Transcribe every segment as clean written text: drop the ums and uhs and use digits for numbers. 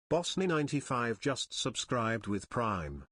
Bossny95 just subscribed with Prime.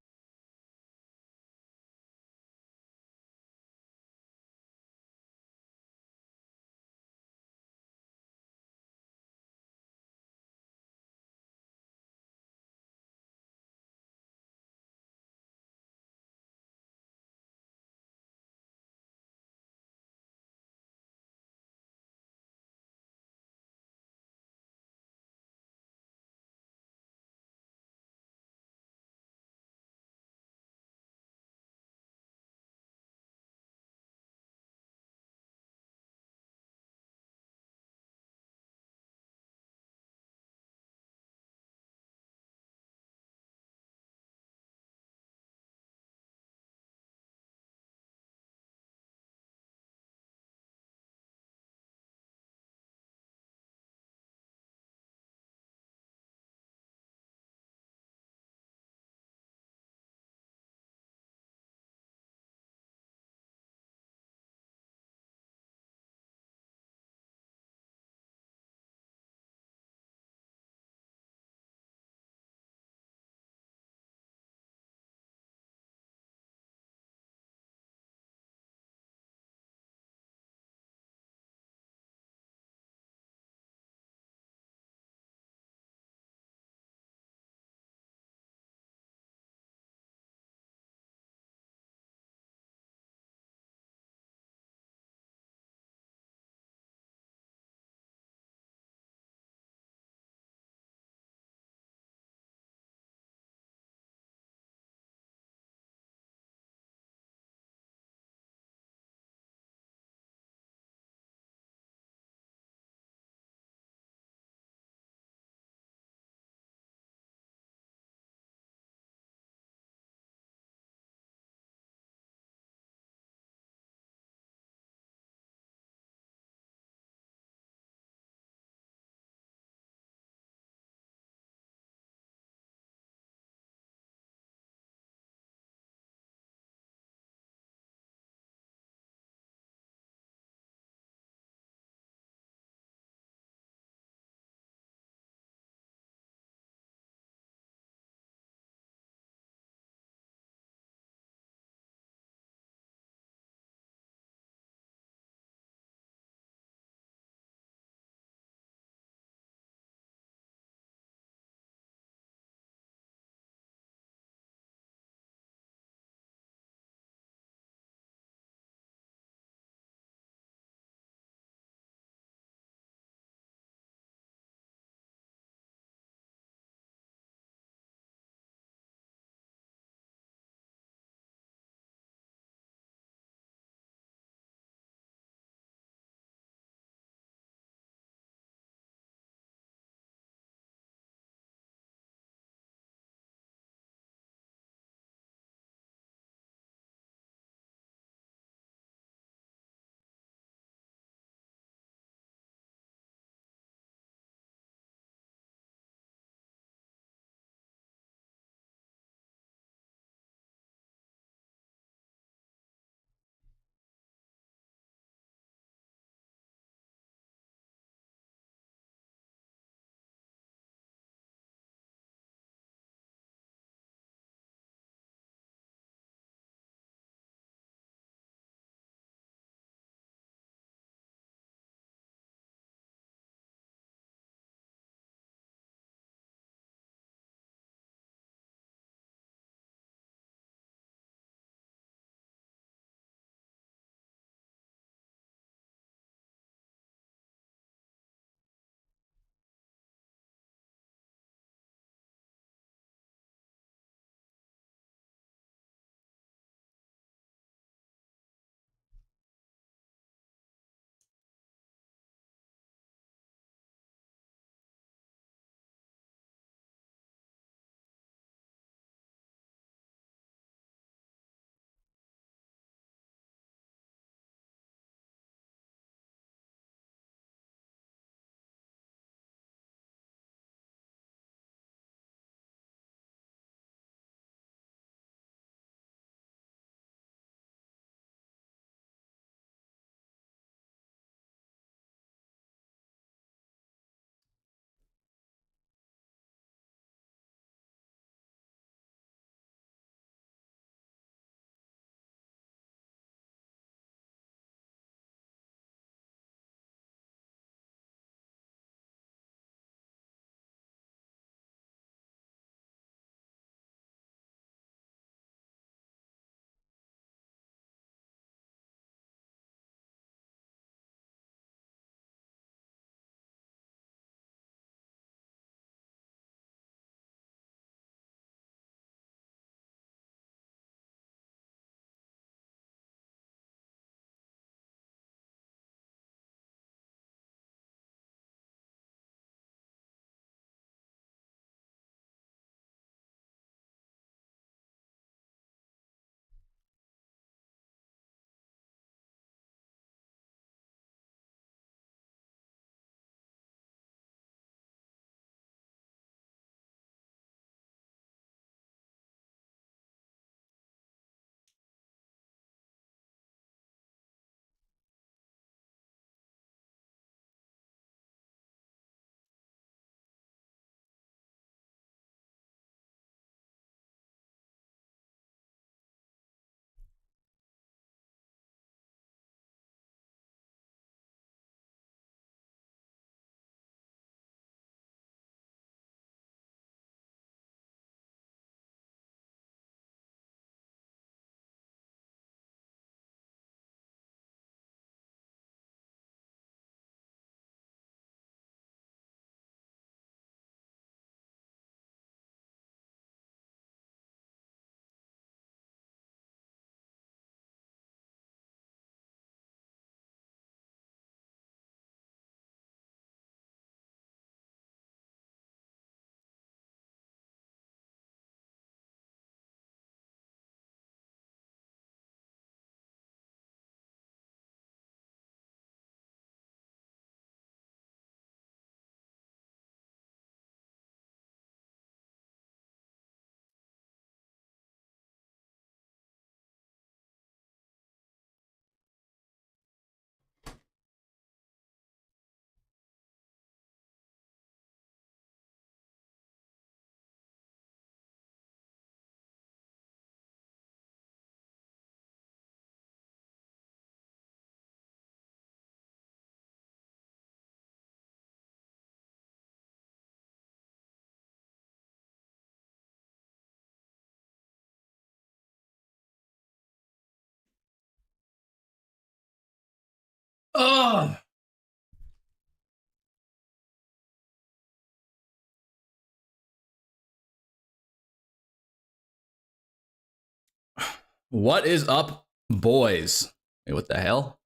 What is up, boys? Wait, what the hell?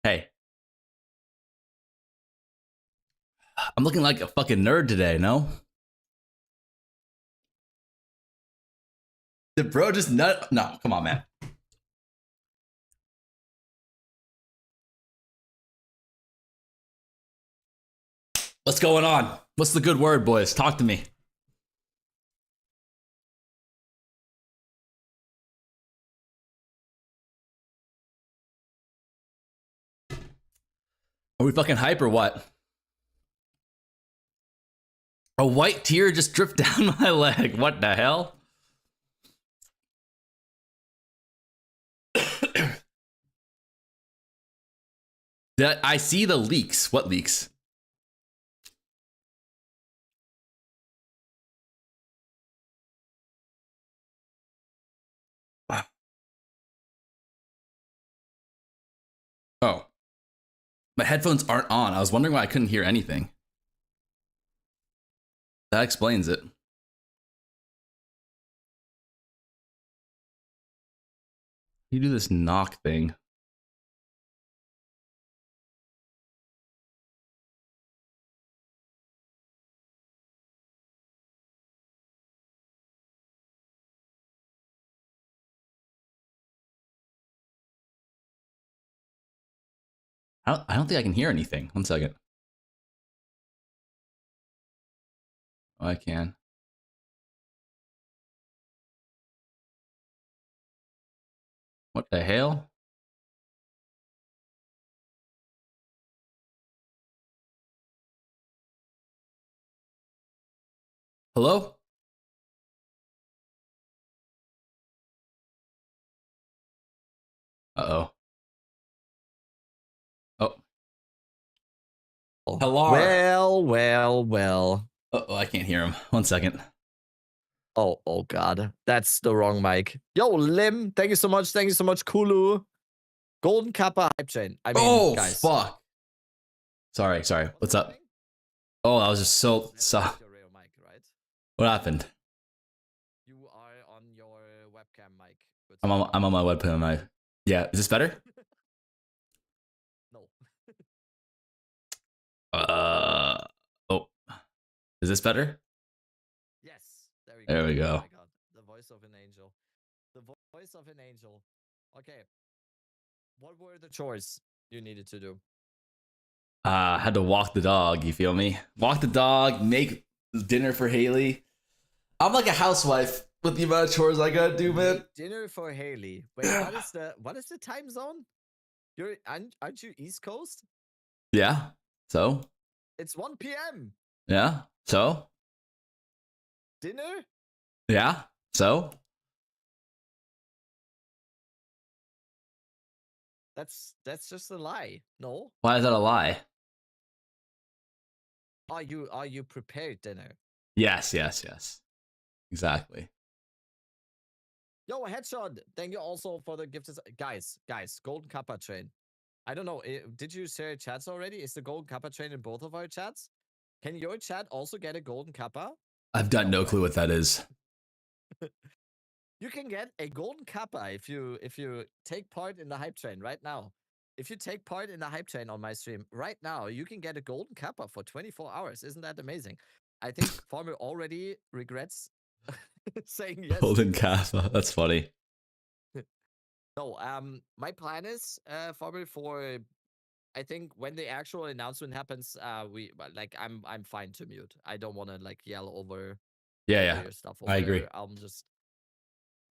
Hey. I'm looking like a fucking nerd today, no? Did bro just nut? No, come on, man. What's going on? What's the good word, boys? Talk to me. Are we fucking hype or what? A white tear just dripped down my leg. What the hell? I see the leaks. What leaks? Oh. My headphones aren't on. I was wondering why I couldn't hear anything. That explains it. You do this knock thing. I don't think I can hear anything. 1 second. Oh, I can. What the hell? Hello? Uh-oh. Oh. Hello. Well. Uh-oh, I can't hear him. 1 second. Oh God, that's the wrong mic. Yo, Lim, thank you so much. Thank you so much, Kulu. Golden Kappa hype chain. I mean, guys. Fuck. Sorry. What's up? Oh, I was just so. Mic, right? What happened? You are on your webcam mic. I'm on my webcam. Yeah, is this better? No. Oh. Is this better? Yes. There There we go. Oh my God. The voice of an angel. The voice of an angel. Okay. What were the chores you needed to do? Had to walk the dog, you feel me? Walk the dog, make dinner for Haley. I'm like a housewife with the amount of chores I gotta do, man. Dinner for Haley. Wait, what is the time zone? Aren't you East Coast? Yeah. So? It's 1 p.m. Yeah. So? Dinner? Yeah. So? That's just a lie. No? Why is that a lie? Are you prepared dinner? Yes. Exactly. Yo, headshot. Thank you also for the gifted guys. Golden Kappa train. I don't know. Did you share chats already? Is the Golden Kappa train in both of our chats? Can your chat also get a Golden Kappa? I've got no clue what that is. You can get a Golden Kappa if you take part in the hype train right now. If you take part in the hype train on my stream right now, you can get a Golden Kappa for 24 hours. Isn't that amazing? I think Farmer already regrets saying yes. Golden Kappa. That's funny. No, my plan is, Farmer, for I think when the actual announcement happens, I'm fine to mute. I don't want to like yell over Yeah. your stuff. I agree.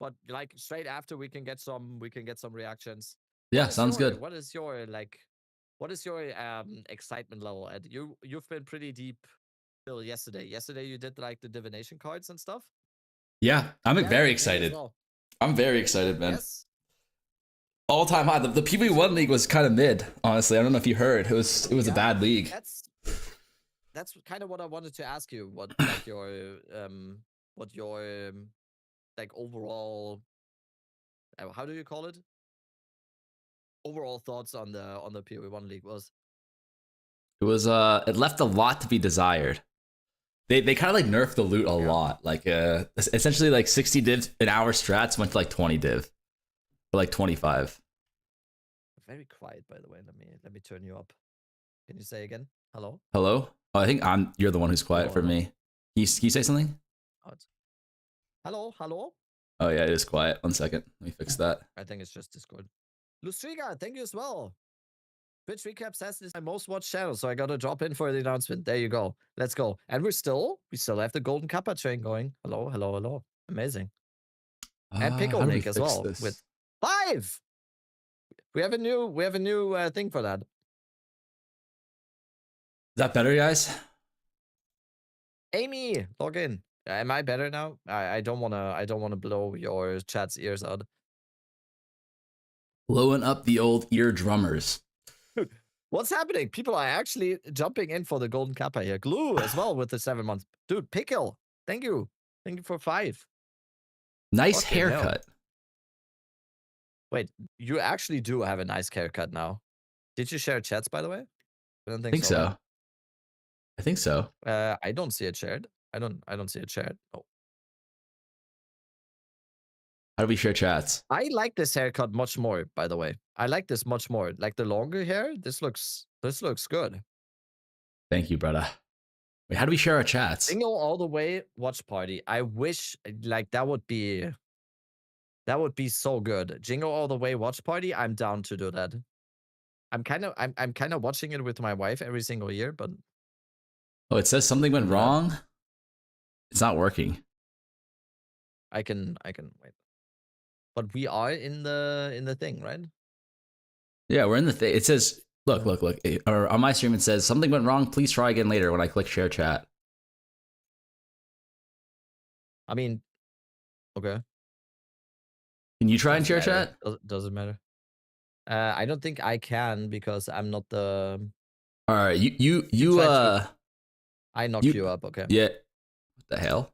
But like straight after we can get some reactions. Yeah, sounds good. What is your excitement level? And you've been pretty deep till yesterday. Yesterday you did like the divination cards and stuff. Yeah, I'm very excited. Well. I'm very excited, man. Yes. All time high. The POE1 league was kind of mid, honestly. I don't know if you heard. It was a bad league. That's kind of what I wanted to ask you. What your like overall, how do you call it? Overall thoughts on the POE1 league was. It was it left a lot to be desired. They kind of like nerfed the loot a lot. Like essentially like 60 div an hour strats went to like 20 div, or like 25. Very quiet, by the way. Let me turn you up. Can you say again? Hello? Hello? Oh, I think you're the one who's quiet Hello, for hello. me. Can you say something? Oh, hello, hello? Oh yeah, it is quiet. 1 second. Let me fix that. I think it's just Discord. Lustriga, thank you as well. Twitch Recap says this is my most watched channel, so I gotta drop in for the announcement. There you go. Let's go. And we still have the Golden Kappa train going. Hello, hello, hello. Amazing. And Pickle How do we Nick as fix well this? with 5. We have a new thing for that. Is that better, guys? Amy, log in. Am I better now? I don't wanna blow your chat's ears out. Blowing up the old ear drummers. What's happening? People are actually jumping in for the Golden Kappa here. Glue as well with the 7 months. Dude, Pickle, thank you. Thank you for 5. Nice Fucking hell. haircut. Wait, you actually do have a nice haircut now. Did you share chats, by the way? I don't I think think so. right? I think so. I don't see it shared. I don't see it shared. Oh. How do we share chats? I like this haircut much more, by the way. I like this much more. Like the longer hair, this looks good. Thank you, brother. Wait, how do we share our chats? Single all the way watch party. I wish like that would be so good. Jingle all the way watch party. I'm down to do that. I'm kind of watching it with my wife every single year, but Oh, it says something went wrong. It's not working. I can wait. But we are in the thing, right? Yeah, we're in the thing. It says, look. Or on my stream, it says something went wrong. Please try again later when I click share chat. I mean, okay. Can you try and share chat? Doesn't matter. I don't think I can because I'm not the. All right, I knocked you up. Okay. Yeah. What the hell?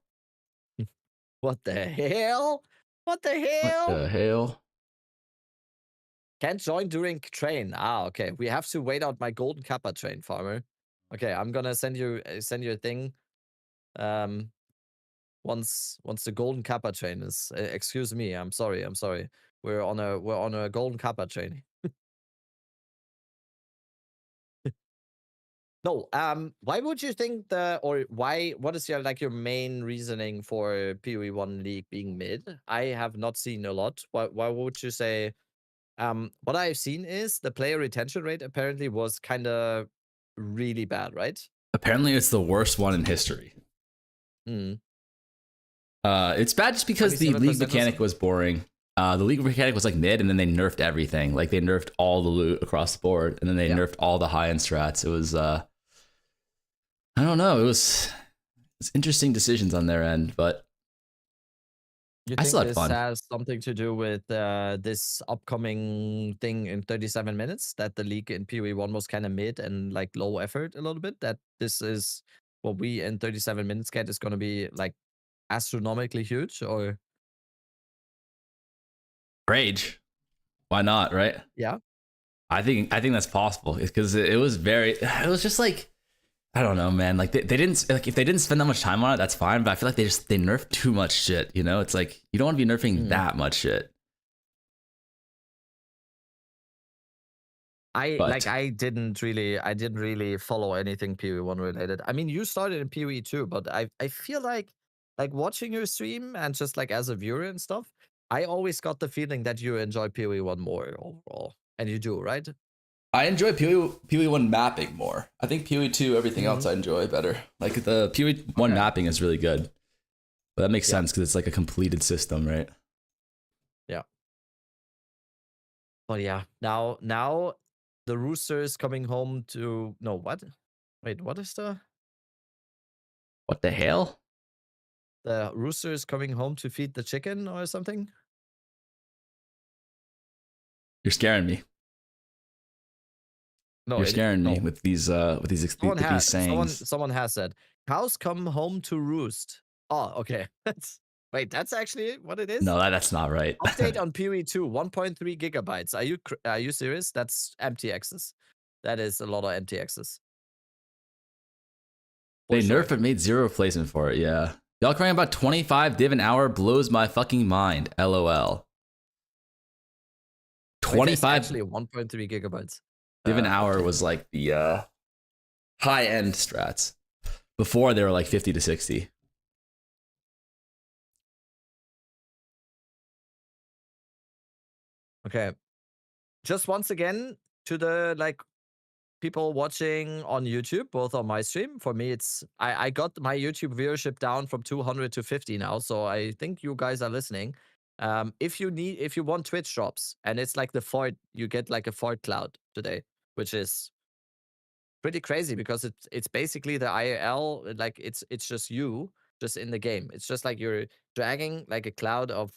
What the hell? What the hell? What the hell? Can't join during train. Ah, okay. We have to wait out my Golden Kappa train, farmer. Okay, I'm gonna send you a thing. Once the Golden Kappa train is. Excuse me. I'm sorry. We're on a Golden Kappa train. No. Why would you think what is your main reasoning for POE1 League being mid? I have not seen a lot. Why would you say? What I've seen is the player retention rate apparently was kind of really bad, right? Apparently, it's the worst one in history. It's bad just because the league mechanic was boring. The league mechanic was like mid, and then they nerfed everything. Like they nerfed all the loot across the board, and then they nerfed all the high end strats. It was I don't know. It's interesting decisions on their end, but I still had fun. This has something to do with this upcoming thing in 37 minutes that the league in POE1 was kind of mid and like low effort a little bit. That this is what we in 37 minutes get is going to be like astronomically huge, or rage. Why not, right? Yeah. I think that's possible because it was just like, I don't know, man. Like they didn't, like if they didn't spend that much time on it, that's fine. But I feel like they nerfed too much shit. You know, it's like you don't want to be nerfing that much shit. I didn't really follow anything POE1 related. I mean, you started in POE2, but I feel like watching your stream and just like as a viewer and stuff, I always got the feeling that you enjoy POE1 more overall, and you do, right? I enjoy POE1 mapping more. I think POE2, everything else I enjoy better. Like the POE1 mapping is really good, but that makes sense because it's like a completed system, right? Yeah. Well, yeah. Now the rooster is coming home to what? Wait, what is the? What the hell? The rooster is coming home to feed the chicken or something? You're scaring me. No, you're scaring me with these sayings. Someone has said cows come home to roost. Oh, okay. Wait, that's actually what it is? No, that's not right. Update on POE2, 1.3 gigabytes. Are you serious? That's empty access. That is a lot of empty access. They sure. nerfed it, made 0 replacement for it. Yeah. Y'all crying about 25 div an hour blows my fucking mind. LOL. Wait, 25 actually 1.3 gigabytes. div an hour okay. was like the high end strats. Before they were like 50 to 60. Okay. Just once again to the like people watching on YouTube, both on my stream. For me, it's I got my YouTube viewership down from 200 to 50 now, so I think you guys are listening. If you want Twitch drops, and it's like the Fort, you get like a Fort cloud today, which is pretty crazy because it's basically the IRL, like it's just you just in the game. It's just like you're dragging like a cloud of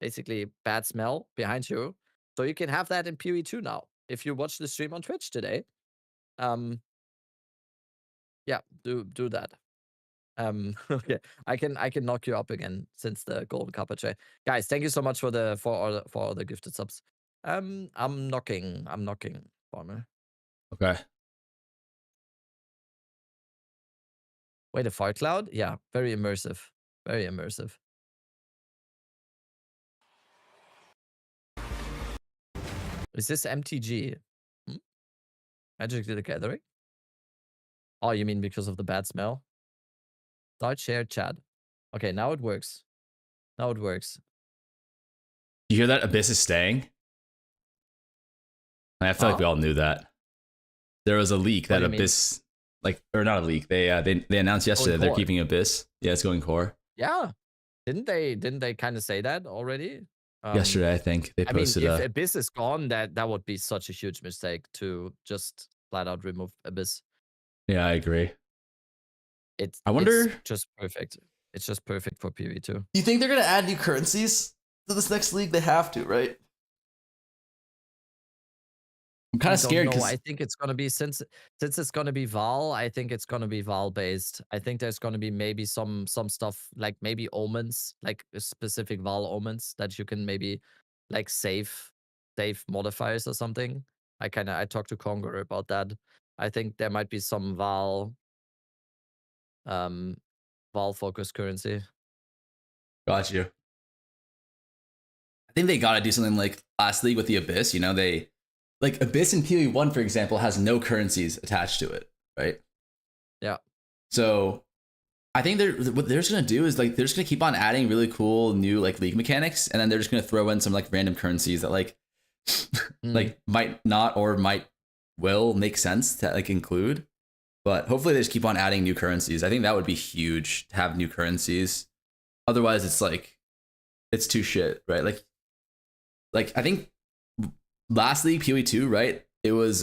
basically bad smell behind you. So you can have that in POE2 now. If you watch the stream on Twitch today, yeah, do that. Okay, I can knock you up again since the golden copper tray. Guys, thank you so much for all the gifted subs. I'm knocking, farmer. Okay. Wait, a fire cloud? Yeah, very immersive. Very immersive. Is this MTG? Magic the Gathering? Oh, you mean because of the bad smell? Start share chat. Okay, now it works. Now it works. You hear that? Abyss is staying? I feel like we all knew that. There was a leak that Abyss, like, or not a leak. They announced yesterday they're keeping Abyss. Yeah, it's going core. Yeah, didn't they kind of say that already? Yesterday, I think they posted. I mean, if Abyss is gone, that would be such a huge mistake to just flat out remove Abyss. Yeah, I agree. I wonder. It's just perfect. It's just perfect for PoE2. Do you think they're gonna add new currencies to this next league? They have to, right? I'm kind of scared because I think it's gonna be since it's gonna be Val. I think it's gonna be Val based. I think there's gonna be maybe some stuff like maybe omens, like specific Val omens that you can maybe like save modifiers or something. I talked to Conger about that. I think there might be some Val focused currency. Got you. I think they gotta do something like last league with the Abyss. You know, they like Abyss in PoE1, for example, has no currencies attached to it, right? Yeah. So I think what they're just gonna do is like they're just gonna keep on adding really cool new like league mechanics, and then they're just gonna throw in some like random currencies that like like might not or will make sense to like include. But hopefully they just keep on adding new currencies. I think that would be huge to have new currencies. Otherwise, it's like it's too shit, right? Like I think last league PoE2, right? It was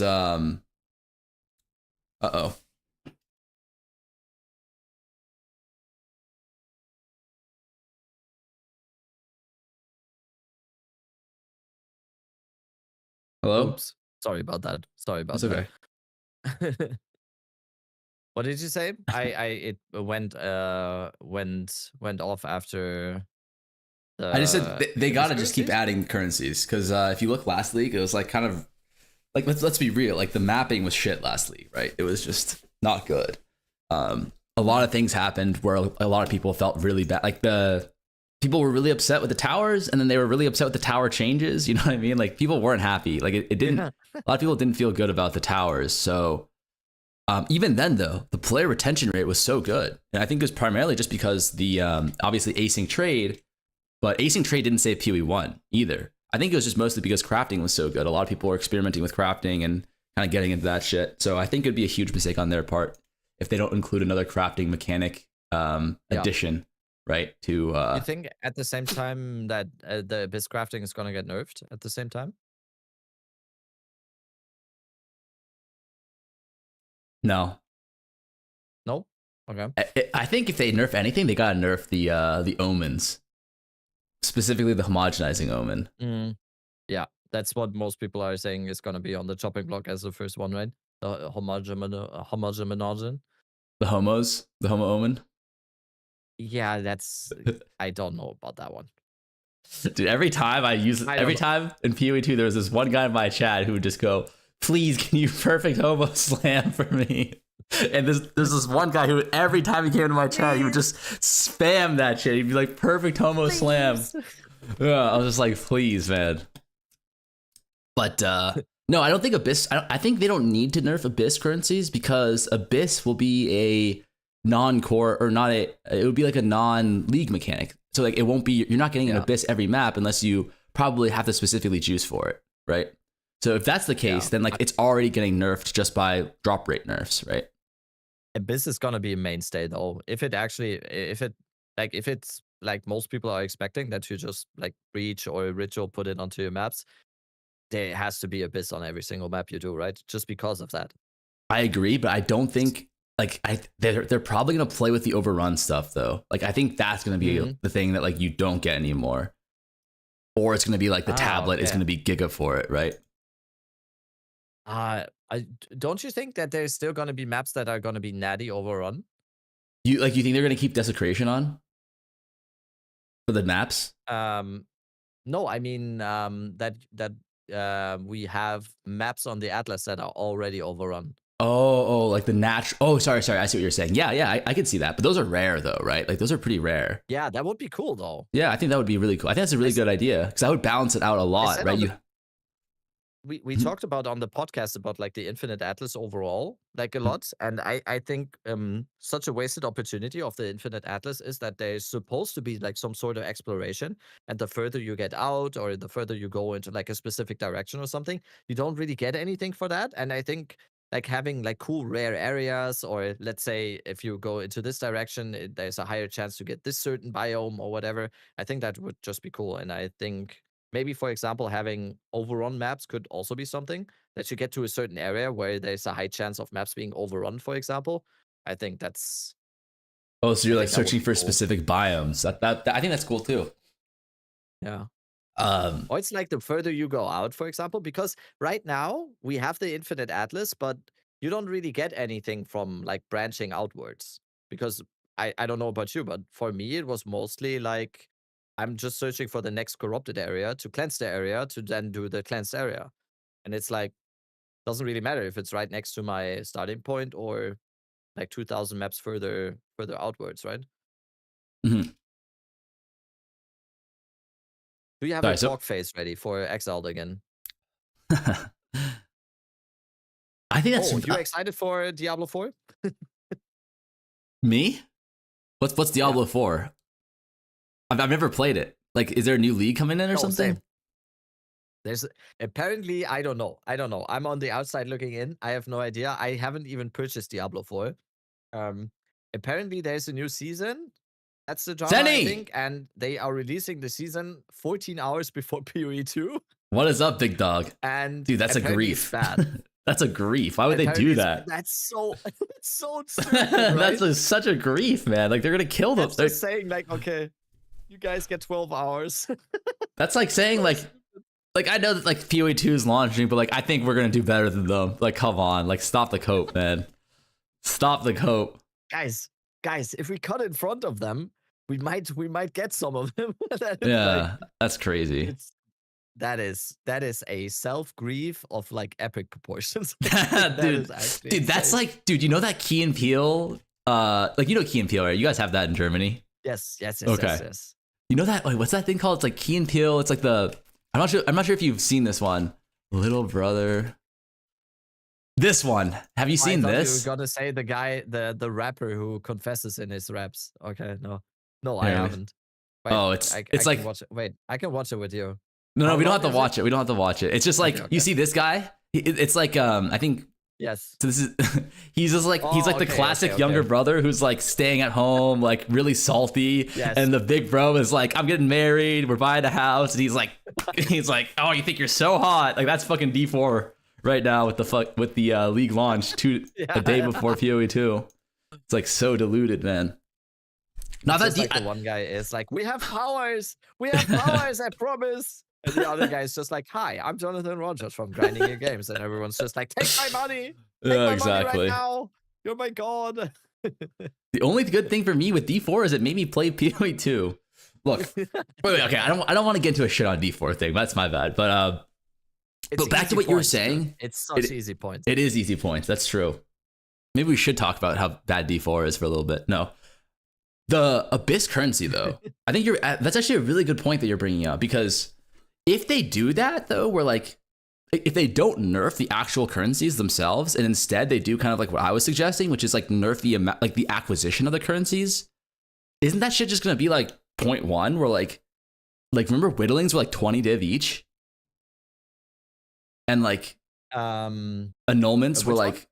Hello? Oops. Sorry about that. That's okay. What did you say? It went off after I just said they gotta just keep adding currencies because if you look last league, it was like kind of like let's be real, like the mapping was shit last league, right? It was just not good. A lot of things happened where a lot of people felt really bad. Like the people were really upset with the towers, and then they were really upset with the tower changes. You know what I mean? Like people weren't happy. Like it didn't. A lot of people didn't feel good about the towers. So even then, though, the player retention rate was so good, and I think it was primarily just because the obviously async trade, but async trade didn't save PoE1 either. I think it was just mostly because crafting was so good. A lot of people were experimenting with crafting and kind of getting into that shit. So I think it'd be a huge mistake on their part if they don't include another crafting mechanic addition, right? To you think at the same time that the Abyss crafting is gonna get nerfed at the same time? No. No? Okay. I think if they nerf anything, they gotta nerf the omens. Specifically the homogenizing omen. Yeah, that's what most people are saying is gonna be on the chopping block as the first one, right? The homogenizing. The homo omen. Yeah, that's I don't know about that one. Dude, every time time in PoE2, there was this one guy in my chat who would just go, "Please, can you perfect homo slam for me?" And there's this one guy who every time he came into my chat, he would just spam that shit. He'd be like, perfect homo slam. Yeah, I was just like, please, man. But no, I don't think Abyss. I think they don't need to nerf Abyss currencies because Abyss will be a non-core or not a. It would be like a non-league mechanic. So like it won't be. You're not getting an Abyss every map unless you probably have to specifically juice for it, right? So if that's the case, then like it's already getting nerfed just by drop rate nerfs, right? Abyss is gonna be a mainstay though. If it's like most people are expecting that you just like breach or ritual put it onto your maps, there has to be Abyss on every single map you do, right? Just because of that. I agree, but I don't think like they're probably gonna play with the overrun stuff though. Like I think that's gonna be the thing that like you don't get anymore, or it's gonna be like the tablet is gonna be giga for it, right? Don't you think that there's still gonna be maps that are gonna be natty overrun? You think they're gonna keep desecration on for the maps? No, I mean that we have maps on the Atlas that are already overrun. Oh, like the natural. Oh, sorry. I see what you're saying. Yeah, I could see that. But those are rare though, right? Like those are pretty rare. Yeah, that would be cool though. Yeah, I think that would be really cool. I think that's a really good idea because I would balance it out a lot, right? We talked about on the podcast about like the Infinite Atlas overall, like a lot. And I think such a wasted opportunity of the Infinite Atlas is that there's supposed to be like some sort of exploration. And the further you get out or the further you go into like a specific direction or something, you don't really get anything for that. And I think like having like cool rare areas, or let's say if you go into this direction, there's a higher chance to get this certain biome or whatever. I think that would just be cool. And I think maybe, for example, having overrun maps could also be something that you get to a certain area where there's a high chance of maps being overrun, for example. I think that's. Oh, so you're like searching for specific biomes. That I think that's cool too. Yeah. Or it's like the further you go out, for example, because right now we have the Infinite Atlas, but you don't really get anything from like branching outwards. Because I don't know about you, but for me, it was mostly like I'm just searching for the next corrupted area to cleanse the area to then do the cleansed area. And it's like, doesn't really matter if it's right next to my starting point or like 2,000 maps further outwards, right? Mm-hmm. Do you have a talk face ready for Exiled again? I think that's. Oh, you're excited for Diablo 4? Me? What's Diablo 4? I've never played it. Like, is there a new league coming in or something? Same. There's apparently, I don't know. I'm on the outside looking in. I have no idea. I haven't even purchased Diablo 4. Apparently there's a new season. That's the drama, I think, and they are releasing the season 14 hours before POE2. What is up, big dog? And dude, that's a grief. Bad. That's a grief. Why would they do that? That's so stupid, right? That's such a grief, man. Like they're gonna kill them. They're just saying like, okay, you guys get 12 hours. That's like saying like I know that like POE2 is launching, but like I think we're gonna do better than them. Like, come on, like stop the cope, man. Stop the cope. Guys, if we cut in front of them, we might get some of them. That's crazy. That is a self-grief of like epic proportions. Dude, that's like, dude, you know that Key and Peele? Like you know Key and Peele, right? You guys have that in Germany? Yes. Okay. Yes. You know that? Wait, what's that thing called? It's like Key and Peele. It's like I'm not sure if you've seen this one. Little Brother. This one. Have you seen this? You were gonna say the guy, the rapper who confesses in his raps. Okay, no, I haven't. Wait, it's like watch it. Wait, I can watch it with you. No, we don't have to watch it. We don't have to watch it. It's just like you see this guy. It's like I think. Yes. So this is he's just like he's like the classic younger brother who's like staying at home, like really salty. Yes. And the big bro is like, I'm getting married, we're buying a house, and he's like, oh, you think you're so hot? Like that's fucking D4 right now with the league launch a day before POE2. It's like so diluted, man. Not that like the one guy is like, we have powers, I promise. And the other guy is just like, hi, I'm Jonathan Rogers from Grinding Your Games. And everyone's just like, take my money. Take my money right now. You're my god. The only good thing for me with D4 is it made me play POE2. Look, okay, I don't want to get into a shit on D4 thing. That's my bad. But back to what you were saying. It's such easy points. It is easy points. That's true. maybe we should talk about how bad D4 is for a little bit. No, the Abyss currency though, I think that's actually a really good point that you're bringing up, because if they do that though, where like if they don't nerf the actual currencies themselves and instead they do kind of like what I was suggesting, which is like nerf the amount, like the acquisition of the currencies, isn't that shit just gonna be like 0.1 where like remember whittlings were like 20 div each, and like annulments were like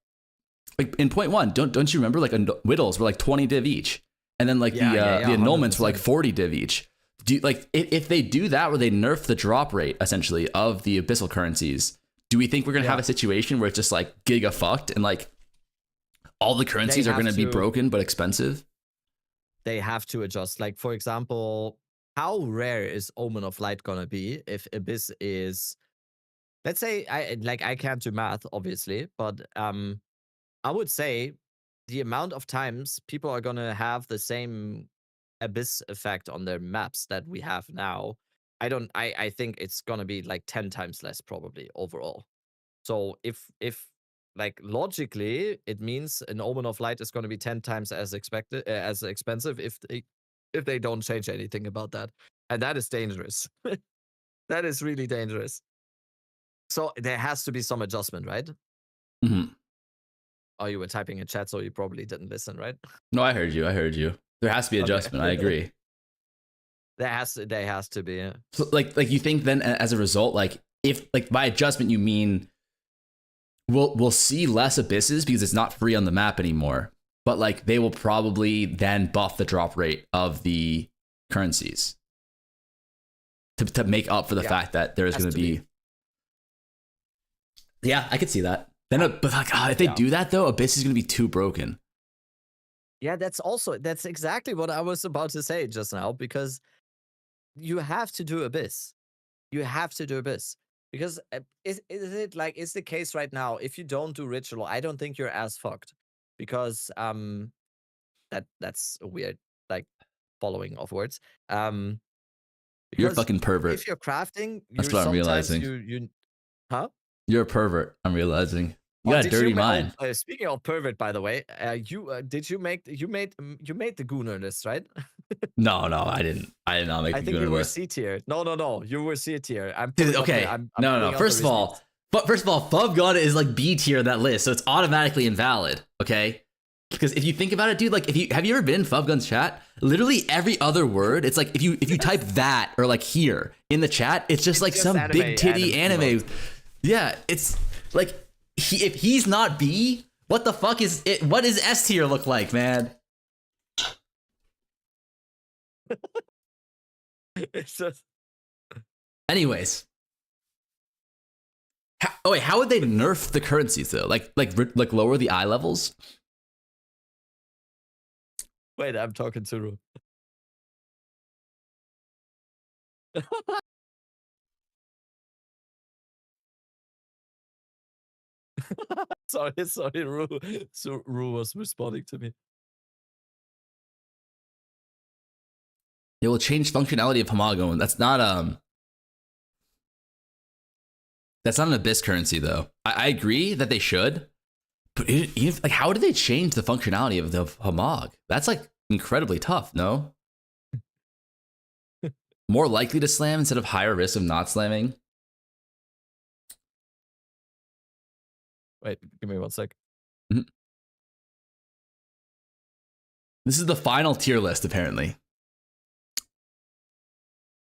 in 0.1, don't you remember like whittles were like 20 div each, and then like the annulments 100%. Were like 40 div each. Do you, like if they do that where they nerf the drop rate essentially of the abyssal currencies, do we think we're gonna have a situation where it's just like giga fucked and like all the currencies are gonna be broken but expensive? They have to adjust. Like for example, how rare is Omen of Light gonna be if Abyss is, let's say, I can't do math obviously, but I would say the amount of times people are gonna have the same Abyss effect on their maps that we have now, I think it's gonna be like 10 times less probably overall. So if like logically it means an Omen of Light is gonna be 10 times as expensive if they don't change anything about that. And that is dangerous. That is really dangerous. So there has to be some adjustment, right? Mm-hmm. Oh, you were typing in chat, so you probably didn't listen, right? No, I heard you. There has to be adjustment. Okay. I agree. There has to be. Yeah. So like you think then as a result, like if like by adjustment you mean we'll see less abysses because it's not free on the map anymore, but like they will probably then buff the drop rate of the currencies to make up for the fact that there's going to be. Yeah, I could see that. Then, but like if they do that though, Abyss is going to be too broken. Yeah, that's exactly what I was about to say just now, because you have to do Abyss. You have to do Abyss. Because is it like, is the case right now, if you don't do Ritual, I don't think you're as fucked. Because that's a weird like following of words. You're a fucking pervert. If you're crafting, that's what I'm realizing. Huh? You're a pervert, I'm realizing. You got a dirty mind. Speaking of pervert, by the way, you made the Gunnar list, right? No, I did not make the Gunnar list. I think you were C tier. No, you were C tier. Okay. No. First of all, Fub is like B tier in that list, so it's automatically invalid. Okay. Because if you think about it, dude, like have you ever been in Fubgun's chat? Literally every other word, it's like if you type that or like here in the chat, it's just like some big titty anime. Yeah, it's like if he's not B, what the fuck is it? What does S tier look like, man? It's just. Anyways. How would they nerf the currencies though? Like lower the eye levels? Wait, I'm talking to Ru. sorry, Ru. So Ru was responding to me. It will change functionality of Hamagon. That's not an Abyss currency though. I agree that they should, but like how do they change the functionality of the Hamag? That's like incredibly tough, no? More likely to slam instead of higher risk of not slamming. Wait, give me 1 sec. Mm-hmm. This is the final tier list, apparently.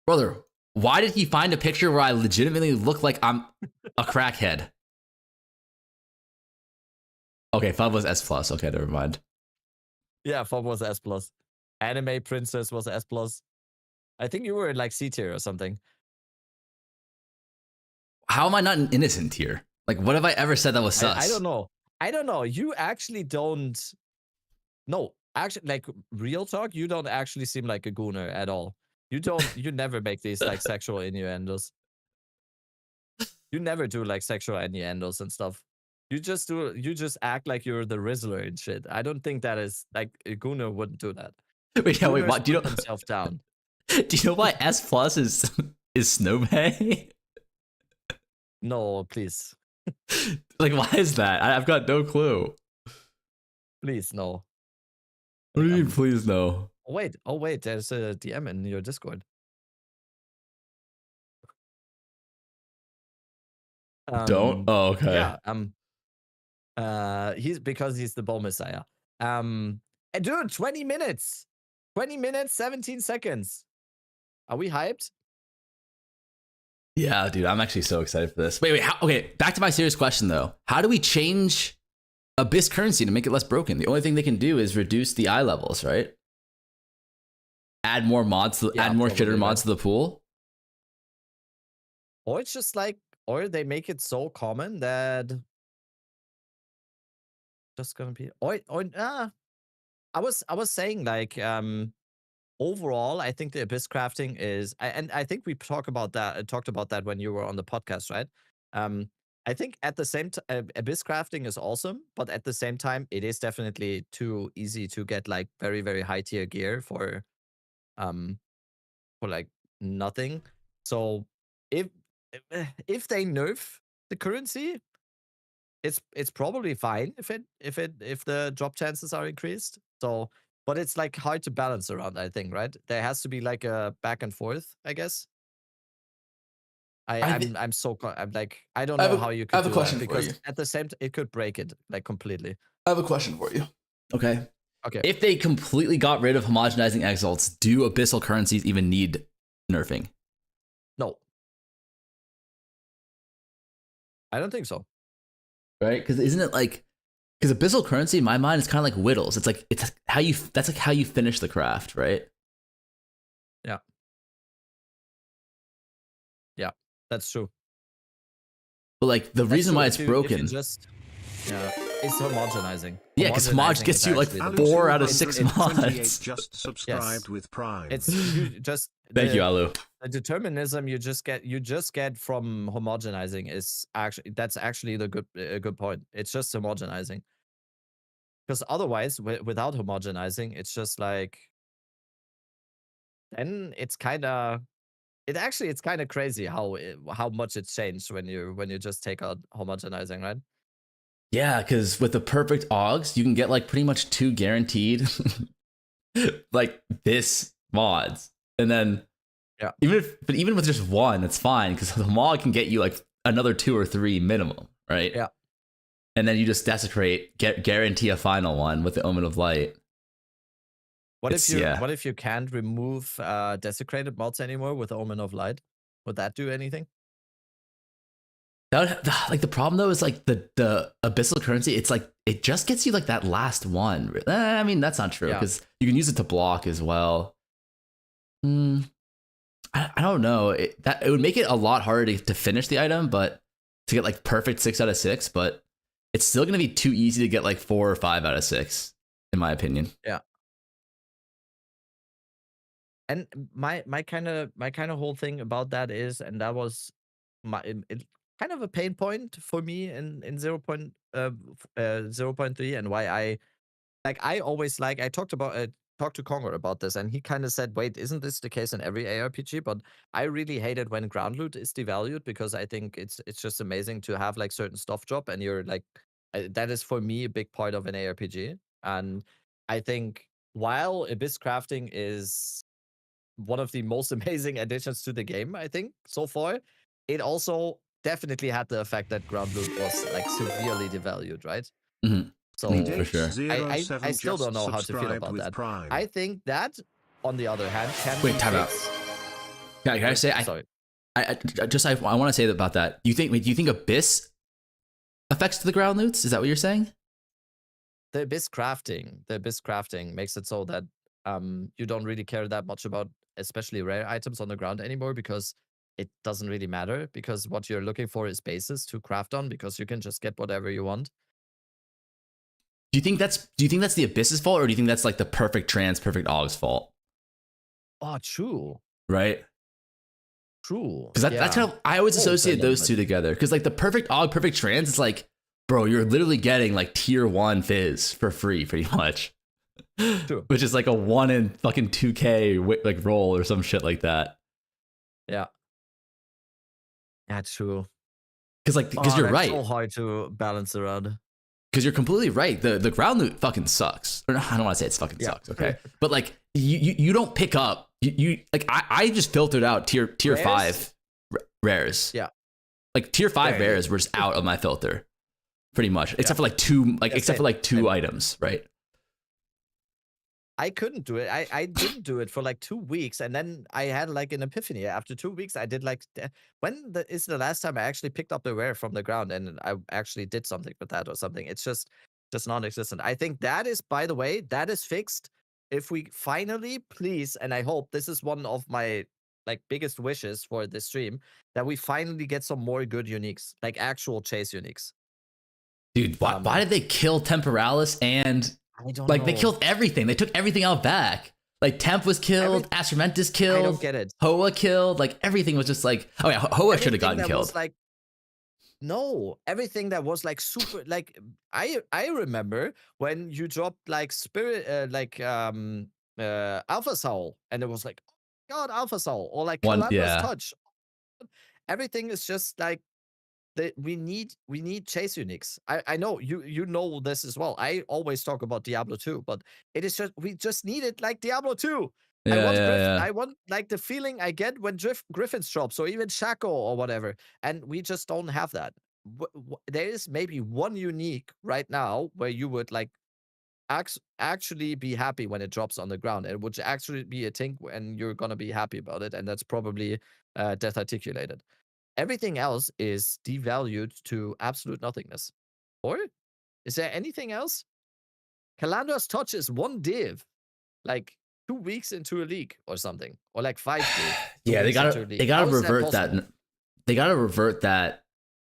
Brother, why did he find a picture where I legitimately look like I'm a crackhead? Okay, Fub was S+. Okay, never mind. Yeah, Fub was S+. Anime Princess was S+. I think you were in like C tier or something. How am I not an innocent tier? Like, what have I ever said that was sus? I don't know. You actually don't. No, actually, like real talk, you don't actually seem like a gooner at all. You never make these like sexual innuendos. You never do like sexual innuendos and stuff. You just act like you're the Rizzler and shit. I don't think that is like a gooner wouldn't do that. Wait, what? Do you know himself down? Do you know why S+ is Snowbay? No, please. Like, why is that? I've got no clue. Please no. What do you Like, mean, please no? oh wait, there's a DM in your Discord. Don't? Oh, okay. Yeah. He's the Bow Messiah. And dude, 20 minutes. 20 minutes, 17 seconds. Are we hyped? Yeah, dude, I'm actually so excited for this. Wait. Okay, back to my serious question though. How do we change Abyss currency to make it less broken? The only thing they can do is reduce the eye levels, right? Add more mods, add more shitter mods to the pool. Or it's just like, or they make it so common that just gonna be. I was saying like overall, I think the Abyss crafting is, and I think we talked about that when you were on the podcast, right? I think at the same time, Abyss crafting is awesome, but at the same time, it is definitely too easy to get like very, very high tier gear for like nothing. So if they nerf the currency, it's probably fine if the drop chances are increased. So, but it's like hard to balance around, I think, right? There has to be like a back and forth, I guess. I'm like, I don't know how you could do that, because at the same time it could break it like completely. I have a question for you. Okay. Okay. If they completely got rid of homogenizing exalts, do abyssal currencies even need nerfing? No. I don't think so. Right? Because isn't it like, because abyssal currency in my mind is kind of like whittles. It's like that's like how you finish the craft, right? Yeah. Yeah, that's true. But like the reason why it's broken, it's homogenizing. Yeah, because homog gets you like 4 out of 6 mods. Just subscribed with Prime. It's just thank you, Alu. The determinism you just get from homogenizing is actually the good point. It's just homogenizing. Because otherwise, without homogenizing, it's just like, then it's kind of crazy how much it's changed when you just take out homogenizing, right? Yeah, because with the perfect augs, you can get like pretty much 2 guaranteed like this mods, and then even with just 1, it's fine because the mod can get you like another 2 or 3 minimum, right? Yeah. And then you just desecrate, guarantee a final one with the Omen of Light. What if you can't remove desecrated mods anymore with Omen of Light? Would that do anything? Like the problem though is like the abyssal currency. It's like it just gets you like that last one. I mean that's not true because you can use it to block as well. I don't know. It would make it a lot harder to finish the item, but to get like perfect 6 out of 6. But it's still gonna be too easy to get like 4 or 5 out of 6, in my opinion. Yeah. And my kind of whole thing about that is, and that was it kind of a pain point for me in 0.3, and why I always I talked to Conger about this, and he kind of said, wait, isn't this the case in every ARPG? But I really hate it when ground loot is devalued, because I think it's just amazing to have like certain stuff drop, and you're like, that is for me a big part of an ARPG. And I think while Abyss crafting is one of the most amazing additions to the game, I think, so far, it also definitely had the effect that ground loot was like severely devalued, right? Mm-hmm. So for sure. I still don't know how to feel about that. Prime. I think that, on the other hand, wait, time out. Can I say? Sorry. I want to say about that. Do you think Abyss affects the ground loots? Is that what you're saying? The Abyss crafting makes it so that you don't really care that much about especially rare items on the ground anymore, because it doesn't really matter, because what you're looking for is bases to craft on, because you can just get whatever you want. Do you think that's the Abyss's fault, or do you think that's like the perfect aug's fault? Oh, true. Right? True. Because that's kind of, I always associate those two together. Because like the perfect aug, perfect trans, it's like, bro, you're literally getting like tier 1 fizz for free, pretty much. True. Which is like a 1 in fucking 2K like roll or some shit like that. Yeah. Yeah, true. Because you're right. It's so hard to balance around. because you're completely right. The ground loot fucking sucks. Or, I don't want to say it fucking sucks, okay? But like you don't pick up you like I just filtered out tier Rares? 5 rares. Yeah. Like tier 5 There. rares were just out of my filter, pretty much. Except for like two, items, right? I couldn't do it. I didn't do it for like 2 weeks, and then I had like an epiphany. After 2 weeks, I did like is the last time I actually picked up the rare from the ground and I actually did something with that or something. It's just non-existent. I think that is, by the way, that is fixed. If we finally, please, and I hope this is one of my like biggest wishes for this stream, that we finally get some more good uniques, like actual chase uniques. Dude, why did they kill Temporalis and I don't like know. they killed everything? They took everything out back. Like Temp was killed, Astramentus killed, I don't get it. Hoa killed. Like everything was just like, oh yeah, Hoa should have gotten Everything that was killed. like, no, everything that was like super, like I remember when you dropped like spirit, Alpha Soul, and it was like, oh God, Alpha Soul, or like Calandra's Touch. Everything is just like we need chase uniques. I know you know this as well. I always talk about Diablo 2, but it is just we just need it like Diablo 2. I want like the feeling I get when Griffins drops, or even Shaco or whatever, and we just don't have that. There is maybe one unique right now where you would like actually be happy when it drops on the ground. It would actually be a thing, and you're gonna be happy about it, and that's probably Death Articulated. Everything else is devalued to absolute nothingness. Or is there anything else? Calandra's Touch is 1 div, like 2 weeks into a league or something, or like 5 div. Yeah, they gotta revert that. They gotta revert that.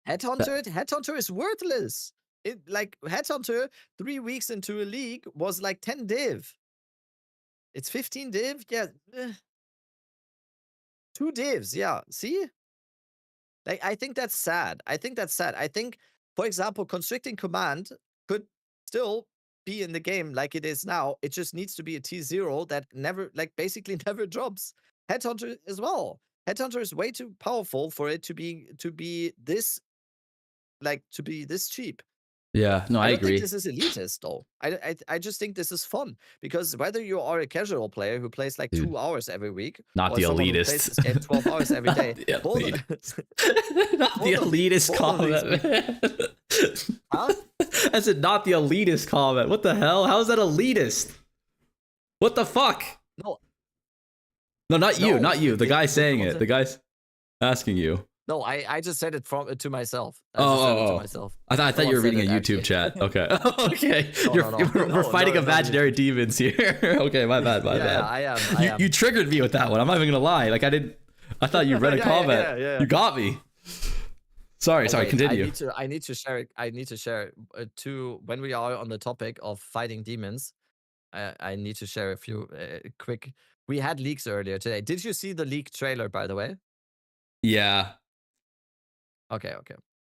Headhunter is worthless. It like Headhunter 3 weeks into a league was like 10 div. It's 15 div. Yeah. 2 divs. Yeah. See? Like, I think that's sad. I think, for example, Constricting Command could still be in the game like it is now. It just needs to be a T0 that never, like, basically never drops. Headhunter as well. Headhunter is way too powerful for it to be this, like, to be this cheap. Yeah, no, I agree. I don't think this is elitist, though. I just think this is fun, because whether you are a casual player who plays like 2 hours every week, not the someone who elitist, plays this game 12 hours every day, not the elitist comment, man. Huh? I said not the elitist comment. What the hell? How is that elitist? What the fuck? No, not you. The guy saying it. The guy's asking you. No, I just said it to myself. To myself. I thought you were reading a YouTube chat. Okay. Okay. We're fighting imaginary demons here. Okay, my bad. I am. You triggered me with that one. I'm not even gonna lie. Like I thought you read a comment. Yeah. You got me. Sorry, continue. I need to share to when we are on the topic of fighting demons. I need to share a few quick. We had leaks earlier today. Did you see the leak trailer, by the way? Yeah. Okay.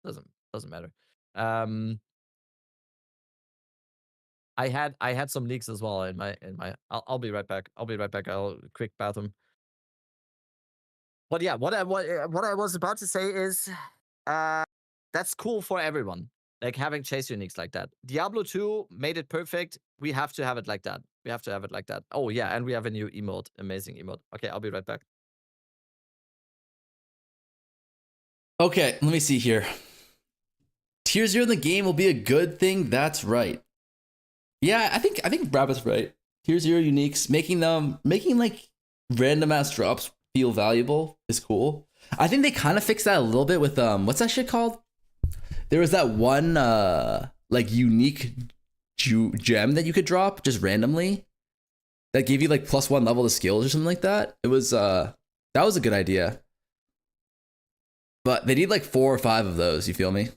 Doesn't matter. I had some leaks as well in my. I'll be right back. I'll quick bathroom. But yeah, what I was about to say is, that's cool for everyone. Like having chase uniques like that. Diablo 2 made it perfect. We have to have it like that. Oh yeah, and we have a new emote, amazing emote. Okay, I'll be right back. Okay, let me see here. Tier 0 in the game will be a good thing. That's right. Yeah, I think Rabbit's right. Tier 0 uniques, making like random ass drops feel valuable is cool. I think they kind of fixed that a little bit with what's that shit called? There was that one like unique gem that you could drop just randomly that gave you like +1 level to skills or something like that. It was that was a good idea. But they need like 4 or 5 of those, you feel me?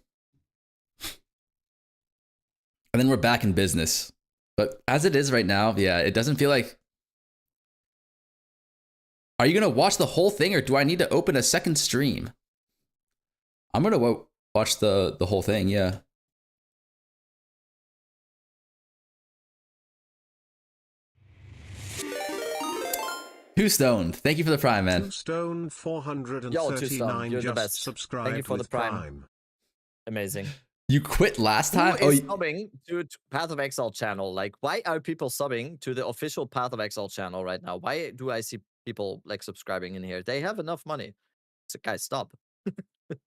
And then we're back in business. But as it is right now, yeah, it doesn't feel like... Are you going to watch the whole thing, or do I need to open a second stream? I'm going to watch the whole thing, yeah. Two Stoned. Thank you for the Prime, man. 2 Stone 439 you're the just best. subscribed. Thank you for the with Prime. Amazing. You quit last time? Who Oh, is subbing to Path of Exile channel? Like, why are people subbing to the official Path of Exile channel right now? Why do I see people like subscribing in here? They have enough money. So guys, stop.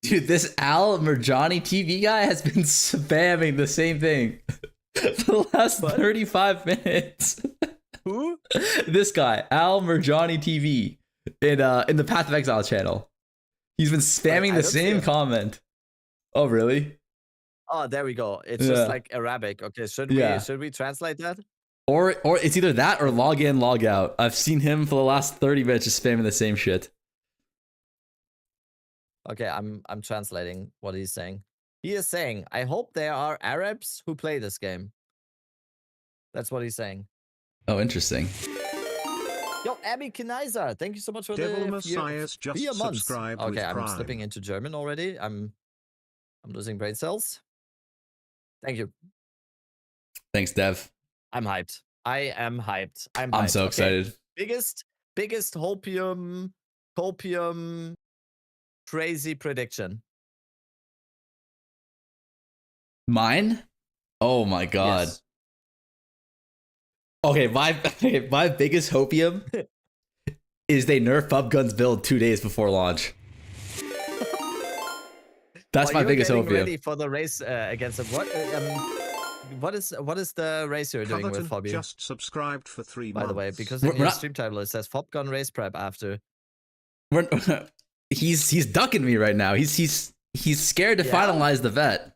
dude, this Al Merjani TV guy has been spamming the same thing for the last 35 minutes. Who? This guy, Al Merjani TV, in the Path of Exile channel. He's been spamming I the don't see same him. comment. Oh, really? Oh, there we go. It's Yeah. just like Arabic. Okay, should we translate that? Or it's either that or log in, log out. I've seen him for the last 30 minutes just spamming the same shit. Okay, I'm translating what he's saying. He is saying, I hope there are Arabs who play this game. That's what he's saying. Oh, interesting. Yo, Abby Kenizer, thank you so much for Devil the Messiah's just 4 months. subscribed Okay, with I'm Prime. slipping into German already. I'm losing brain cells. Thank you. Thanks, Dev. I'm hyped. I am hyped. I'm I'm hyped. so Okay. excited. Biggest copium crazy prediction. Mine? Oh my god. Yes. Okay, my biggest hopium is they nerf Pub Gun's build 2 days before launch. That's While my biggest you're hopium. getting ready for the race against him. What is the race you're doing with Coverton Fabi? just subscribed for 3 months. By the way, because We're in your not- stream title it says Fopgun race prep after. He's ducking me right now. He's scared to Yeah? finalize the vet.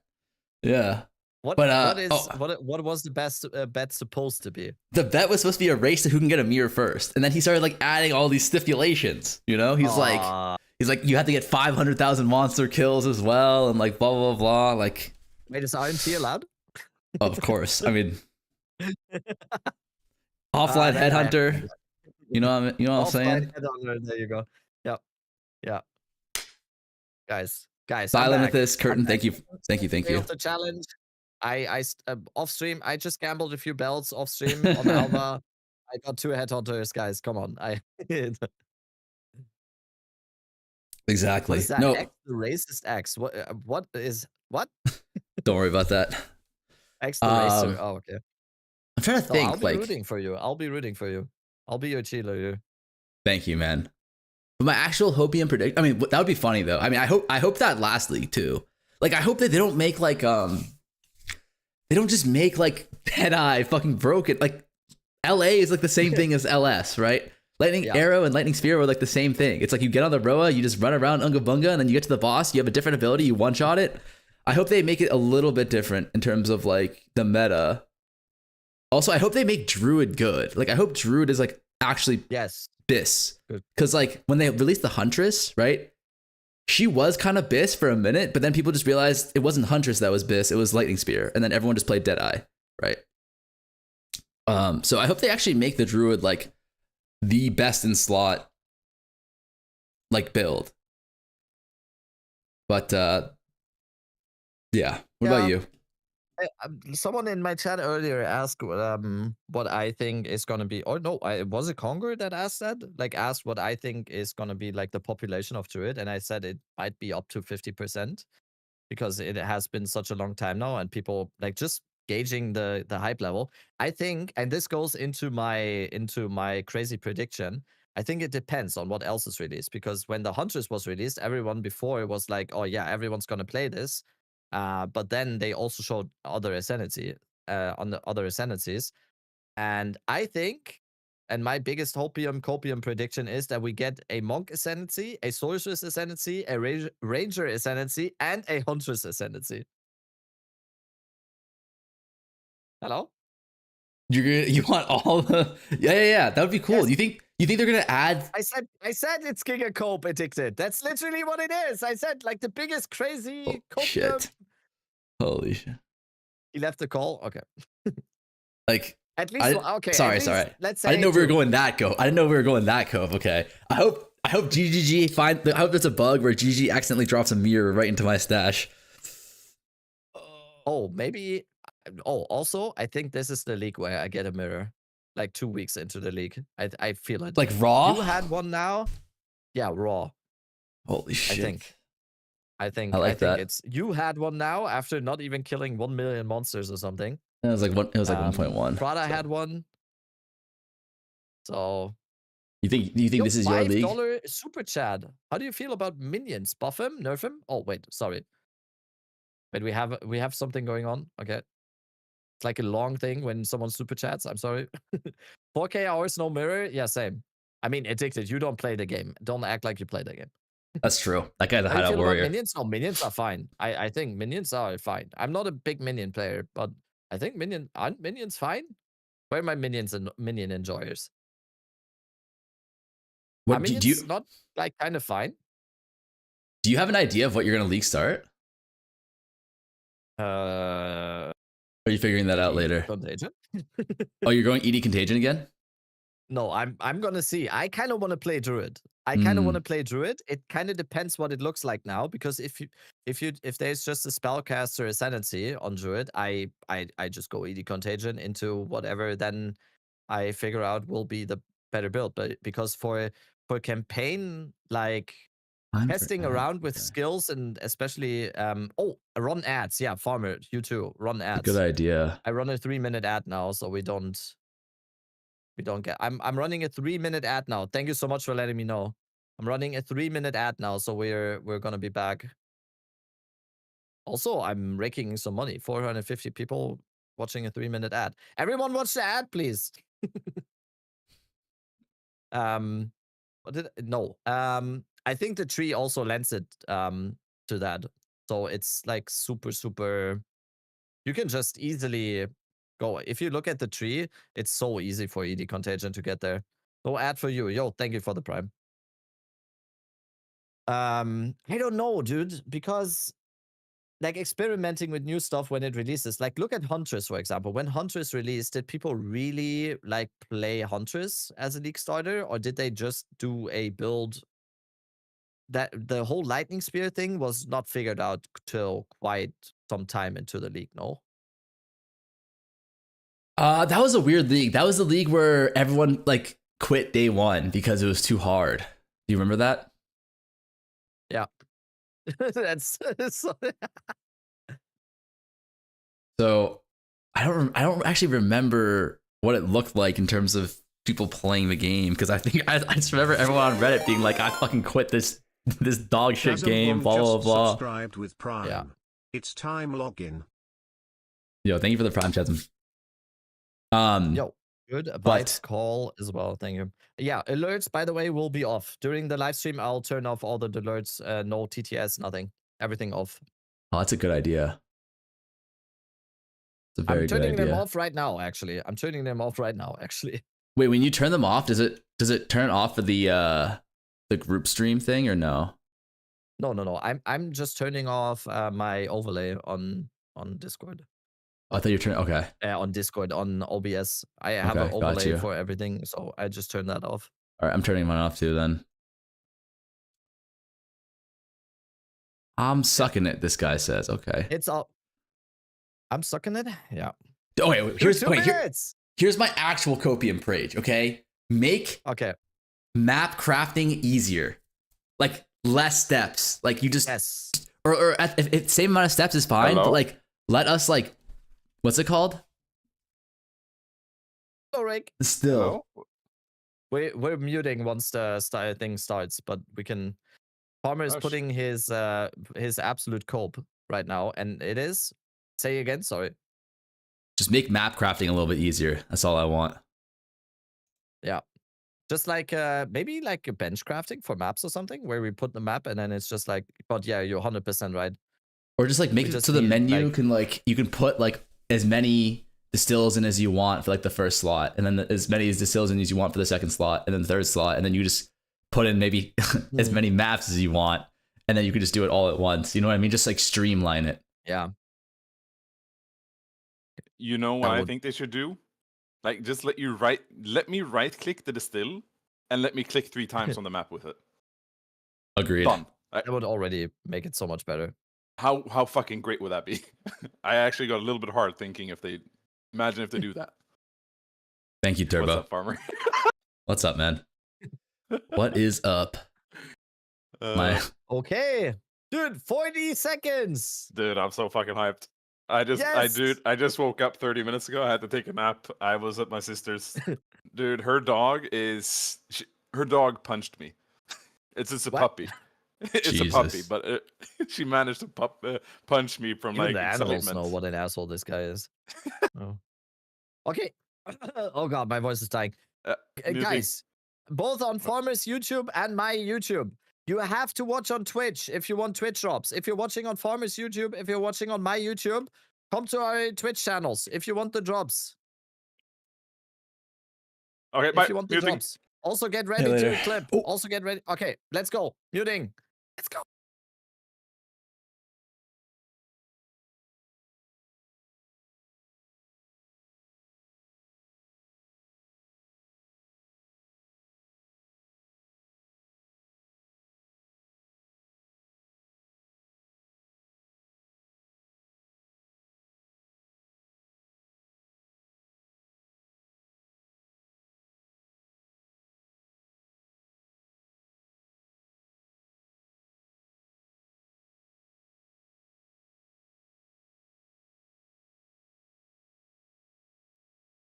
Yeah. What But, what was the best bet supposed to be? The bet was supposed to be a race to who can get a mirror first. And then he started like adding all these stipulations, you know? He's like you have to get 500,000 monster kills as well and like blah blah blah like Wait, is RMT allowed? of course. I mean offline headhunter. You know what I'm saying? Headhunter, there you go. Yep. Yeah. Guys. I'm Silent with back. this curtain. I'm Thank you. back. Thank you. Day of the challenge. I off stream. I just gambled a few belts off stream on Alva. I got 2 headhunters, guys. Come on. Exactly. What is that? No, X, the racist X. What is what? don't worry about that. X the racer. Um, Oh, okay. I'm trying to No, I'll think. be Like, rooting for you. I'll be rooting for you. I'll be your cheerleader. thank you, man. But my actual hopium predict. I mean, that would be funny though. I mean, I hope that last league too. Like, I hope that they don't make like they don't just make like Deadeye fucking broken. Like, LA is like the same thing as LS, right? Lightning Arrow and Lightning Spear were like the same thing. It's like you get on the Roa, you just run around Unga Bunga, and then you get to the boss, you have a different ability, you one-shot it. I hope they make it a little bit different in terms of like the meta. Also, I hope they make Druid good. Like, I hope Druid is like actually Yes. Biss. Good. Because like when they released the Huntress, right? She was kind of Biss for a minute, but then people just realized it wasn't Huntress that was Biss, it was Lightning Spear. And then everyone just played Deadeye, right? So I hope they actually make the Druid like the best in slot like build. But yeah. What about you? Someone in my chat earlier asked what I think is gonna be. Or no, was it Conger that asked that? Like asked what I think is gonna be like the population of Druid, and I said it might be up to 50% because it has been such a long time now, and people like just gauging the hype level. I think, and this goes into my crazy prediction. I think it depends on what else is released, because when the Huntress was released, everyone before it was like, oh yeah, everyone's gonna play this. But then they also showed other ascendancy on the other ascendancies. And I think, and my biggest copium prediction is that we get a Monk ascendancy, a Sorceress ascendancy, a Ranger ascendancy, and a Huntress ascendancy. Hello? You want all the yeah. That would be cool. Yes. You think they're gonna add? I said it's Giga Cope addicted. That's literally what it is. I said like the biggest crazy copium. Shit. Holy shit. He left the call. Okay. Like, At least okay. Sorry. Let's say I didn't know we were going that go. I didn't know we were going that cove. Okay. I hope GGG I hope there's a bug where GG accidentally drops a mirror right into my stash. Oh, maybe. Oh, also, I think this is the league where I get a mirror. Like 2 weeks into the league, I feel it. Like raw. You had one now. Yeah, raw. Holy shit. I think. I think I like that. it's you had one now after not even killing 1 million monsters or something. It was like 1.1. Prada had one. So Do you think this is your league? $5 super chat. How do you feel about minions? Buff him? Nerf him? Oh wait, sorry. Wait, we have something going on. Okay. It's like a long thing when someone super chats. I'm sorry. 4K hours, no mirror. Yeah, same. I mean, addicted. You don't play the game. Don't act like you play the game. That's true. That guy's a How do you hideout feel about warrior. minions? No, minions are fine. I think minions are fine. I'm not a big minion player, but I think aren't minions fine? Where are my minions and minion enjoyers? Are What do minions you not like kind of fine? do you have an idea of what you're gonna league start? Uh, Or are you figuring that out later? Contagion? Oh, you're going ED Contagion again? No, I'm gonna see. I kind of want to play Druid. I kind of want to play Druid. It kind of depends what it looks like now, because if there's just a spellcaster ascendancy on Druid, I just go ED Contagion into whatever then I figure out will be the better build. But because for campaign, like testing around with skills, and especially run ads. Yeah, farmer, you too. Run ads. Good idea. I run a 3-minute ad now, so we don't get. I'm running a 3-minute ad now. Thank you so much for letting me know. I'm running a 3-minute ad now, so we're gonna be back. Also, I'm raking some money. 450 people watching a 3-minute ad. Everyone watch the ad, please. I think the tree also lends it to that. So it's like super. You can just easily go. If you look at the tree, it's so easy for ED Contagion to get there. No ad for you. Yo, thank you for the prime. I don't know, dude, because like experimenting with new stuff when it releases, like look at Huntress, for example. When Huntress released, did people really like play Huntress as a league starter, or did they just do a build that the whole lightning spear thing was not figured out till quite some time into the league? No. That was a weird league. That was the league where everyone like quit day one because it was too hard. Do you remember that? Yeah. That's so I don't actually remember what it looked like in terms of people playing the game, because I think I just remember everyone on Reddit being like, I fucking quit this dog shit game, blah blah blah. Subscribed with Prime. Yeah. It's time login. Yo, thank you for the Prime, Chasm. Yo, good vibes call as well. Thank you. Yeah, alerts, by the way, will be off during the live stream. I'll turn off all the alerts. No TTS, nothing. Everything off. Oh, that's a good idea. It's a very good idea. I'm turning them off right now. Actually. Wait, when you turn them off, does it turn off for the group stream thing or no? No. I'm just turning off my overlay on Discord. Oh, I thought you were turning. Okay. On Discord, on OBS. I have an overlay for everything, so I just turned that off. All right, I'm turning mine off too then. I'm sucking it, this guy says. Okay. It's all. I'm sucking it? Yeah. Oh, wait, here's my actual copium page, okay? Make map crafting easier. Like less steps. Like you just or if same amount of steps is fine, but like let us like what's it called? Hello, Rick. Still. Hello? We're muting once the thing starts, but we can. Farmer is putting his absolute cope right now, and it is. Say again, sorry. Just make map crafting a little bit easier. That's all I want. Yeah. Just like maybe like a bench crafting for maps or something, where we put the map and then it's just like, but yeah, you're 100% right. Or just like make it so the menu can like, you can put like as many distills in as you want for like the first slot, and then as many distills in as you want for the second slot, and then the third slot, and then you just put in maybe as many maps as you want, and then you can just do it all at once. You know what I mean? Just like streamline it. Yeah. You know what I think they should do? Like just let me right click the distill and let me click 3 times on the map with it. Agreed. Done. That would already make it so much better. How fucking great would that be? I actually got a little bit hard thinking if they do that. Thank you, Turbo. What's up, Farmer? What's up, man? What is up? Okay. Dude, 40 seconds. Dude, I'm so fucking hyped. I just woke up 30 minutes ago. I had to take a nap. I was at my sister's. Dude, her dog punched me. It's just a What? puppy. It's a puppy, Jesus. but she managed to punch me from Even like the animals excitement. know what an asshole this guy is. Oh. Okay. Oh god, my voice is dying. Muting. Guys, both on Farmer's YouTube and my YouTube. You have to watch on Twitch if you want Twitch drops. If you're watching on Farmer's YouTube, if you're watching on my YouTube, come to our Twitch channels if you want the drops. Okay, If bye. you want the Muting. drops. Also get ready later. to clip. Oh. Also get ready. Okay, let's go. Muting. Let's go.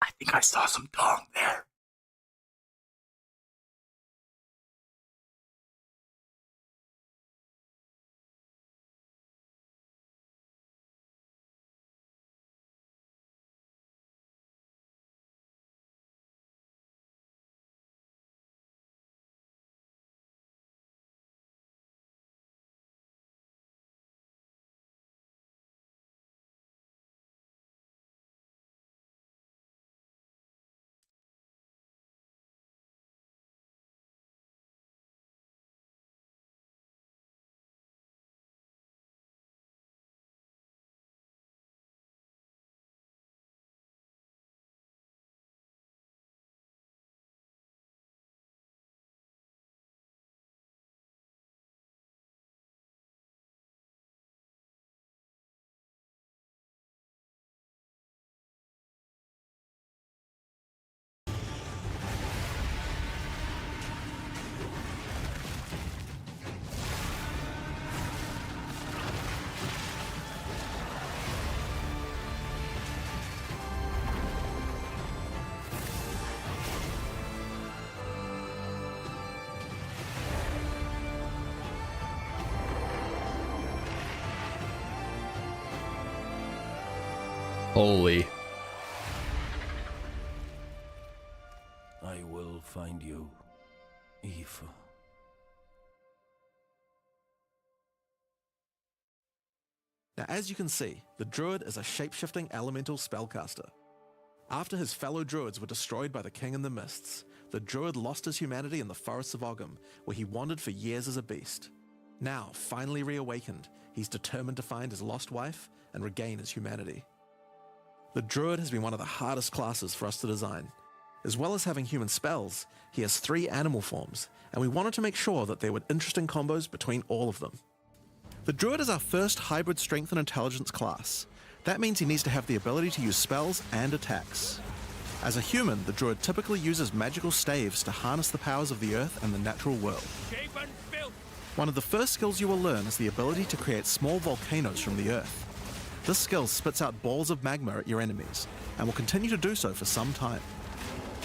I think I saw some dong there. Holy. I will find you, Eve. Now, as you can see, the Druid is a shape-shifting elemental spellcaster. After his fellow Druids were destroyed by the King in the Mists, the Druid lost his humanity in the forests of Ogham, where he wandered for years as a beast. Now, finally reawakened, he's determined to find his lost wife and regain his humanity. The Druid has been one of the hardest classes for us to design. As well as having human spells, he has 3 animal forms, and we wanted to make sure that there were interesting combos between all of them. The Druid is our first hybrid strength and intelligence class. That means he needs to have the ability to use spells and attacks. As a human, the Druid typically uses magical staves to harness the powers of the earth and the natural world. One of the first skills you will learn is the ability to create small volcanoes from the earth. This skill spits out balls of magma at your enemies, and will continue to do so for some time.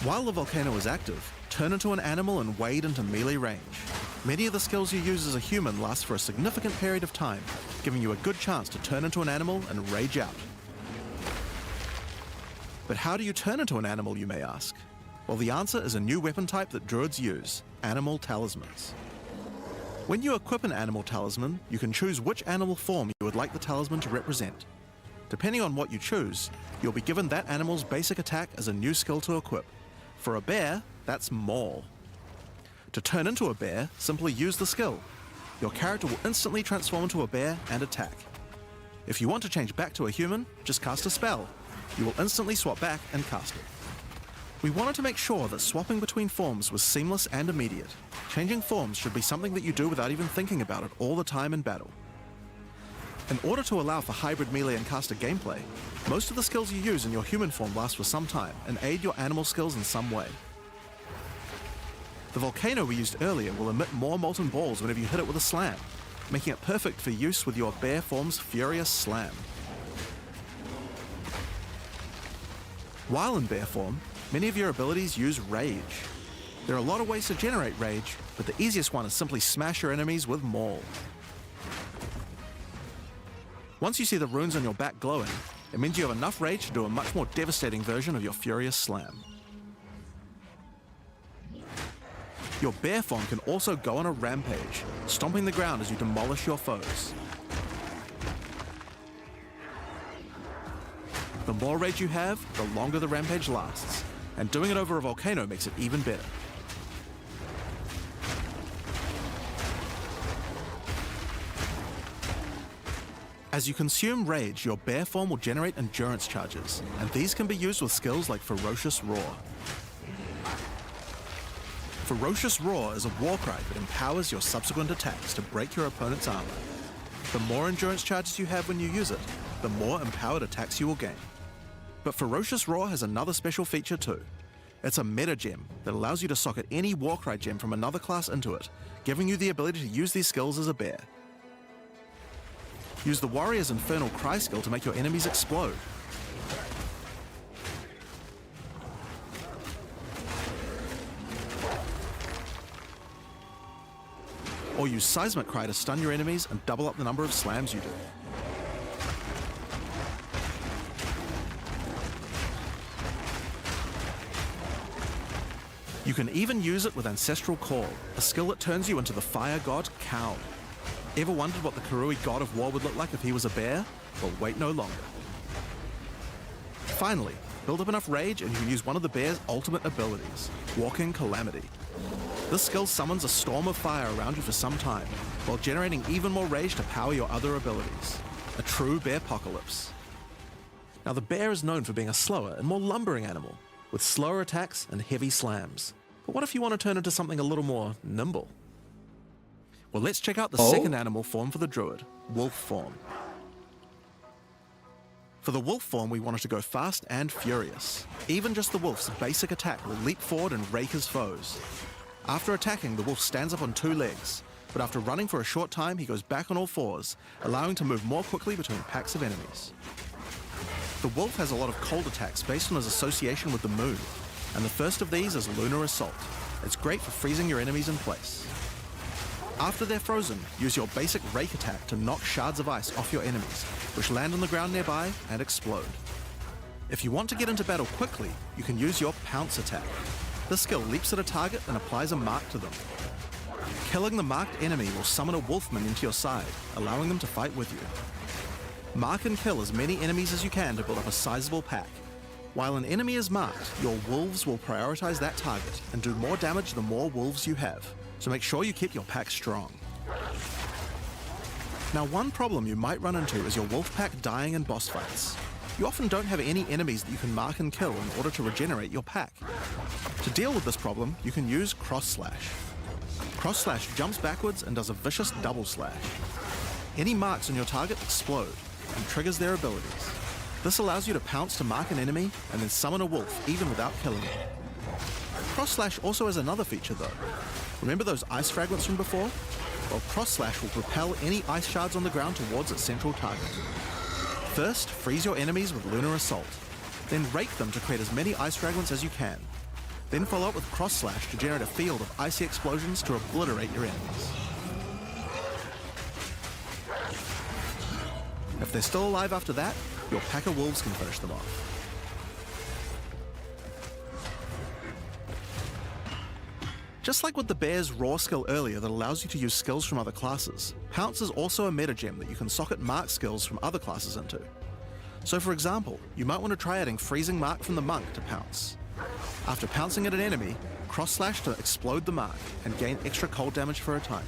While the volcano is active, turn into an animal and wade into melee range. Many of the skills you use as a human last for a significant period of time, giving you a good chance to turn into an animal and rage out. But how do you turn into an animal, you may ask? Well, the answer is a new weapon type that Druids use, animal talismans. When you equip an animal talisman, you can choose which animal form you would like the talisman to represent. Depending on what you choose, you'll be given that animal's basic attack as a new skill to equip. For a bear, that's Maul. To turn into a bear, simply use the skill. Your character will instantly transform into a bear and attack. If you want to change back to a human, just cast a spell. You will instantly swap back and cast it. We wanted to make sure that swapping between forms was seamless and immediate. Changing forms should be something that you do without even thinking about it all the time in battle. In order to allow for hybrid melee and caster gameplay, most of the skills you use in your human form last for some time and aid your animal skills in some way. The volcano we used earlier will emit more molten balls whenever you hit it with a slam. making it perfect for use with your bear form's Furious Slam. While in bear form, many of your abilities use Rage. There are a lot of ways to generate Rage, but the easiest one is simply smash your enemies with Maul. Once you see the runes on your back glowing, it means you have enough Rage to do a much more devastating version of your Furious Slam. Your bear form can also go on a rampage, stomping the ground as you demolish your foes. The more rage you have, the longer the rampage lasts, and doing it over a volcano makes it even better. As you consume rage, your bear form will generate endurance charges, and these can be used with skills like Ferocious Roar. Ferocious Roar is a war cry that empowers your subsequent attacks to break your opponent's armor. The more endurance charges you have when you use it, the more empowered attacks you will gain. But Ferocious Roar has another special feature too. It's a meta gem that allows you to socket any Warcry gem from another class into it, giving you the ability to use these skills as a bear. Use the Warrior's Infernal Cry skill to make your enemies explode. Or use Seismic Cry to stun your enemies and double up the number of slams you do. You can even use it with Ancestral Call, a skill that turns you into the fire god Khal. Ever wondered what the Karui god of war would look like if he was a bear? Well, wait no longer. Finally, build up enough rage and you can use one of the bear's ultimate abilities, Walking Calamity. This skill summons a storm of fire around you for some time, while generating even more rage to power your other abilities. A true bear-pocalypse. Now the bear is known for being a slower and more lumbering animal, with slower attacks and heavy slams. But what if you want to turn into something a little more nimble? Well, let's check out the second animal form for the Druid, wolf form. For the wolf form, we want it to go fast and furious. Even just the wolf's basic attack will leap forward and rake his foes. After attacking, the wolf stands up on two legs, but after running for a short time, he goes back on all fours, allowing to move more quickly between packs of enemies. The wolf has a lot of cold attacks based on his association with the moon, and the first of these is Lunar Assault. It's great for freezing your enemies in place. After they're frozen, use your basic rake attack to knock shards of ice off your enemies, which land on the ground nearby and explode. If you want to get into battle quickly, you can use your pounce attack. This skill leaps at a target and applies a mark to them. Killing the marked enemy will summon a wolfman into your side, allowing them to fight with you. Mark and kill as many enemies as you can to build up a sizable pack. While an enemy is marked, your wolves will prioritize that target and do more damage the more wolves you have, so make sure you keep your pack strong. Now, one problem you might run into is your wolf pack dying in boss fights. You often don't have any enemies that you can mark and kill in order to regenerate your pack. To deal with this problem, you can use Cross Slash. Cross Slash jumps backwards and does a vicious double slash. Any marks on your target explode and triggers their abilities. This allows you to pounce to mark an enemy and then summon a wolf even without killing it. Cross Slash also has another feature though. Remember those ice fragments from before? Well, Cross Slash will propel any ice shards on the ground towards its central target. First, freeze your enemies with Lunar Assault. Then rake them to create as many ice fragments as you can. Then follow up with Cross Slash to generate a field of icy explosions to obliterate your enemies. If they're still alive after that, your pack of wolves can finish them off. Just like with the bear's Roar skill earlier that allows you to use skills from other classes, Pounce is also a meta gem that you can socket mark skills from other classes into. So for example, you might want to try adding Freezing Mark from the Monk to Pounce. After pouncing at an enemy, Cross Slash to explode the mark and gain extra cold damage for a time.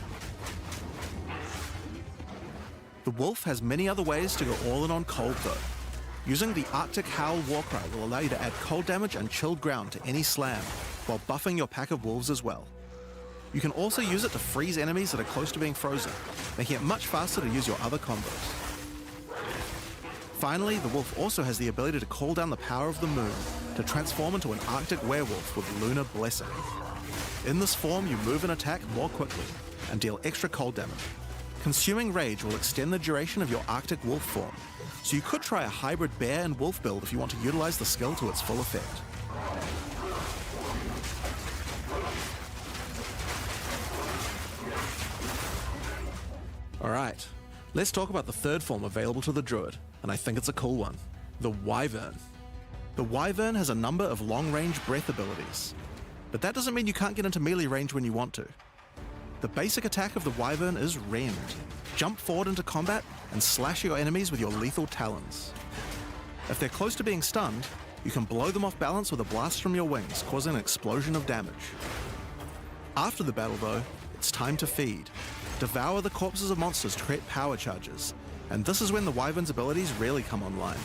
The Wolf has many other ways to go all in on cold though. Using the Arctic Howl Warcry will allow you to add cold damage and chilled ground to any slam, while buffing your pack of wolves as well. You can also use it to freeze enemies that are close to being frozen, making it much faster to use your other combos. Finally, the wolf also has the ability to call down the power of the moon to transform into an Arctic werewolf with Lunar Blessing. In this form, you move and attack more quickly and deal extra cold damage. Consuming Rage will extend the duration of your Arctic Wolf form, so you could try a hybrid bear and wolf build if you want to utilize the skill to its full effect. Alright, let's talk about the third form available to the Druid, and I think it's a cool one, the Wyvern. The Wyvern has a number of long-range breath abilities, but that doesn't mean you can't get into melee range when you want to. The basic attack of the Wyvern is Rend. Jump forward into combat and slash your enemies with your lethal talons. If they're close to being stunned, you can blow them off balance with a blast from your wings, causing an explosion of damage. After the battle though, it's time to feed. Devour the corpses of monsters to create power charges, and this is when the Wyvern's abilities really come online.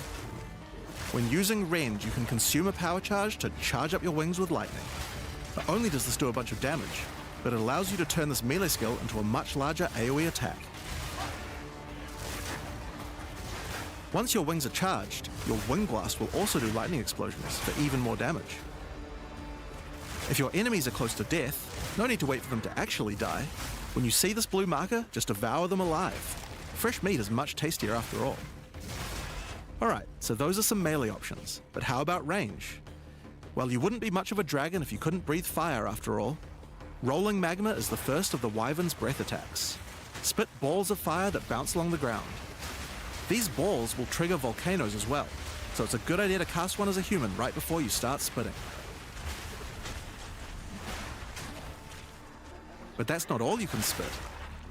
When using Rend, you can consume a power charge to charge up your wings with lightning. Not only does this do a bunch of damage, but it allows you to turn this melee skill into a much larger AoE attack. Once your wings are charged, your Wing Blast will also do lightning explosions for even more damage. If your enemies are close to death, no need to wait for them to actually die. When you see this blue marker, just devour them alive. Fresh meat is much tastier after all. Alright, so those are some melee options, but how about range? Well, you wouldn't be much of a dragon if you couldn't breathe fire after all. Rolling Magma is the first of the Wyvern's breath attacks. Spit balls of fire that bounce along the ground. These balls will trigger volcanoes as well, so it's a good idea to cast one as a human right before you start spitting. But that's not all you can spit.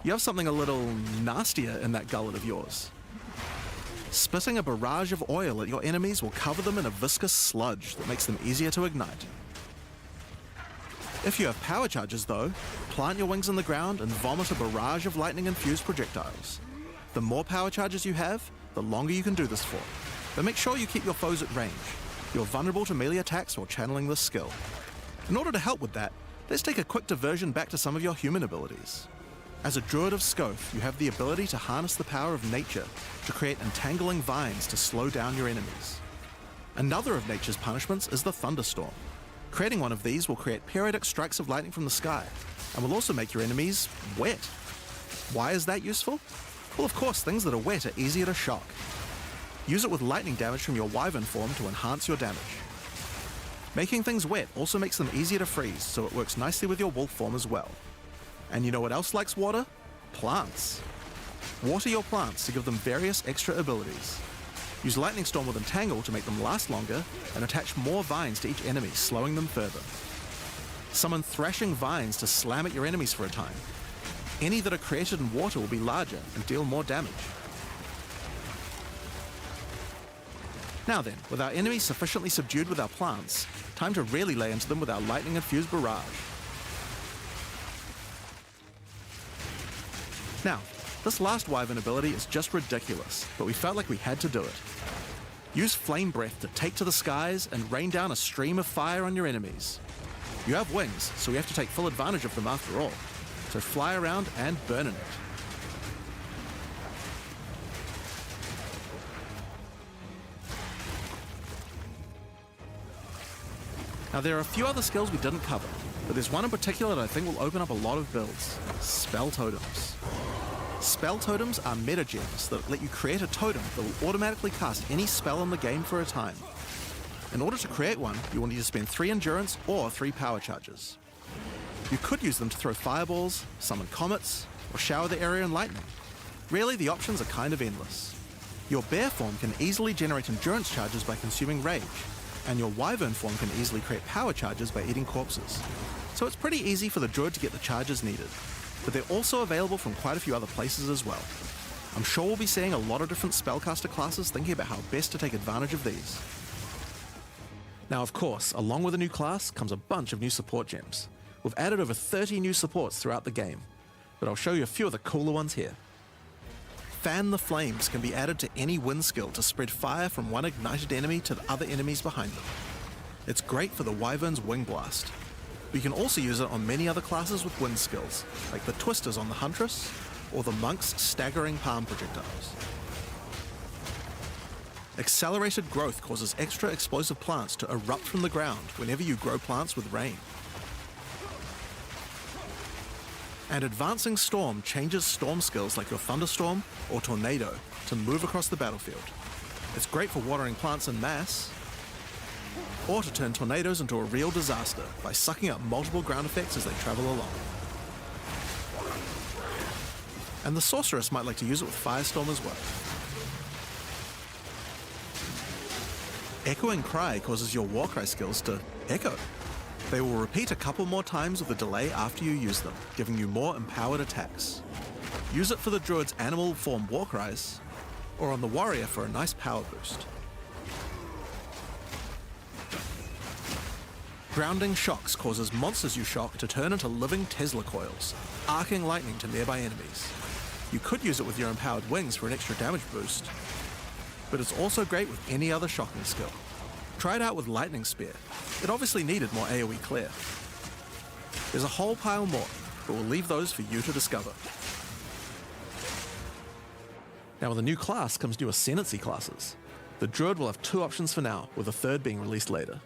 You have something a little nastier in that gullet of yours. Spitting a barrage of oil at your enemies will cover them in a viscous sludge that makes them easier to ignite. If you have power charges though, plant your wings in the ground and vomit a barrage of lightning-infused projectiles. The more power charges you have, the longer you can do this for. But make sure you keep your foes at range. You're vulnerable to melee attacks while channeling this skill. In order to help with that, let's take a quick diversion back to some of your human abilities. As a Druid of Scoth, you have the ability to harness the power of nature to create entangling vines to slow down your enemies. Another of nature's punishments is the thunderstorm. Creating one of these will create periodic strikes of lightning from the sky, and will also make your enemies wet. Why is that useful? Well, of course, things that are wet are easier to shock. Use it with lightning damage from your Wyvern form to enhance your damage. Making things wet also makes them easier to freeze, so it works nicely with your wolf form as well. And you know what else likes water? Plants. Water your plants to give them various extra abilities. Use Lightning Storm with Entangle to make them last longer, and attach more vines to each enemy, slowing them further. Summon Thrashing Vines to slam at your enemies for a time. Any that are created in water will be larger and deal more damage. Now then, with our enemies sufficiently subdued with our plants, time to really lay into them with our lightning-infused barrage. Now, this last Wyvern ability is just ridiculous, but we felt like we had to do it. Use Flame Breath to take to the skies and rain down a stream of fire on your enemies. You have wings, so we have to take full advantage of them after all. So fly around and burn in it. Now there are a few other skills we didn't cover, but there's one in particular that I think will open up a lot of builds. Spell Totems. Spell Totems are meta gems that let you create a totem that will automatically cast any spell in the game for a time. In order to create one, you will need to spend 3 endurance or 3 power charges. You could use them to throw fireballs, summon comets, or shower the area in lightning. Really, the options are kind of endless. Your bear form can easily generate endurance charges by consuming rage, and your wyvern form can easily create power charges by eating corpses. So it's pretty easy for the druid to get the charges needed, but they're also available from quite a few other places as well. I'm sure we'll be seeing a lot of different spellcaster classes thinking about how best to take advantage of these. Now of course, along with a new class comes a bunch of new support gems. We've added over 30 new supports throughout the game, but I'll show you a few of the cooler ones here. Fan the Flames can be added to any wind skill to spread fire from one ignited enemy to the other enemies behind them. It's great for the Wyvern's Wing Blast, but you can also use it on many other classes with wind skills, like the Twisters on the Huntress, or the Monk's Staggering Palm Projectiles. Accelerated Growth causes extra explosive plants to erupt from the ground whenever you grow plants with rain. And Advancing Storm changes storm skills like your Thunderstorm or Tornado to move across the battlefield. It's great for watering plants en masse, or to turn tornadoes into a real disaster by sucking up multiple ground effects as they travel along. And the Sorceress might like to use it with Firestorm as well. Echoing Cry causes your Warcry skills to echo. They will repeat a couple more times with a delay after you use them, giving you more empowered attacks. Use it for the Druid's animal form Warcries, or on the Warrior for a nice power boost. Grounding Shocks causes monsters you shock to turn into living Tesla coils, arcing lightning to nearby enemies. You could use it with your empowered wings for an extra damage boost, but it's also great with any other shocking skill. Try it out with Lightning Spear. It obviously needed more AoE clear. There's a whole pile more, but we'll leave those for you to discover. Now with a new class comes new Ascendancy classes. The Druid will have 2 options for now, with a third being released later.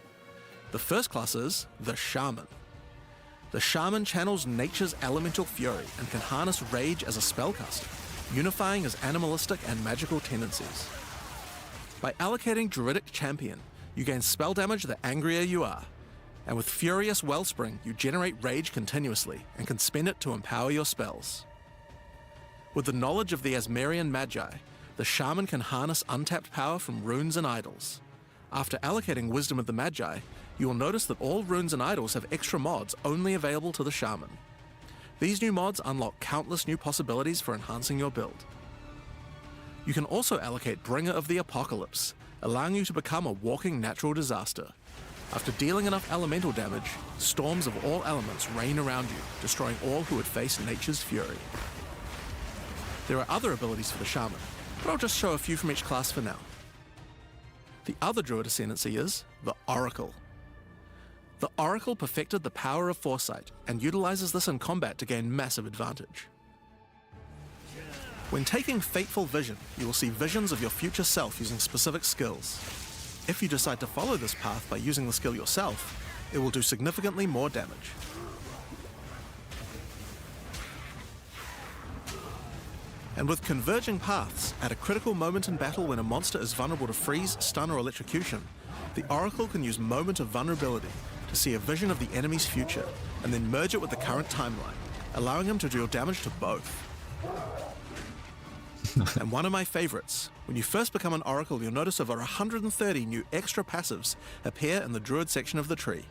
The first class is the Shaman. The Shaman channels nature's elemental fury and can harness rage as a spellcaster, unifying his animalistic and magical tendencies. By allocating Druidic Champion, you gain spell damage the angrier you are, and with Furious Wellspring, you generate rage continuously and can spend it to empower your spells. With the knowledge of the Asmerian Magi, the Shaman can harness untapped power from runes and idols. After allocating Wisdom of the Magi, you will notice that all runes and idols have extra mods only available to the Shaman. These new mods unlock countless new possibilities for enhancing your build. You can also allocate Bringer of the Apocalypse, allowing you to become a walking natural disaster. After dealing enough elemental damage, storms of all elements rain around you, destroying all who would face nature's fury. There are other abilities for the Shaman, but I'll just show a few from each class for now. The other Druid Ascendancy is the Oracle. The Oracle perfected the power of Foresight and utilizes this in combat to gain massive advantage. When taking Fateful Vision, you will see visions of your future self using specific skills. If you decide to follow this path by using the skill yourself, it will do significantly more damage. And with Converging Paths, at a critical moment in battle when a monster is vulnerable to freeze, stun, or electrocution, the Oracle can use Moment of Vulnerability to see a vision of the enemy's future, and then merge it with the current timeline, allowing him to deal damage to both. And one of my favorites, when you first become an Oracle, you'll notice over 130 new extra passives appear in the Druid section of the tree.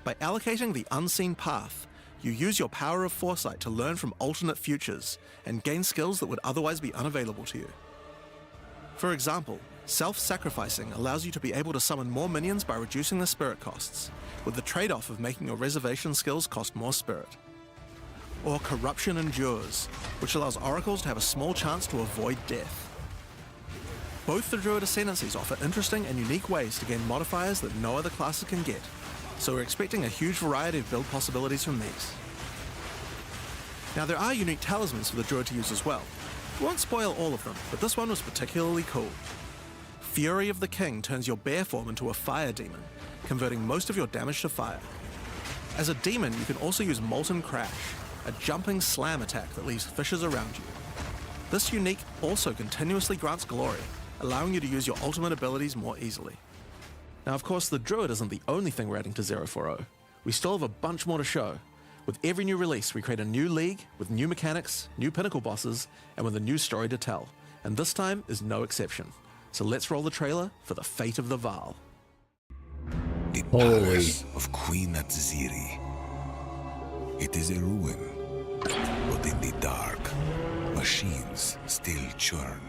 By allocating the Unseen Path, you use your power of Foresight to learn from alternate futures and gain skills that would otherwise be unavailable to you. For example, self-sacrificing allows you to be able to summon more minions by reducing the spirit costs, with the trade-off of making your reservation skills cost more spirit. Or Corruption Endures, which allows oracles to have a small chance to avoid death. Both the Druid Ascendancies offer interesting and unique ways to gain modifiers that no other classes can get, so we're expecting a huge variety of build possibilities from these. Now there are unique talismans for the Druid to use as well. We won't spoil all of them, but this one was particularly cool. Fury of the King turns your bear form into a fire demon, converting most of your damage to fire. As a demon, you can also use Molten Crash, a jumping slam attack that leaves fissures around you. This unique also continuously grants glory, allowing you to use your ultimate abilities more easily. Now of course the Druid isn't the only thing we're adding to 040. We still have a bunch more to show. With every new release, we create a new league with new mechanics, new pinnacle bosses, and with a new story to tell. And this time is no exception. So let's roll the trailer for the fate of the Vaal. The palace of Queen Atziri. It is a ruin, but in the dark, machines still churn.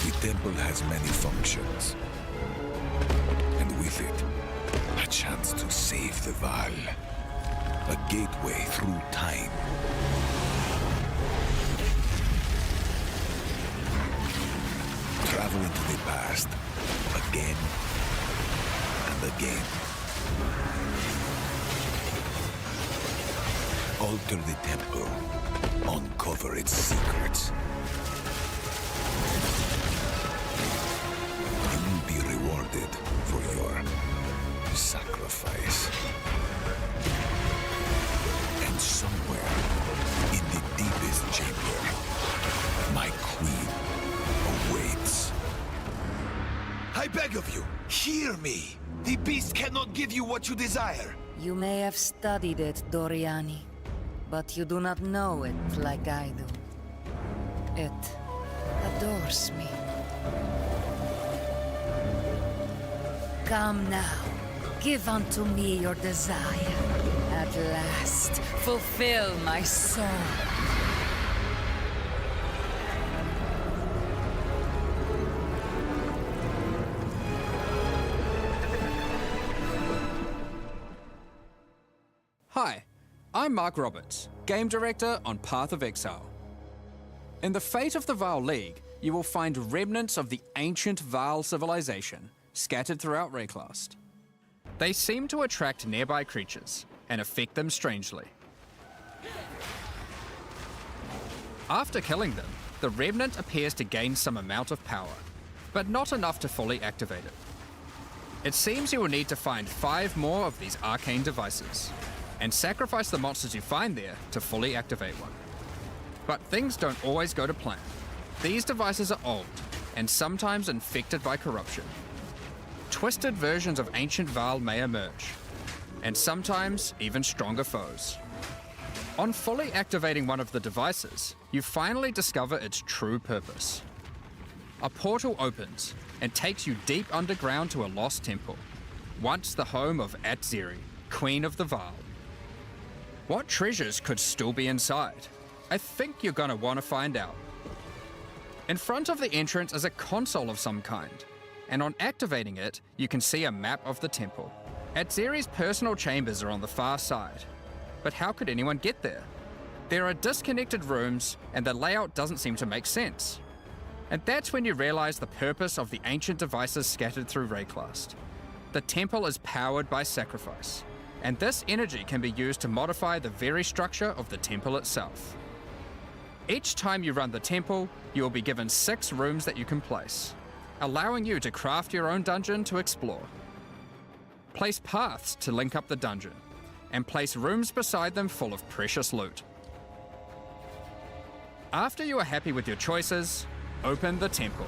The temple has many functions, and with it, a chance to save the Vaal, a gateway through time. Travel into the past, again and again. Alter the temple. Uncover its secrets. You will be rewarded for your sacrifice. And somewhere in the deepest chamber, my queen awaits. I beg of you, hear me. The beast cannot give you what you desire. You may have studied it, Doriani, but you do not know it like I do. It adores me. Come now, give unto me your desire. At last, fulfill my soul. Hi, I'm Mark Roberts, Game Director on Path of Exile. In the Fate of the Vaal League, you will find remnants of the ancient Vaal civilization scattered throughout Rayclast. They seem to attract nearby creatures and affect them strangely. After killing them, the remnant appears to gain some amount of power, but not enough to fully activate it. It seems you will need to find 5 more of these arcane devices, and sacrifice the monsters you find there to fully activate one. But things don't always go to plan. These devices are old, and sometimes infected by corruption. Twisted versions of ancient Vaal may emerge, and sometimes even stronger foes. On fully activating one of the devices, you finally discover its true purpose. A portal opens and takes you deep underground to a lost temple, once the home of Atziri, Queen of the Vaal. What treasures could still be inside? I think you're gonna want to find out. In front of the entrance is a console of some kind, and on activating it, you can see a map of the temple. Atziri's personal chambers are on the far side, but how could anyone get there? There are disconnected rooms, and the layout doesn't seem to make sense. And that's when you realize the purpose of the ancient devices scattered through Rayclast. The temple is powered by sacrifice, and this energy can be used to modify the very structure of the temple itself. Each time you run the temple, you will be given 6 rooms that you can place, allowing you to craft your own dungeon to explore. Place paths to link up the dungeon, and place rooms beside them full of precious loot. After you are happy with your choices, open the temple,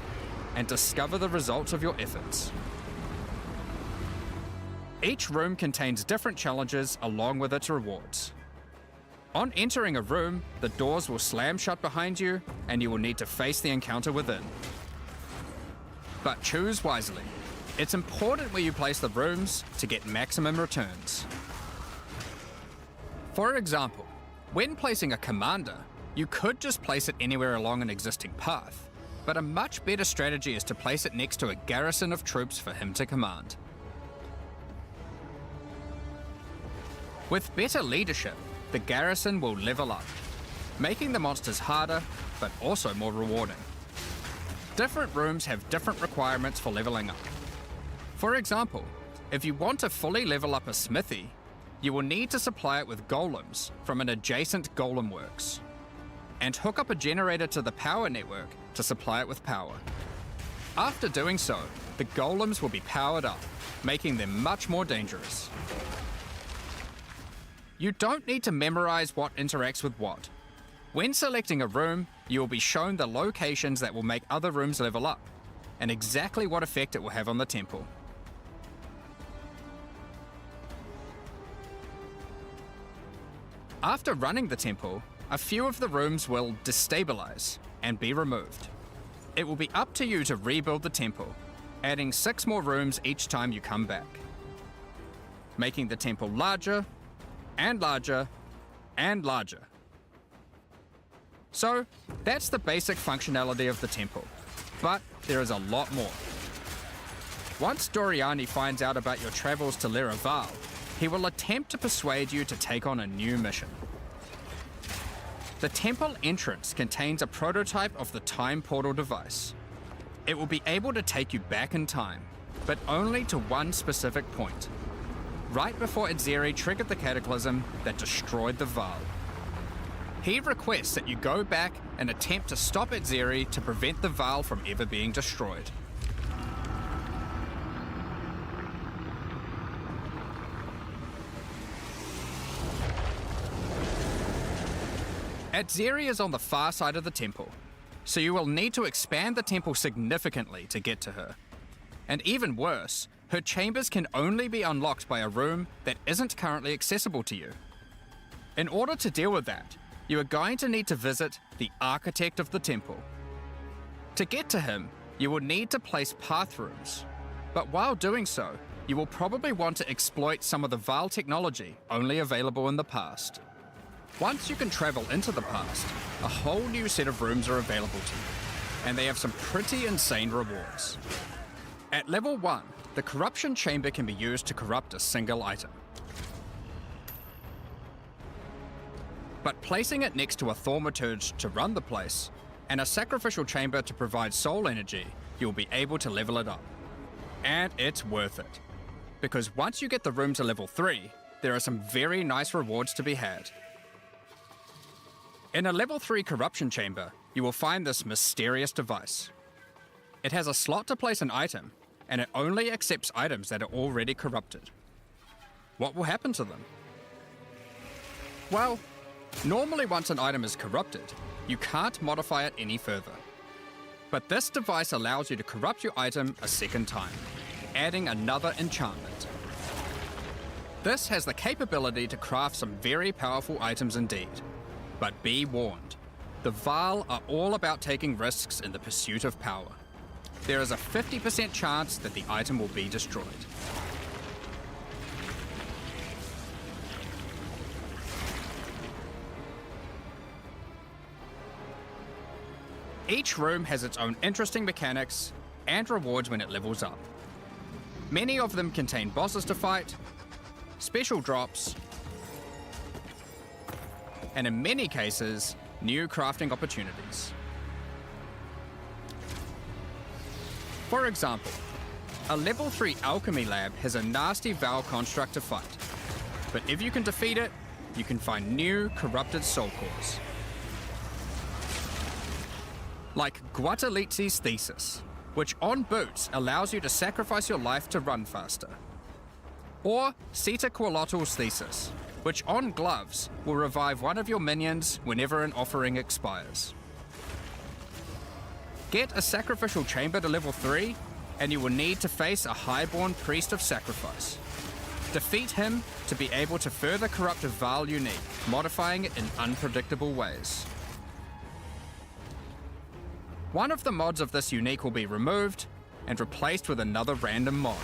and discover the results of your efforts. Each room contains different challenges along with its rewards. On entering a room, the doors will slam shut behind you, and you will need to face the encounter within. But choose wisely. It's important where you place the rooms to get maximum returns. For example, when placing a commander, you could just place it anywhere along an existing path, but a much better strategy is to place it next to a garrison of troops for him to command. With better leadership, the garrison will level up, making the monsters harder, but also more rewarding. Different rooms have different requirements for leveling up. For example, if you want to fully level up a smithy, you will need to supply it with golems from an adjacent golem works, and hook up a generator to the power network to supply it with power. After doing so, the golems will be powered up, making them much more dangerous. You don't need to memorize what interacts with what. When selecting a room, you will be shown the locations that will make other rooms level up, and exactly what effect it will have on the temple. After running the temple, a few of the rooms will destabilize and be removed. It will be up to you to rebuild the temple, adding 6 more rooms each time you come back, making the temple larger and larger and larger. So, that's the basic functionality of the temple, but there is a lot more. Once Doriani finds out about your travels to Vaal, he will attempt to persuade you to take on a new mission. The temple entrance contains a prototype of the time portal device. It will be able to take you back in time, but only to one specific point, right before Atziri triggered the cataclysm that destroyed the Vaal. He requests that you go back and attempt to stop at Zeri to prevent the Vaal from ever being destroyed. At Zeri is on the far side of the temple, so you will need to expand the temple significantly to get to her. And even worse, her chambers can only be unlocked by a room that isn't currently accessible to you. In order to deal with that, you are going to need to visit the architect of the temple. To get to him, you will need to place path rooms, but while doing so, you will probably want to exploit some of the Vaal technology only available in the past. Once you can travel into the past, a whole new set of rooms are available to you, and they have some pretty insane rewards. At level 1, the corruption chamber can be used to corrupt a single item. But placing it next to a thaumaturge to run the place, and a sacrificial chamber to provide soul energy, you'll be able to level it up. And it's worth it. Because once you get the room to level 3, there are some very nice rewards to be had. In a level 3 corruption chamber, you will find this mysterious device. It has a slot to place an item, and it only accepts items that are already corrupted. What will happen to them? Well, normally once an item is corrupted, you can't modify it any further. But this device allows you to corrupt your item a second time, adding another enchantment. This has the capability to craft some very powerful items indeed. But be warned, the Vaal are all about taking risks in the pursuit of power. There is a 50% chance that the item will be destroyed. Each room has its own interesting mechanics and rewards when it levels up. Many of them contain bosses to fight, special drops, and in many cases, new crafting opportunities. For example, a level 3 alchemy lab has a nasty Vaal construct to fight, but if you can defeat it, you can find new corrupted soul cores. Like Guatalitzi's Thesis, which on boots allows you to sacrifice your life to run faster. Or Sita Qualotl's Thesis, which on gloves will revive one of your minions whenever an offering expires. Get a sacrificial chamber to level 3, and you will need to face a highborn priest of sacrifice. Defeat him to be able to further corrupt a Vaal unique, modifying it in unpredictable ways. One of the mods of this unique will be removed and replaced with another random mod.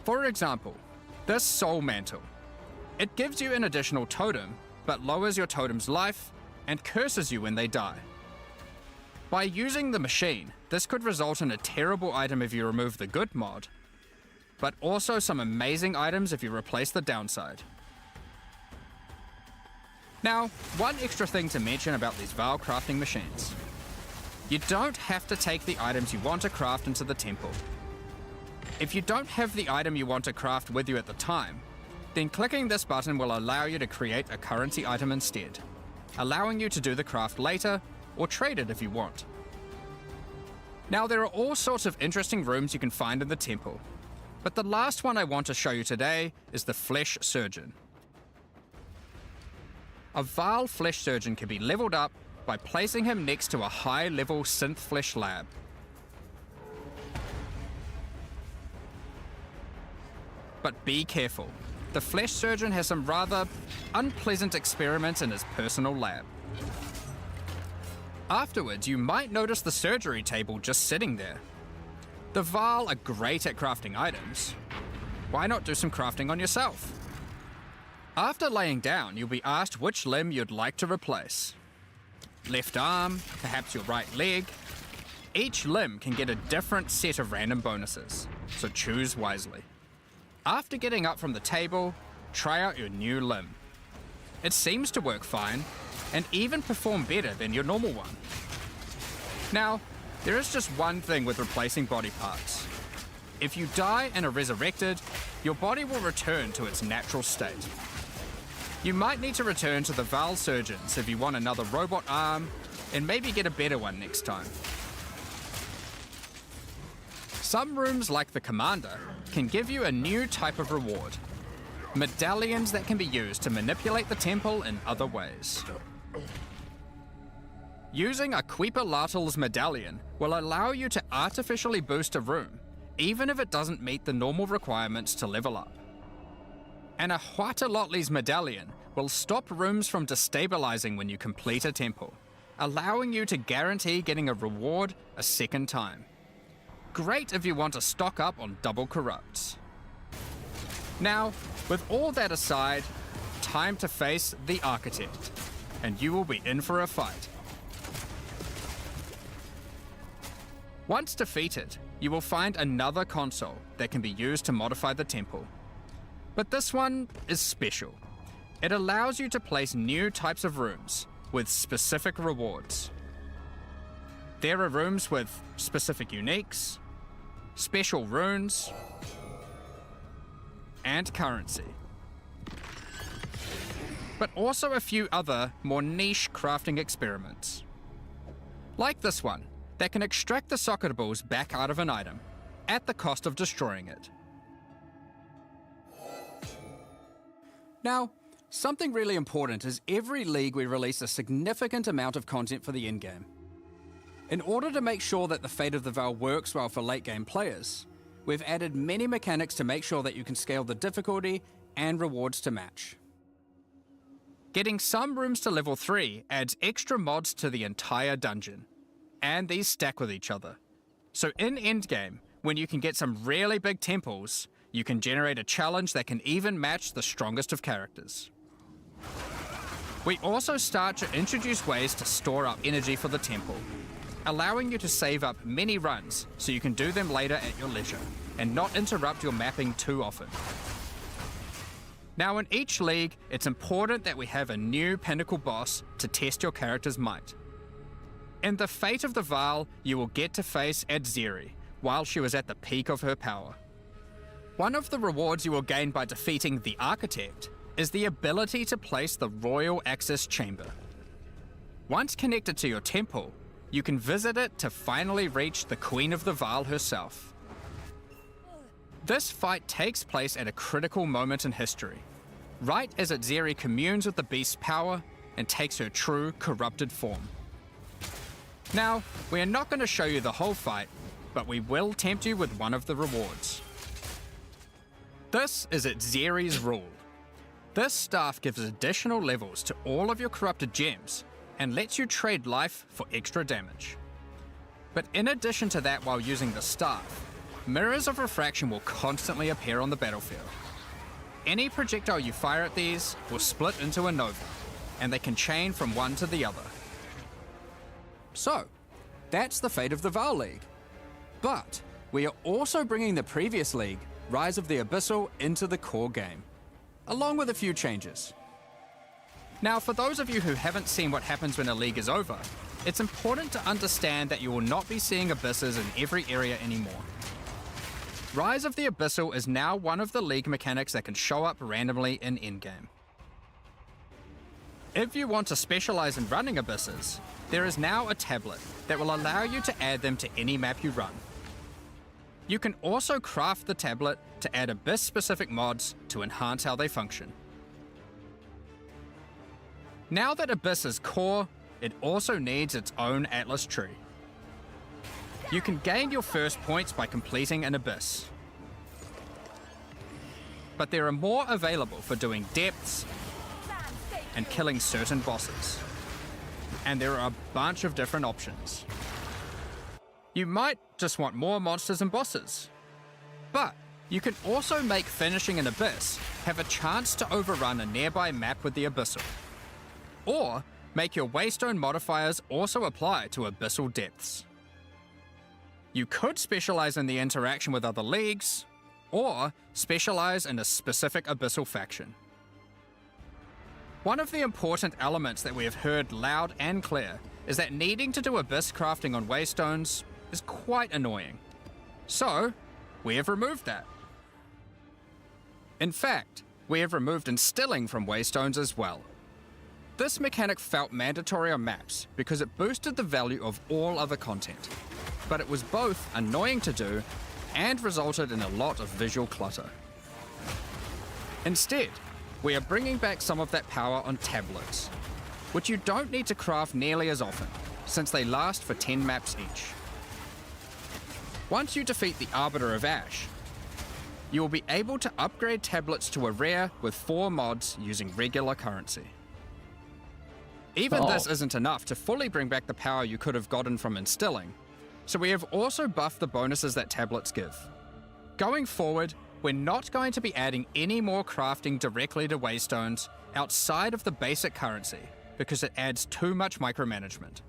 For example, this Soul Mantle. It gives you an additional totem, but lowers your totem's life and curses you when they die. By using the machine, this could result in a terrible item if you remove the good mod, but also some amazing items if you replace the downside. Now, one extra thing to mention about these Vaal crafting machines. You don't have to take the items you want to craft into the temple. If you don't have the item you want to craft with you at the time, then clicking this button will allow you to create a currency item instead, allowing you to do the craft later or trade it if you want. Now, there are all sorts of interesting rooms you can find in the temple, but the last one I want to show you today is the Flesh Surgeon. A Vaal Flesh Surgeon can be leveled up by placing him next to a high-level synth flesh lab. But be careful. The Flesh Surgeon has some rather unpleasant experiments in his personal lab. Afterwards, you might notice the surgery table just sitting there. The Vaal are great at crafting items. Why not do some crafting on yourself? After laying down, you'll be asked which limb you'd like to replace. Left arm, perhaps your right leg. Each limb can get a different set of random bonuses, so choose wisely. After getting up from the table, try out your new limb. It seems to work fine, and even perform better than your normal one. Now, there is just one thing with replacing body parts. If you die and are resurrected, your body will return to its natural state. You might need to return to the Val Surgeons if you want another robot arm, and maybe get a better one next time. Some rooms, like the Commander, can give you a new type of reward. Medallions that can be used to manipulate the temple in other ways. Using a Quiperlatal's medallion will allow you to artificially boost a room, even if it doesn't meet the normal requirements to level up. And a Huatalotli's medallion will stop rooms from destabilizing when you complete a temple, allowing you to guarantee getting a reward a second time. Great if you want to stock up on double corrupts. Now, with all that aside, time to face the Architect, and you will be in for a fight. Once defeated, you will find another console that can be used to modify the temple. But this one is special. It allows you to place new types of rooms with specific rewards. There are rooms with specific uniques, special runes, and currency. But also a few other, more niche crafting experiments. Like this one, that can extract the soccer balls back out of an item, at the cost of destroying it. Now, something really important is every league we release a significant amount of content for the endgame. In order to make sure that the Fate of the Val works well for late game players, we've added many mechanics to make sure that you can scale the difficulty and rewards to match. Getting some rooms to level 3 adds extra mods to the entire dungeon, and these stack with each other. So in endgame, when you can get some really big temples, you can generate a challenge that can even match the strongest of characters. We also start to introduce ways to store up energy for the temple, allowing you to save up many runs so you can do them later at your leisure, and not interrupt your mapping too often. Now in each league, it's important that we have a new pinnacle boss to test your character's might. In the Fate of the Val, you will get to face Adzeri while she was at the peak of her power. One of the rewards you will gain by defeating the Architect is the ability to place the Royal Access Chamber. Once connected to your temple, you can visit it to finally reach the Queen of the Val herself. This fight takes place at a critical moment in history, right as Adzeri communes with the beast's power and takes her true corrupted form. Now, we are not going to show you the whole fight, but we will tempt you with one of the rewards. This is Adzeri's rule. This staff gives additional levels to all of your corrupted gems and lets you trade life for extra damage. But in addition to that, while using the staff, mirrors of refraction will constantly appear on the battlefield. Any projectile you fire at these will split into a nova, and they can chain from one to the other. So, that's the Fate of the Val League. But we are also bringing the previous league, Rise of the Abyssal, into the core game, along with a few changes. Now, for those of you who haven't seen what happens when a league is over, it's important to understand that you will not be seeing abysses in every area anymore. Rise of the Abyssal is now one of the league mechanics that can show up randomly in endgame. If you want to specialize in running abysses, there is now a tablet that will allow you to add them to any map you run. You can also craft the tablet to add abyss-specific mods to enhance how they function. Now that Abyss is core, it also needs its own Atlas tree. You can gain your first points by completing an Abyss. But there are more available for doing depths and killing certain bosses. And there are a bunch of different options. You might just want more monsters and bosses. But you can also make finishing an Abyss have a chance to overrun a nearby map with the Abyssal. Or make your Waystone modifiers also apply to Abyssal depths. You could specialize in the interaction with other leagues, or specialize in a specific Abyssal faction. One of the important elements that we have heard loud and clear is that needing to do Abyss crafting on Waystones is quite annoying. So, we have removed that. In fact, we have removed instilling from waystones as well. This mechanic felt mandatory on maps because it boosted the value of all other content, but it was both annoying to do and resulted in a lot of visual clutter. Instead, we are bringing back some of that power on tablets, which you don't need to craft nearly as often, since they last for 10 maps each. Once you defeat the Arbiter of Ash, you will be able to upgrade tablets to a rare with 4 mods using regular currency. Even this isn't enough to fully bring back the power you could have gotten from instilling, so we have also buffed the bonuses that tablets give. Going forward, we're not going to be adding any more crafting directly to waystones outside of the basic currency, because it adds too much micromanagement.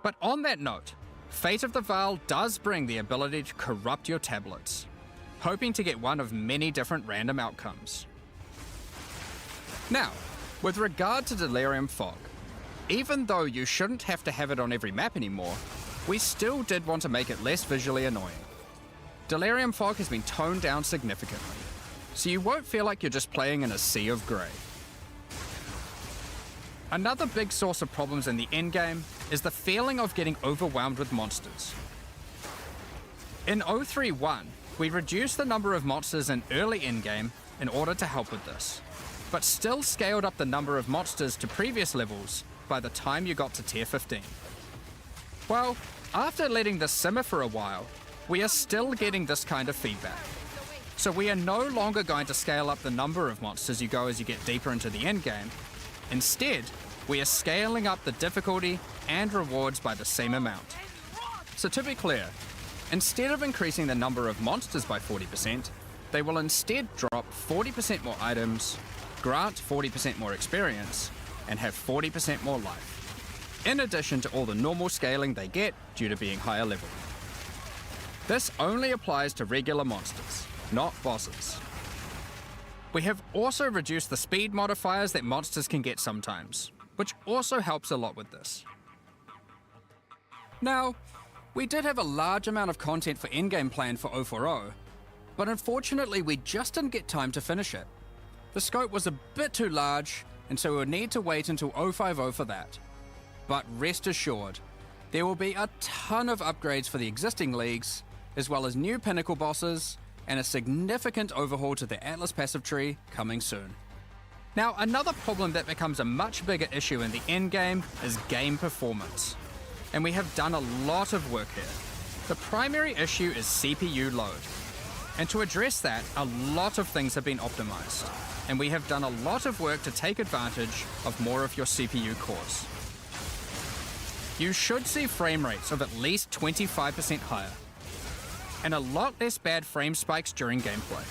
But on that note, Fate of the Vial does bring the ability to corrupt your tablets, hoping to get one of many different random outcomes. Now, with regard to Delirium Fog, even though you shouldn't have to have it on every map anymore, we still did want to make it less visually annoying. Delirium Fog has been toned down significantly, so you won't feel like you're just playing in a sea of grey. Another big source of problems in the endgame is the feeling of getting overwhelmed with monsters. In 031, we reduced the number of monsters in early endgame in order to help with this, but still scaled up the number of monsters to previous levels by the time you got to tier 15. Well, after letting this simmer for a while, we are still getting this kind of feedback. So we are no longer going to scale up the number of monsters you go as you get deeper into the endgame. Instead, we are scaling up the difficulty and rewards by the same amount. So to be clear, instead of increasing the number of monsters by 40%, they will instead drop 40% more items, grant 40% more experience, and have 40% more life, in addition to all the normal scaling they get due to being higher level. This only applies to regular monsters, not bosses. We have also reduced the speed modifiers that monsters can get sometimes, which also helps a lot with this. Now, we did have a large amount of content for endgame planned for 040, but unfortunately we just didn't get time to finish it. The scope was a bit too large, and so we would need to wait until 050 for that. But rest assured, there will be a ton of upgrades for the existing leagues, as well as new pinnacle bosses, and a significant overhaul to the Atlas passive tree coming soon. Now, another problem that becomes a much bigger issue in the endgame is game performance, and we have done a lot of work here. The primary issue is CPU load, and to address that, a lot of things have been optimized, and we have done a lot of work to take advantage of more of your CPU cores. You should see frame rates of at least 25% higher, and a lot less bad frame spikes during gameplay.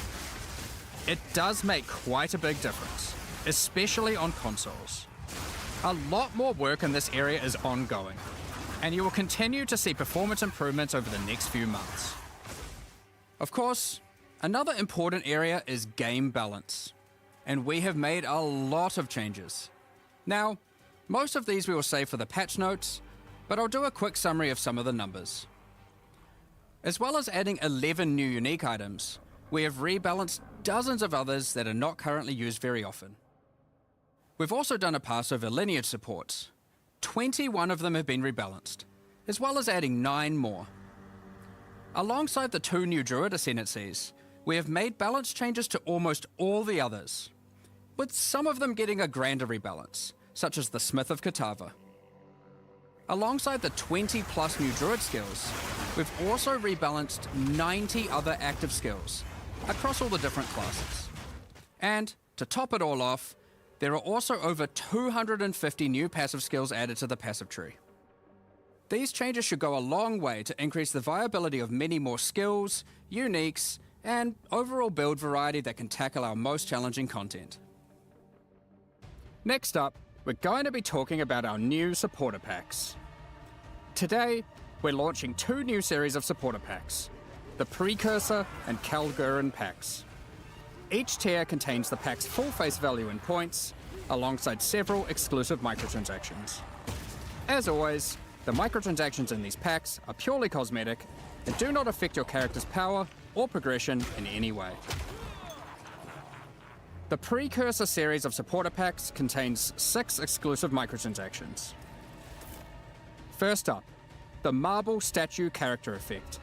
It does make quite a big difference, especially on consoles. A lot more work in this area is ongoing, and you will continue to see performance improvements over the next few months. Of course, another important area is game balance, and we have made a lot of changes. Now, most of these we will save for the patch notes, but I'll do a quick summary of some of the numbers. As well as adding 11 new unique items, we have rebalanced dozens of others that are not currently used very often. We've also done a pass over lineage supports. 21 of them have been rebalanced, as well as adding 9 more. Alongside the 2 new Druid ascendancies, we have made balance changes to almost all the others, with some of them getting a grander rebalance, such as the Smith of Katava. Alongside the 20 plus new Druid skills, we've also rebalanced 90 other active skills across all the different classes. And to top it all off, there are also over 250 new passive skills added to the passive tree. These changes should go a long way to increase the viability of many more skills, uniques, and overall build variety that can tackle our most challenging content. Next up, we're going to be talking about our new supporter packs. Today, we're launching 2 new series of supporter packs, the Precursor and Kalgurin packs. Each tier contains the pack's full face value in points, alongside several exclusive microtransactions. As always, the microtransactions in these packs are purely cosmetic and do not affect your character's power or progression in any way. The Precursor series of supporter packs contains 6 exclusive microtransactions. First up, the Marble Statue Character Effect.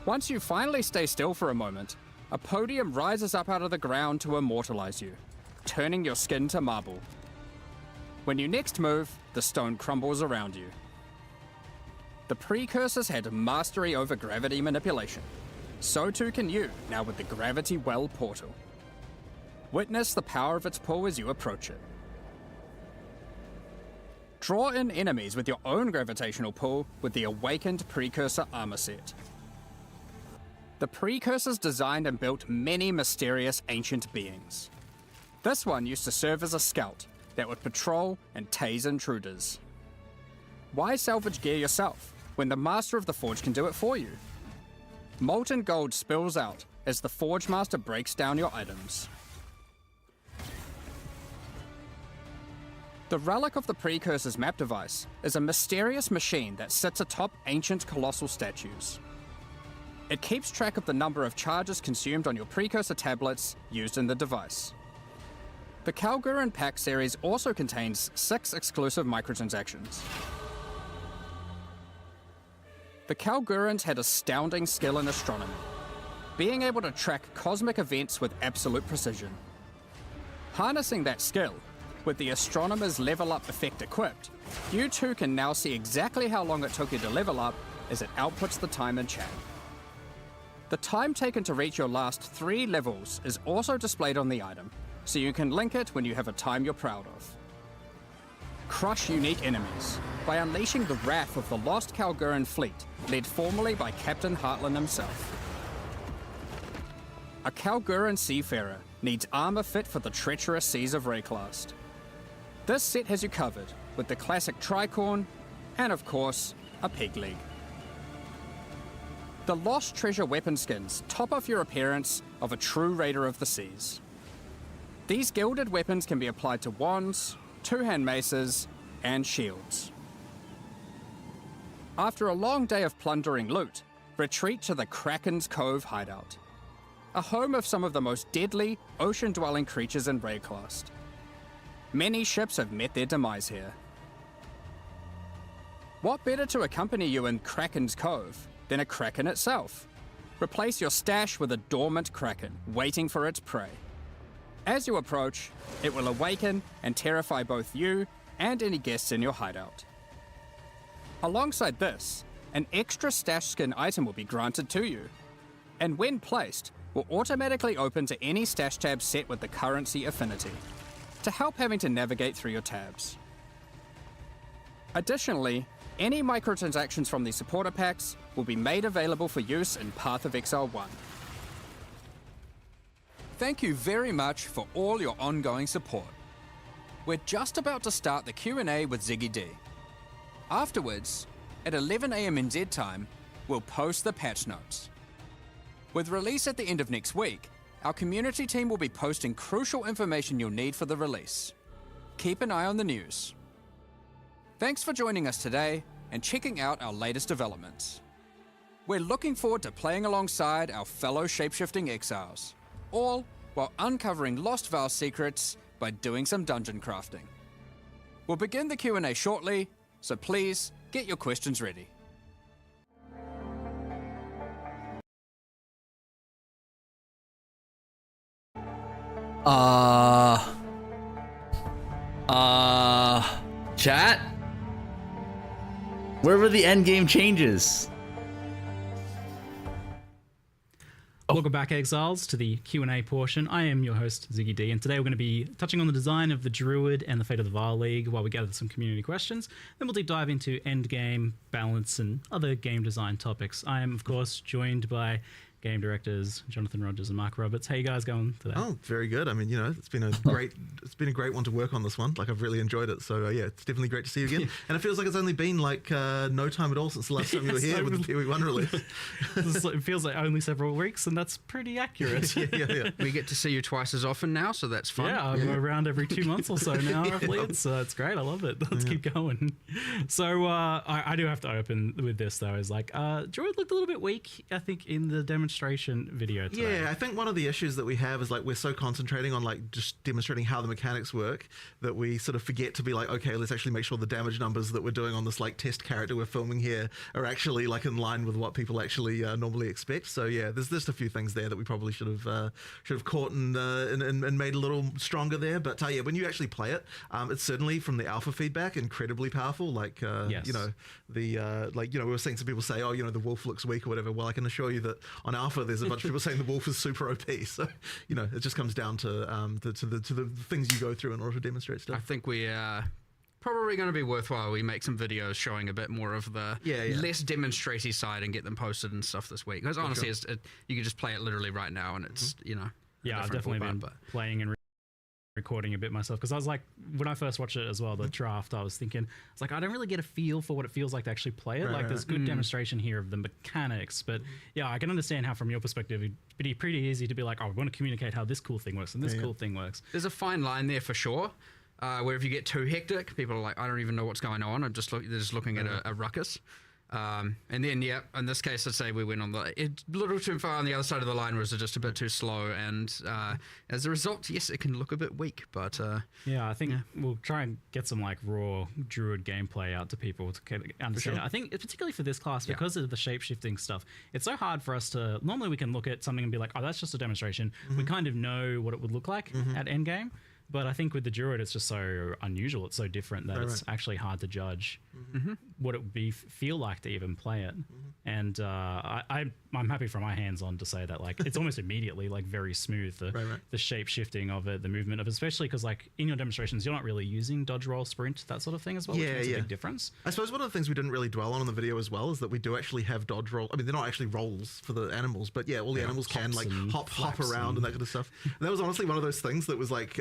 Once you finally stay still for a moment, a podium rises up out of the ground to immortalize you, turning your skin to marble. When you next move, the stone crumbles around you. The Precursors had mastery over gravity manipulation. So too can you, now with the Gravity Well portal. Witness the power of its pull as you approach it. Draw in enemies with your own gravitational pull with the Awakened Precursor armor set. The Precursors designed and built many mysterious ancient beings. This one used to serve as a scout that would patrol and tase intruders. Why salvage gear yourself when the Master of the Forge can do it for you? Molten gold spills out as the Forge Master breaks down your items. The Relic of the Precursors map device is a mysterious machine that sits atop ancient colossal statues. It keeps track of the number of charges consumed on your Precursor tablets used in the device. The Kalguran pack series also contains 6 exclusive microtransactions. The Kalgurans had astounding skill in astronomy, being able to track cosmic events with absolute precision. Harnessing that skill, with the Astronomer's Level Up effect equipped, you too can now see exactly how long it took you to level up as it outputs the time in chat. The time taken to reach your last 3 levels is also displayed on the item, so you can link it when you have a time you're proud of. Crush unique enemies by unleashing the wrath of the lost Kalguran fleet, led formerly by Captain Heartland himself. A Kalguran seafarer needs armor fit for the treacherous seas of Rayclast. This set has you covered with the classic tricorn and, of course, a peg leg. The Lost Treasure weapon skins top off your appearance of a true raider of the seas. These gilded weapons can be applied to wands, two-hand maces, and shields. After a long day of plundering loot, retreat to the Kraken's Cove hideout, a home of some of the most deadly, ocean-dwelling creatures in Rayclast. Many ships have met their demise here. What better to accompany you in Kraken's Cove than a kraken itself? Replace your stash with a dormant kraken, waiting for its prey. As you approach, it will awaken and terrify both you and any guests in your hideout. Alongside this, an extra stash skin item will be granted to you, and when placed, will automatically open to any stash tab set with the currency affinity, to help having to navigate through your tabs. Additionally, any microtransactions from these supporter packs will be made available for use in Path of Exile 1. Thank you very much for all your ongoing support. We're just about to start the Q&A with Ziggy D. Afterwards, at 11 AM NZ time, we'll post the patch notes. With release at the end of next week, our community team will be posting crucial information you'll need for the release. Keep an eye on the news. Thanks for joining us today and checking out our latest developments. We're looking forward to playing alongside our fellow shapeshifting exiles, all while uncovering Lost Val secrets by doing some dungeon crafting. We'll begin the Q&A shortly, so please get your questions ready. Chat? Where were the endgame changes? Welcome back, Exiles, to the Q&A portion. I am your host, Ziggy D, and today we're going to be touching on the design of the Druid and the fate of the Val League while we gather some community questions. Then we'll deep dive into endgame, balance, and other game design topics. I am, of course, joined by game directors Jonathan Rogers and Mark Roberts. How you guys going today? Oh, very good. I mean, you know, it's been a great one to work on, this one. Like, I've really enjoyed it. So yeah, it's definitely great to see you again. And it feels like it's only been like no time at all since the last time you were here with the POE1 release. It feels like only several weeks, and that's pretty accurate. yeah. We get to see you twice as often now, so that's fun. Yeah, I'm around every 2 months or so now, roughly. It's great. I love it. Let's keep going. So I do have to open with this, though. Is like Druid looked a little bit weak, I think, in the demonstration demonstration video today. Yeah, I think one of the issues that we have is like we're so concentrating on like just demonstrating how the mechanics work that we sort of forget to be like, okay, let's actually make sure the damage numbers that we're doing on this like test character we're filming here are actually like in line with what people actually normally expect. So yeah, there's just a few things there that we probably should have caught and made a little stronger there. But yeah, when you actually play it, it's certainly from the alpha feedback incredibly powerful. Like Yes. you know, the like you know, we were seeing some people say, oh, you know, the wolf looks weak or whatever. Well, I can assure you that on alpha there's a bunch of people saying the wolf is super OP. So you know, it just comes down to the things you go through in order to demonstrate stuff. I think we probably going to be worthwhile. We make some videos showing a bit more of the less demonstratey side and get them posted and stuff this week. Because honestly, you can just play it literally right now, and it's you know. Yeah, I've definitely been playing and recording a bit myself, because I was like, when I first watched it as well, the draft, I was thinking, it's like, I don't really get a feel for what it feels like to actually play it. Like, there's good demonstration here of the mechanics, but yeah, I can understand how from your perspective it'd be pretty easy to be like, oh, we want to communicate how this cool thing works and this cool thing works. There's a fine line there for sure, where if you get too hectic, people are like, I don't even know what's going on. They're just looking at a ruckus. And then, in this case, let's say we went on a little too far on the other side of the line, was just a bit too slow, and as a result, yes, it can look a bit weak, but yeah, I think we'll try and get some like raw Druid gameplay out to people to understand it. I think particularly for this class, because of the shape-shifting stuff, it's so hard for us to, normally we can look at something and be like, oh, that's just a demonstration. We kind of know what it would look like at endgame. But I think with the Druid, it's just so unusual. It's so different that it's actually hard to judge what it would feel like to even play it. And I'm happy for my hands-on to say that like it's almost immediately like very smooth, the shape shifting of it, the movement of it, especially because like in your demonstrations, you're not really using dodge, roll, sprint, that sort of thing as well, which makes a big difference. I suppose one of the things we didn't really dwell on in the video as well is that we do actually have dodge roll. I mean, they're not actually rolls for the animals, but yeah, all the animals can like hop around and that kind of stuff. And that was honestly one of those things that was like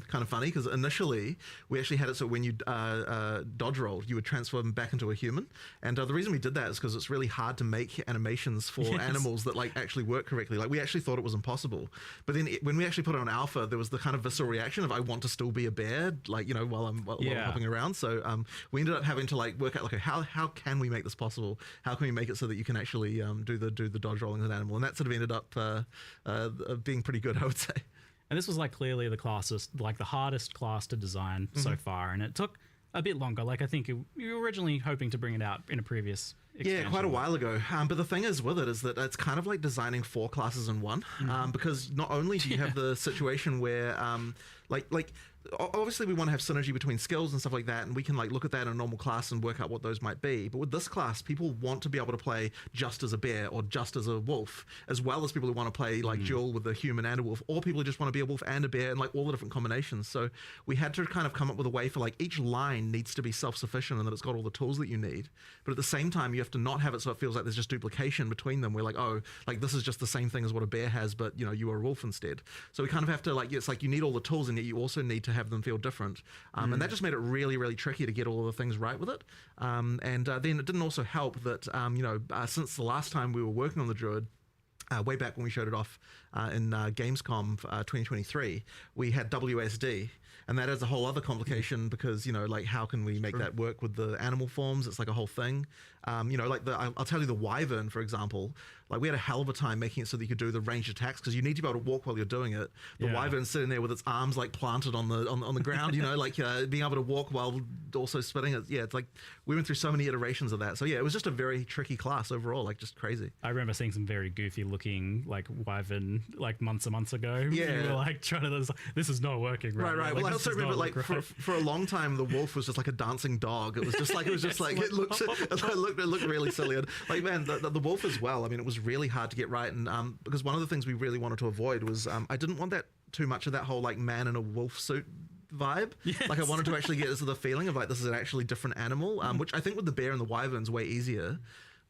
kind of funny, because initially we actually had it so when you dodge rolled, you would transform back into a human. And the reason we did that is because it's really hard to make animations for animals that like actually work correctly. Like we actually thought it was impossible, but then when we actually put it on alpha, there was the kind of visceral reaction of I want to still be a bear, like you know, while I'm hopping around. So we ended up having to like work out like how can we make this possible? How can we make it so that you can actually do the dodge rolling as an animal? And that sort of ended up being pretty good, I would say. And this was like clearly the like the hardest class to design so far, and it took a bit longer. Like I think you were originally hoping to bring it out in a previous expansion. Yeah, quite a while ago. But the thing is with it is that it's kind of like designing 4 classes in one, because not only do you have the situation where like obviously we want to have synergy between skills and stuff like that, and we can like look at that in a normal class and work out what those might be. But with this class, people want to be able to play just as a bear or just as a wolf, as well as people who want to play like dual with a human and a wolf, or people who just want to be a wolf and a bear, and like all the different combinations. So we had to kind of come up with a way for like each line needs to be self-sufficient and that it's got all the tools that you need. But at the same time, you have to not have it so it feels like there's just duplication between them. We're like, oh, like this is just the same thing as what a bear has, but you know, you are a wolf instead. So we kind of have to like, it's like you need all the tools, and yet you also need to have them feel different. And that just made it really, really tricky to get all of the things right with it. And then it didn't also help that, since the last time we were working on the Druid, way back when we showed it off in Gamescom 2023, we had WSD. And that is a whole other complication because, you know, like how can we make that work with the animal forms? It's like a whole thing. You know, like I'll tell you the wyvern, for example, like we had a hell of a time making it so that you could do the ranged attacks because you need to be able to walk while you're doing it. The wyvern's sitting there with its arms like planted on the ground, you know, like being able to walk while also spinning it. Yeah, it's like we went through so many iterations of that. So yeah, it was just a very tricky class overall, like just crazy. I remember seeing some very goofy looking like wyvern like months and months ago. Yeah, we were like trying to, this is not working. Right. Like, well, I also remember like for a long time the wolf was just like a dancing dog. It was just like it looked really silly. And like man, the wolf as well. I mean, it was really hard to get right, and because one of the things we really wanted to avoid was I didn't want that too much of that whole like man in a wolf suit vibe. Like I wanted to actually get this the feeling of like this is an actually different animal, which I think with the bear and the wyvern's way easier.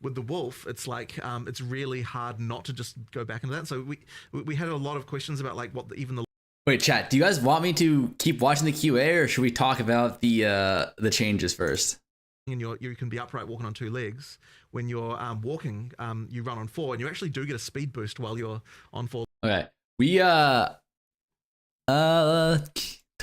With the wolf, it's like it's really hard not to just go back into that. So we had a lot of questions about like what even the. Wait, chat. Do you guys want me to keep watching the QA, or should we talk about the changes first? And you can be upright walking on 2 legs. When you're walking, you run on 4, and you actually do get a speed boost while you're on 4. Okay, we talk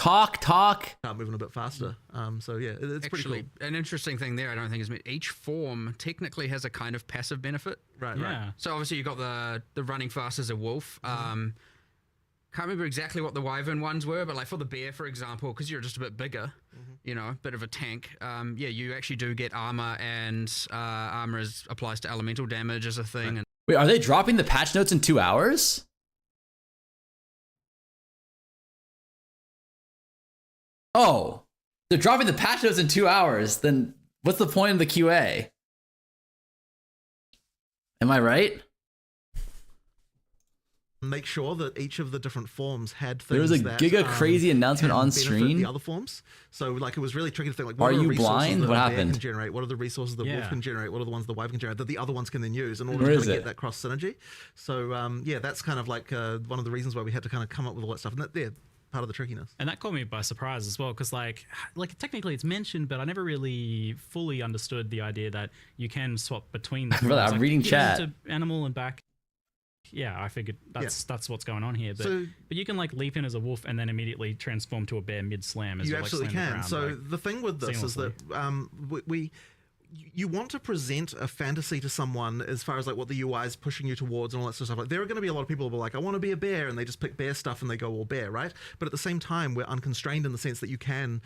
Talk. Moving a bit faster. So yeah, it's pretty Actually, cool. an interesting thing there, I don't think is each form technically has a kind of passive benefit. Right. So obviously you got the running fast as a wolf. Can't remember exactly what the wyvern ones were, but like for the bear, for example, because you're just a bit bigger, you know, a bit of a tank. Yeah, you actually do get armor, and armor applies to elemental damage as a thing. And Wait, are they dropping the patch notes in 2 hours? Oh, they're dropping the patch notes in 2 hours. Then what's the point of the QA? Am I right? Make sure that each of the different forms had things. There was a that, giga crazy announcement can on benefit stream. The other forms. So like it was really tricky to think like, what Are the you resources blind? that What a bear happened? Can generate? What are the resources the wolf can generate? What are the ones the wyvern can generate that the other ones can then use in order Where to is get it? that cross synergy? So yeah, that's kind of like one of the reasons why we had to kind of come up with all that stuff. And that part of the trickiness. And that caught me by surprise as well, because like technically it's mentioned, but I never really fully understood the idea that you can swap between the Brother, I'm reading chat. To animal and back. Yeah, I figured that's what's going on here. But but you can like leap in as a wolf and then immediately transform to a bear mid slam. You absolutely can. So the thing with this is that you want to present a fantasy to someone as far as like what the UI is pushing you towards and all that sort of stuff. Like there are going to be a lot of people who are like, I want to be a bear, and they just pick bear stuff and they go all bear, right? But at the same time, we're unconstrained in the sense that you can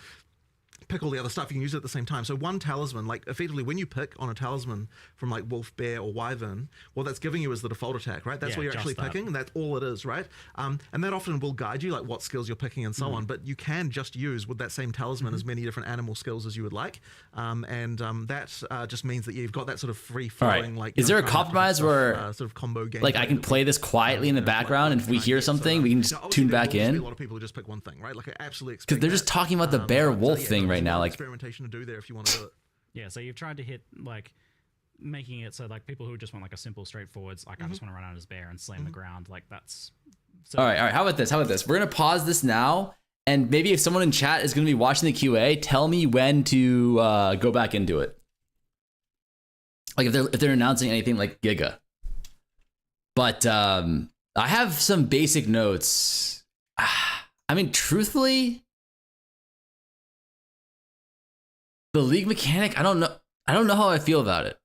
pick all the other stuff. You can use it at the same time. So one talisman, like effectively when you pick on a talisman from like wolf, bear, or wyvern, what that's giving you is the default attack, right? That's what you're actually picking, and that's all it is, right? And that often will guide you, like what skills you're picking and so on, but you can just use with that same talisman as many different animal skills as you would like. That just means that you've got that sort of free flowing, like, is there a compromise where sort of combo game, like I can play this quietly in the background, and if we hear something, we can just tune back in? A lot of people who just pick one thing, right? Like I absolutely expect Because they're just talking about the bear wolf thing right now, like experimentation to do there if you want to do it. Yeah, so you've tried to hit like making it so like people who just want like a simple straightforward, like I just want to run out as bear and slam the ground, like that's so. All right, how about this? We're gonna pause this now, and maybe if someone in chat is gonna be watching the QA, tell me when to go back into it. Like if they're announcing anything like Giga. But I have some basic notes. I mean, truthfully, the league mechanic, I don't know how I feel about it.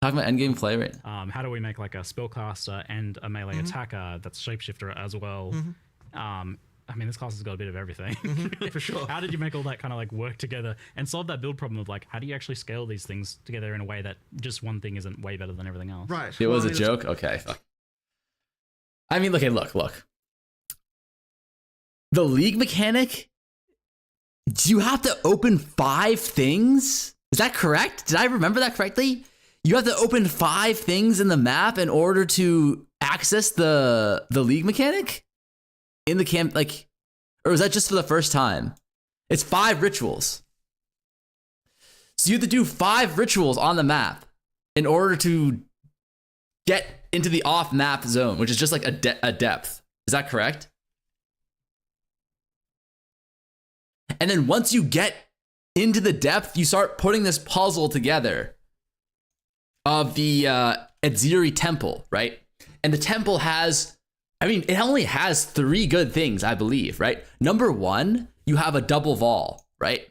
Talking about endgame play, right? How do we make like a spellcaster and a melee attacker that's shapeshifter as well? I mean, this class has got a bit of everything. For sure. How did you make all that kind of like work together and solve that build problem of like, how do you actually scale these things together in a way that just one thing isn't way better than everything else? Right. It was a joke? Okay, fuck. I mean, look. The league mechanic, do you have to open 5 things? Is that correct? Did I remember that correctly? You have to open 5 things in the map in order to access the league mechanic? In the camp, like, or is that just for the first time? It's 5 rituals. So you have to do 5 rituals on the map in order to get into the off-map zone, which is just like a depth. Is that correct? And then once you get into the depth, you start putting this puzzle together of the Edziri temple, right? And the temple has, I mean, it only has 3 good things, I believe, right? Number 1, you have a double vol, right?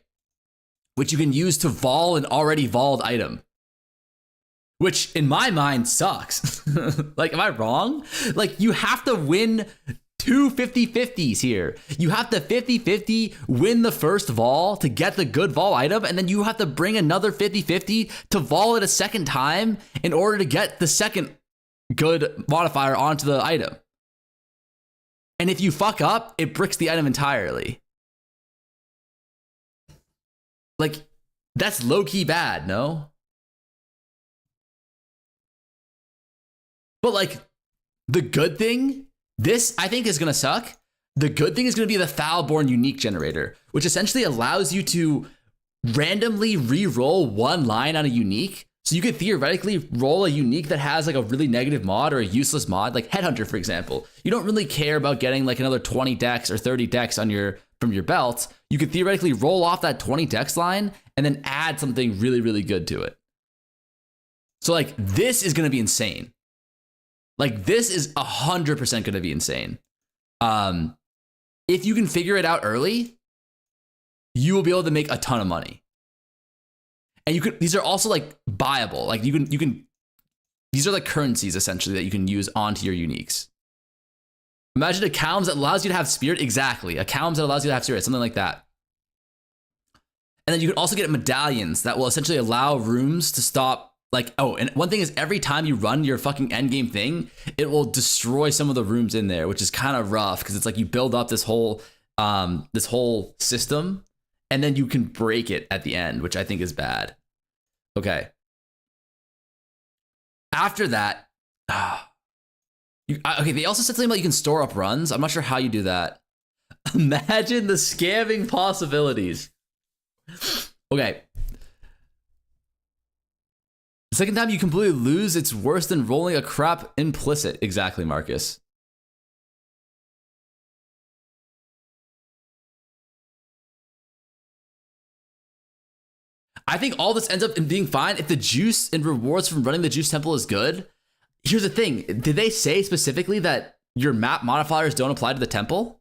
Which you can use to vol an already volled item. Which in my mind sucks. Like, am I wrong? Like, you have to win 2 50-50s here. You have to 50-50 win the first vol to get the good vol item, and then you have to bring another 50-50 to vol it a second time in order to get the second good modifier onto the item. And if you fuck up, it bricks the item entirely. Like, that's low-key bad, no? But like, the good thing, this I think is gonna suck. The good thing is gonna be the Foulborn unique generator, which essentially allows you to randomly re-roll 1 line on a unique. So you could theoretically roll a unique that has like a really negative mod or a useless mod, like Headhunter, for example. You don't really care about getting like another 20 dex or 30 dex on from your belt. You could theoretically roll off that 20 dex line and then add something really, really good to it. So like, this is gonna be insane. Like this is 100% going to be insane. If you can figure it out early, you will be able to make a ton of money. And you could, these are also like buyable. Like you can, these are like currencies essentially that you can use onto your uniques. Imagine a Calms that allows you to have spirit. Exactly. A Calms that allows you to have spirit, something like that. And then you can also get medallions that will essentially allow rooms to stop. Like, oh, and one thing is every time you run your fucking endgame thing, it will destroy some of the rooms in there, which is kind of rough because it's like you build up this whole system and then you can break it at the end, which I think is bad. Okay. After that, okay, they also said something about you can store up runs. I'm not sure how you do that. Imagine the scamming possibilities. Okay. The second time you completely lose, it's worse than rolling a crap implicit. Exactly, Marcus. I think all this ends up in being fine if the juice and rewards from running the juice temple is good. Here's the thing. Did they say specifically that your map modifiers don't apply to the temple?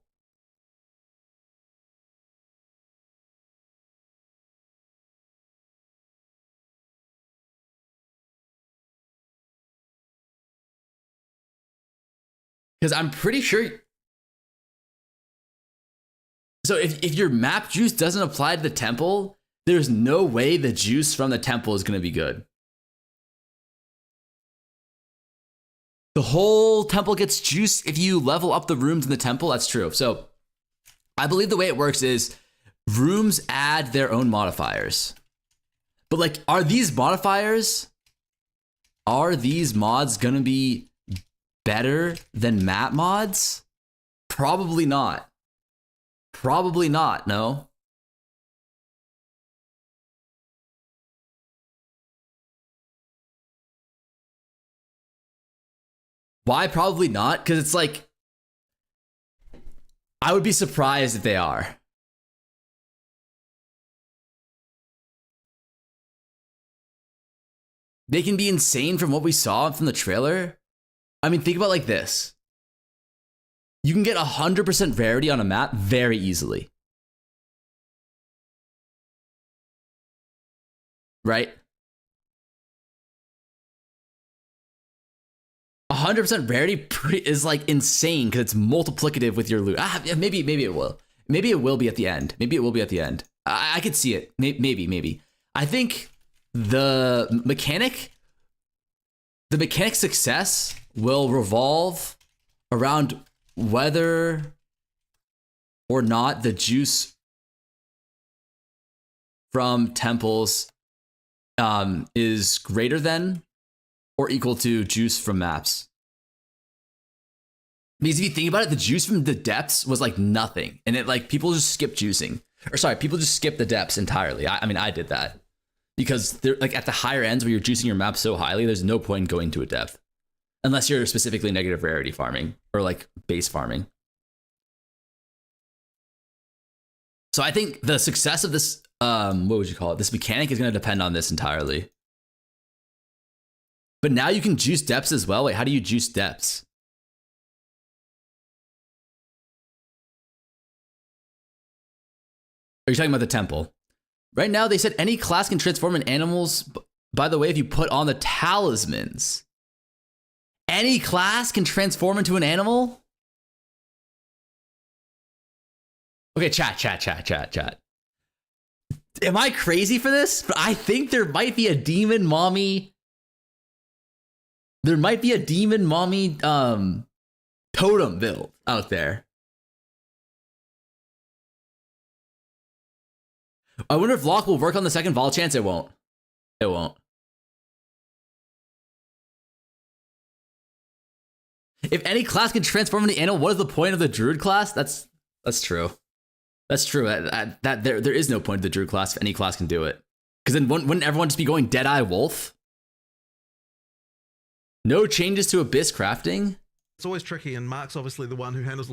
Because I'm pretty sure. So if your map juice doesn't apply to the temple, there's no way the juice from the temple is going to be good. The whole temple gets juice if you level up the rooms in the temple. That's true. So I believe the way it works is rooms add their own modifiers. But like, are these mods going to be better than map mods? Probably not. Probably not, no. Why probably not? Because it's like, I would be surprised if they are. They can be insane from what we saw from the trailer. I mean, think about it like this. You can get 100% rarity on a map very easily. Right? 100% rarity is like insane because it's multiplicative with your loot. Maybe it will. Maybe it will be at the end. Maybe it will be at the end. I could see it. Maybe. I think the mechanic success will revolve around whether or not the juice from temples is greater than or equal to juice from maps. Because if you think about it, the juice from the depths was like nothing. And it like people just skip juicing. Or sorry, people just skip the depths entirely. I mean, I did that. Because they're like at the higher ends where you're juicing your map so highly, there's no point in going to a depth. Unless you're specifically negative rarity farming or like base farming. So I think the success of this, what would you call it? This mechanic is going to depend on this entirely. But now you can juice depths as well. Wait, how do you juice depths? Are you talking about the temple? Right now, they said any class can transform in animals. By the way, if you put on the talismans. Any class can transform into an animal? Okay, chat. Am I crazy for this? But I think there might be a demon mommy. There might be a demon mommy totem build out there. I wonder if Lock will work on the second vol chance. It won't. It won't. If any class can transform into animal, what is the point of the Druid class? That's true. That's true. That there is no point to the Druid class if any class can do it. Because then wouldn't everyone just be going Deadeye Wolf? No changes to Abyss crafting? It's always tricky, and Mark's obviously the one who handles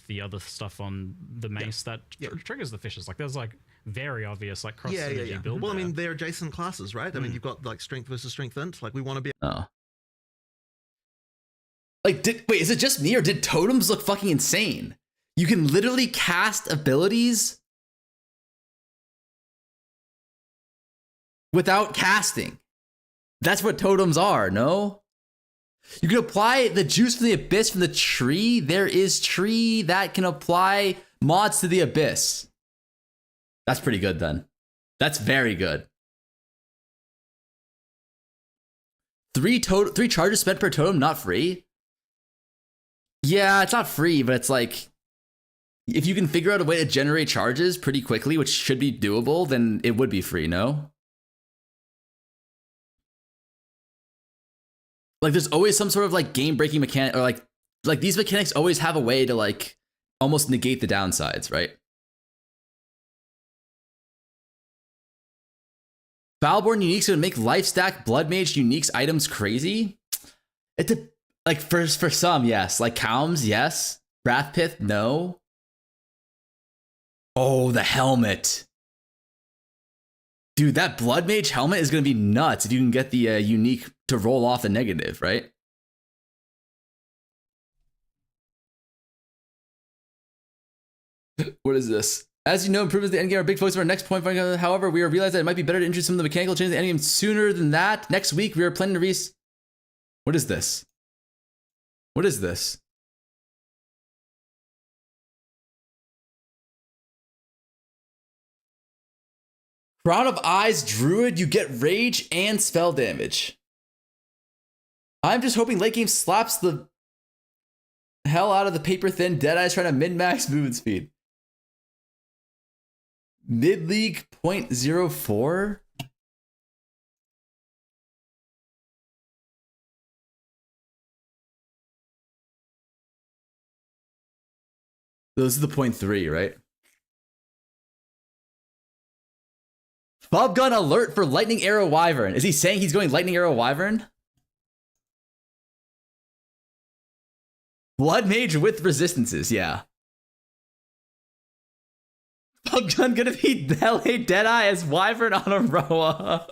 the other stuff on the mace that triggers the fishes. Like there's like very obvious like cross synergy build. Well, I mean, they're adjacent classes, right? I mean, you've got like strength versus strength int. Like we want to be. Oh. Like, wait, is it just me or did totems look fucking insane? You can literally cast abilities without casting. That's what totems are, no? You can apply the juice from the abyss from the tree. There is tree that can apply mods to the abyss. That's pretty good then. That's very good. 3 charges spent per totem, not free? Yeah, it's not free, but it's like, if you can figure out a way to generate charges pretty quickly, which should be doable, then it would be free, no? Like, there's always some sort of like game-breaking mechanic, or like these mechanics always have a way to like almost negate the downsides, right? Foulborn uniques would make life stack blood mage uniques items crazy. Like for some, yes. Like Calms, yes. Wrathpith, no. Oh, the helmet. Dude, that blood mage helmet is gonna be nuts if you can get the unique to roll off the negative, right? What is this? As you know, improvements to the endgame are a big focus of our next point. However, we realized that it might be better to introduce some of the mechanical changes to the endgame sooner than that. Next week, we are planning to release. What is this? What is this? Crown of Eyes Druid, you get rage and spell damage. I'm just hoping late game slaps the hell out of the paper thin Deadeyes trying to min-max movement speed. Mid-league 0.04? Those are the 0.3, right? Bob Gun alert for Lightning Arrow Wyvern. Is he saying he's going Lightning Arrow Wyvern? Blood Mage with resistances, yeah. Bob Gun gonna be LA Deadeye as Wyvern on a Roa.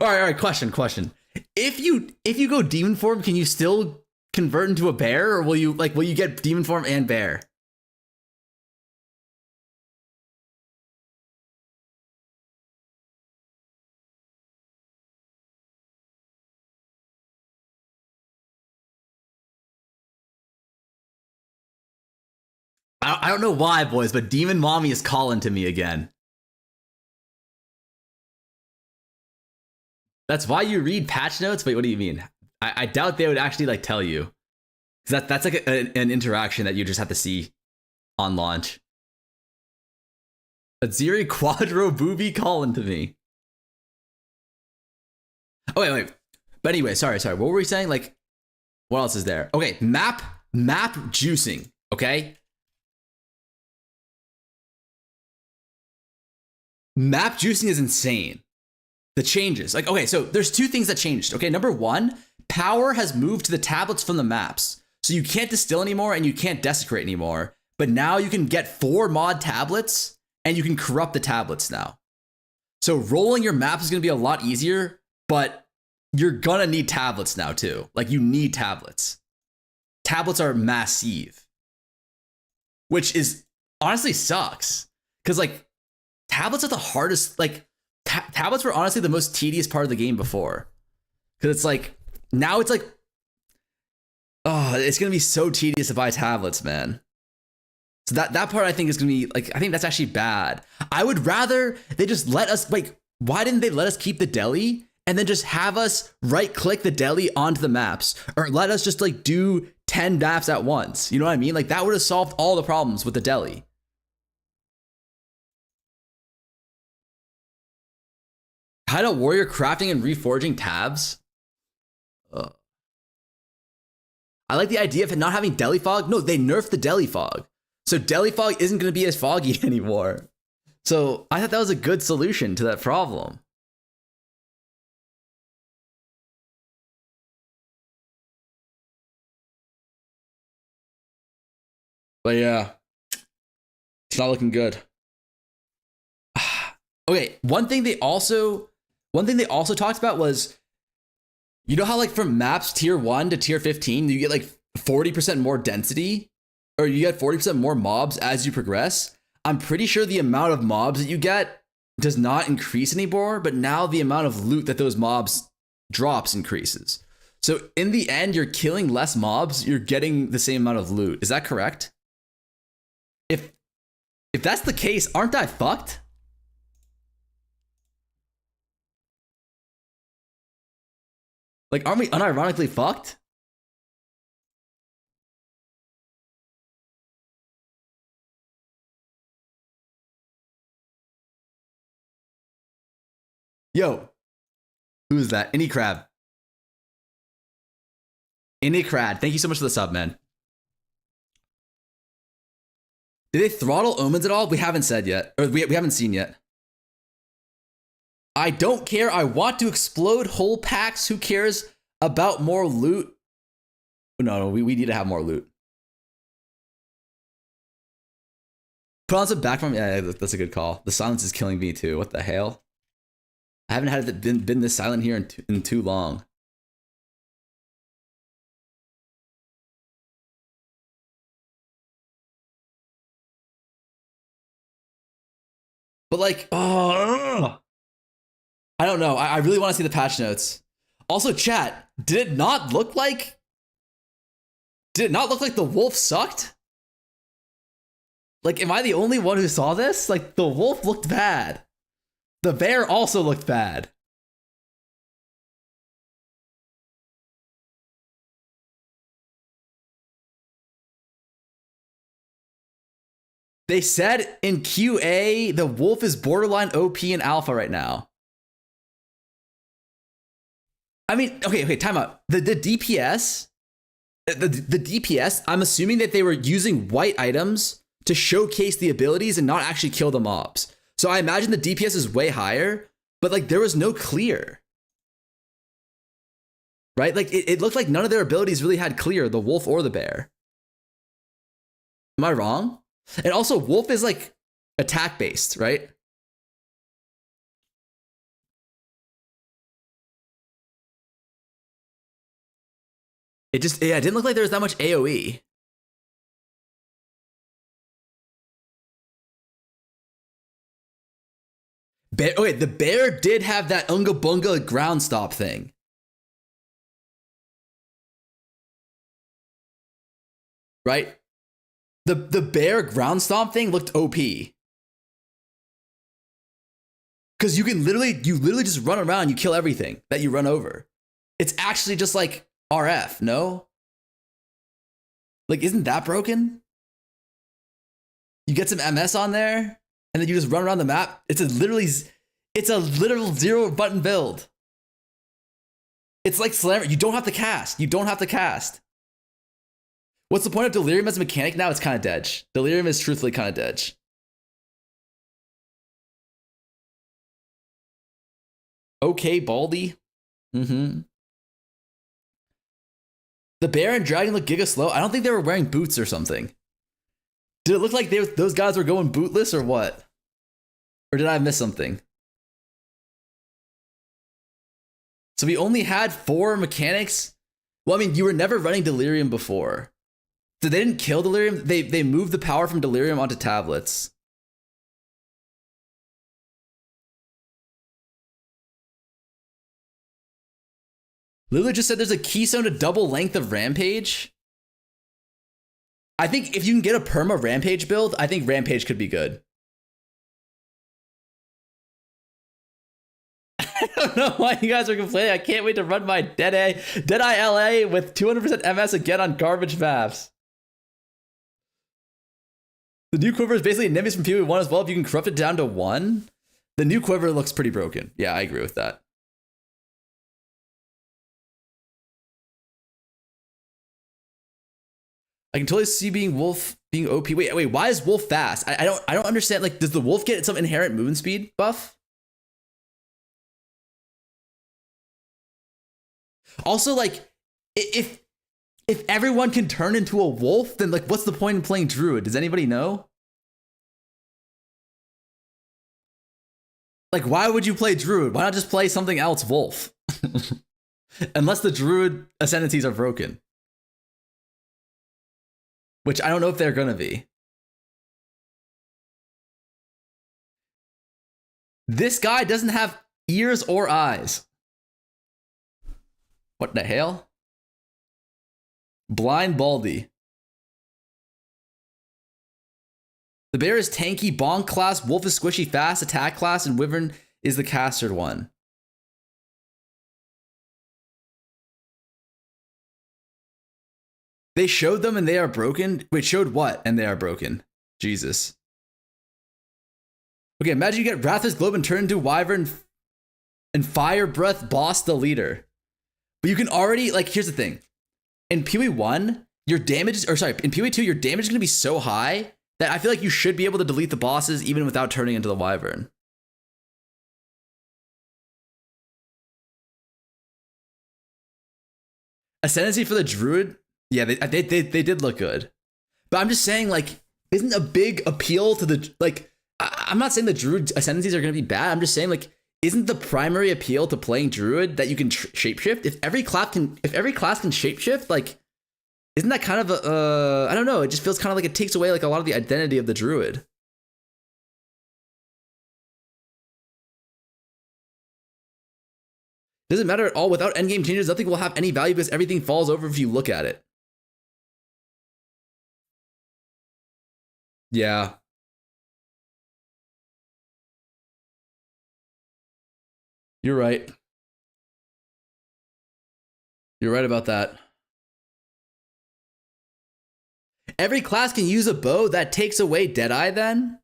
Alright, question. If you go demon form, can you still convert into a bear, or will you get demon form and bear? I don't know why, boys, but Demon Mommy is calling to me again. That's why you read patch notes? Wait, what do you mean? I doubt they would actually like tell you. That's like an interaction that you just have to see on launch. Aziri Quadro Booby calling to me. Oh, wait. But anyway, sorry. What were we saying? Like, what else is there? Okay, map juicing, okay? Map juicing is insane. The changes. Like, okay, so there's 2 things that changed. Okay, number 1, power has moved to the tablets from the maps. So you can't distill anymore and you can't desecrate anymore. But now you can get 4 mod tablets and you can corrupt the tablets now. So rolling your maps is going to be a lot easier, but you're going to need tablets now too. Like, you need tablets. Tablets are massive. Which is honestly sucks. Because like, tablets are the hardest, like, tablets were honestly the most tedious part of the game before. Because it's like, now it's like, oh, it's going to be so tedious to buy tablets, man. So that part I think is going to be, like, I think that's actually bad. I would rather they just let us, like, why didn't they let us keep the deli and then just have us right-click the deli onto the maps? Or let us just, like, do 10 maps at once. You know what I mean? Like, that would have solved all the problems with the deli. Hide out warrior crafting and reforging tabs. I like the idea of it not having deli fog. No, they nerfed the deli fog. So deli fog isn't going to be as foggy anymore. So I thought that was a good solution to that problem. But yeah, it's not looking good. Okay, one thing they also talked about was You know how like from maps tier 1 to tier 15, you get like 40% more density, or you get 40% more mobs as you progress? I'm pretty sure the amount of mobs that you get does not increase anymore, but now the amount of loot that those mobs drops increases. So in the end, you're killing less mobs, you're getting the same amount of loot. Is that correct? If that's the case, aren't I fucked? Like, aren't we unironically fucked? Yo, who's that? Any Crab. Any Crab. Thank you so much for the sub, man. Did they throttle omens at all? We haven't said yet. Or we haven't seen yet. I don't care. I want to explode whole packs. Who cares about more loot? No, we need to have more loot. Put on some back from. Yeah, that's a good call. The silence is killing me too. What the hell? I haven't had it been this silent here in too long. But like, oh, I don't know. I really want to see the patch notes. Also, chat, did it not look like the wolf sucked? Like, am I the only one who saw this? Like, the wolf looked bad. The bear also looked bad. They said in QA, the wolf is borderline OP in alpha right now. I mean, okay, time out. The DPS, the DPS, I'm assuming that they were using white items to showcase the abilities and not actually kill the mobs. So I imagine the DPS is way higher, but like there was no clear. Right? Like it looked like none of their abilities really had clear, the wolf or the bear. Am I wrong? And also, wolf is like attack based, right? It didn't look like there was that much AoE. Okay, the bear did have that unga bunga ground stop thing. Right? The bear ground stomp thing looked OP. Because you literally just run around, you kill everything that you run over. It's actually just like RF, no? Like, isn't that broken? You get some MS on there, and then you just run around the map. It's a literal 0 button build. It's like Slammer. You don't have to cast. What's the point of Delirium as a mechanic now? It's kind of dead. Delirium is truthfully kind of dead. Okay, Baldy. The bear and dragon look giga slow. I don't think they were wearing boots or something. Did it look like those guys were going bootless or what? Or did I miss something? So we only had 4 mechanics? Well, I mean, you were never running Delirium before. So they didn't kill Delirium. They moved the power from Delirium onto tablets. Lulu just said there's a keystone to double length of Rampage. I think if you can get a perma Rampage build, I think Rampage could be good. I don't know why you guys are complaining. I can't wait to run my Deadeye LA with 200% MS again on garbage maps. The new quiver is basically Nimbus from POE1 as well. If you can corrupt it down to 1, the new quiver looks pretty broken. Yeah, I agree with that. I can totally see Wolf being OP. Wait, why is Wolf fast? I don't understand. Like, does the Wolf get some inherent movement speed buff? Also, like, if everyone can turn into a wolf, then like, what's the point in playing Druid? Does anybody know? Like, why would you play Druid? Why not just play something else wolf? Unless the Druid ascendancies are broken. Which I don't know if they're gonna be. This guy doesn't have ears or eyes. What the hell? Blind Baldy. The bear is tanky, bonk class, wolf is squishy, fast, attack class, and wyvern is the castered one. They showed them and they are broken? Wait, showed what and they are broken? Jesus. Okay, imagine you get Wrath's Globe and turn into Wyvern and Fire Breath boss the leader. But you can already, like, here's the thing. In POE1, your damage, in POE2, your damage is going to be so high that I feel like you should be able to delete the bosses even without turning into the Wyvern. Ascendancy for the Druid? Yeah, they did look good. But I'm just saying, like, isn't a big appeal to the, like, I'm not saying the Druid ascendancies are going to be bad. I'm just saying, like, isn't the primary appeal to playing Druid that you can shapeshift? If every class can shapeshift, like, isn't that kind of a, I don't know, it just feels kind of like it takes away like a lot of the identity of the Druid. Doesn't matter at all. Without endgame changes, nothing will have any value because everything falls over if you look at it. Yeah. You're right. You're right about that. Every class can use a bow that takes away Deadeye then?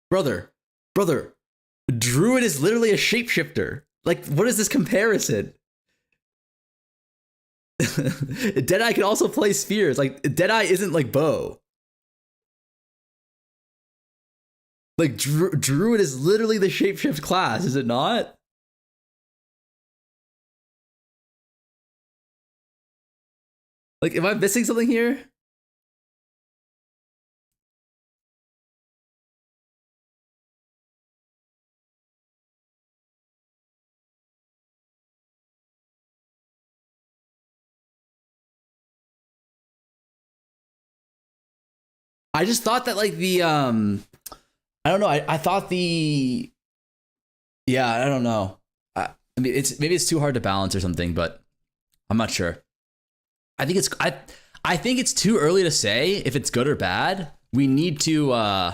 Brother. Druid is literally a shapeshifter. Like, what is this comparison? Deadeye can also play spheres. Like, Deadeye isn't like bow. Like, Druid is literally the shapeshift class, is it not? Like, am I missing something here? I just thought that, like, the, I don't know. I thought the, yeah, I don't know. I mean, maybe it's too hard to balance or something, but I'm not sure. I think it's too early to say if it's good or bad. We need to,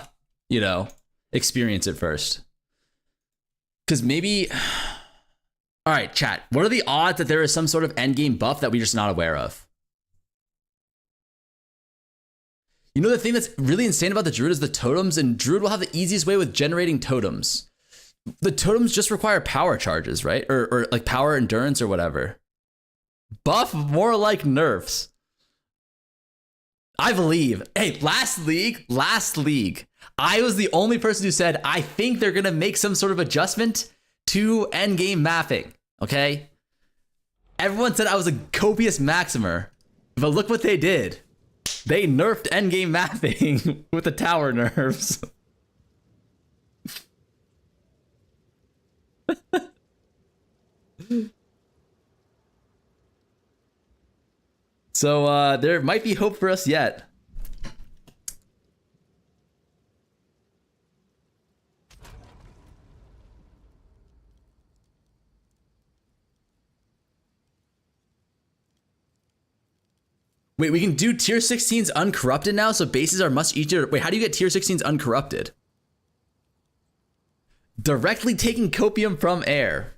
you know, experience it first. Because maybe, all right, chat. What are the odds that there is some sort of endgame buff that we're just not aware of? You know, the thing that's really insane about the Druid is the totems, and Druid will have the easiest way with generating totems. The totems just require power charges, right? Or like power endurance or whatever. Buff more like nerfs. I believe. Hey, last league, I was the only person who said, I think they're going to make some sort of adjustment to endgame mapping, okay? Everyone said I was a copious maximer, but look what they did. They nerfed endgame mapping with the tower nerfs. So there might be hope for us yet. Wait, we can do tier 16s uncorrupted now, so bases are much easier. Wait, how do you get tier 16s uncorrupted? Directly taking copium from air.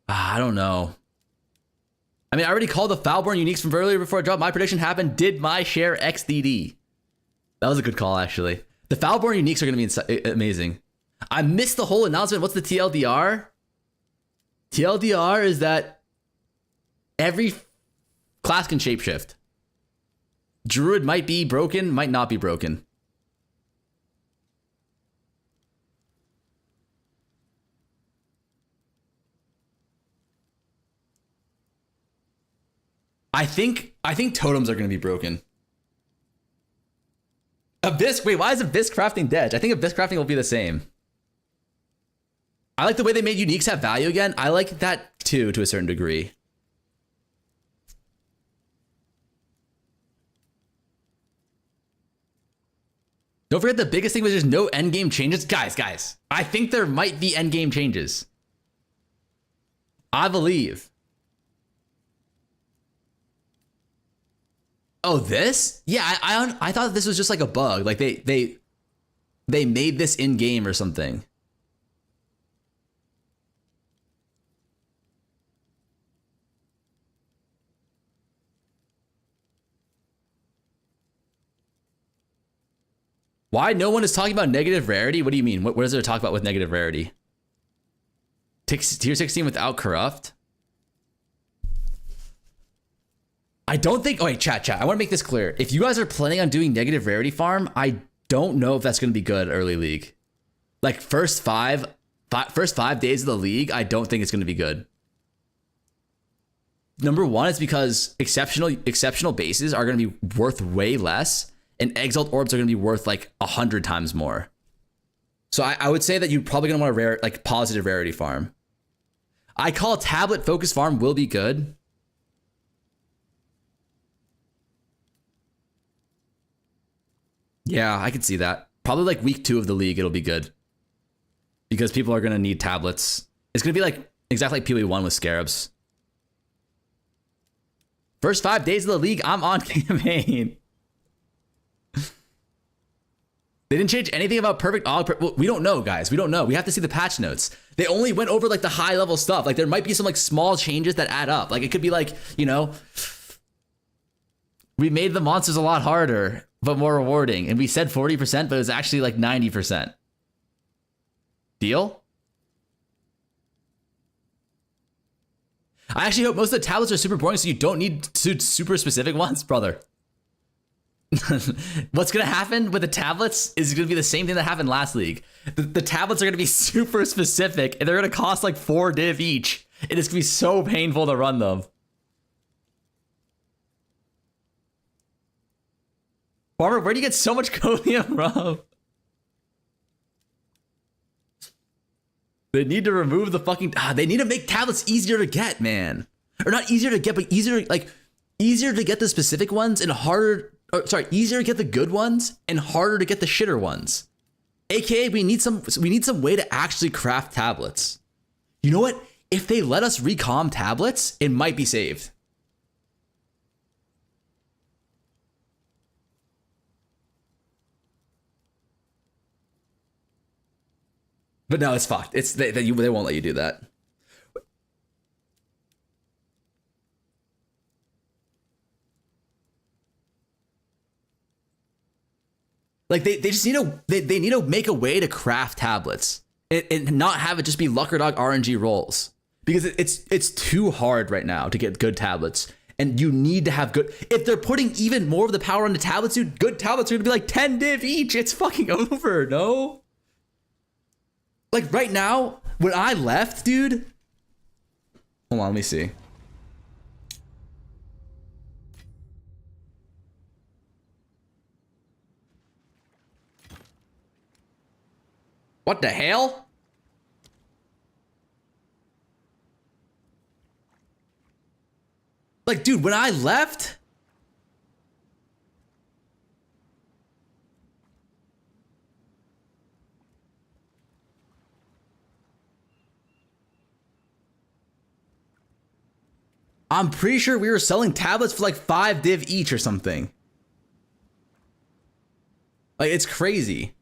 I don't know. I mean, I already called the Foulborn uniques from earlier before I dropped. My prediction happened. Did my share XDD? That was a good call, actually. The Foulborn uniques are going to be amazing. I missed the whole announcement. What's the TLDR? TLDR is that every class can shapeshift. Druid might be broken, might not be broken. I think totems are going to be broken. Abyss, wait, why is Abyss crafting dead? I think Abyss crafting will be the same. I like the way they made uniques have value again. I like that too, to a certain degree. Don't forget the biggest thing was there's no endgame changes. Guys, I think there might be endgame changes. I believe. Oh, this? Yeah, I thought this was just like a bug. Like they made this in game or something. Why no one is talking about negative rarity? What do you mean? What is there to talk about with negative rarity? Tier 16 without corrupt? I don't think... Oh, wait, chat. I want to make this clear. If you guys are planning on doing negative rarity farm, I don't know if that's going to be good early league. Like, first five days of the league, I don't think it's going to be good. Number one, it's because exceptional bases are going to be worth way less, and exalt orbs are going to be worth like 100 times more. So I would say that you're probably going to want to positive rarity farm. I call tablet focus farm will be good. Yeah, I can see that. Probably like week 2 of the league, it'll be good. Because people are going to need tablets. It's going to be like exactly like POE1 with scarabs. First 5 days of the league, I'm on campaign. They didn't change anything about perfect aug. Well, we don't know, guys. We don't know. We have to see the patch notes. They only went over like the high level stuff. Like there might be some like small changes that add up. Like it could be like, you know, we made the monsters a lot harder, but more rewarding. And we said 40%, but it was actually like 90%. Deal? I actually hope most of the tablets are super boring, so you don't need super specific ones, brother. What's going to happen with the tablets is going to be the same thing that happened last league. The tablets are going to be super specific, and they're going to cost like 4 div each. And it's going to be so painful to run them. Farmer, where do you get so much codium from? They need to remove the fucking... they need to make tablets easier to get, man. Or not easier to get, but easier to get the specific ones and harder... easier to get the good ones and harder to get the shitter ones. AKA, we need some way to actually craft tablets. You know what? If they let us recom tablets, it might be saved. But no, it's fucked. They won't let you do that. Like they just need to make a way to craft tablets and not have it just be luck or dog RNG rolls, because it's too hard right now to get good tablets, and you need to have good. If they're putting even more of the power onto tablets, dude, good tablets are gonna be like 10 div each. It's fucking over. No. Like right now, when I left, dude. Hold on, let me see. What the hell? Like, dude, when I left... I'm pretty sure we were selling tablets for like 5 div each or something. Like, it's crazy.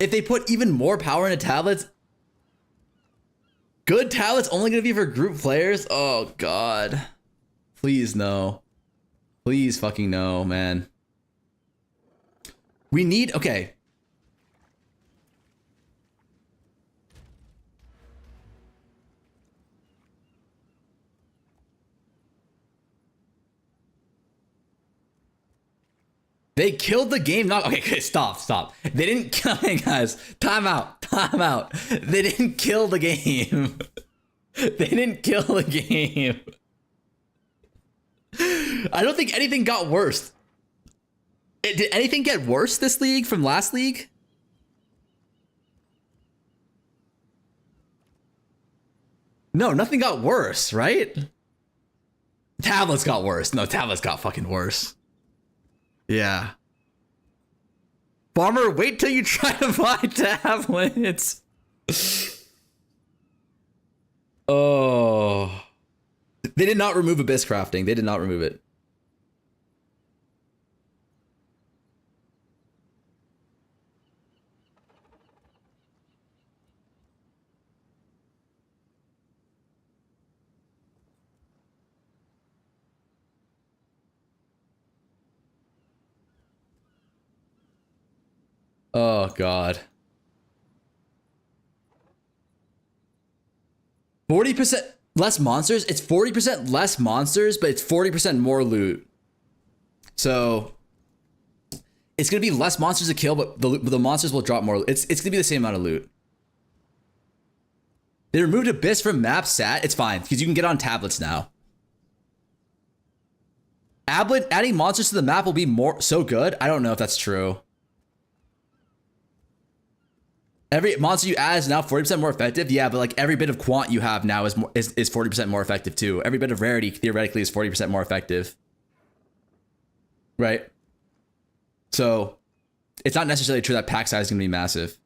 If they put even more power into tablets, good tablets only gonna be for group players? Oh god. Please no. Please fucking no, man. We need, okay. They killed the game. Not okay. Stop. They didn't kill. Hey guys, time out. They didn't kill the game. They didn't kill the game. I don't think anything got worse. Did anything get worse this league from last league? No, nothing got worse, right? Tablets got worse. No, tablets got fucking worse. Yeah. Farmer, wait till you try to buy tablets. Oh. They did not remove abyss crafting. They did not remove it. Oh, God. 40% less monsters? It's 40% less monsters, but it's 40% more loot. So, it's going to be less monsters to kill, but the monsters will drop more. It's going to be the same amount of loot. They removed Abyss from map sat. It's fine, because you can get on tablets now. Adding monsters to the map will be so good. I don't know if that's true. Every monster you add is now 40% more effective. Yeah, but like every bit of quant you have now is 40% more effective too. Every bit of rarity theoretically is 40% more effective. Right? So it's not necessarily true that pack size is going to be massive.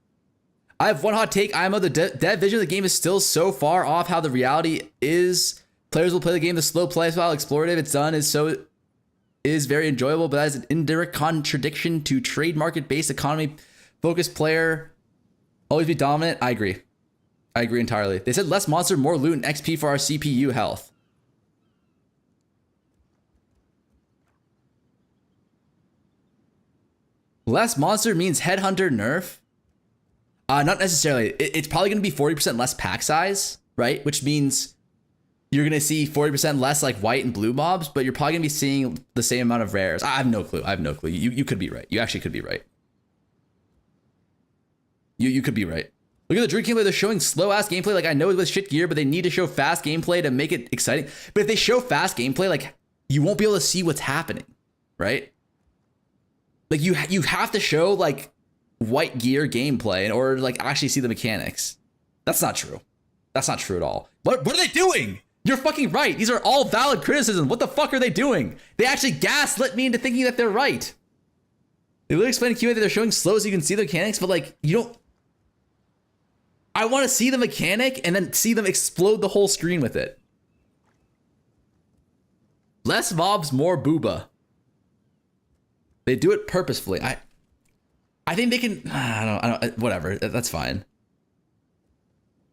I have one hot take. IMO, the dev vision of the game is still so far off how the reality is. Players will play the game the slow play style explorative it's done is very enjoyable, but that is an indirect contradiction to trade market based economy focused player always be dominant. I agree entirely. They said less monster, more loot, and XP for our CPU health. Less monster means headhunter nerf. Not necessarily. It's probably going to be 40% less pack size, right? Which means you're going to see 40% less like white and blue mobs, but you're probably going to be seeing the same amount of rares. I have no clue. You could be right. You actually could be right. You could be right. Look at the Druid gameplay. They're showing slow-ass gameplay. Like, I know it was shit gear, but they need to show fast gameplay to make it exciting. But if they show fast gameplay, like, you won't be able to see what's happening, right? Like, you have to show, like, white gear gameplay in order to, like, actually see the mechanics. That's not true. That's not true at all. What are they doing? You're fucking right. These are all valid criticisms. What the fuck are they doing? They actually gaslit me into thinking that they're right. They literally explain in Q&A that they're showing slow so you can see the mechanics, but, like, you don't... I want to see the mechanic and then see them explode the whole screen with it. Less mobs, more booba. They do it purposefully. I think they can. I don't. Whatever. That's fine.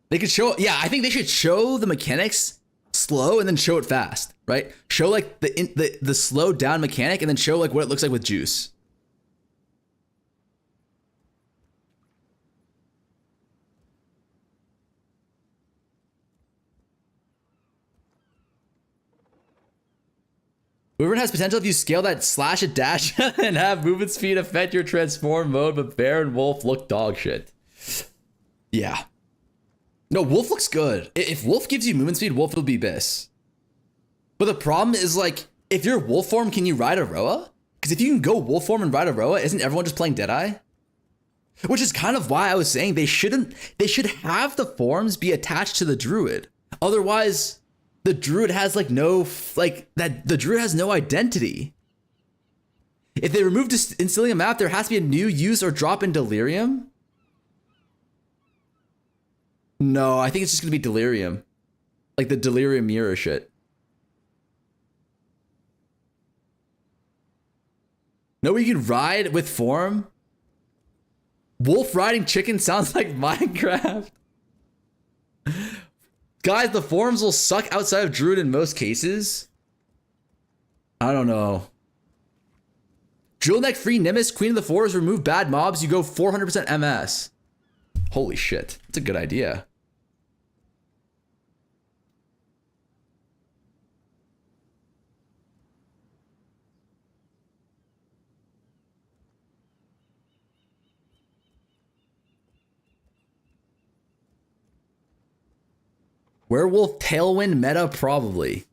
They could show. Yeah, I think they should show the mechanics slow and then show it fast. Right? Show like the slowed down mechanic and then show like what it looks like with juice. Wyvern has potential if you scale that slash and dash and have movement speed affect your transform mode, but Bear and Wolf look dog shit. Yeah. No, Wolf looks good. If Wolf gives you movement speed, Wolf will be Abyss. But the problem is, like, if you're Wolf form, can you ride Aroa? Because if you can go Wolf form and ride Aroa, isn't everyone just playing Deadeye? Which is kind of why I was saying they should have the forms be attached to the Druid. Otherwise... the Druid has like no, like that. The Druid has no identity. If they remove instilling a map, there has to be a new use or drop in Delirium. No, I think it's just gonna be Delirium, like the Delirium mirror shit. No, you can ride with form. Wolf riding chicken sounds like Minecraft. Guys, the forms will suck outside of Druid in most cases. I don't know. Drill neck free Nimbus, Queen of the Forest, remove bad mobs, you go 400% MS. Holy shit. That's a good idea. Werewolf Tailwind meta, probably.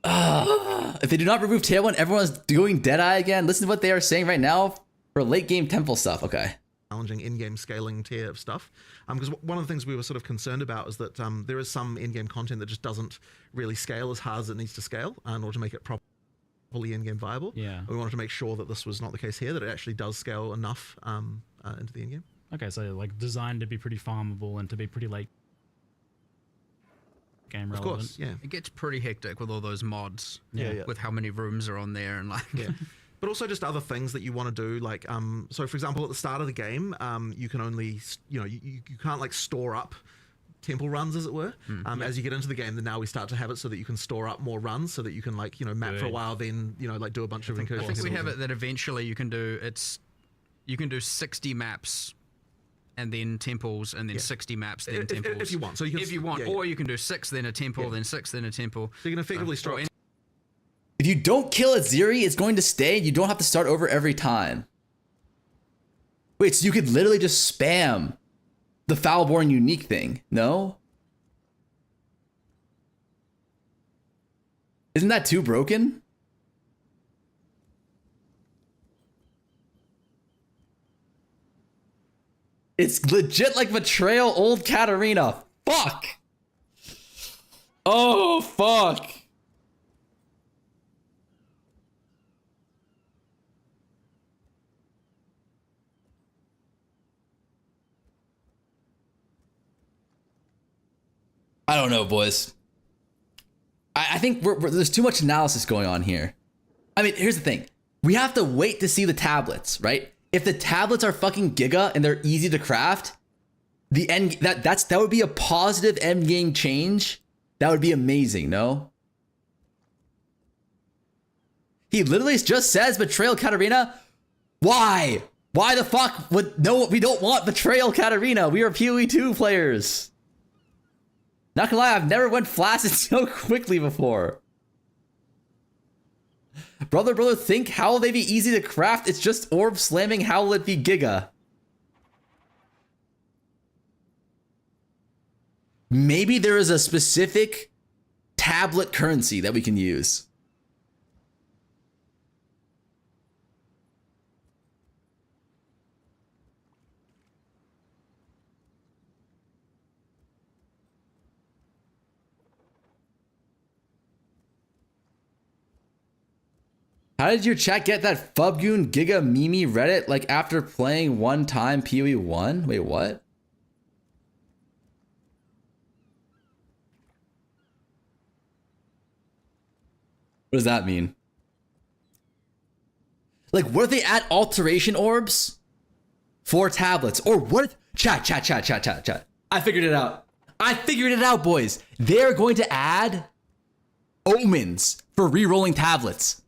If they do not remove Tailwind, everyone's doing Deadeye again. Listen to what they are saying right now for late game temple stuff. Okay. challenging in-game scaling tier of stuff. Because one of the things we were sort of concerned about is that there is some in-game content that just doesn't really scale as hard as it needs to scale in order to make it properly in-game viable. Yeah. We wanted to make sure that this was not the case here, that it actually does scale enough into the in-game. Okay, so like designed to be pretty farmable and to be pretty late game relevant. Of course, yeah. It gets pretty hectic with all those mods. Yeah. With how many rooms are on there and like. Yeah. But also just other things that you want to do, like so for example at the start of the game you can only you can't like store up temple runs, as it were. As you get into the game, then now we start to have it so that you can store up more runs, so that you can like map for a while, then like do a bunch of incursions. I think we have it that eventually you can do 60 maps and then temples, and then 60 maps, then temples. If you want. So you can, if you want, or you can do 6, then a temple, then 6, then a temple. So you can effectively store. If you don't kill Aziri, it's going to stay. You don't have to start over every time. Wait, so you could literally just spam the Foulborn unique thing? No? Isn't that too broken? It's legit like Betrayal Old Katarina. Fuck! Oh, fuck. I don't know, boys. I think there's too much analysis going on here. I mean, here's the thing. We have to wait to see the tablets, right? If the tablets are fucking giga and they're easy to craft, that would be a positive end game change. That would be amazing, no? He literally just says Betrayal Katarina. Why? Why the fuck would no? We don't want Betrayal Katarina. We are POE2 players. Not gonna lie, I've never went flaccid so quickly before. Brother, think how will they be easy to craft? It's just orb slamming. How will it be giga? Maybe there is a specific tablet currency that we can use. How did your chat get that Fubgoon Giga Mimi Reddit like after playing one time POE1? Wait, what? What does that mean? Like, what if they add alteration orbs for tablets? Or what if, chat. I figured it out. Boys. They're going to add omens for re-rolling tablets.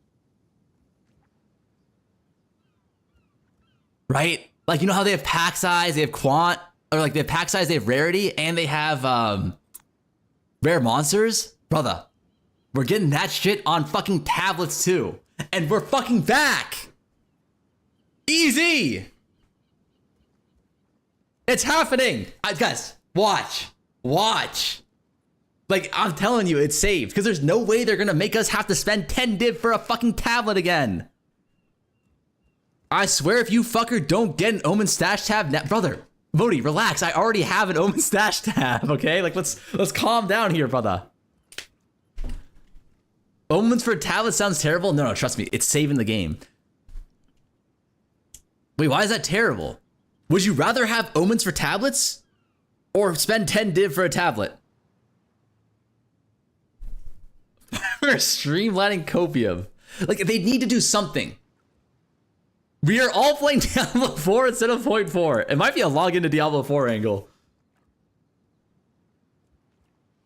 Right? Like, you know how they have pack size, they have quant, or like they have pack size, they have rarity, and they have rare monsters? Brother, we're getting that shit on fucking tablets too. And we're fucking back. Easy. It's happening. Guys, watch. Like, I'm telling you, it's saved. Because there's no way they're gonna make us have to spend 10 div for a fucking tablet again. I swear if you fucker don't get an Omen stash tab now, brother, Vody, relax. I already have an Omen stash tab, okay? Like, let's calm down here, brother. Omens for tablet sounds terrible. No, trust me. It's saving the game. Wait, why is that terrible? Would you rather have omens for tablets or spend 10 div for a tablet? We're streamlining copium. Like, they need to do something. We are all playing Diablo 4 instead of 0.4. It might be a login to Diablo 4 angle.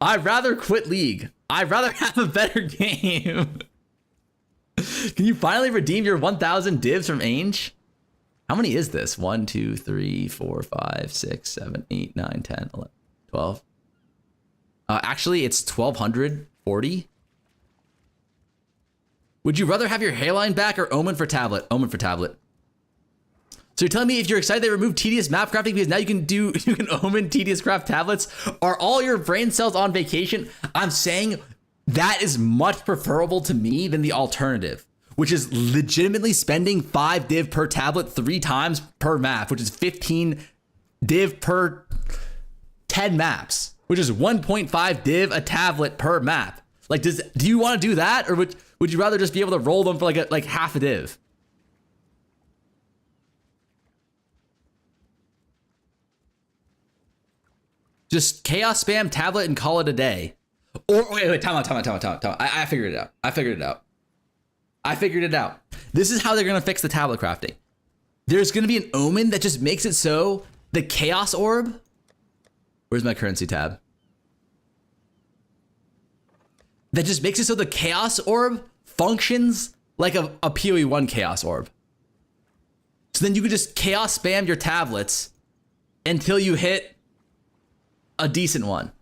I'd rather quit League. I'd rather have a better game. Can you finally redeem your 1,000 divs from Ainge? How many is this? 1, 2, 3, 4, 5, 6, 7, 8, 9, 10, 11, 12. Actually, it's 1,240. Would you rather have your hairline back or Omen for tablet? Omen for tablet. So you're telling me if you're excited they removed tedious map crafting because now you can Omen tedious craft tablets? Are all your brain cells on vacation? I'm saying that is much preferable to me than the alternative, which is legitimately spending 5 div per tablet 3 times per map, which is 15 div per 10 maps, which is 1.5 div a tablet per map. Like, do you want to do that, or would you rather just be able to roll them for like half a div? Just chaos spam tablet and call it a day. Or wait, time out. I figured it out. This is how they're gonna fix the tablet crafting. There's gonna be an omen that just makes it so the chaos orb. Where's my currency tab? That just makes it so the chaos orb functions like a POE1 chaos orb. So then you could just chaos spam your tablets until you hit a decent one.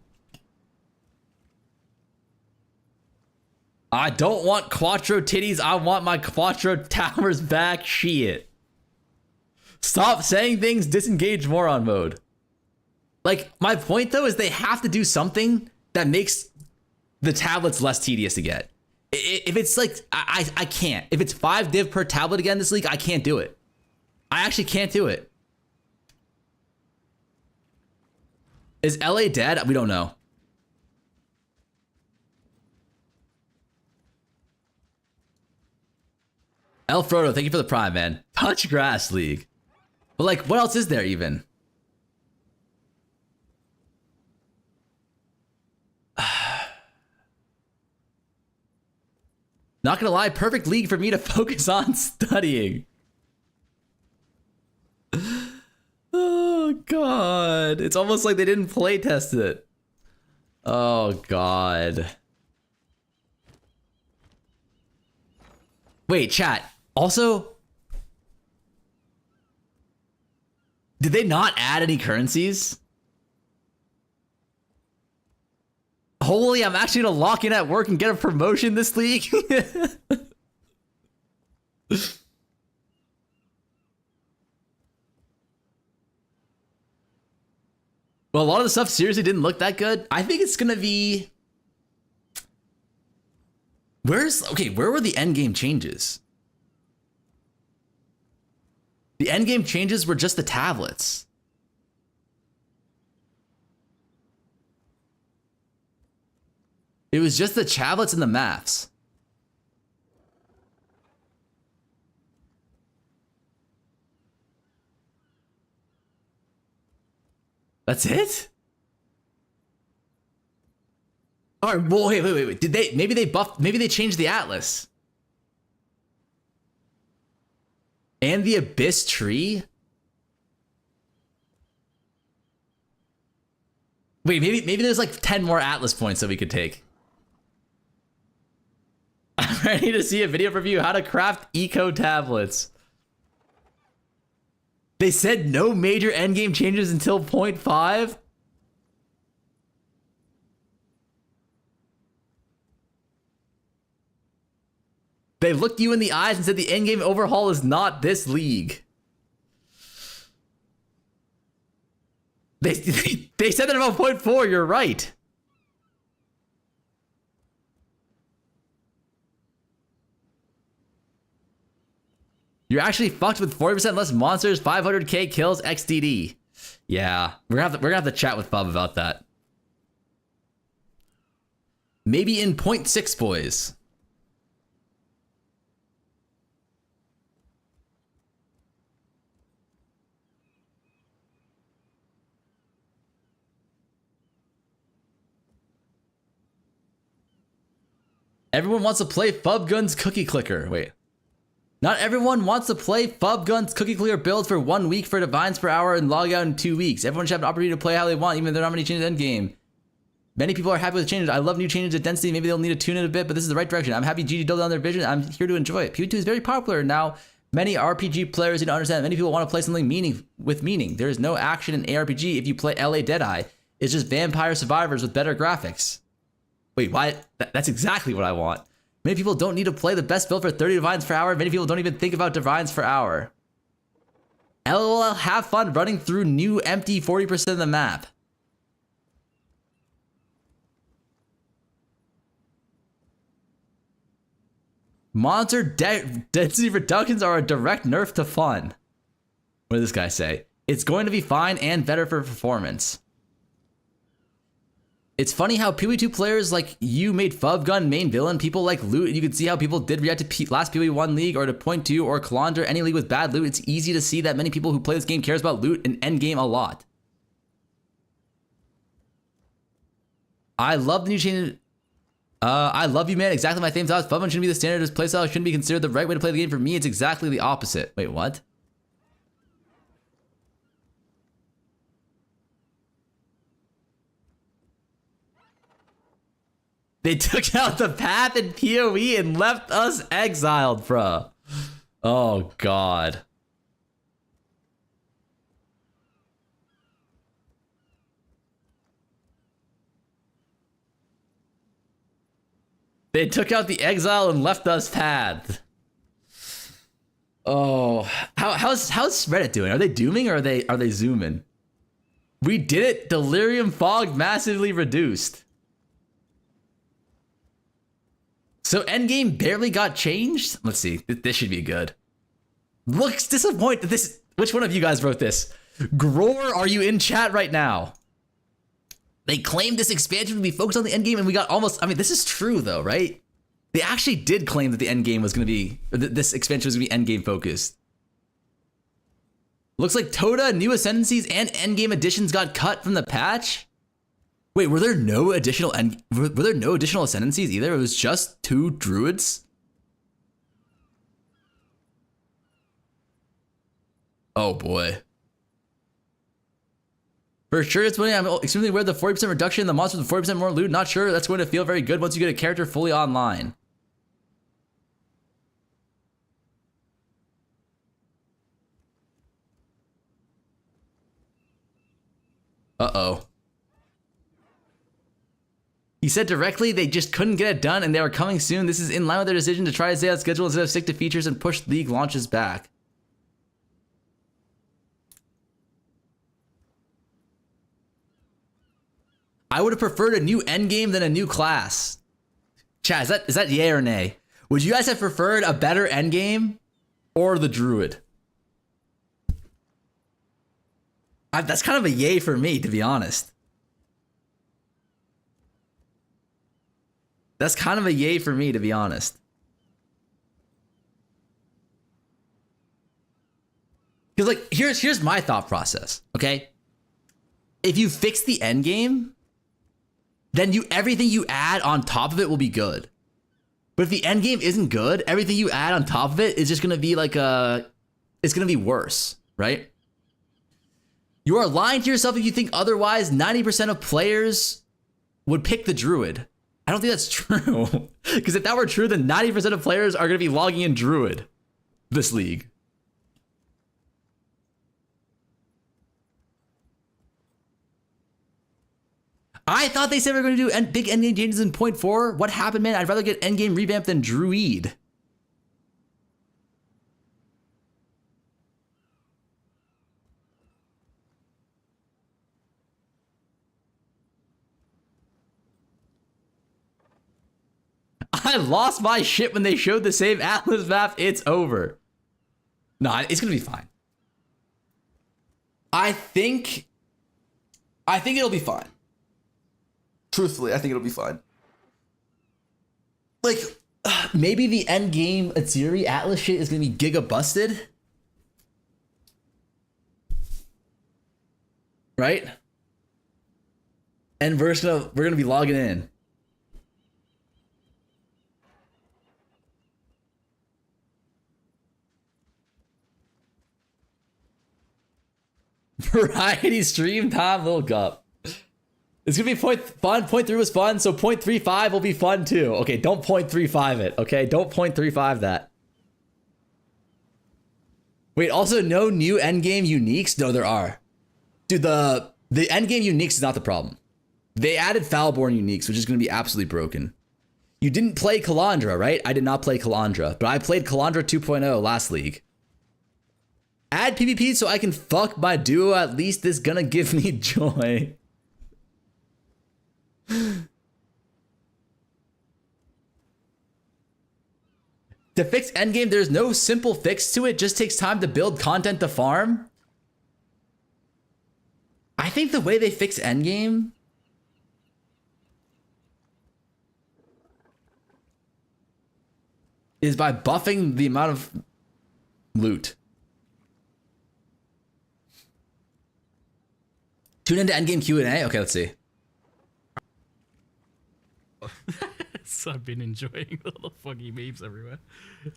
I don't want Quattro titties. I want my Quattro towers back. Shit. Stop saying things. Disengage moron mode. Like, my point though is they have to do something that makes the tablets less tedious to get. If it's like, I can't. If it's 5 div per tablet again this league, I can't do it. I actually can't do it. Is LA dead? We don't know. El Frodo, thank you for the prime, man. Touch grass league. But like, what else is there even? Not gonna lie, perfect league for me to focus on studying. Oh God. It's almost like they didn't play test it. Oh God. Wait, chat. Also, did they not add any currencies? Holy, I'm actually gonna lock in at work and get a promotion this league. Well, a lot of the stuff seriously didn't look that good. I think it's gonna be... where were the endgame changes? The endgame changes were just the tablets. It was just the tablets and the maps. That's it? All right, well, wait. Did they, maybe they changed the Atlas. And the Abyss tree? Wait, maybe there's like 10 more Atlas points that we could take. I'm ready to see a video review how to craft eco tablets. They said no major endgame changes until 0.5. They looked you in the eyes and said the endgame overhaul is not this league. They said that about 0.4, you're right. You're actually fucked with 40% less monsters, 500k kills, XDD. Yeah, we're gonna have to chat with Bob about that. Maybe in 0.6, boys. Everyone wants to play Fubgun's Cookie Clicker. Wait. Not everyone wants to play Fubgun's Cookie Clicker build for 1 week for divines per hour and log out in 2 weeks. Everyone should have an opportunity to play how they want, even if there are not many changes in endgame. Many people are happy with changes. I love new changes to density. Maybe they'll need to tune it a bit, but this is the right direction. I'm happy GG doubled down their vision. I'm here to enjoy it. POE2 is very popular now. Many RPG players need to understand that many people want to play something with meaning. There is no action in ARPG if you play LA Deadeye. It's just vampire survivors with better graphics. Wait, why? That's exactly what I want. Many people don't need to play the best build for 30 divines per hour. Many people don't even think about divines per hour. LOL, have fun running through new empty 40% of the map. Monster density reductions are a direct nerf to fun. What did this guy say? It's going to be fine and better for performance. It's funny how POE2 players like you made Fubgun main villain. People like loot. You can see how people did react to last POE1 league or to point 2 or Kalandra, any league with bad loot. It's easy to see that many people who play this game cares about loot and endgame a lot. I love the new change. I love you, man. Exactly my same thoughts. Fubgun shouldn't be the standard as playstyle. Shouldn't be considered the right way to play the game. For me, it's exactly the opposite. Wait, what? They took out the path in PoE and left us exiled, bruh. Oh, God. They took out the exile and left us path. Oh, how's Reddit doing? Are they dooming or are they zooming? We did it. Delirium fog massively reduced. So endgame barely got changed? Let's see. This should be good. Looks disappointed. Which one of you guys wrote this? Gror, are you in chat right now? They claimed this expansion would be focused on the endgame and we got almost... I mean, this is true though, right? They actually did claim that the endgame was going to be... This expansion was going to be endgame focused. Looks like Toda, new ascendancies, and endgame additions got cut from the patch. Wait, were there no additional ascendancies either? It was just 2 druids? Oh boy. For sure, it's funny. I'm extremely aware of the 40% reduction in the monsters with 40% more loot. Not sure that's going to feel very good once you get a character fully online. Uh-oh. He said directly they just couldn't get it done and they were coming soon. This is in line with their decision to try to stay on schedule instead of stick to features and push league launches back. I would have preferred a new endgame than a new class. Chat, is that yay or nay? Would you guys have preferred a better endgame or the Druid? That's kind of a yay for me, to be honest. That's kind of a yay for me, to be honest. Because, like, here's my thought process, okay? If you fix the end game, then everything you add on top of it will be good. But if the end game isn't good, everything you add on top of it is just gonna be like it's gonna be worse, right? You are lying to yourself if you think otherwise. 90% of players would pick the Druid. I don't think that's true. Because if that were true, then 90% of players are going to be logging in Druid this league. I thought they said we were going to do big endgame changes in 0.4. What happened, man? I'd rather get endgame revamped than Druid. I lost my shit when they showed the same Atlas map. It's over. No, it's gonna be fine. I think it'll be fine. Truthfully, I think it'll be fine. Like, maybe the end game Atziri Atlas shit is gonna be giga busted. Right? And we're gonna be logging in. Variety stream time, little cup. It's gonna be fun. 0.3 was fun, so 0.35 will be fun too. Okay, don't 0.35 it. Okay, don't 0.35 that. Wait, also no new endgame uniques? No, there are. Dude, the endgame uniques is not the problem. They added Foulborn uniques, which is gonna be absolutely broken. You didn't play Kalandra, right? I did not play Kalandra, but I played Kalandra 2.0 last league. Add PvP so I can fuck my duo. At least this gonna give me joy. To fix Endgame, there's no simple fix to it. Just takes time to build content to farm. I think the way they fix Endgame is by buffing the amount of loot. Tune into Endgame Q&A. Okay, let's see. So I've been enjoying all the foggy memes everywhere.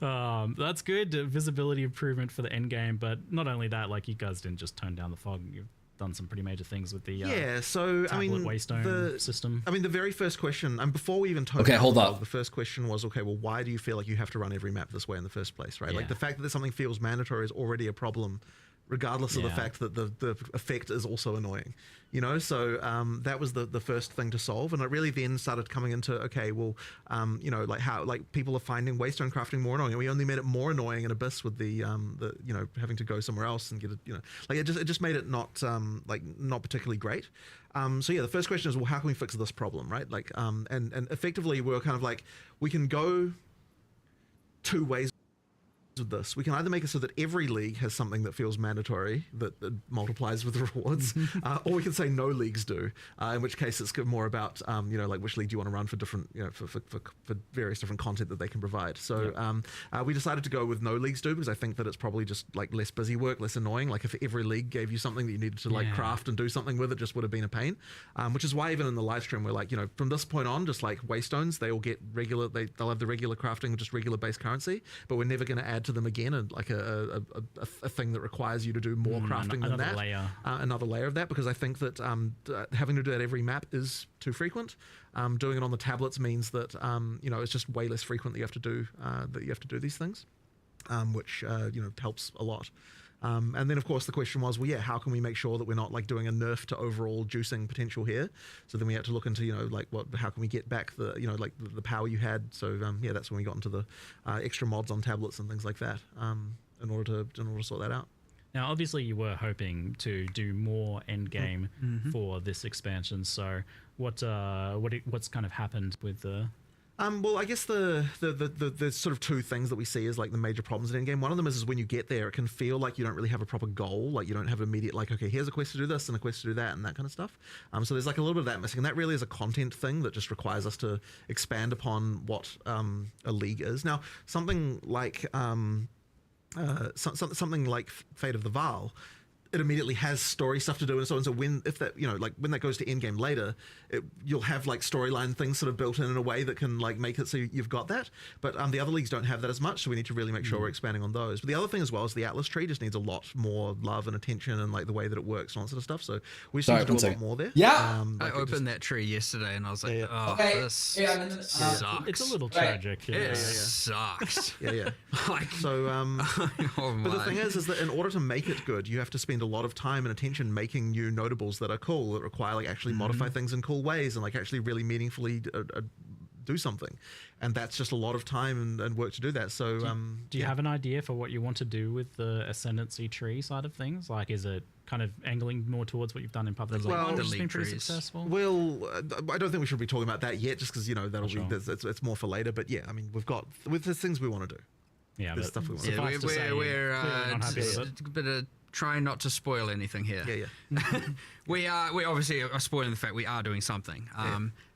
That's good. Visibility improvement for the end game, but not only that, like you guys didn't just tone down the fog. You've done some pretty major things with the tablet waystone system. I mean, the very first question, and before we even toned Okay, down hold the up. fog, the first question was, okay, well, why do you feel like you have to run every map this way in the first place, right? Yeah. Like the fact that something feels mandatory is already a problem, regardless of the fact that the effect is also annoying, you know? So that was the first thing to solve. And it really then started coming into, okay, well, you know, like how, like people are finding waystone crafting more annoying. And we only made it more annoying in Abyss with the you know, having to go somewhere else and get it, you know, like it just made it not, like not particularly great. So yeah, the first question is, well, how can we fix this problem, right? Like, and effectively we were kind of like, we can go two ways with this. We can either make it so that every league has something that feels mandatory that multiplies with the rewards, or we can say no leagues do, in which case it's more about you know, like which league do you want to run for different, you know, for various different content that they can provide. So we decided to go with no leagues do, because I think that it's probably just like less busy work, less annoying. Like if every league gave you something that you needed to like craft and do something with, it just would have been a pain, which is why even in the live stream we're like, you know, from this point on, just like waystones, they all get regular, they'll have the regular crafting, just regular base currency, but we're never going to add to them again and like a thing that requires you to do more crafting than that. Another layer of that, because I think that having to do that every map is too frequent. Doing it on the tablets means that you know, it's just way less frequent that you have to do these things, which you know, helps a lot. And then of course the question was, well, yeah, how can we make sure that we're not like doing a nerf to overall juicing potential here? So then we had to look into, you know, like how can we get back the, you know, like the power you had. So yeah, that's when we got into the extra mods on tablets and things like that, in order to sort that out. Now, obviously, you were hoping to do more endgame for this expansion. So, what's kind of happened with the? Well, I guess the sort of two things that we see as like the major problems in Endgame. One of them is when you get there, it can feel like you don't really have a proper goal. Like you don't have an immediate, like, okay, here's a quest to do this and a quest to do that and that kind of stuff. So there's like a little bit of that missing. And that really is a content thing that just requires us to expand upon what a league is. Now, something like something like Fate of the Vaal, it immediately has story stuff to do and so on. So when, if that, you know, like when that goes to endgame later, you'll have like storyline things sort of built in a way that can like make it so you've got that. But the other leagues don't have that as much, so we need to really make sure we're expanding on those. But the other thing as well is the Atlas tree just needs a lot more love and attention and like the way that it works and all that sort of stuff. So we just need to do a lot more there. Yeah, like I opened that tree yesterday and I was like, oh, this sucks. It's a little tragic. It sucks. Yeah. Like, so, oh but the thing is that in order to make it good, you have to spend a lot of time and attention making new notables that are cool, that require like actually modify things in cool ways and like actually really meaningfully do something, and that's just a lot of time and work to do that. So do you have an idea for what you want to do with the ascendancy tree side of things? Like, is it kind of angling more towards what you've done in public? Well, which has been pretty successful. Well, I don't think we should be talking about that yet, just because, you know, that'll be it's more for later. But yeah, I mean, there's things we want to do. Yeah, there's stuff we want to do. We're a bit of trying not to spoil anything here. Yeah. we obviously are spoiling the fact we are doing something.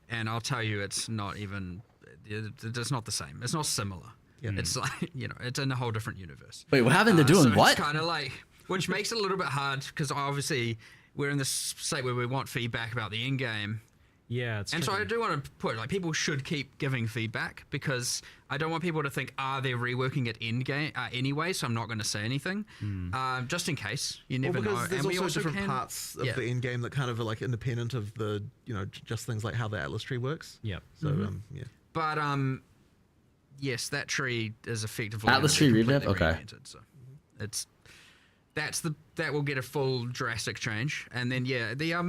And I'll tell you, it's not even. It's not the same. It's not similar. Yeah. It's like, you know, it's in a whole different universe. Wait, what happened? They're doing so what? It's kind of like, which makes it a little bit hard because obviously we're in this state where we want feedback about the end game. Yeah, it's and so I do want to put, like, people should keep giving feedback because I don't want people to think, they're reworking it in game anyway, so I'm not going to say anything. Just in case. You never know. There's and also different parts of the end game that kind of are like independent of the, you know, just things like how the Atlas tree works. Yep. So, yeah. But, yes, that tree is effectively Atlas tree revamp? Okay. So it's that will get a full drastic change, and then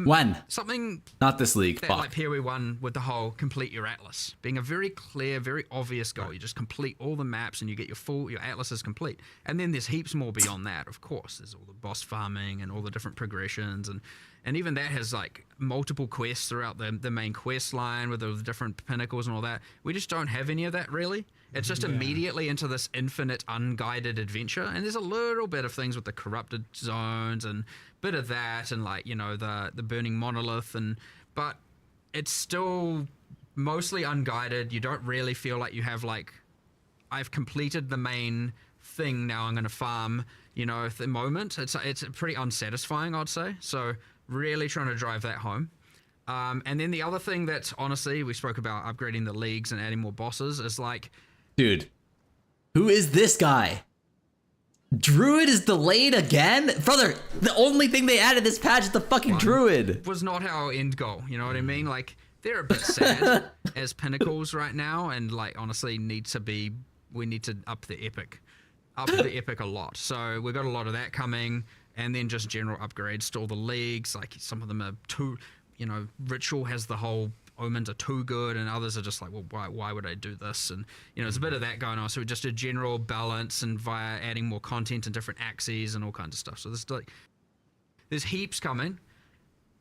when something not this league, that, like POE1 with the whole complete your atlas being a very clear, very obvious goal. You just complete all the maps and you get your atlas is complete, and then there's heaps more beyond that. Of course, there's all the boss farming and all the different progressions, and even that has like multiple quests throughout the main quest line with the different pinnacles and all that. We just don't have any of that really. It's just immediately into this infinite unguided adventure, and there's a little bit of things with the corrupted zones and bit of that, and like, you know, the burning monolith, but it's still mostly unguided. You don't really feel like you have like, I've completed the main thing, now I'm going to farm, you know, at the moment. It's pretty unsatisfying, I'd say. So really trying to drive that home. And then the other thing that, honestly, we spoke about upgrading the leagues and adding more bosses is like... Dude, who is this guy? Druid is delayed again? Brother, the only thing they added this patch is the fucking Druid. Was not our end goal, you know what I mean? Like, they're a bit sad as pinnacles right now, and like, honestly, we need to up the epic a lot. So we've got a lot of that coming, and then just general upgrades to all the leagues. Like, some of them are too, you know, Ritual has the whole omens are too good, and others are just like, well, why would I do this? And, you know, there's a bit of that going on. So just a general balance, and via adding more content and different axes and all kinds of stuff. So there's heaps coming.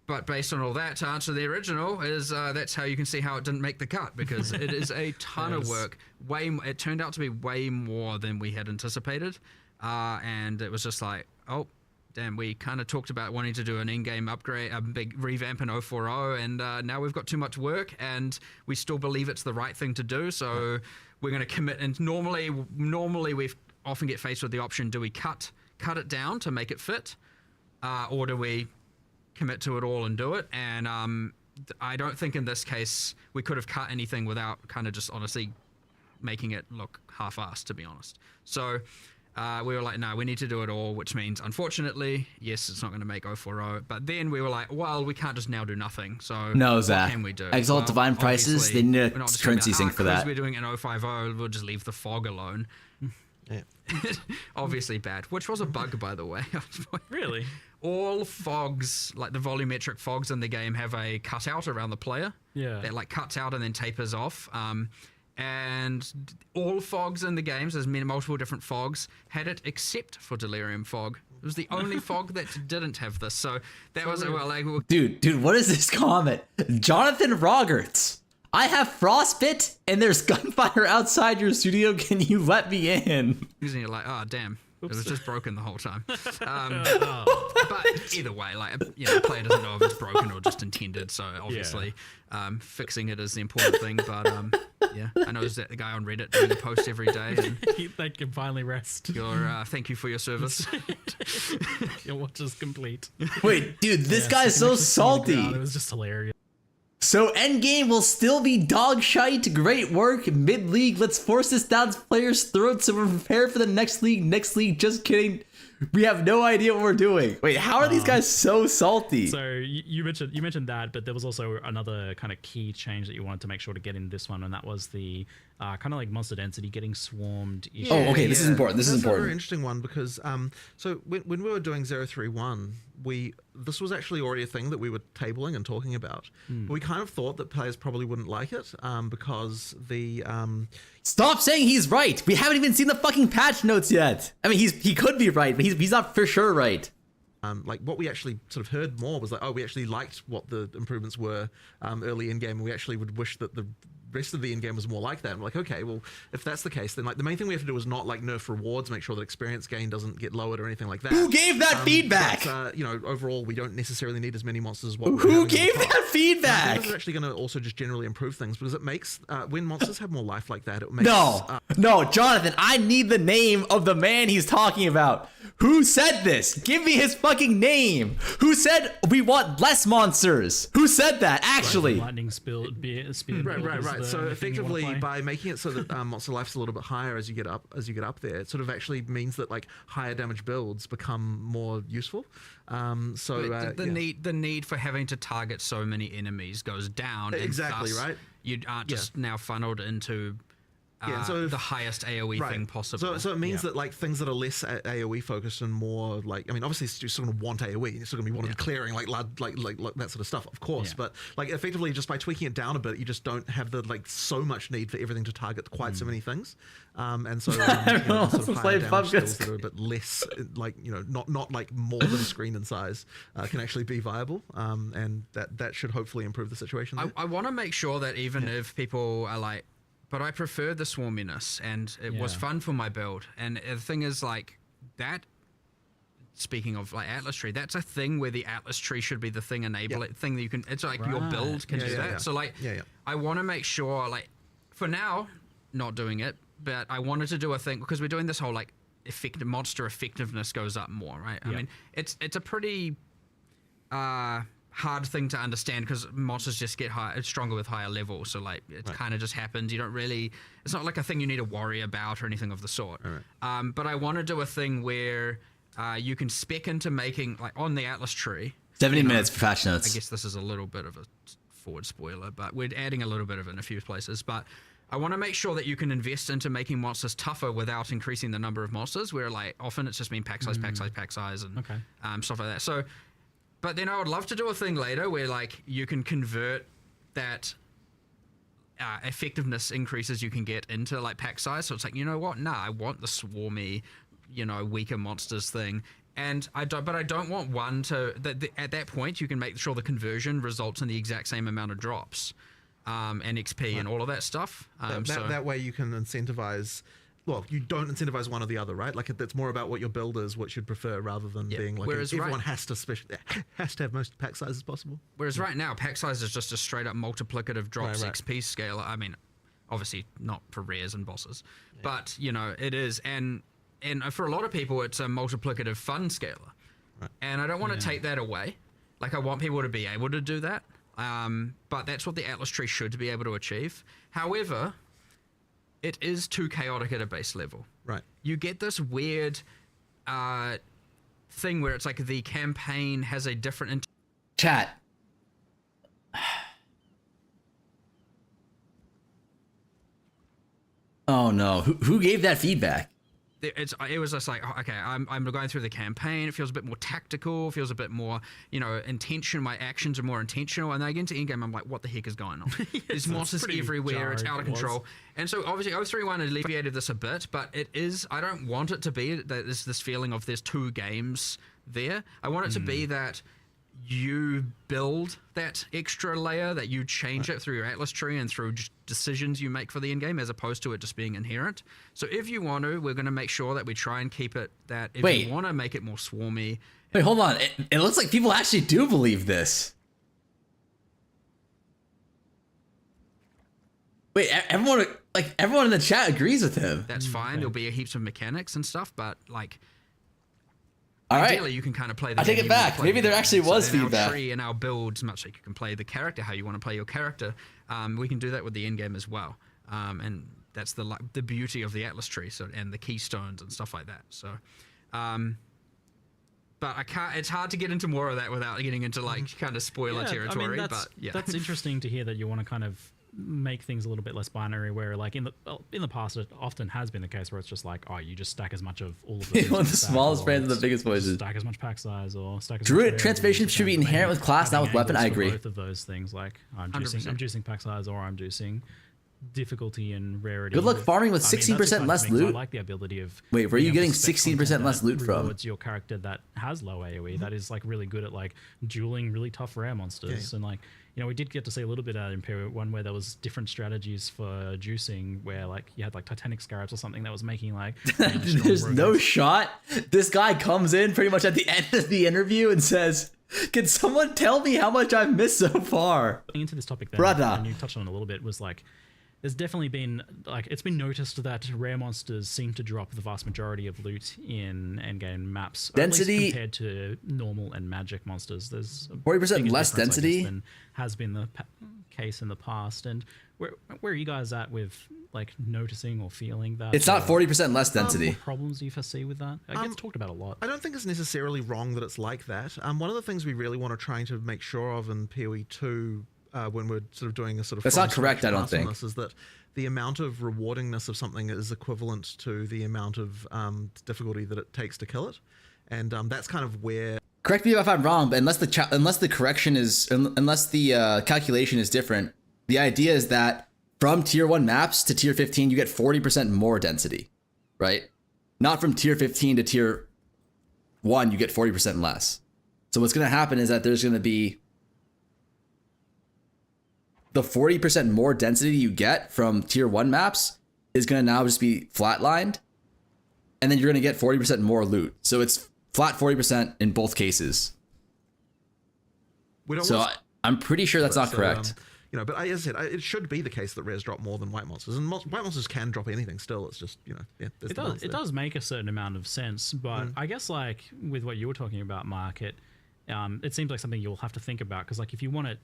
But based on all that, to answer the original, is that's how you can see how it didn't make the cut, because it is a ton of work. It turned out to be way more than we had anticipated, and it was just like, oh, damn, we kind of talked about wanting to do an in-game upgrade, a big revamp in 040, and now we've got too much work, and we still believe it's the right thing to do, so we're going to commit. And normally we often get faced with the option: do we cut it down to make it fit, or do we commit to it all and do it? And I don't think in this case we could have cut anything without kind of just honestly making it look half-assed, to be honest. So we were like, no, we need to do it all, which means, unfortunately, yes, it's not going to make 040. But then we were like, well, we can't just now do nothing. So no, what Zach. can we do? Exalt Divine Prices, they need a currency sync for that. We're doing it in 050, we'll just leave the fog alone. Yeah. Obviously bad, which was a bug, by the way. Really? All fogs, like the volumetric fogs in the game, have a cutout around the player. Yeah. That like cuts out and then tapers off. And all fogs in the games, there's multiple different fogs, had it except for Delirium Fog. It was the only fog that didn't have this. So that was, well, like... Dude, what is this comment? Jonathan Rogerts. I have frostbite and there's gunfire outside your studio. Can you let me in? And you're like, oh, damn. Oops. It was just broken the whole time. But either way, like, you know, the player doesn't know if it's broken or just intended. So obviously, fixing it is the important thing. But yeah, I know there's that guy on Reddit doing a post every day. And they can finally rest. Thank you for your service. Your watch is complete. Wait, dude, this guy's so salty. It was just hilarious. So Endgame will still be dog shite. Great work. Mid-league, let's force this down players' throats so we're prepared for the next league. Next league, just kidding. We have no idea what we're doing. Wait, how are these guys so salty? So you mentioned that, but there was also another kind of key change that you wanted to make sure to get in this one, and that was the kind of like monster density getting swarmed issue. Oh, okay, this is important. This is important. That's a very interesting one because so when we were doing 031, this was actually already a thing that we were tabling and talking about. We kind of thought that players probably wouldn't like it because the Stop saying he's right. We haven't even seen the fucking patch notes yet. I mean, he could be right, but he's not for sure right. Like what we actually sort of heard more was like, oh, we actually liked what the improvements were early in game, and we actually would wish that the rest of the in-game was more like that. And we're like, okay, well, if that's the case, then like the main thing we have to do is not like nerf rewards, make sure that experience gain doesn't get lowered or anything like that. Who gave that feedback? But, you know, overall, we don't necessarily need as many monsters as what Who gave that feedback? This is actually going to also just generally improve things because it makes when monsters have more life like that, it makes no, Jonathan, I need the name of the man he's talking about. Who said this? Give me his fucking name. Who said we want less monsters? Who said that, actually? Lightning speed. Right. So effectively, by making it so that monster life's a little bit higher as you get up there, it sort of actually means that like higher damage builds become more useful. The need for having to target so many enemies goes down. Exactly, and thus right. You aren't just now funneled into the highest AoE thing possible. So it means that like things that are less AoE focused and more like, I mean, obviously you're still going to want AoE, you're still going to want to be clearing like that sort of stuff, of course. But like effectively, just by tweaking it down a bit, you just don't have the like so much need for everything to target quite so many things. And so sort of higher damage skills that are a bit less, like not like more than a screen in size, can actually be viable. And that should hopefully improve the situation. I want to make sure that even if people are like but I prefer the swarminess, and it was fun for my build. And the thing is, like, that, speaking of like Atlas Tree, that's a thing where the Atlas Tree should be the thing thing that you can, it's like your build can do that. So like, I want to make sure, like, for now, not doing it, but I wanted to do a thing, because we're doing this whole like monster effectiveness goes up more, right? I mean, it's a pretty hard thing to understand, because monsters just get stronger with higher levels. So like, it kind of just happens. You don't really, it's not like a thing you need to worry about or anything of the sort. But I want to do a thing where you can spec into making, like on the Atlas Tree. 70 minutes for patch notes. I guess this is a little bit of a forward spoiler, but we're adding a little bit of it in a few places. But I want to make sure that you can invest into making monsters tougher without increasing the number of monsters, where like often it's just been pack size, pack size, pack size, and stuff like that. So, but then I would love to do a thing later where like you can convert that effectiveness increases you can get into like pack size. So it's like, you know what? Nah, I want the swarmy, you know, weaker monsters thing. And I don't want one to, at that point you can make sure the conversion results in the exact same amount of drops and XP and all of that stuff. That way you can incentivize, well, you don't incentivize one or the other, right? Like, it's more about what your build is, what you'd prefer, rather than being like, everyone has to have most pack sizes possible. Whereas right now, pack size is just a straight up multiplicative drops XP scaler. I mean, obviously not for rares and bosses, but you know, it is. And for a lot of people, it's a multiplicative fun scaler. And I don't want to take that away. Like, I want people to be able to do that. But that's what the Atlas Tree should be able to achieve. However, it is too chaotic at a base level. You get this weird thing where it's like the campaign has a different... Chat. Oh no, who gave that feedback? It was just like, okay, I'm going through the campaign. It feels a bit more tactical. Feels a bit more, you know, intention. My actions are more intentional. And then I get into Endgame, I'm like, what the heck is going on? There's monsters everywhere. It's out of control. And so obviously 031 alleviated this a bit, but it is, I don't want it to be that there's this feeling of there's two games there. I want it to be that you build that extra layer, that you change it through your Atlas Tree and through decisions you make for the endgame, as opposed to it just being inherent. So if you want to, we're going to make sure that we try and keep it that if you want to make it more swarmy. Wait, hold on. It looks like people actually do believe this. Wait, everyone in the chat agrees with him. That's fine. There'll be heaps of mechanics and stuff, but like, ideally, you can kind of play the I take it back. Maybe there actually was feedback. Our tree and our builds, much like you can play the character how you want to play your character, we can do that with the end game as well. And that's the beauty of the Atlas Tree, and the keystones and stuff like that. So, but I can't. It's hard to get into more of that without getting into like kind of spoiler territory. I mean, that's interesting to hear that you want to kind of make things a little bit less binary, where like in the past it often has been the case where it's just like, oh, you just stack as much of all of the you want the smallest brands and the biggest voices, stack as much pack size, or stack as Druid transformation should be inherent with class, not with weapon. I agree. Both of those things, like I'm juicing pack size, or I'm juicing difficulty and rarity. Good luck farming with 16% less loot. I like the ability of, wait, where are you getting 16% less loot from? It's your character that has low AoE, that is like really good at like dueling really tough rare monsters, and like, you know, we did get to see a little bit at Imperial 1 where there was different strategies for juicing, where like you had like Titanic Scarabs or something that was making like there's no shot. This guy comes in pretty much at the end of the interview and says, can someone tell me how much I've missed so far? Into this topic then, brother, and you touched on it a little bit, was like, there's definitely been, like, it's been noticed that rare monsters seem to drop the vast majority of loot in endgame maps. Density compared to normal and magic monsters. There's 40% less density than has been the case in the past. And where are you guys at with like noticing or feeling that? It's not 40% less density. What problems do you foresee with that? It gets talked about a lot. I don't think it's necessarily wrong that it's like that. One of the things we really want to try to make sure of in POE2, when we're sort of doing a sort of... That's not correct, I don't think. Is that the amount of rewardingness of something is equivalent to the amount of difficulty that it takes to kill it. And that's kind of where... Correct me if I'm wrong, but unless the correction is... Unless the calculation is different, the idea is that from tier 1 maps to tier 15, you get 40% more density, right? Not from tier 15 to tier 1, you get 40% less. So what's going to happen is that there's going to be the 40% more density you get from tier 1 maps is going to now just be flatlined. And then you're going to get 40% more loot. So it's flat 40% in both cases. I'm pretty sure that's not correct. You know, but as I said, it should be the case that rares drop more than white monsters, and white monsters can drop anything still. It's just, you know, yeah, it does make a certain amount of sense, but I guess like with what you were talking about, Mark, it seems like something you'll have to think about, because like if you want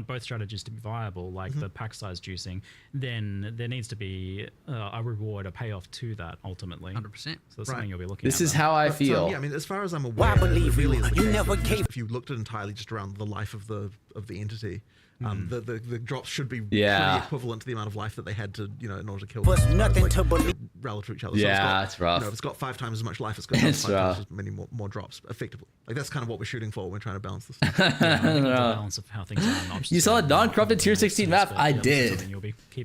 both strategies to be viable, like the pack size juicing, then there needs to be a reward, a payoff to that ultimately. 100%. So that's something you'll be looking This at. is how I feel. Yeah, I mean, as far as I'm aware, I believe really you never gave. If you looked at entirely just around the life of the entity, the drops should be pretty equivalent to the amount of life that they had to, you know, in order to kill. Was nothing to believe. Relative to each other. Yeah, it's rough. You know, if it's got 5 times as much life, it's got 5 times as many more drops, effectively. Like, that's kind of what we're shooting for when we're trying to balance this. Balance of how things are. You saw a non-corrupted tier 16 map? I did.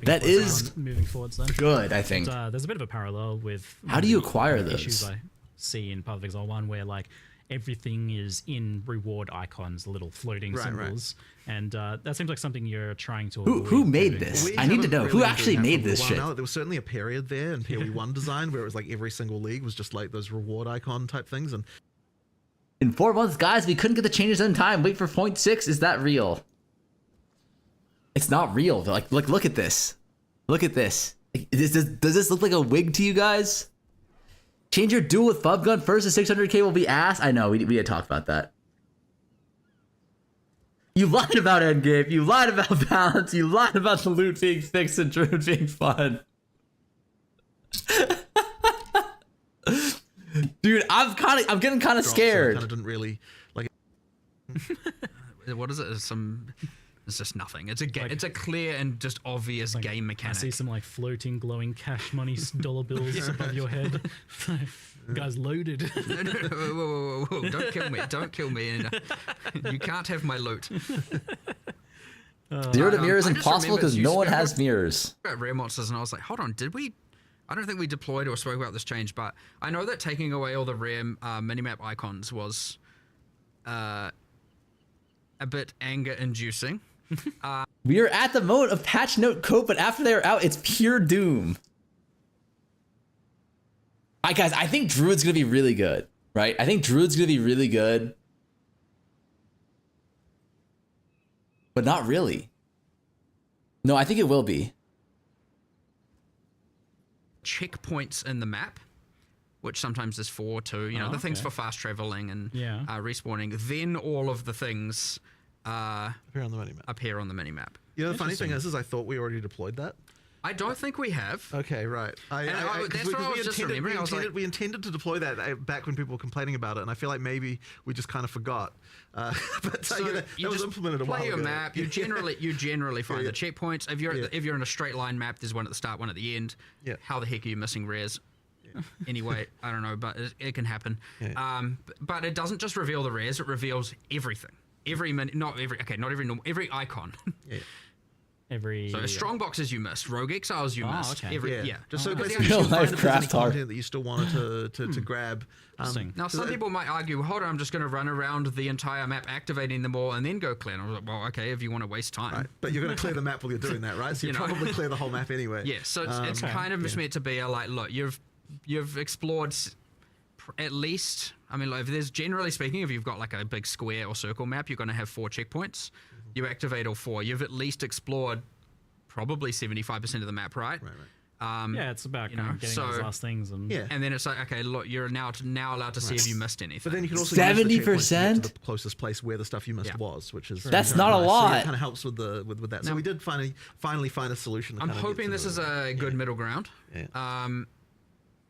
That is moving forwards then. Good, I think. But, there's a bit of a parallel with how do you acquire the those issues I see in Path of Exile 1, where like everything is in reward icons, little floating symbols, and that seems like something you're trying to avoid. Who made this? I need to know. Who actually made this shit? Now, there was certainly a period there in POE1 design where it was like every single league was just like those reward icon type things. And in 4 months, guys, we couldn't get the changes in time. Wait for 0.6. Is that real? It's not real. Like, look at this. Look at this. Does this look like a wig to you guys? Change your duel with Fub Gun first to 600k will be ass. I know, we had talked about that. You lied about Endgame. You lied about balance. You lied about the loot being fixed and Druid being fun. Dude, I'm getting kind of scared. Kind of didn't really like. What is it? It's just nothing. It's a clear and just obvious game mechanic. I see some like floating, glowing cash money dollar bills above your head. Guy's loaded. Whoa. Don't kill me. Don't kill me. You can't have my loot. Zero to mirror is impossible because no one has mirrors. About rare monsters, and I was like, hold on, did we? I don't think we deployed or spoke about this change, but I know that taking away all the rare minimap icons was a bit anger-inducing. We are at the mode of patch note cope, but after they're out, it's pure doom. Alright, guys, I think Druid's gonna be really good, right? I think Druid's gonna be really good, but not really. No, I think it will be. Checkpoints in the map, which sometimes is 4 too. You know, the things for fast traveling and respawning. Then all of the things appear on the minimap. You know, the funny thing is I thought we already deployed that. I don't think we have. Okay, right. That's what I was just remembering. We intended to deploy that back when people were complaining about it, and I feel like maybe we just kind of forgot. But so that was implemented a while ago. Play your map. You generally find the checkpoints. If you're in a straight line map, there's one at the start, one at the end. Yeah. How the heck are you missing rares? Anyway, I don't know, but it can happen. But it doesn't just reveal the rares; it reveals everything. Every icon. So strongboxes you missed, rogue exiles you missed. Okay. Just so basically Real you life find craft art content that you still wanted to grab. Now some people might argue, hold on, I'm just going to run around the entire map, activating them all, and then go clear. And I was like, well, okay, if you want to waste time. Right. But you're going to clear the map while you're doing that, right? So you probably clear the whole map anyway. Yeah. So it's kind of meant to be a like, look, you've explored at least. I mean, like, if there's generally speaking, if you've got like a big square or circle map, you're going to have 4 checkpoints. You activate all 4. You've at least explored probably 75% of the map, right? Yeah, it's about getting those last things, and and then it's like, okay, look, you're now allowed to see if you missed anything. But then you can also 70% the closest place where the stuff you missed was, which is that's not a lot. So it kind of helps with that. So we did finally find a solution. I'm hoping this is a good middle ground.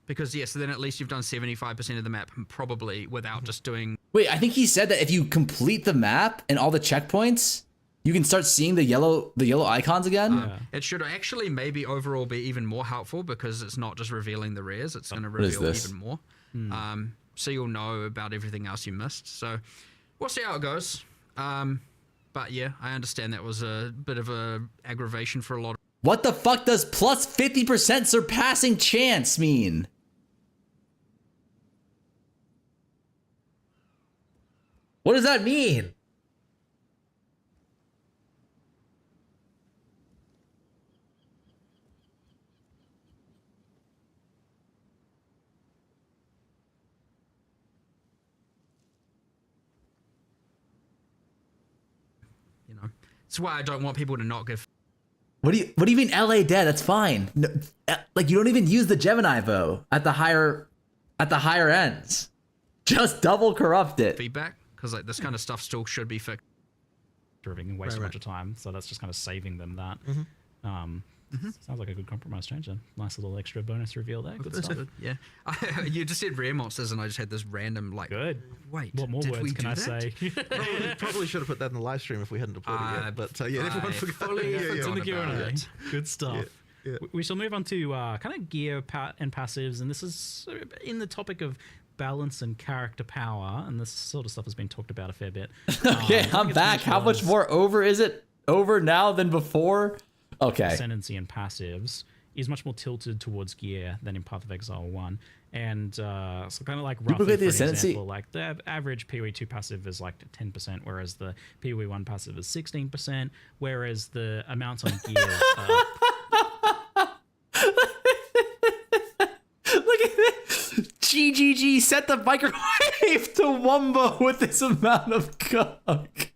Because so then at least you've done 75% of the map, probably without just doing. Wait, I think he said that if you complete the map and all the checkpoints, you can start seeing the yellow icons again. It should actually maybe overall be even more helpful because it's not just revealing the rares; it's going to reveal even more. So you'll know about everything else you missed. So we'll see how it goes. But yeah, I understand that was a bit of a aggravation for a lot. What the fuck does plus 50% surpassing chance mean? What does that mean? That's why I don't want people to not give. What do you mean LA dead? That's fine. No, like you don't even use the Gemini bow at the higher ends. Just double corrupt it. Feedback, because like this kind of stuff still should be fixed. And waste a bunch of time, so that's just kind of saving them that. Sounds like a good compromise change. Then nice little extra bonus reveal there. Good stuff. Good. Yeah, you just said rare monsters, and I just had this random like. Good. Wait, what more words can I say? Probably should have put that in the live stream if we hadn't deployed it yet. But yeah, everyone forgot. It's in the Q&A. Good stuff. Yeah. We shall move on to kind of gear and passives, and this is in the topic of balance and character power, and this sort of stuff has been talked about a fair bit. Okay, I'm back. How much more over is it? Over now than before? Okay. Ascendancy and passives is much more tilted towards gear than in Path of Exile 1. And so kind of like roughly, for example, like the average POE2 passive is like 10%, whereas the POE1 passive is 16%, whereas the amounts on gears are... Look at this. GGG set the microwave to Wumbo with this amount of coke.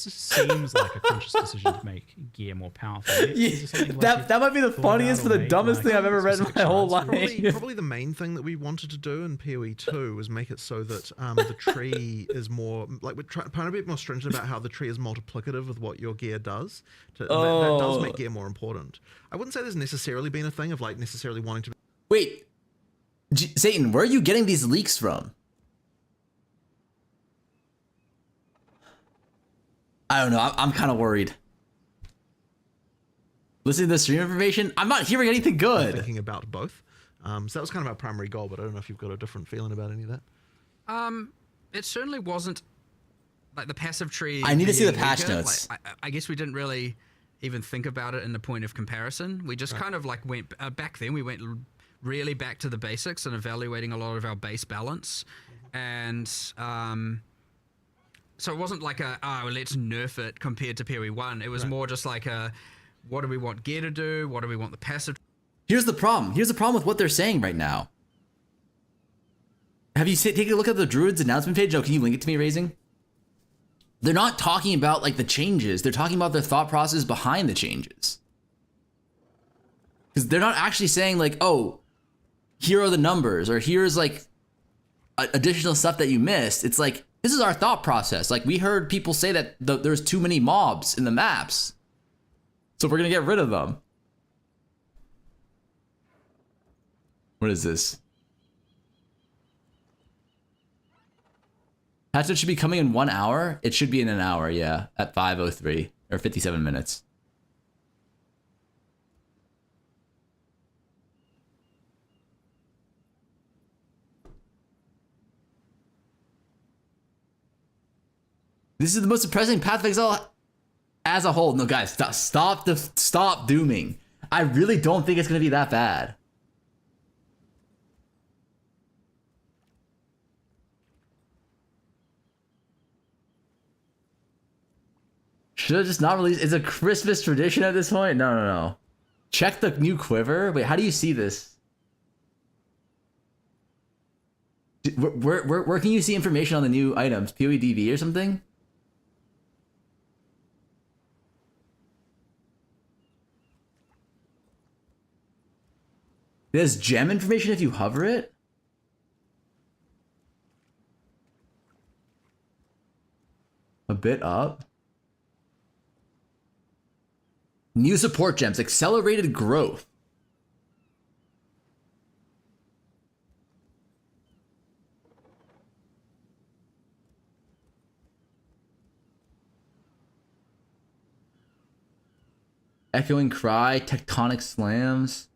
It seems like a conscious decision to make gear more powerful. That might be the funniest but the dumbest thing I've ever read in my whole life. Probably the main thing that we wanted to do in POE2 was make it so that the tree is more like we're trying to be more stringent about how the tree is multiplicative with what your gear does. That does make gear more important. I wouldn't say there's necessarily been a thing of like necessarily wanting to. Wait, Satan, where are you getting these leaks from? I don't know. I'm kind of worried. Listening to the stream information, I'm not hearing anything good. I'm thinking about both. So that was kind of our primary goal, but I don't know if you've got a different feeling about any of that. It certainly wasn't like the passive tree. I need to see the patch notes. Like, I guess we didn't really even think about it in the point of comparison. We just kind of like went back then. We went really back to the basics and evaluating a lot of our base balance, and so it wasn't like let's nerf it compared to POE1. It was more just like what do we want gear to do? What do we want the passive? Here's the problem. Here's the problem with what they're saying right now. Have you taken a look at the Druid's announcement page? Oh, can you link it to me, Raising? They're not talking about like the changes. They're talking about their thought process behind the changes. Because they're not actually saying like, oh, here are the numbers, or here's like additional stuff that you missed. It's like, this is our thought process. Like, we heard people say that there's too many mobs in the maps, so we're gonna get rid of them. What is this? Patch note should be coming in 1 hour. It should be in an hour, yeah, at 5:03 or 57 minutes. This is the most depressing Path of Exile as a whole. No, guys, stop dooming. I really don't think it's gonna be that bad. Should have just not released. It's a Christmas tradition at this point. No. Check the new quiver. Wait, how do you see this? Where can you see information on the new items? POEDV or something? There's gem information if you hover it? A bit up. New support gems, accelerated growth. Echoing cry, tectonic slams.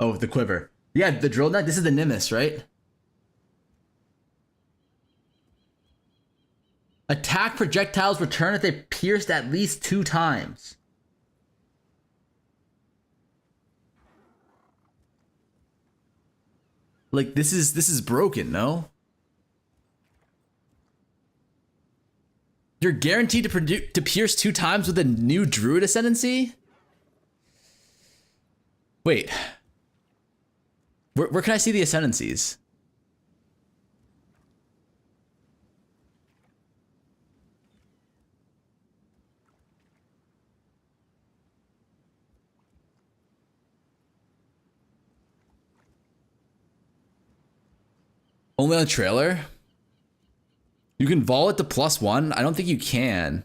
Oh, the quiver. Yeah, the drill knight. This is the Nimbus, right? Attack projectiles return if they pierced at least 2 times. Like, this is broken, no? You're guaranteed to, to pierce 2 times with a new Druid Ascendancy? Wait. Where can I see the ascendancies? Only on the trailer? You can vol it to +1? I don't think you can.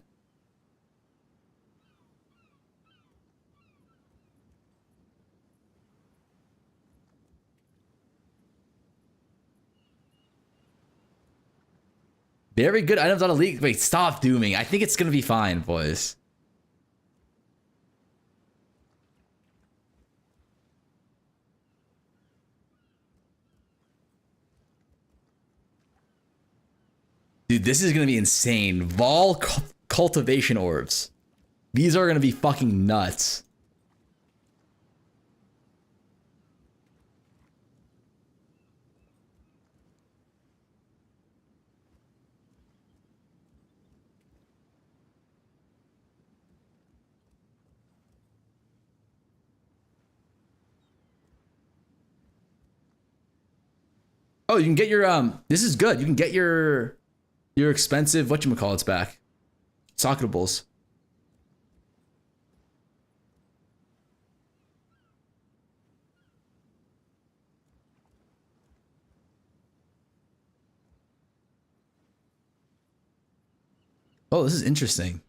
Very good items on a league. Wait, stop dooming. I think it's gonna be fine, boys. Dude, this is gonna be insane. Vol cultivation orbs. These are gonna be fucking nuts. Oh, you can get your this is good. You can get your expensive whatchamacallits back. Socketables. Oh, this is interesting.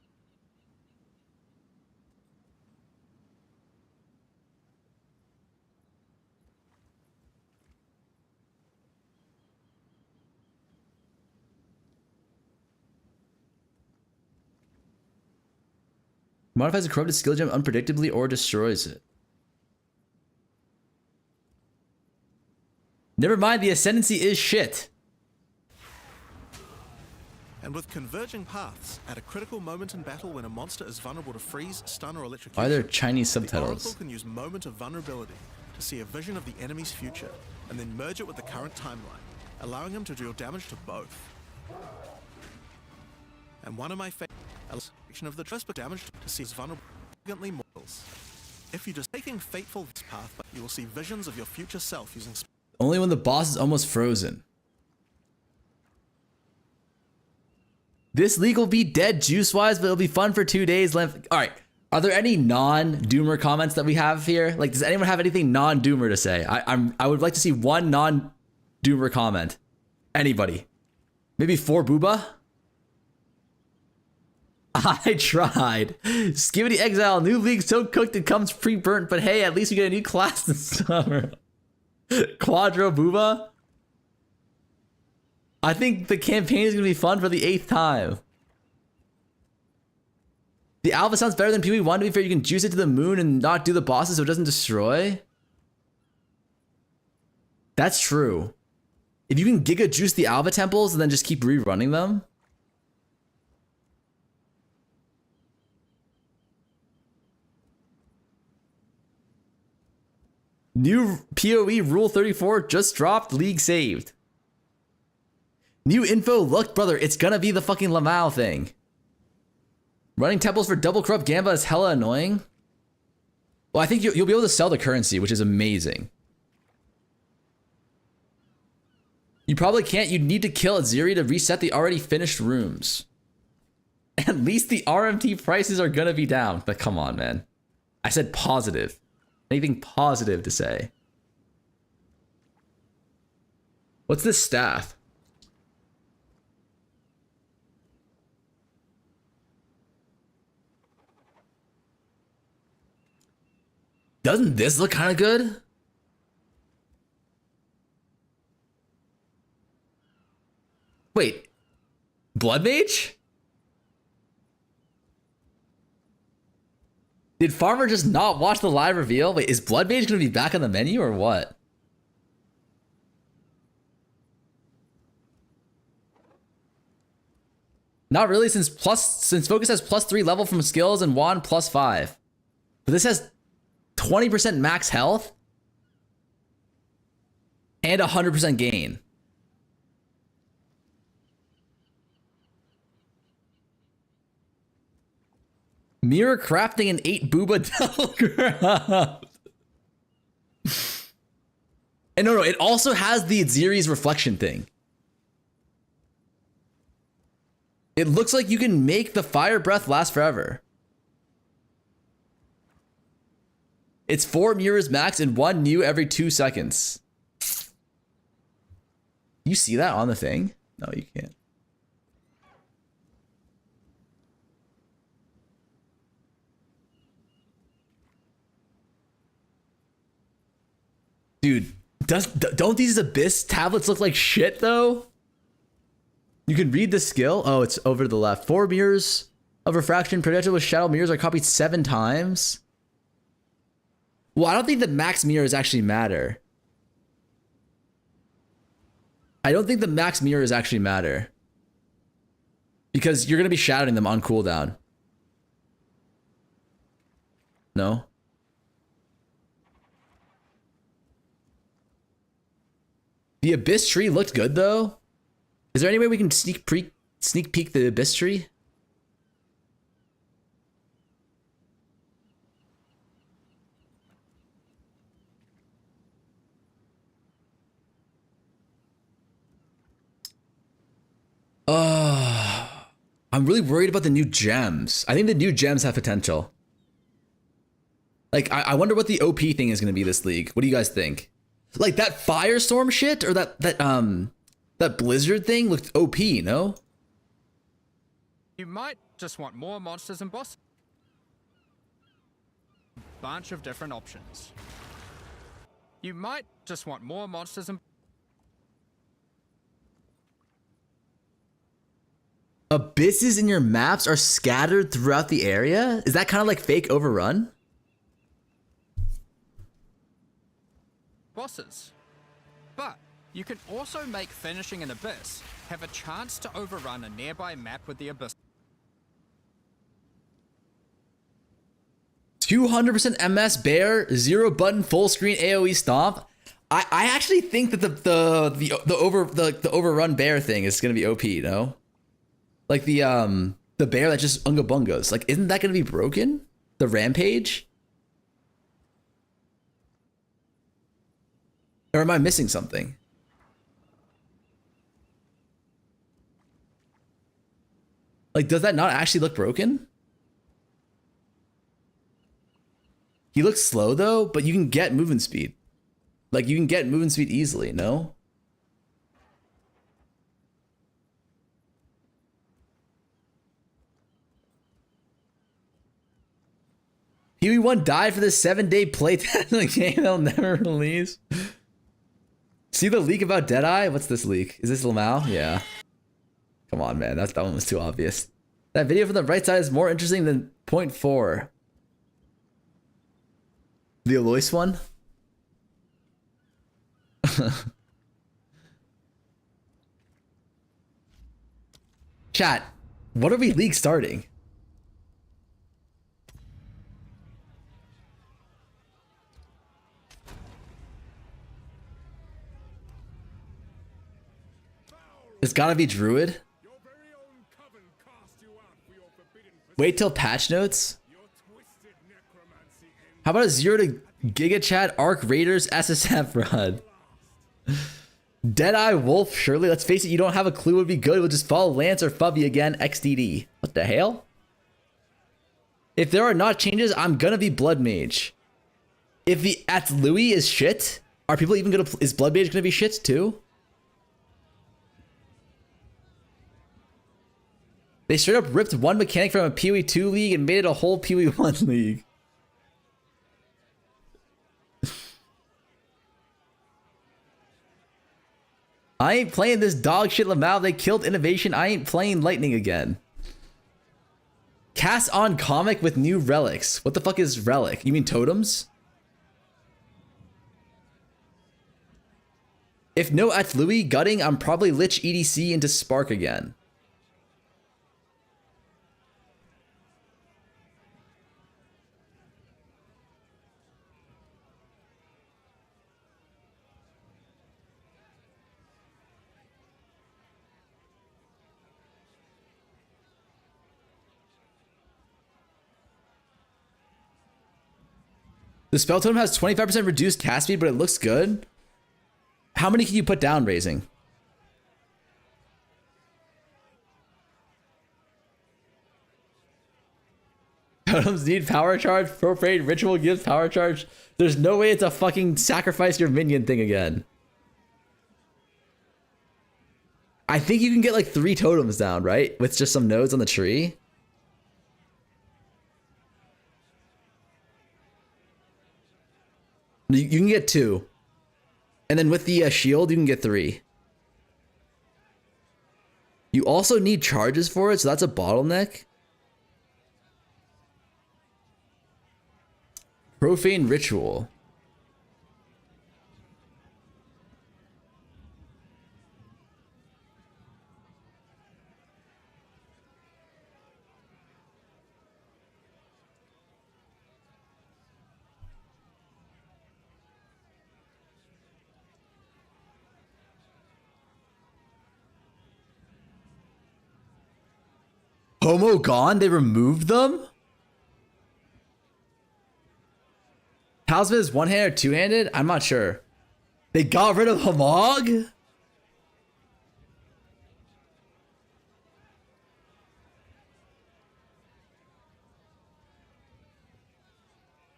Modifies a corrupted skill gem unpredictably or destroys it. Never mind, the ascendancy is shit. And with converging paths, at a critical moment in battle when a monster is vulnerable to freeze, stun, or electrocution, Why are there Chinese the subtitles? Oracle can use Moment of Vulnerability to see a vision of the enemy's future, and then merge it with the current timeline, allowing him to deal damage to both. And one of my favorites, of the trust but damage to see his vulnerable mortals. If you're just taking Fateful path, you will see visions of your future self using Only when the boss is almost frozen. This league will be dead juice-wise, but it'll be fun for 2 days length. All right. Are there any non-doomer comments that we have here? Like, does anyone have anything non-doomer to say? I would like to see one non-doomer comment. Anybody? Maybe 4 Booba? I tried. Skibidi Exile, new league so cooked it comes pre-burnt, but hey, at least you get a new class this summer. Quadro Booba? I think the campaign is going to be fun for the 8th time. The alpha sounds better than POE1. To be fair, you can juice it to the moon and not do the bosses so it doesn't destroy. That's true. If you can giga juice the alpha temples and then just keep rerunning them. New POE Rule 34 just dropped. League saved. New info. Look, brother, it's gonna be the fucking Lamau thing. Running temples for double corrupt Gamba is hella annoying. Well, I think you'll be able to sell the currency, which is amazing. You probably can't. You'd need to kill Aziri to reset the already finished rooms. At least the RMT prices are gonna be down. But come on, man. I said positive. Anything positive to say? What's this staff? Doesn't this look kind of good? Wait, Blood Mage? Did Farmer just not watch the live reveal? Wait, is Blood Mage gonna be back on the menu or what? Not really, since Focus has +3 level from skills and Wand +5. But this has 20% max health and 100% gain. Mirror crafting and 8 Booba double craft. And no, it also has the Aziri's reflection thing. It looks like you can make the fire breath last forever. It's 4 mirrors max and 1 new every 2 seconds. You see that on the thing? No, you can't. Dude, don't these Abyss tablets look like shit though? You can read the skill. Oh, it's over to the left. 4 mirrors of refraction projected with shadow mirrors are copied 7 times. Well, I don't think the max mirrors actually matter. I don't think the max mirrors actually matter. Because you're going to be shadowing them on cooldown. No? The Abyss tree looked good though. Is there any way we can sneak peek the Abyss tree? I'm really worried about the new gems. I think the new gems have potential. Like, I wonder what the OP thing is going to be this league. What do you guys think? Like that Firestorm shit or that Blizzard thing looked OP, no? You might just want more monsters and bosses. Bunch of different options. You might just want more monsters and Abysses in your maps are scattered throughout the area? Is that kind of like fake overrun? bosses. But you can also make finishing an Abyss have a chance to overrun a nearby map with the Abyss. 200% MS bear, 0 button full screen AoE stomp. I actually think that the overrun bear thing is gonna be OP, no? Like the bear that just unga bungos. Like, isn't that gonna be broken? The rampage? Or am I missing something? Like, does that not actually look broken? He looks slow though, but you can get movement speed. Like, you can get movement speed easily, no? POE1 died for this 7-day playtest in the game they'll never release. See the leak about Deadeye? What's this leak? Is this Lamau? Yeah. Come on, man. That one was too obvious. That video from the right side is more interesting than 0.4. The Alois one? Chat, what are we league starting? It's gotta be Druid. Wait till patch notes. How about a 0 to Giga Chat Arc Raiders SSF run? Deadeye Wolf, surely. Let's face it, you don't have a clue would be good. We'll just follow Lance or Fubby again. XDD. What the hell? If there are not changes, I'm gonna be Blood Mage. If the at Louis is shit, are people even gonna? Is Blood Mage gonna be shit too? They straight up ripped one mechanic from a POE2 league and made it a whole POE1 league. I ain't playing this dog shit Lamau. They killed innovation. I ain't playing Lightning again. Cast on comic with new relics. What the fuck is relic? You mean totems? If no at Louis gutting, I'm probably Lich EDC into Spark again. The spell totem has 25% reduced cast speed, but it looks good. How many can you put down raising? Totems need power charge. Profane ritual gives power charge. There's no way it's a fucking sacrifice your minion thing again. I think you can get like 3 totems down, right? With just some nodes on the tree. You can get 2. And then with the shield, you can get 3. You also need charges for it, so that's a bottleneck. Profane ritual. Homo gone? They removed them? Talisman is one-handed or two-handed? I'm not sure. They got rid of Hamog?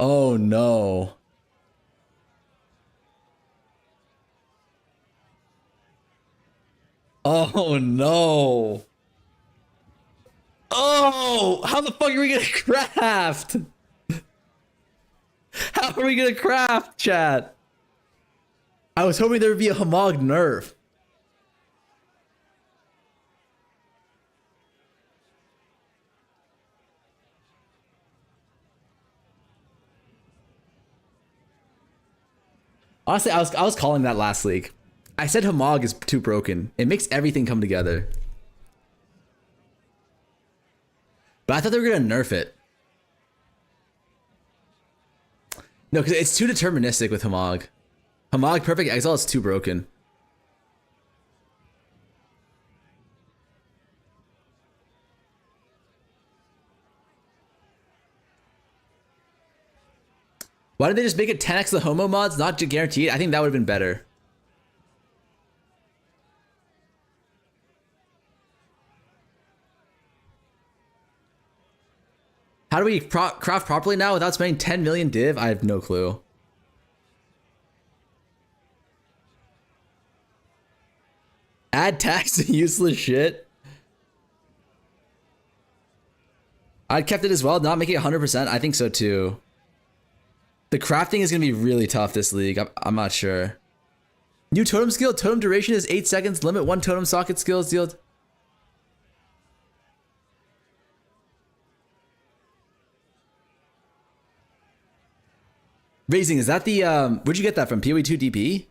Oh no. Oh no. Oh, how the fuck are we gonna craft? How are we gonna craft, chat? I was hoping there would be a Hamog nerf. Honestly, I was calling that last league. I said Hamog is too broken. It makes everything come together. But I thought they were gonna nerf it. No, because it's too deterministic with Hamog. Hamog Perfect Exile is too broken. Why did they just make it 10x the Homo mods? Not guaranteed. I think that would have been better. How do we craft properly now without spending 10 million div? I have no clue. Add tax to useless shit. I'd kept it as well, not make it 100%. I think so too. The crafting is going to be really tough this league. I'm not sure. New totem skill. Totem duration is 8 seconds. Limit 1 totem socket skills dealt. Raising, is that the, where'd you get that from? POE2 DP?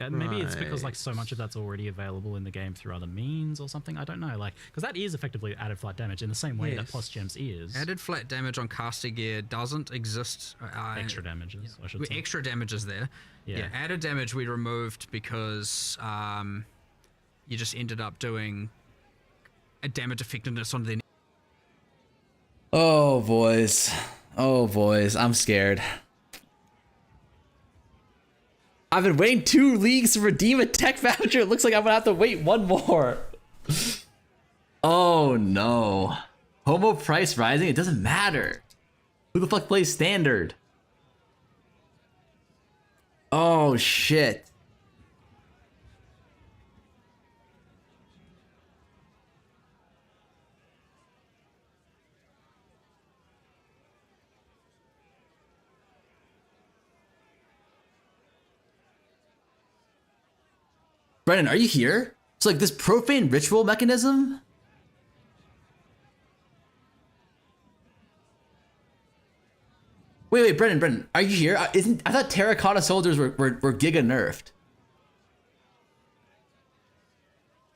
Maybe it's because like so much of that's already available in the game through other means or something. I don't know, like because that is effectively added flat damage in the same way that plus gems is. Added flat damage on caster gear doesn't exist. Extra damages, I should say. Extra damages there. Yeah. Added damage we removed because you just ended up doing a damage effectiveness on the. Oh boys, I'm scared. I've been waiting 2 leagues to redeem a tech voucher. It looks like I'm gonna have to wait 1 more. Oh no. Homo price rising? It doesn't matter. Who the fuck plays standard? Oh shit. Brennan, are you here? It's like this profane ritual mechanism? Wait, Brennan, are you here? I thought terracotta soldiers were giga nerfed.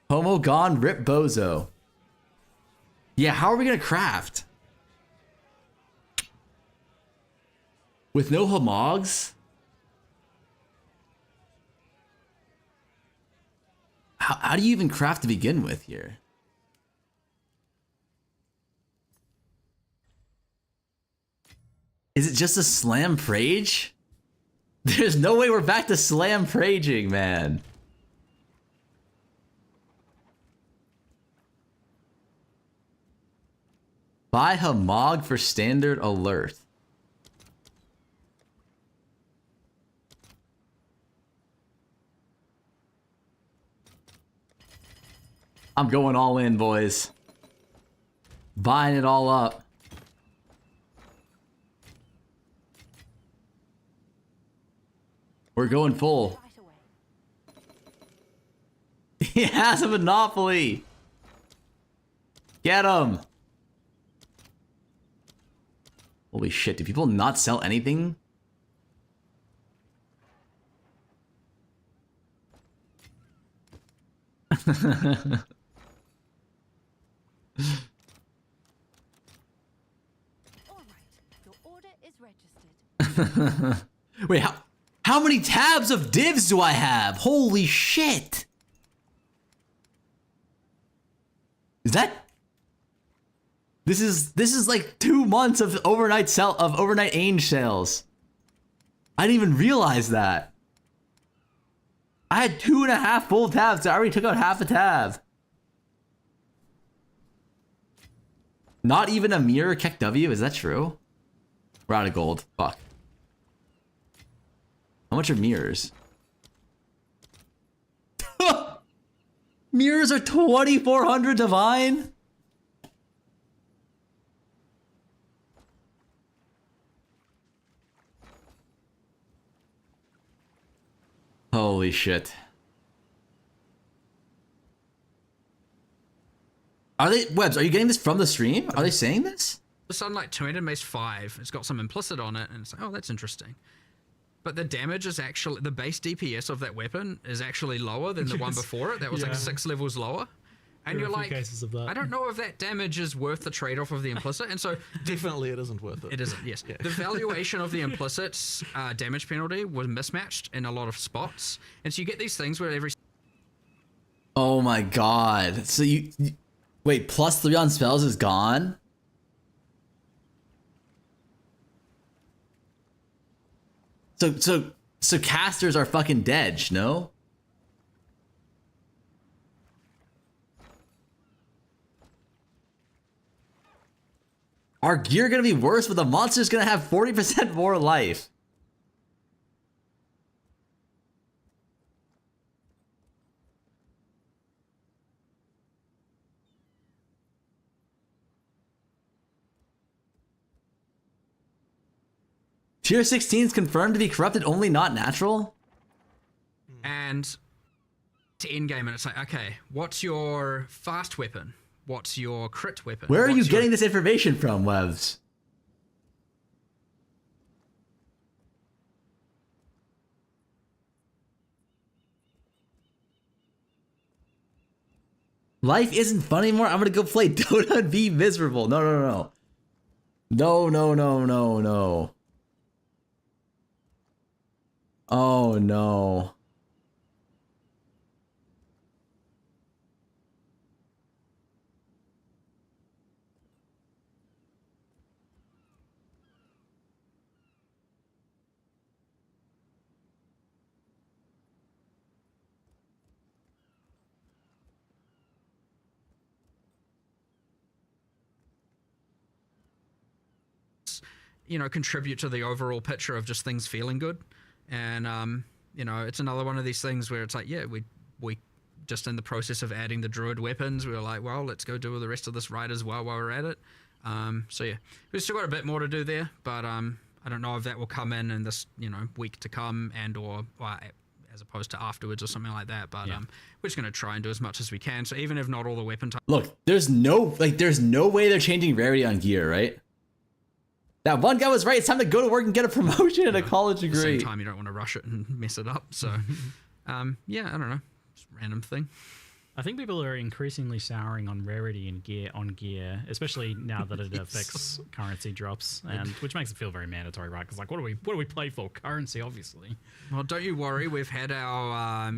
Homo gone, rip bozo. Yeah, how are we gonna craft? With no Homogs? How do you even craft to begin with here? Is it just a slam prage? There's no way we're back to slam praging, man. Buy Hamog for standard alert. I'm going all in, boys. Buying it all up. We're going full. He has a monopoly. Get him. Holy shit, do people not sell anything? Wait, how many tabs of divs do I have? Holy shit! Is that? This is like 2 months of overnight Ainge sales. I didn't even realize that. I had 2.5 full tabs. I already took out half a tab. Not even a mirror Keck W. Is that true? We're out of gold. Fuck. How much are mirrors? Mirrors are 2,400 divine? Holy shit. Are they, Webs, are you getting this from the stream? Are they saying this? The Sunlight 2 Mace 5, it's got some implicit on it, and it's like, oh, that's interesting. But the damage is actually, the base DPS of that weapon is actually lower than the one before it. That was like 6 levels lower. And you're like, I don't know if that damage is worth the trade-off of the implicit. And so definitely it isn't worth it. It isn't, yes. Yeah. The valuation of the implicit's damage penalty was mismatched in a lot of spots. And so you get these things where every... Oh my god. So you wait, +3 on spells is gone? So casters are fucking dead, no? Our gear gonna be worse, but the monster's gonna have 40% more life. Tier 16 is confirmed to be corrupted only, not natural? And to endgame, and it's like, okay, what's your fast weapon? What's your crit weapon? Where are you getting this information from, Webs? Life isn't fun anymore. I'm gonna go play Dota and be miserable. No, no, no. No, no, no, no, no. Oh no. You know, contribute to the overall picture of just things feeling good. And you know, it's another one of these things where it's like, yeah, we just in the process of adding the druid weapons, we were like, well, let's go do the rest of this right as well while we're at it. So yeah, we've still got a bit more to do there, but I don't know if that will come in this, you know, week to come and or as opposed to afterwards or something like that. But we're just gonna try and do as much as we can. So even if not all the weapon types. Look, there's no way they're changing rarity on gear, right? That one guy was right. It's time to go to work and get a promotion and a college degree. At the same time, you don't want to rush it and mess it up. So, yeah, I don't know. Just a random thing. I think people are increasingly souring on rarity and gear, especially now that it affects currency drops, and which makes it feel very mandatory, right? Because like, what do we play for? Currency, obviously. Well, don't you worry. We've had our,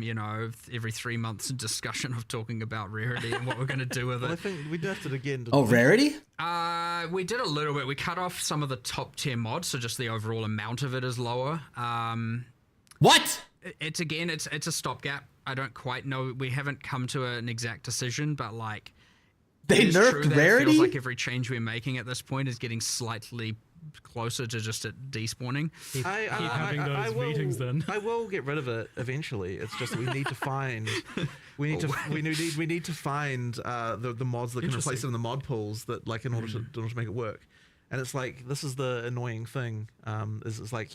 every 3 months discussion of talking about rarity and what we're going to do with it. I think we did it again. Rarity? We did a little bit. We cut off some of the top tier mods, so just the overall amount of it is lower. What? It's a stopgap. I don't quite know. We haven't come to an exact decision, but like they nerfed rarity. It feels like every change we're making at this point is getting slightly closer to just it despawning. Keep having those meetings then. I will get rid of it eventually. It's just we need to find we need to find the mods that can replace it in the mod pools that like in order to make it work. And it's like this is the annoying thing. Is it's like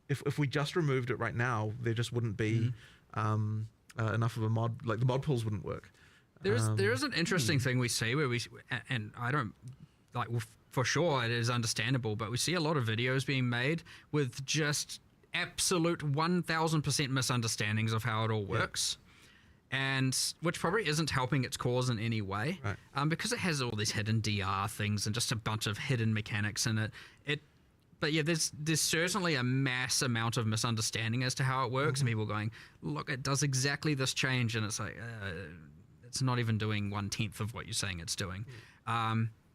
if we just removed it right now, there just wouldn't be enough of a mod. Like the mod pools wouldn't work. There is an interesting thing we see where and I don't like. For sure, it is understandable, but we see a lot of videos being made with just absolute 1000% misunderstandings of how it all works, and which probably isn't helping its cause in any way, right. Because it has all these hidden DR things and just a bunch of hidden mechanics in it. But yeah, there's certainly a mass amount of misunderstanding as to how it works, and people going, look, it does exactly this change, and it's like it's not even doing 1/10 of what you're saying it's doing.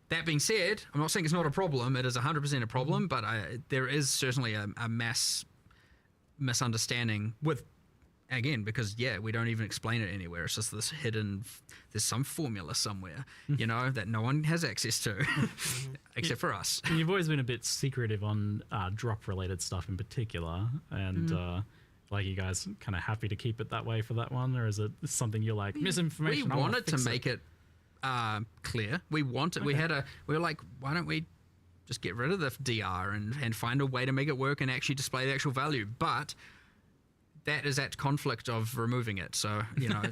That being said, I'm not saying it's not a problem. It is 100% a problem, but there is certainly a mass misunderstanding with, again, because, we don't even explain it anywhere. It's just this hidden, there's some formula somewhere, that no one has access to, except for us. And you've always been a bit secretive on drop-related stuff in particular, and... like, you guys kind of happy to keep it that way for that one, or is it something you're like, misinformation? We wanted to make it clear. We wanted. Okay. We were like, why don't we just get rid of the DR and find a way to make it work and actually display the actual value? But that is at conflict of removing it. So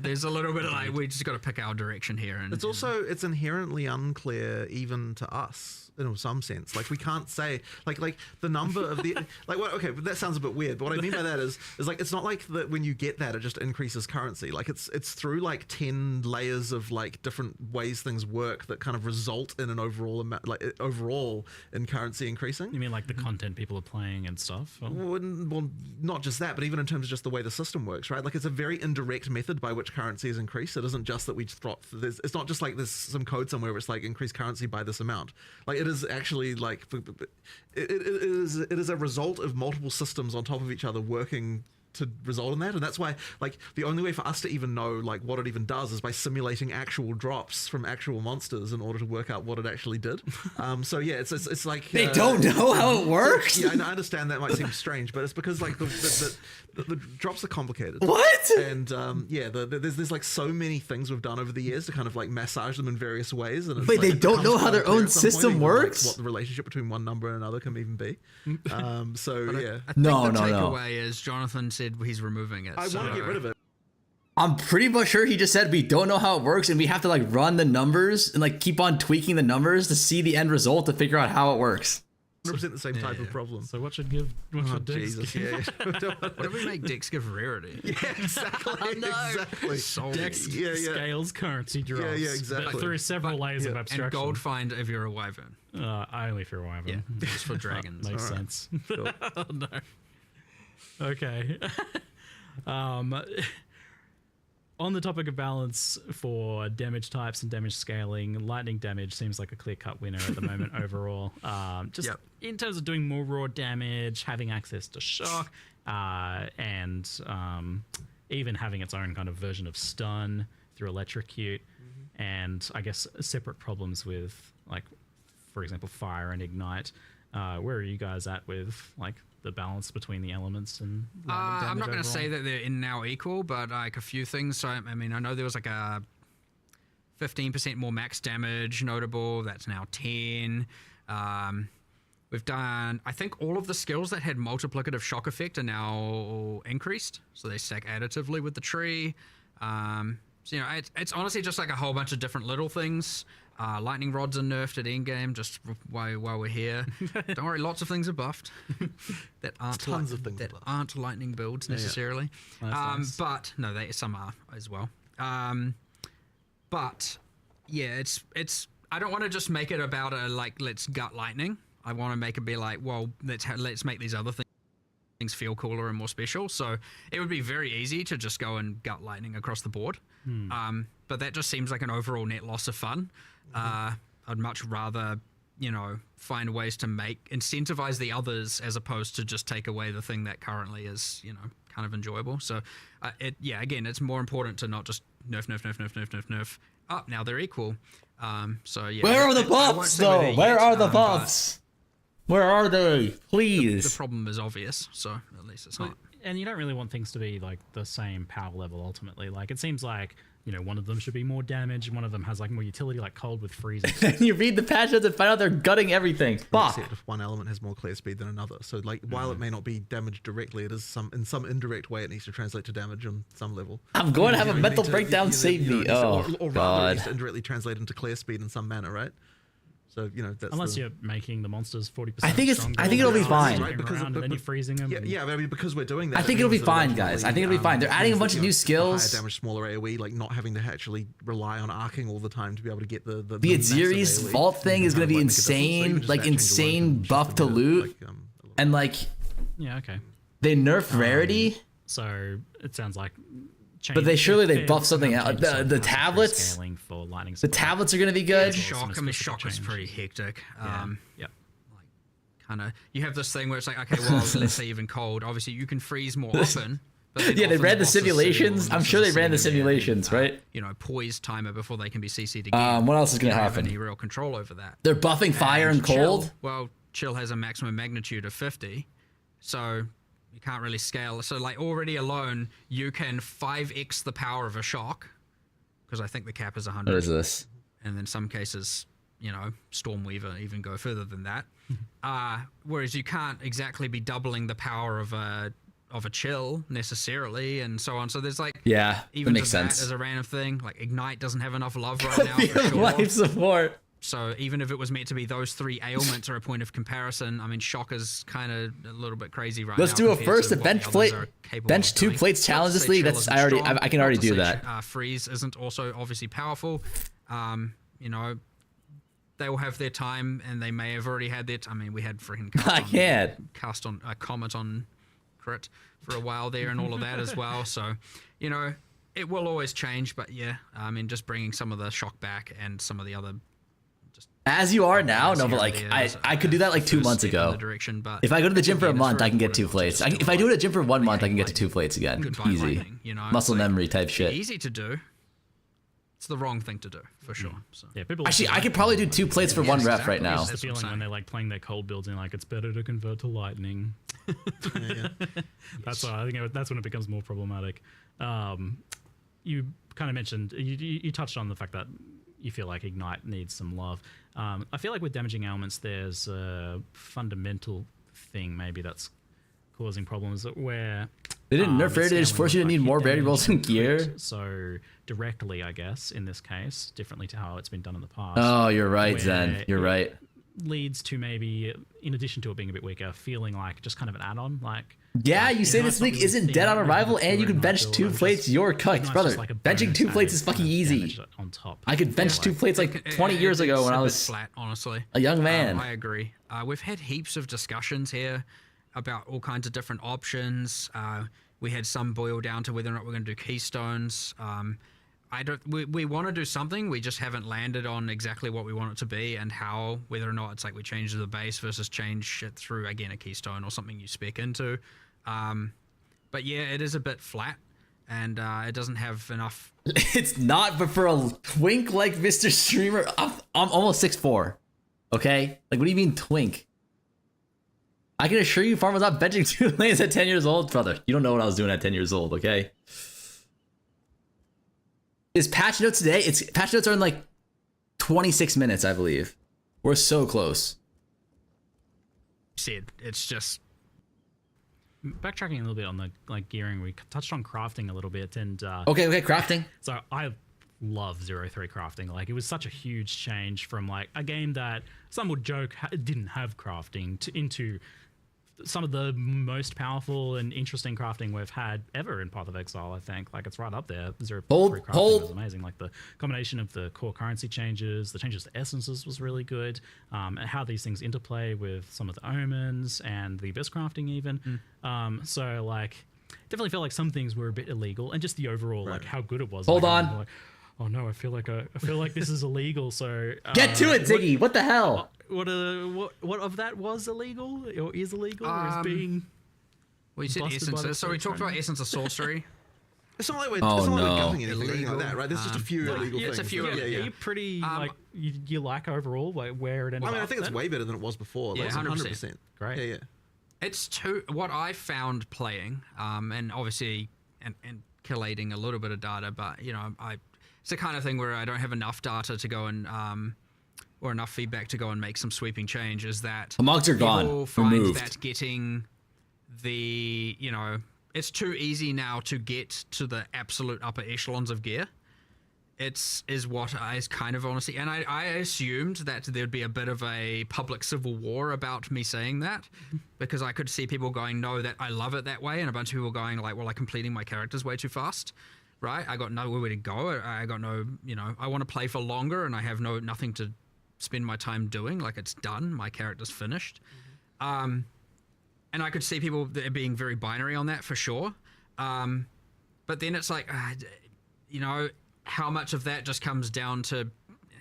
there's a little bit of like we just got to pick our direction here. And it's inherently unclear even to us in some sense. Like we can't say like the number of the like what okay, but that sounds a bit weird. But what I mean by that is like it's not like that when you get that it just increases currency. Like it's through like 10 layers of like different ways things work that kind of result in an overall amount, like overall in currency increasing. You mean like the content people are playing and stuff? Well, not just that, but even in terms of just the way the system works, right? Like it's a very indirect method by which currency is increased. It isn't just that we drop. It's not just like there's some code somewhere where it's like increase currency by this amount. Like it is actually like it is a result of multiple systems on top of each other working to result in that, and that's why like the only way for us to even know like what it even does is by simulating actual drops from actual monsters in order to work out what it actually did. So yeah, it's like they don't know how it works. Yeah, I understand that might seem strange, but it's because like the drops are complicated. What? And there's like so many things we've done over the years to kind of like massage them in various ways. And wait, they don't know how their own system works? Like, what the relationship between one number and another can even be. So but yeah, I think the takeaway is Jonathan said he's removing it. I want to get rid of it. I'm pretty much sure he just said we don't know how it works and we have to like run the numbers and like keep on tweaking the numbers to see the end result to figure out how it works. 100% the same type of problem. So what should Dex Jesus, give? What if we make Dex give rarity? Yeah, exactly. No. Exactly. Dex scales currency drops. Yeah, exactly. But through several layers of abstraction. And gold find if you're a wyvern. Only if you're a wyvern. Yeah, just for dragons. Makes sense. Cool. Oh, no. Okay. On the topic of balance for damage types and damage scaling, lightning damage seems like a clear-cut winner at the moment overall. In terms of doing more raw damage, having access to shock, and even having its own kind of version of stun through electrocute, and I guess separate problems with, like, for example, fire and ignite. Where are you guys at with, like, the balance between the elements and I'm not going to say that they're now equal, but like a few things. So I mean, I know there was like a 15% more max damage notable. That's now 10. We've done, I think all of the skills that had multiplicative shock effect are now increased. So they stack additively with the tree. So, you know, it's honestly just like a whole bunch of different little things. Lightning rods are nerfed at Endgame just while we're here. Don't worry, lots of things are buffed that aren't tons of things that aren't lightning builds necessarily. Nice. But no, some are as well. But yeah, it's. I don't want to just make it about let's gut lightning. I want to make it be like, well, let's make these other things feel cooler and more special. So it would be very easy to just go and gut lightning across the board. But that just seems like an overall net loss of fun. I'd much rather, find ways to incentivize the others as opposed to just take away the thing that currently is, kind of enjoyable. So again, it's more important to not just nerf. Oh, now they're equal. So yeah. Where are the buffs though? Where are the buffs? Where are they? Please. The problem is obvious, so at least it's not. And you don't really want things to be like the same power level ultimately. Like it seems like, one of them should be more damage, one of them has like more utility, like cold with freezing. And you read the patch notes and find out they're gutting everything. Fuck. Except if one element has more clear speed than another. So like while it may not be damaged directly, it is in some indirect way it needs to translate to damage on some level. I'm going to have a mental breakdown, save me. Oh, or rather, God. it needs to indirectly translate into clear speed in some manner, right? So that's unless you're making the monsters 40%. I think it'll be fine. Right? Because and then you're freezing them. Yeah, I mean, because we're doing that. I think it'll be fine, guys. I think it'll be fine. They're adding a bunch of new skills. Higher damage, smaller AoE, like not having to actually rely on arcing all the time to be able to get the Aziri's vault thing is going to be insane, like insane buff to loot, and like they nerf rarity. So it sounds like. But they buff something out. The tablets. The tablets are gonna be good. Shock is pretty hectic. You have this thing where it's like, okay, well, let's say even cold. Obviously, you can freeze more often. But yeah, they ran the simulations. I'm sure they ran the simulations, right? Poise timer before they can be CC'd again. What else is gonna happen? Any real control over that? They're buffing fire and cold. Chill has a maximum magnitude of 50, so. You can't really scale. So like already alone, you can 5x the power of a shock, because I think the cap is 100. What is this? And in some cases, Stormweaver even go further than that. Whereas you can't exactly be doubling the power of a chill necessarily, and so on. So there's like even that makes sense. That as a random thing. Like Ignite doesn't have enough love right now. For sure. Life support. So even if it was meant to be those three ailments are a point of comparison, I mean, Shock is kind of a little bit crazy right now. Let's do a first bench 2 plates challenge this league. That's I can already do that. Freeze isn't also obviously powerful. They will have their time, and they may have already had their. I mean, we had freaking cast on Comet on crit for a while there, and all of that as well. So, it will always change. But yeah, I mean, just bringing some of the Shock back and some of the other. As you are now, no, but like I could do that like 2 months ago. If I go to the gym for a month, I can get 2 plates. If I do it at the gym for 1 month, I can get to 2 plates again. Easy. Muscle memory type shit. Easy to do. It's the wrong thing to do for sure. So. Yeah, actually, I could probably do 2 plates for 1 ref right now. That's the feeling when they're like playing their cold builds and like it's better to convert to lightning. That's why I think that's when it becomes more problematic. You kind of mentioned you touched on the fact that you feel like Ignite needs some love. I feel like with damaging elements, there's a fundamental thing maybe that's causing problems where they didn't nerf rarity, they just force you to need more variables in gear. So directly, I guess, in this case, differently to how it's been done in the past. Oh, you're right, Zen. You're right. Leads to maybe, in addition to it being a bit weaker, feeling like just kind of an add-on. Like you say this league isn't dead on arrival, and you can bench 2 plates. You're cooked, brother. Benching 2 plates is fucking easy. On top, I could bench 2 plates like 20 years ago when I was flat, honestly, a young man. I agree. We've had heaps of discussions here about all kinds of different options. We had some boil down to whether or not we're going to do keystones. We want to do something. We just haven't landed on exactly what we want it to be and how, whether or not it's like we change the base versus change it through, again, a keystone or something you spec into. But yeah, it is a bit flat and it doesn't have enough. It's not, but for a twink like Mr. Streamer, I'm almost 6'4". Okay? Like, what do you mean twink? I can assure you, Farm was not benching 2 lanes at 10 years old, brother. You don't know what I was doing at 10 years old, okay? Is patch notes today? Patch notes are in like 26 minutes, I believe. We're so close. See, it's just backtracking a little bit on the like gearing. We touched on crafting a little bit, and okay, crafting. So I love 0-3 crafting. Like it was such a huge change from like a game that some would joke didn't have crafting into some of the most powerful and interesting crafting we've had ever in Path of Exile. I think like it's right up there. 0.3 crafting was amazing. Like the combination of the core currency changes, the changes to essences was really good. And how these things interplay with some of the omens and the abyss crafting even. So like definitely felt like some things were a bit illegal, and just the overall like how good it was. Hold like, on. Like, oh no, I feel like this is illegal. So Get to it, Ziggy. What the hell? What of that was illegal or is illegal or is being? Well, you said essences. So we talked about essence of sorcery. It's not like we're covering anything like that, right? There's just a few illegal things. It's a few. Are you pretty like you like overall like where it ended up? I mean, I think it's way better than it was before. Yeah, like 100%. Great. Yeah. It's what I found playing, and obviously and collating a little bit of data, but you know, it's the kind of thing where I don't have enough data to go and or enough feedback to go and make some sweeping change. Is that the mods are gone, people find removed. that getting the it's too easy now to get to the absolute upper echelons of gear. Is what I kind of honestly, and I assumed that there'd be a bit of a public civil war about me saying that, because I could see people going, no, that I love it that way, and a bunch of people going like, well, I'm completing my characters way too fast, right? I got nowhere to go. I got no, I want to play for longer, and I have nothing to spend my time doing. Like it's done, my character's finished, and I could see people being very binary on that for sure, but then it's like, how much of that just comes down to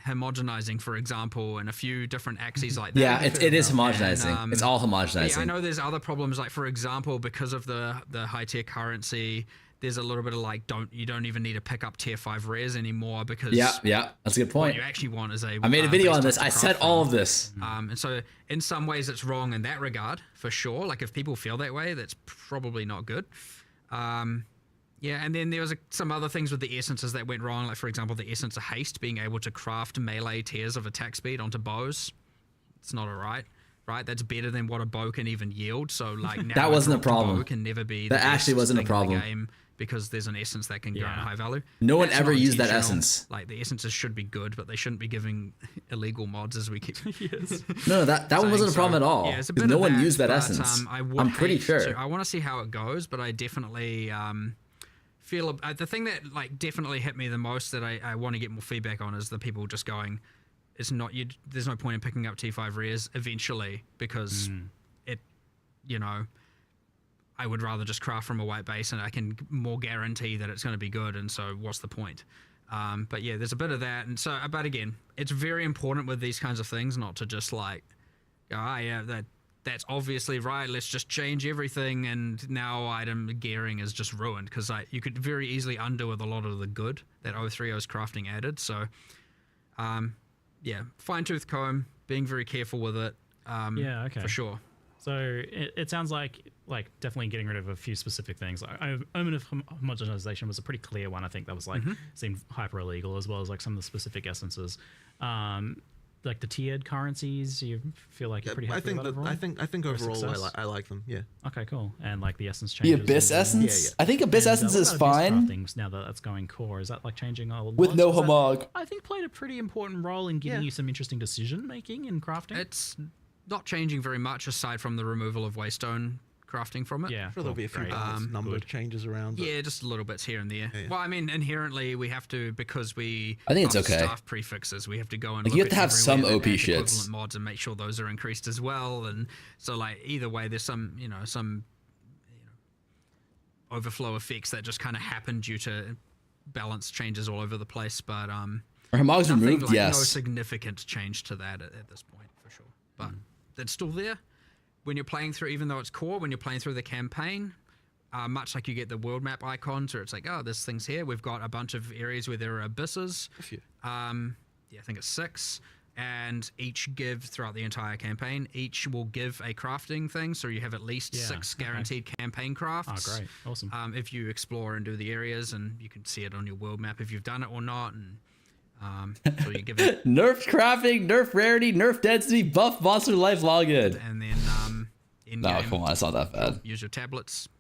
homogenizing, for example, and a few different axes like that. Yeah, it is homogenizing. It's all homogenizing. Yeah, I know there's other problems, like for example, because of the high tier currency, there's a little bit of like you don't even need to pick up tier 5 rares anymore, because yeah, that's a good point. What you actually want is I made a video on this. I said all of this. And so in some ways it's wrong in that regard, for sure. Like if people feel that way, that's probably not good. Yeah, and then there was some other things with the essences that went wrong, like for example, the essence of haste, being able to craft melee tiers of attack speed onto bows. It's not alright, right? That's better than what a bow can even yield. So like now that wasn't a problem. Bow can never be that actually wasn't a problem. In the game, because there's an essence that can go in high value. No one ever used that essence. Like the essences should be good, but they shouldn't be giving illegal mods, as we keep. Yes. No, that one wasn't a problem at all. Yeah, it's a because bit no one that, used that but, essence. I'm pretty sure. I want to see how it goes, but I definitely feel the thing that like definitely hit me the most that I want to get more feedback on is the people just going, it's not you. There's no point in picking up T5 rares eventually, because it, I would rather just craft from a white base and I can more guarantee that it's going to be good. And so what's the point? But yeah, there's a bit of that. And so, but again, it's very important with these kinds of things not to just like, that's obviously right. Let's just change everything, and now item gearing is just ruined, because you could very easily undo with a lot of the good that 030's crafting added. So, yeah, fine-tooth comb, being very careful with it. Yeah, okay, for sure. So it sounds like definitely getting rid of a few specific things. Omen of homogenization was a pretty clear one. I think that was like seemed hyper illegal, as well as like some of the specific essences. Like the tiered currencies, you feel like you're pretty happy with that overall? I think overall I like them. Yeah. Okay, cool. And like the essence The changes. abyss essence. Yeah. I think abyss essence is fine. Things now that that's going core, is that like changing a lot? With no homog. I think played a pretty important role in giving you some interesting decision making in crafting. It's not changing very much aside from the removal of waystone crafting from it. Yeah, sure, there'll be a few number changes around. Yeah, just little bits here and there. Well, I mean, inherently we have to, because I think it's okay. Staff prefixes, we have to go and like look you have to have some OP shits, equivalent mods, and make sure those are increased as well. And so, like either way, there's some overflow effects that just kind of happen due to balance changes all over the place. But are homogs removed? Like, yes. No significant change to that at this point, for sure. But it's still there. When you're playing through, even though it's core, when you're playing through the campaign, much like you get the world map icons, or it's like, oh, this thing's here. We've got a bunch of areas where there are abysses. I think it's 6, and each give throughout the entire campaign. Each will give a crafting thing, so you have at least 6 guaranteed campaign crafts. Oh, great, awesome. If you explore and do the areas, and you can see it on your world map if you've done it or not, and so you give it nerf crafting, nerf rarity, nerf density, buff monster life login. And then in no, game, come on, it's not that bad. Use your tablets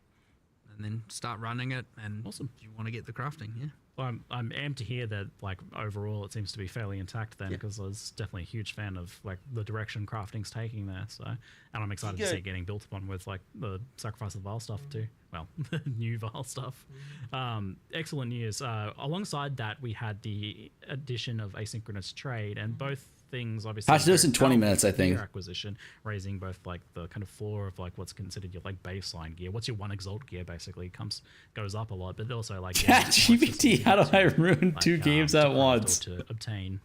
and then start running it, and you want to get the crafting. I'm amped to hear that, like, overall it seems to be fairly intact then, because I was definitely a huge fan of, like, the direction crafting's taking there. So, and I'm excited to see it getting built upon with, like, the Sacrifice of the Vile stuff too. Well, the new Vile stuff. Excellent news. Alongside that, we had the addition of asynchronous trade, and both things obviously Patch this in 20 minutes, I think. Acquisition, raising both like the kind of floor of like what's considered your like baseline gear. What's your one exalt gear basically goes up a lot, but also like GPT, how do I ruin two games at once? To obtain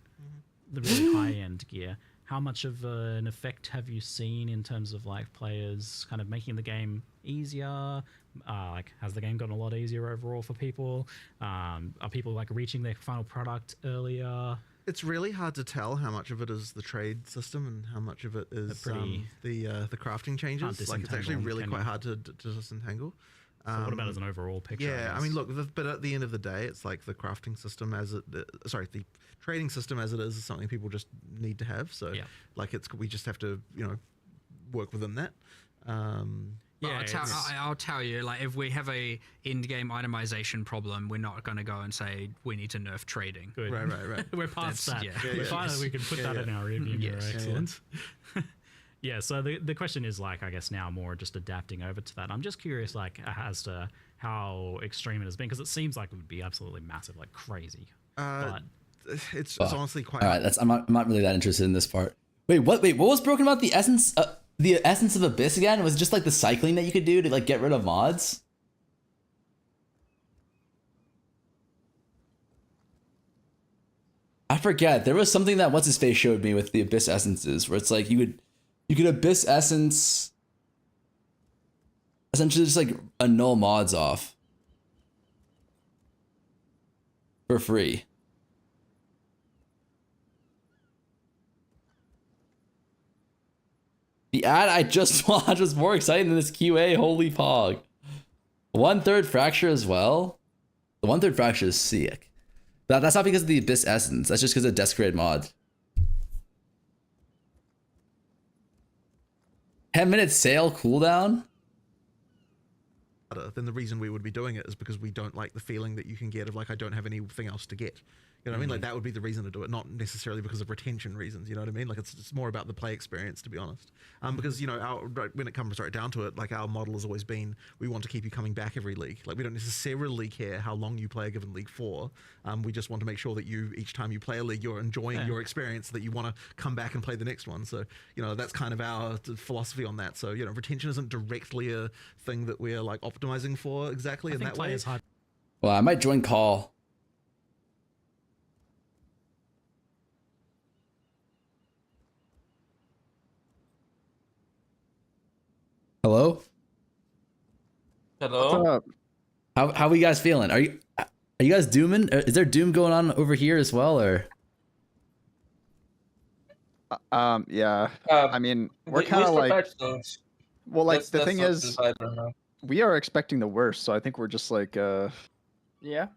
the really high end gear. How much of an effect have you seen in terms of like players kind of making the game easier? Like, has the game gotten a lot easier overall for people? Are people like reaching their final product earlier? It's really hard to tell how much of it is the trade system and how much of it is the crafting changes. Like, it's actually really quite hard to disentangle. So what about as an overall picture? Yeah, I mean, look, but at the end of the day, it's like the crafting system the trading system as it is something people just need to have. So, like, we just have to, work within that. I'll tell you, like, if we have a in-game itemization problem, we're not going to go and say we need to nerf trading. Good. Right. We're past that. Finally, we can put that in our review mirror. Excellent. Yeah, so the question is, like, I guess now more just adapting over to that. I'm just curious, like, as to how extreme it has been, because it seems like it would be absolutely massive, like crazy. But it's honestly quite. All right, I'm not really that interested in this part. Wait, what was broken about the essence? The essence of Abyss again was just like the cycling that you could do to like get rid of mods. I forget. There was something that what's his face showed me with the Abyss essences, where it's like you could Abyss essence essentially just like annul mods off for free. The ad I just watched was more exciting than this QA. Holy fog. 1/3 fracture as well. The 1/3 fracture is sick. But that's not because of the Abyss essence. That's just because of Desecrated mod. 10-minute sale cooldown? Then the reason we would be doing it is because we don't like the feeling that you can get of like, I don't have anything else to get. You know what I mean? Like, that would be the reason to do it, not necessarily because of retention reasons. You know what I mean? Like, it's more about the play experience, to be honest. Because, when it comes right down to it, like, our model has always been, we want to keep you coming back every league. Like, we don't necessarily care how long you play a given league for. We just want to make sure that each time you play a league, you're enjoying your experience, that you want to come back and play the next one. So, that's kind of our philosophy on that. So, retention isn't directly a thing that we're, like, optimizing for exactly in that way. Well, I might join call. Hello? Hello? What's up? How are you guys feeling? Are you guys dooming? Is there doom going on over here as well, or? Yeah. I mean, we're kind of like. Well, like the thing is, we are expecting the worst, so I think we're just like. Yeah.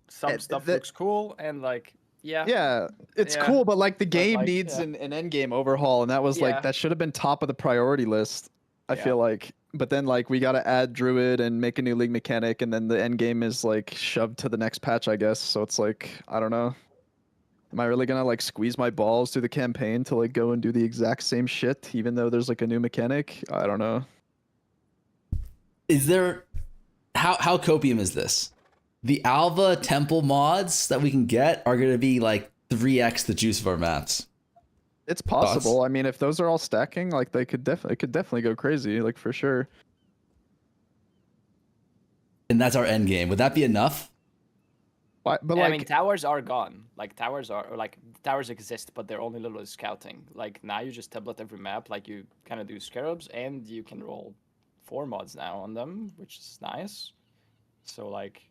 Some stuff looks cool, and like. Yeah, it's cool, but like the game needs an end game overhaul, and that was like that should have been top of the priority list. I feel like, but then like we got to add Druid and make a new league mechanic, and then the end game is like shoved to the next patch, I guess. So it's like, I don't know. Am I really gonna like squeeze my balls through the campaign to like go and do the exact same shit, even though there's like a new mechanic? I don't know. Is there how copium is this? The Alva Temple mods that we can get are gonna be like 3x the juice of our maps. It's possible. Thoughts? I mean, if those are all stacking, like it could definitely go crazy, like for sure. And that's our end game. Would that be enough? But yeah, like, I mean, towers are gone. Like towers exist, but they're only literally scouting. Like now, you just tablet every map. Like you kind of do scarabs, and you can roll 4 mods now on them, which is nice. So like,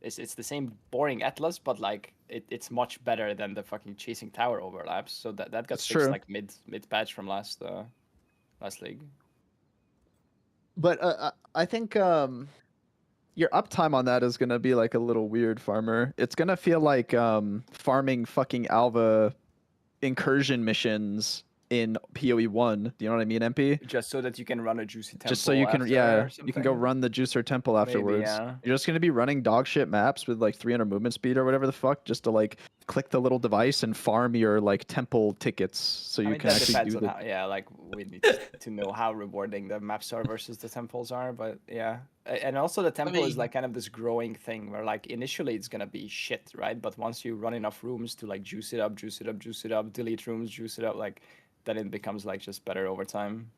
it's the same boring Atlas, but like it's much better than the fucking chasing tower overlaps. So that got fixed like mid patch from last league. But I think your uptime on that is gonna be like a little weird, farmer. It's gonna feel like farming fucking Alva incursion missions in POE1. Do you know what I mean, MP? Just so that you can run a juicy temple. Just so you can, after yeah, or you can go something? run the juicer temple afterwards. yeah. You're just gonna be running dog shit maps with like 300 movement speed or whatever the fuck, just to like click the little device and farm your like temple tickets, so you I mean, can that actually depends do on the. how, yeah, like we need to know how rewarding the maps are versus the temples are, but yeah. And also the temple is like kind of this growing thing where like initially it's gonna be shit, right? But once you run enough rooms to like juice it up, delete rooms, juice it up, like then it becomes like just better over time.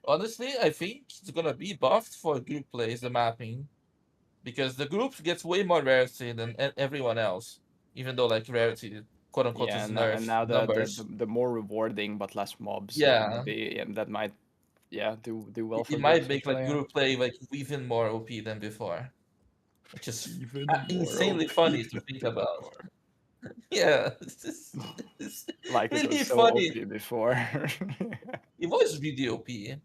Honestly, I think it's gonna be buffed for group plays, the mapping. Because the group gets way more rarity than everyone else. Even though like rarity quote unquote Yeah, is and nerf now numbers. the more rewarding but less mobs. Yeah. That might do well for It might groups, make like actually, yeah. group play like even more OP than before. Which is Even insanely more funny OP to think about. Yeah, it's like it really was so funny. OP before. It was really OP. It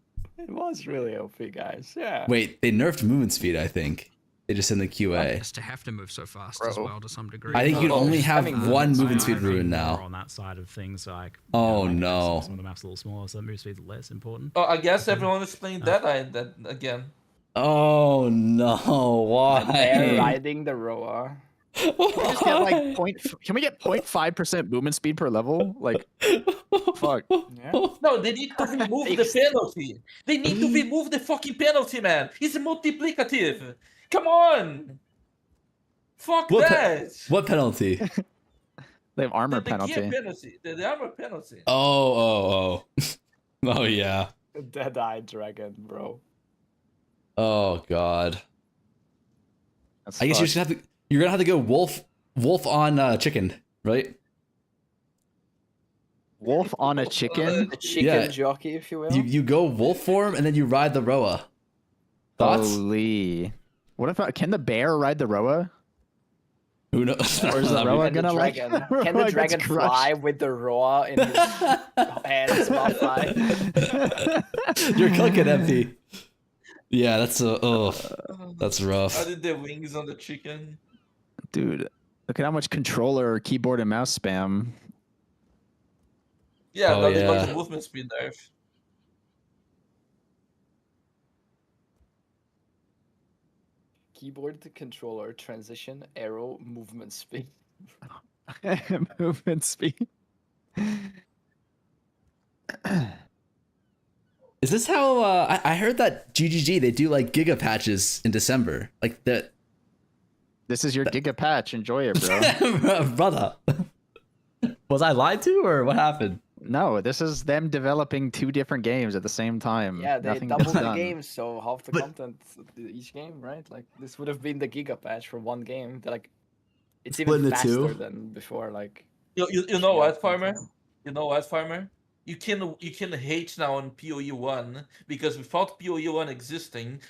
was really OP, guys. Yeah. Wait, they nerfed movement speed, I think. They just in the QA. Just to have to move so fast as well to some degree. I think you can only have one movement speed I've rune been now. more on that side of things, like Oh like, no. some of the maps a little smaller, so move speed's less important. Oh, I guess everyone is playing Dead Eye that again. Oh no, why? They're riding the Roa. Can we just get like can we get 0.5% movement speed per level? Like, fuck. Yeah. No, they need to remove the penalty. They need to remove the fucking penalty, man. It's multiplicative. Come on. Fuck that. What penalty? They have armor the penalty. gear penalty. The armor penalty. Oh. Oh yeah. Dead-Eye Dragon, bro. Oh god. That's I guess you're gonna have to go wolf on chicken, right? Wolf on a chicken? A chicken jockey, if you will. You go wolf form and then you ride the Roa. Thoughts? Holy. What if can the bear ride the Roa? Who knows? Or is the Roa gonna like? Can the dragon fly with the Roa in his hands while flying? You're cooking, MP. Yeah, that's that's rough. How did the wings on the chicken? Dude, look at how much controller, keyboard, and mouse spam. Yeah, Oh, now they got yeah. the movement speed nerf. Keyboard to controller, transition, arrow, movement speed. Movement speed. Is this how I heard that GGG they do like giga patches in December? Like that. This is your giga patch. Enjoy it, bro. Brother. Was I lied to or what happened? No, this is them developing 2 different games at the same time. Yeah, they Nothing doubled gets the done. games, so half the content each game, right? Like this would have been the giga patch for one game. They're like, it's even Split it faster two. than before. Like, You know what, Farmer? You know what, Farmer? You can hate now on POE1 because without POE1 existing,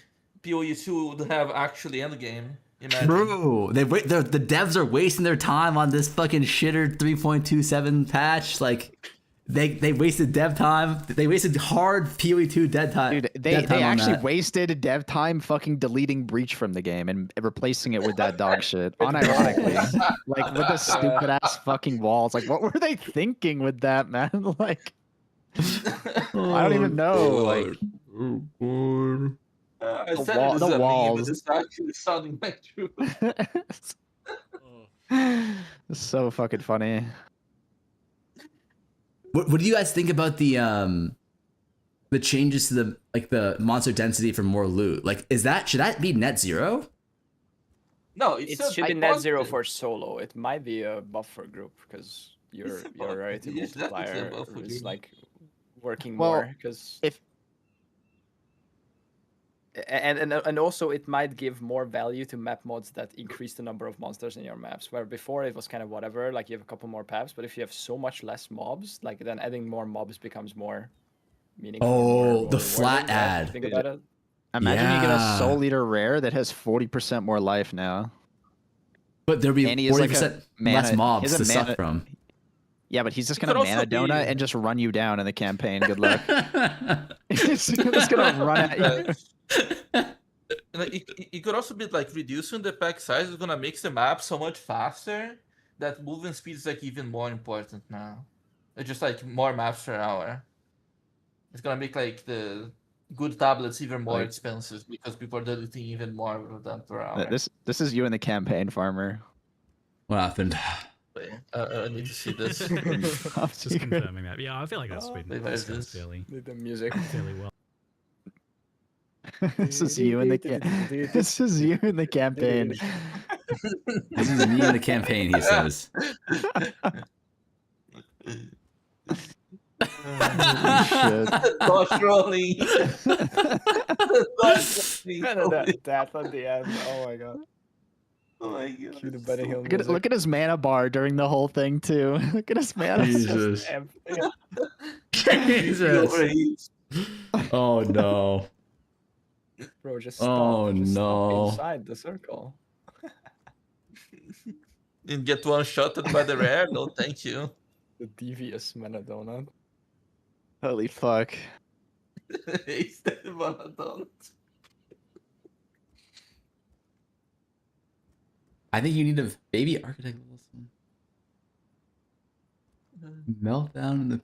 POE2 would have actually endgame. Imagine. Bro, the devs are wasting their time on this fucking shitter 3.27 patch. Like, they wasted dev time. They wasted hard POE2 dead time. Dude, they actually wasted dev time fucking deleting Breach from the game and replacing it with that dog shit. Unironically. Like, with the stupid ass fucking walls. Like, what were they thinking with that, man? Like, I don't even know. Like, I said it is a meme, but it's actually sounding like true. It's so fucking funny. What do you guys think about the changes to the monster density for more loot? Like, should that be net zero? No, it should be net zero for solo. It might be a buff for group because your rarity multiplier is like working more because if and also it might give more value to map mods that increase the number of monsters in your maps, where before it was kind of whatever, like you have a couple more paths, but if you have so much less mobs, like then adding more mobs becomes more meaningful. Oh, the flat ad. Think about it. Imagine you get a Soul Eater rare that has 40% more life now. But there'll be 40% less mobs to mana, suck from. Yeah, but he's just gonna mana donut and just run you down in the campaign. Good luck. He's just gonna run at you. It could also be like reducing the pack size is gonna make the map so much faster that movement speed is like even more important now. It's just like more maps per hour. It's gonna make like the good tablets even more expensive because people are deleting even more of them per hour. This is you in the campaign, farmer. What happened? Wait, I need to see this. Just confirming that. Yeah, I feel like that's been Wait, where's this? fairly The music. fairly well. This is you in the this is you in the campaign. This is me in the campaign, he says. Gosh, rolling. That at the end. Oh my god. Oh my god. Cue the Benny Hill Look at his mana bar during the whole thing too. Look at his mana. Jesus. Jesus. Oh no. Bro, just stop. No. Stop inside the circle. Didn't get one shotted by the rare? No, thank you. The devious mana donut. Holy fuck. He's dead mana donut. I think you need a baby architect. Meltdown in the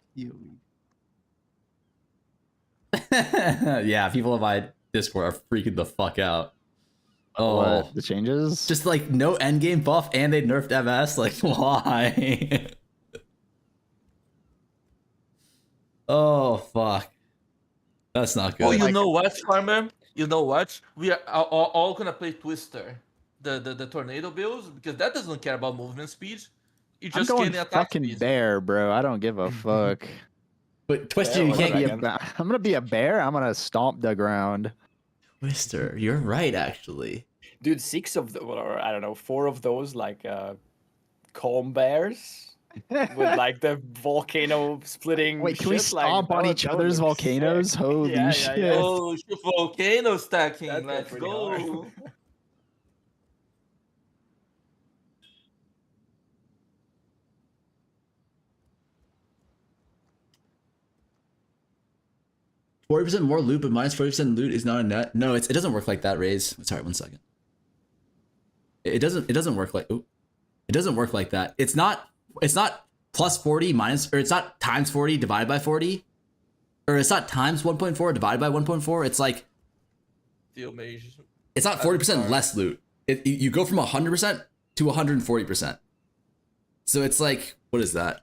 POE. Yeah, people in my Discord are freaking the fuck out. Oh, what? The changes? Just like no endgame buff and they nerfed MS. Like, why? Oh, fuck. That's not good. Oh, you know what, Farmer? You know what? We are all gonna play Twister, the tornado builds, because that doesn't care about movement speed. You just I'm going gain attack fucking speed. bear, bro. I don't give a fuck. But Twister, you can't be I'm gonna be a bear. I'm gonna stomp the ground. Twister, you're right, actually. Dude, 6 of the, or I don't know, 4 of those like calm bears with like the volcano splitting. Wait, can we shit, like, stomp on each other's volcanoes? sick. Holy Yeah, shit! yeah. Oh, shit, volcano stacking. That's Let's pretty go. hard. 40% more loot, but minus 40% loot is not a net. No, it doesn't work like that, Raze. Sorry, 1 second. It doesn't work like it doesn't work like that. It's not plus 40 minus, or it's not times 40 divided by 40. Or it's not times 1.4 divided by 1.4. It's like it's not 40% less loot. You go from 100% to 140%. So it's like, what is that?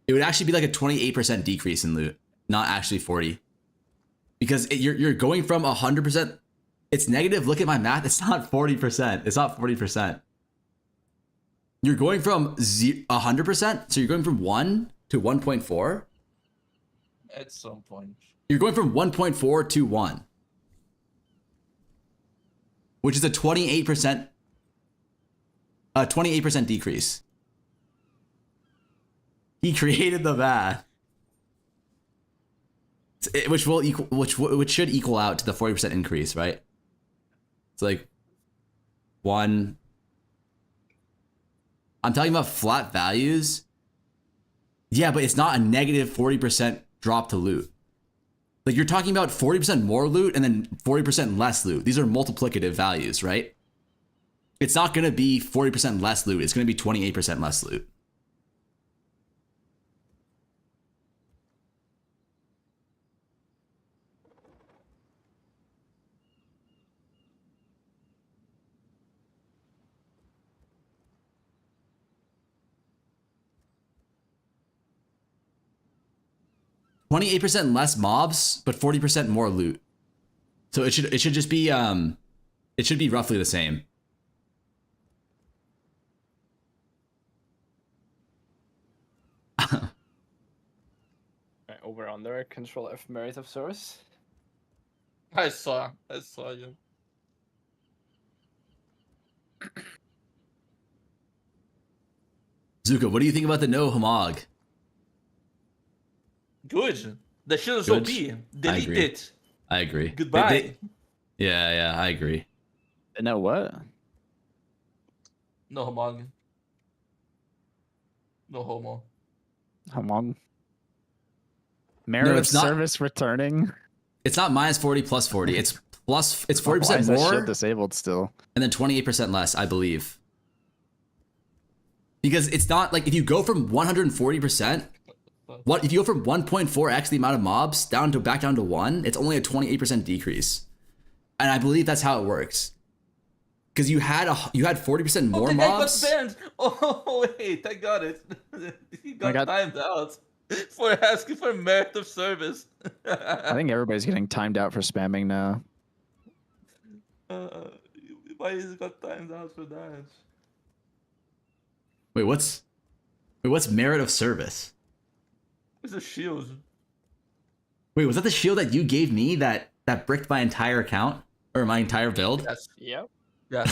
It would actually be like a 28% decrease in loot, not actually 40. Because you're going from 100%. It's negative. Look at my math. It's not 40%. It's not 40%. You're going from 100%. So you're going from 1 to 1.4. At some point. You're going from 1.4 to 1. Which is a 28% decrease. He created the math, which should equal out to the 40% increase, right? It's like 1. I'm talking about flat values. Yeah, but it's not a negative 40% drop to loot. Like you're talking about 40% more loot and then 40% less loot. These are multiplicative values, right? It's not going to be 40% less loot. It's going to be 28% less loot. %28 less mobs, but 40% more loot. So it should just be it should be roughly the same. Over under control F merit of source. I saw you. Zuko, what do you think about the no homog? Good. The shit is OP. Delete it. I agree. Goodbye. Yeah, I agree. No what? No homog. No homo. Homog. Merit of service returning. It's not minus 40 plus 40. It's 40% Why is that more. shit disabled still? And then 28% less, I believe. Because it's not like if you go from 140%, what if you go from 1.4x the amount of mobs back down to 1, it's only a 28% decrease. And I believe that's how it works. Because you had 40% more mobs. Got banned. Oh wait, I got it. He got timed out for asking for merit of service. I think everybody's getting timed out for spamming now. Why is it got timed out for that? Wait, what's merit of service? It's a shield. Wait, was that the shield that you gave me that bricked my entire account or my entire build? Yes. Yep. Yeah.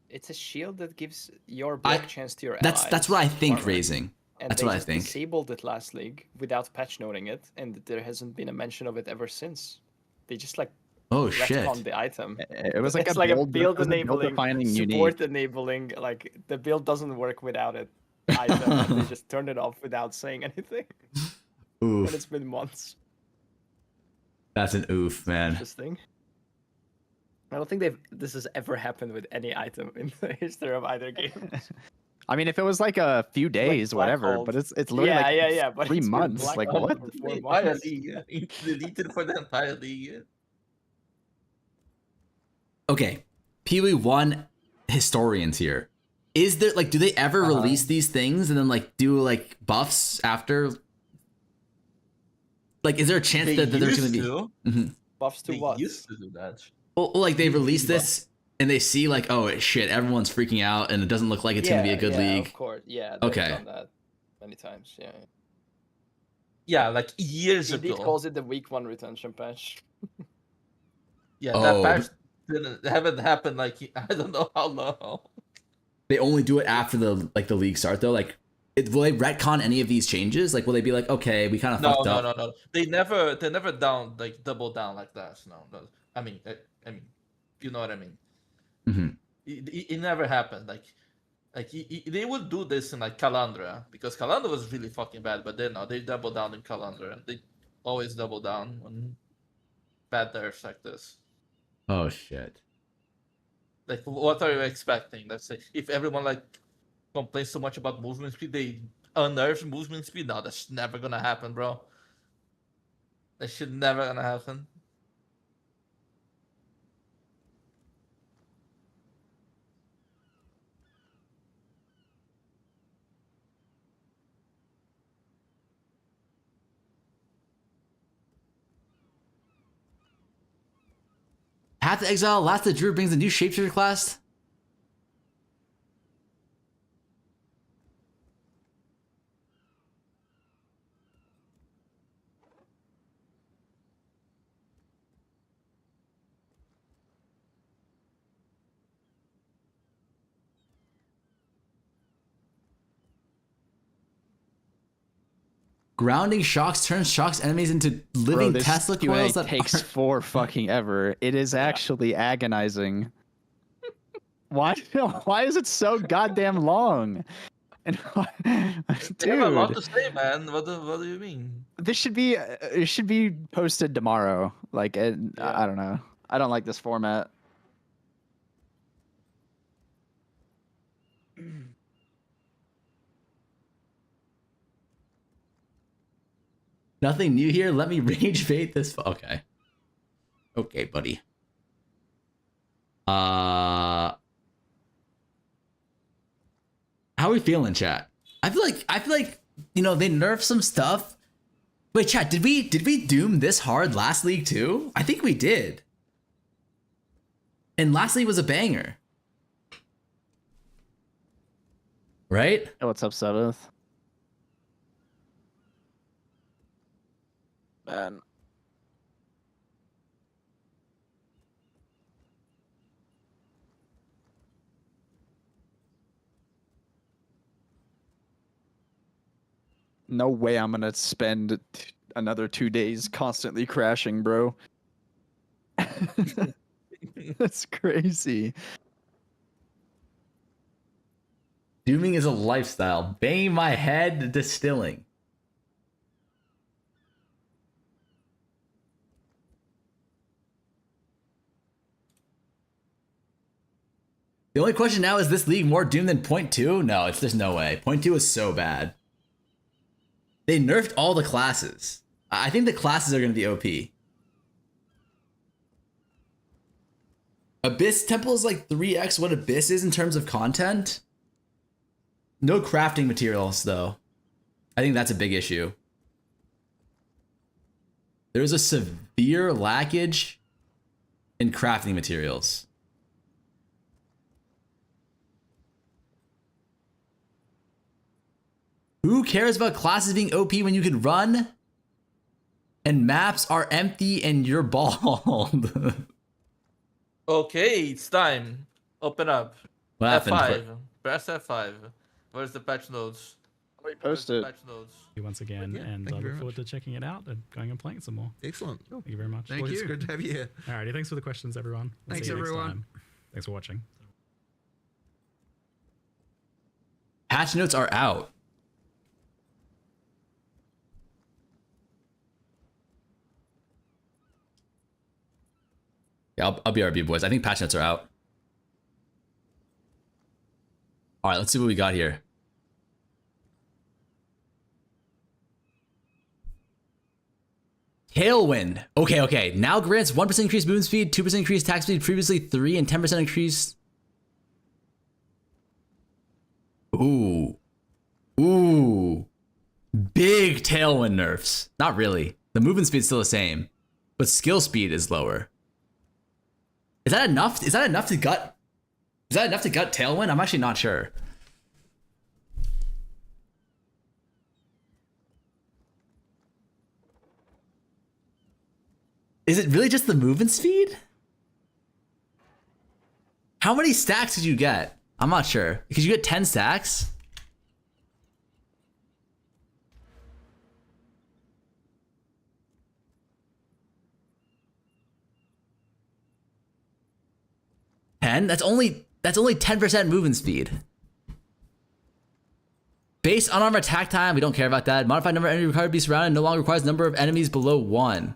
It's a shield that gives your block chance to your That's allies. what I think, armor. Raising. And That's they what I just think. disabled it last league without patch noting it, and there hasn't been a mention of it ever since. They just like retconned the item. It was like it's a like build, a build it was a enabling, build-defining support unique. enabling. Like the build doesn't work without it item, and they just turned it off without saying anything. Oof. And it's been months. That's an oof, man. Interesting. I don't think this has ever happened with any item in the history of either game. I mean, if it was like a few days, whatever, Blackhold. but it's literally like but 3 it's been months. Like Blackhold what? for 4 Entire months. league. It's deleted for the entire league. Okay, POE1 historians here. Is there like, do they ever release these things and then like do like buffs after? Like, is there a chance that there's gonna be Buffs to what? Used to do that. Well, like they release this and they see like, oh shit, everyone's freaking out and it doesn't look like it's gonna be a good league. Of course, yeah. They've Okay. done that many times. Yeah. Yeah, like years Indeed ago. calls it the week 1 retention patch. Yeah, that patch haven't happened like I don't know how long. They only do it after the league start though. Like, will they retcon any of these changes? Like, will they be like, okay, we kind of fucked up? No. They never double down like that. No. I mean, you know what I mean. Mm-hmm. It never happened. They would do this in like Calandra because Calandra was really fucking bad. But then no, they double down in Calandra. They always double down on bad nerfs like this. Oh shit. Like, what are you expecting? Let's say if everyone like complains so much about movement speed, they unnerf movement speed. No, that's never gonna happen, bro. That should never gonna happen. Path to Exile, last the Druid brings a new shapeshifter class. Grounding shocks turns shocks enemies into living Bro, this Tesla QA coils that takes for fucking ever. It is actually agonizing. Why is it so goddamn long? And They have a lot to say, man. What do you mean? This should be it should be posted tomorrow. Like I don't know. I don't like this format. Nothing new here. Let me rage bait this. Okay. Okay, buddy. How are we feeling, chat? I feel like they nerfed some stuff. Wait, chat, did we doom this hard last league too? I think we did. And last league was a banger. Right? Oh, what's up, Seventh? Man. No way I'm gonna spend another 2 days constantly crashing, bro. That's crazy. Dooming is a lifestyle. Banging my head, distilling. The only question now is this league more doomed than .2? No, there's no way. .2 is so bad. They nerfed all the classes. I think the classes are going to be OP. Abyss Temple is like 3x what Abyss is in terms of content. No crafting materials, though. I think that's a big issue. There's a severe lackage in crafting materials. Who cares about classes being OP when you can run and maps are empty and you're bald? Okay, it's time. Open up. What happened? F5. Press F5. Where's the patch notes? We posted. Patch notes. Once again, and I look forward to checking it out and going and playing some more. Excellent. Thank you very much. Thank you. It's good to have you here. Alrighty, thanks for the questions, everyone. We'll Thanks, see you next everyone. time. Thanks for watching. Patch notes are out. Yeah, I'll BRB, boys. I think patch notes are out. All right, let's see what we got here. Tailwind. Okay. Now grants 1% increased movement speed, 2% increased attack speed, previously 3 and 10% increased. Ooh. Big Tailwind nerfs. Not really. The movement speed is still the same, but skill speed is lower. Is that enough? Is that enough to gut Tailwind? I'm actually not sure. Is it really just the movement speed? How many stacks did you get? I'm not sure. Because you get 10 stacks? That's only 10% movement speed. Base unarmed attack time, we don't care about that. Modified number of enemies required to be surrounded no longer requires number of enemies below 1.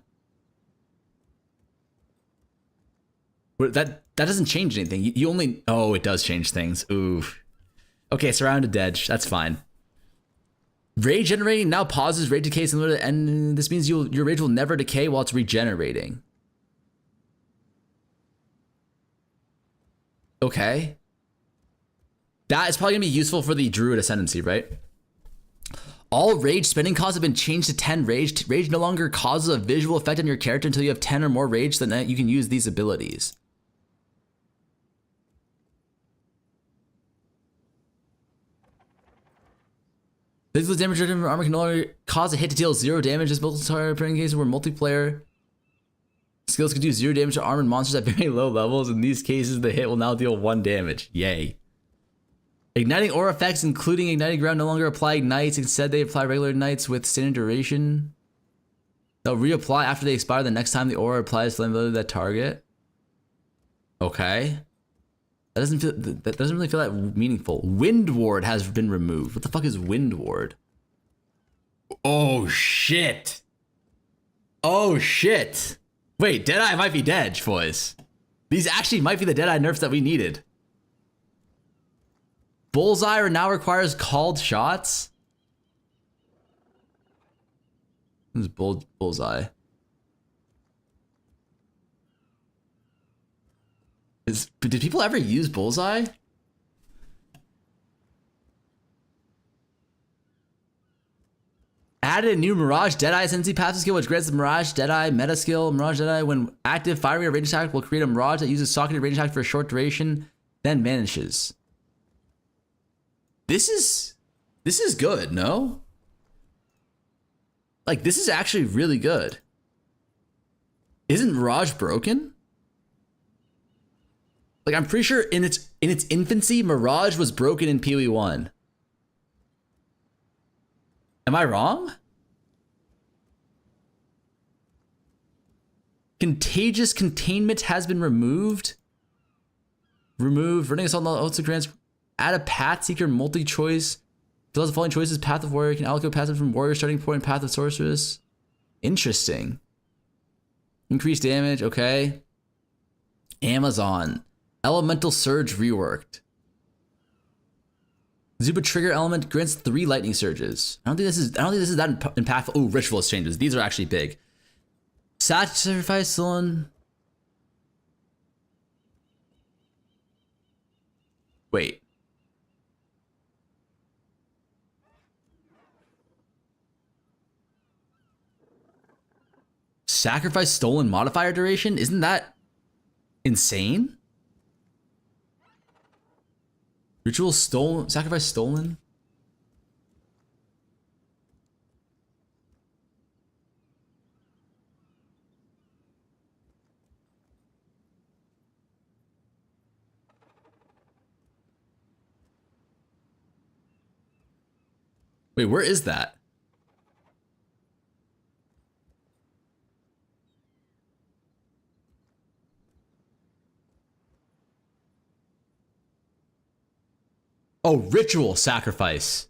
That doesn't change anything. You only... Oh, it does change things. Oof. Okay, surrounded edge. That's fine. Rage generating now pauses rage decay similar to... And this means your rage will never decay while it's regenerating. Okay. That is probably going to be useful for the Druid Ascendancy, right? All rage spending costs have been changed to 10 rage. Rage no longer causes a visual effect on your character until you have 10 or more rage, then you can use these abilities. Physical damage from armor can no longer cause a hit to deal 0 damage. This multiplayer in cases where multiplayer skills can do 0 damage to armored monsters at very low levels. In these cases, the hit will now deal 1 damage. Yay. Igniting aura effects, including igniting ground, no longer apply ignites. Instead, they apply regular ignites with standard duration. They'll reapply after they expire the next time the aura applies to that target. Okay. That doesn't really feel that meaningful. Wind Ward has been removed. What the fuck is Wind Ward? Oh shit. Oh shit. Wait, Deadeye might be dead, boys. These actually might be the Deadeye nerfs that we needed. Bullseye now requires called shots. This is Bullseye. Did people ever use Bullseye? Added a new Mirage Deadeye Ascendancy passive skill, which grants the Mirage Deadeye meta skill. Mirage Deadeye, when active, firing a range attack will create a Mirage that uses socketed range attack for a short duration, then vanishes. This is good, no? Like, this is actually really good. Isn't Mirage broken? Like, I'm pretty sure in its infancy, Mirage was broken in POE1. Am I wrong? Contagious Containment has been removed. Running assault also grants. Add a Path Seeker multi-choice. Fills the following choices. Path of Warrior can allocate passive from Warrior starting point. Path of Sorceress. Interesting. Increased damage. Okay. Amazon. Elemental Surge reworked. Zuba trigger element grants 3 lightning surges. I don't think this is that impactful. Oh, ritualist changes. These are actually big. Sacrifice Sullen. Wait. Sacrifice stolen modifier duration? Isn't that insane? Ritual stolen, sacrifice stolen? Wait, where is that? Oh, ritual sacrifice.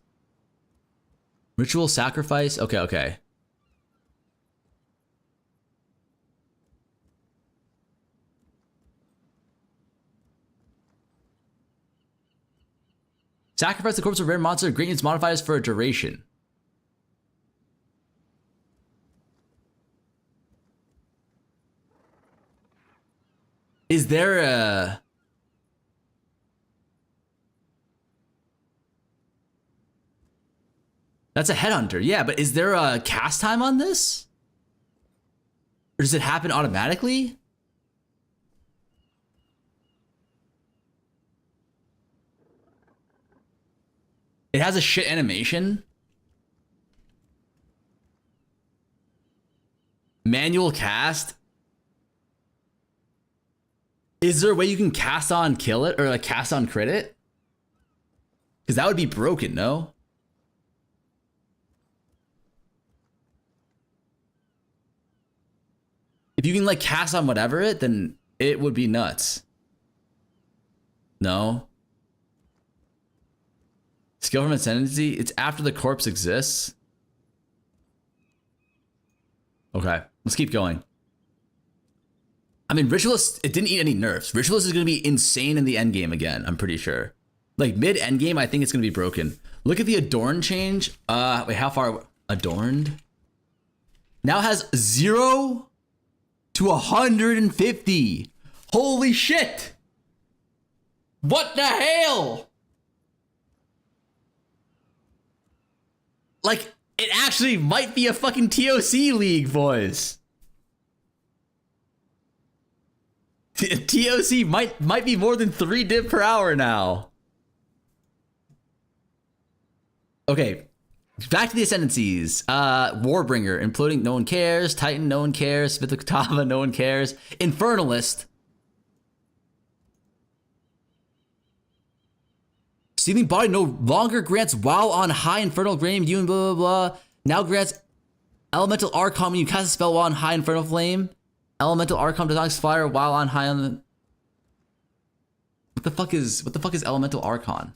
Ritual sacrifice? Okay, okay. Sacrifice the corpse of a rare monster, grant its modifiers for a duration. Is there a... That's a headhunter, yeah, but is there a cast time on this? Or does it happen automatically? It has a shit animation. Manual cast. Is there a way you can cast on kill it or like cast on crit it? Because that would be broken, no? If you can like cast on whatever it, then it would be nuts. No? Skill from ascendancy, it's after the corpse exists. Okay, let's keep going. I mean, Ritualist, it didn't eat any nerfs. Ritualist is going to be insane in the endgame again, I'm pretty sure. Like, mid-endgame, I think it's going to be broken. Look at the Adorn change. Wait, how far? Adorned? Now has 0 to 150. Holy shit! What the hell? Like, it actually might be a fucking TOC league, boys. TOC might be more than 3 div per hour now. Okay, back to the ascendancies. Warbringer, imploding, no one cares. Titan, no one cares. Fifth of Katava, no one cares. Infernalist. Seething Body no longer grants while on high Infernal Flame, you and blah blah blah. Now grants Elemental Archon when you cast a spell while on high Infernal Flame. Elemental Archon does not expire while on high on the... What the fuck is Elemental Archon?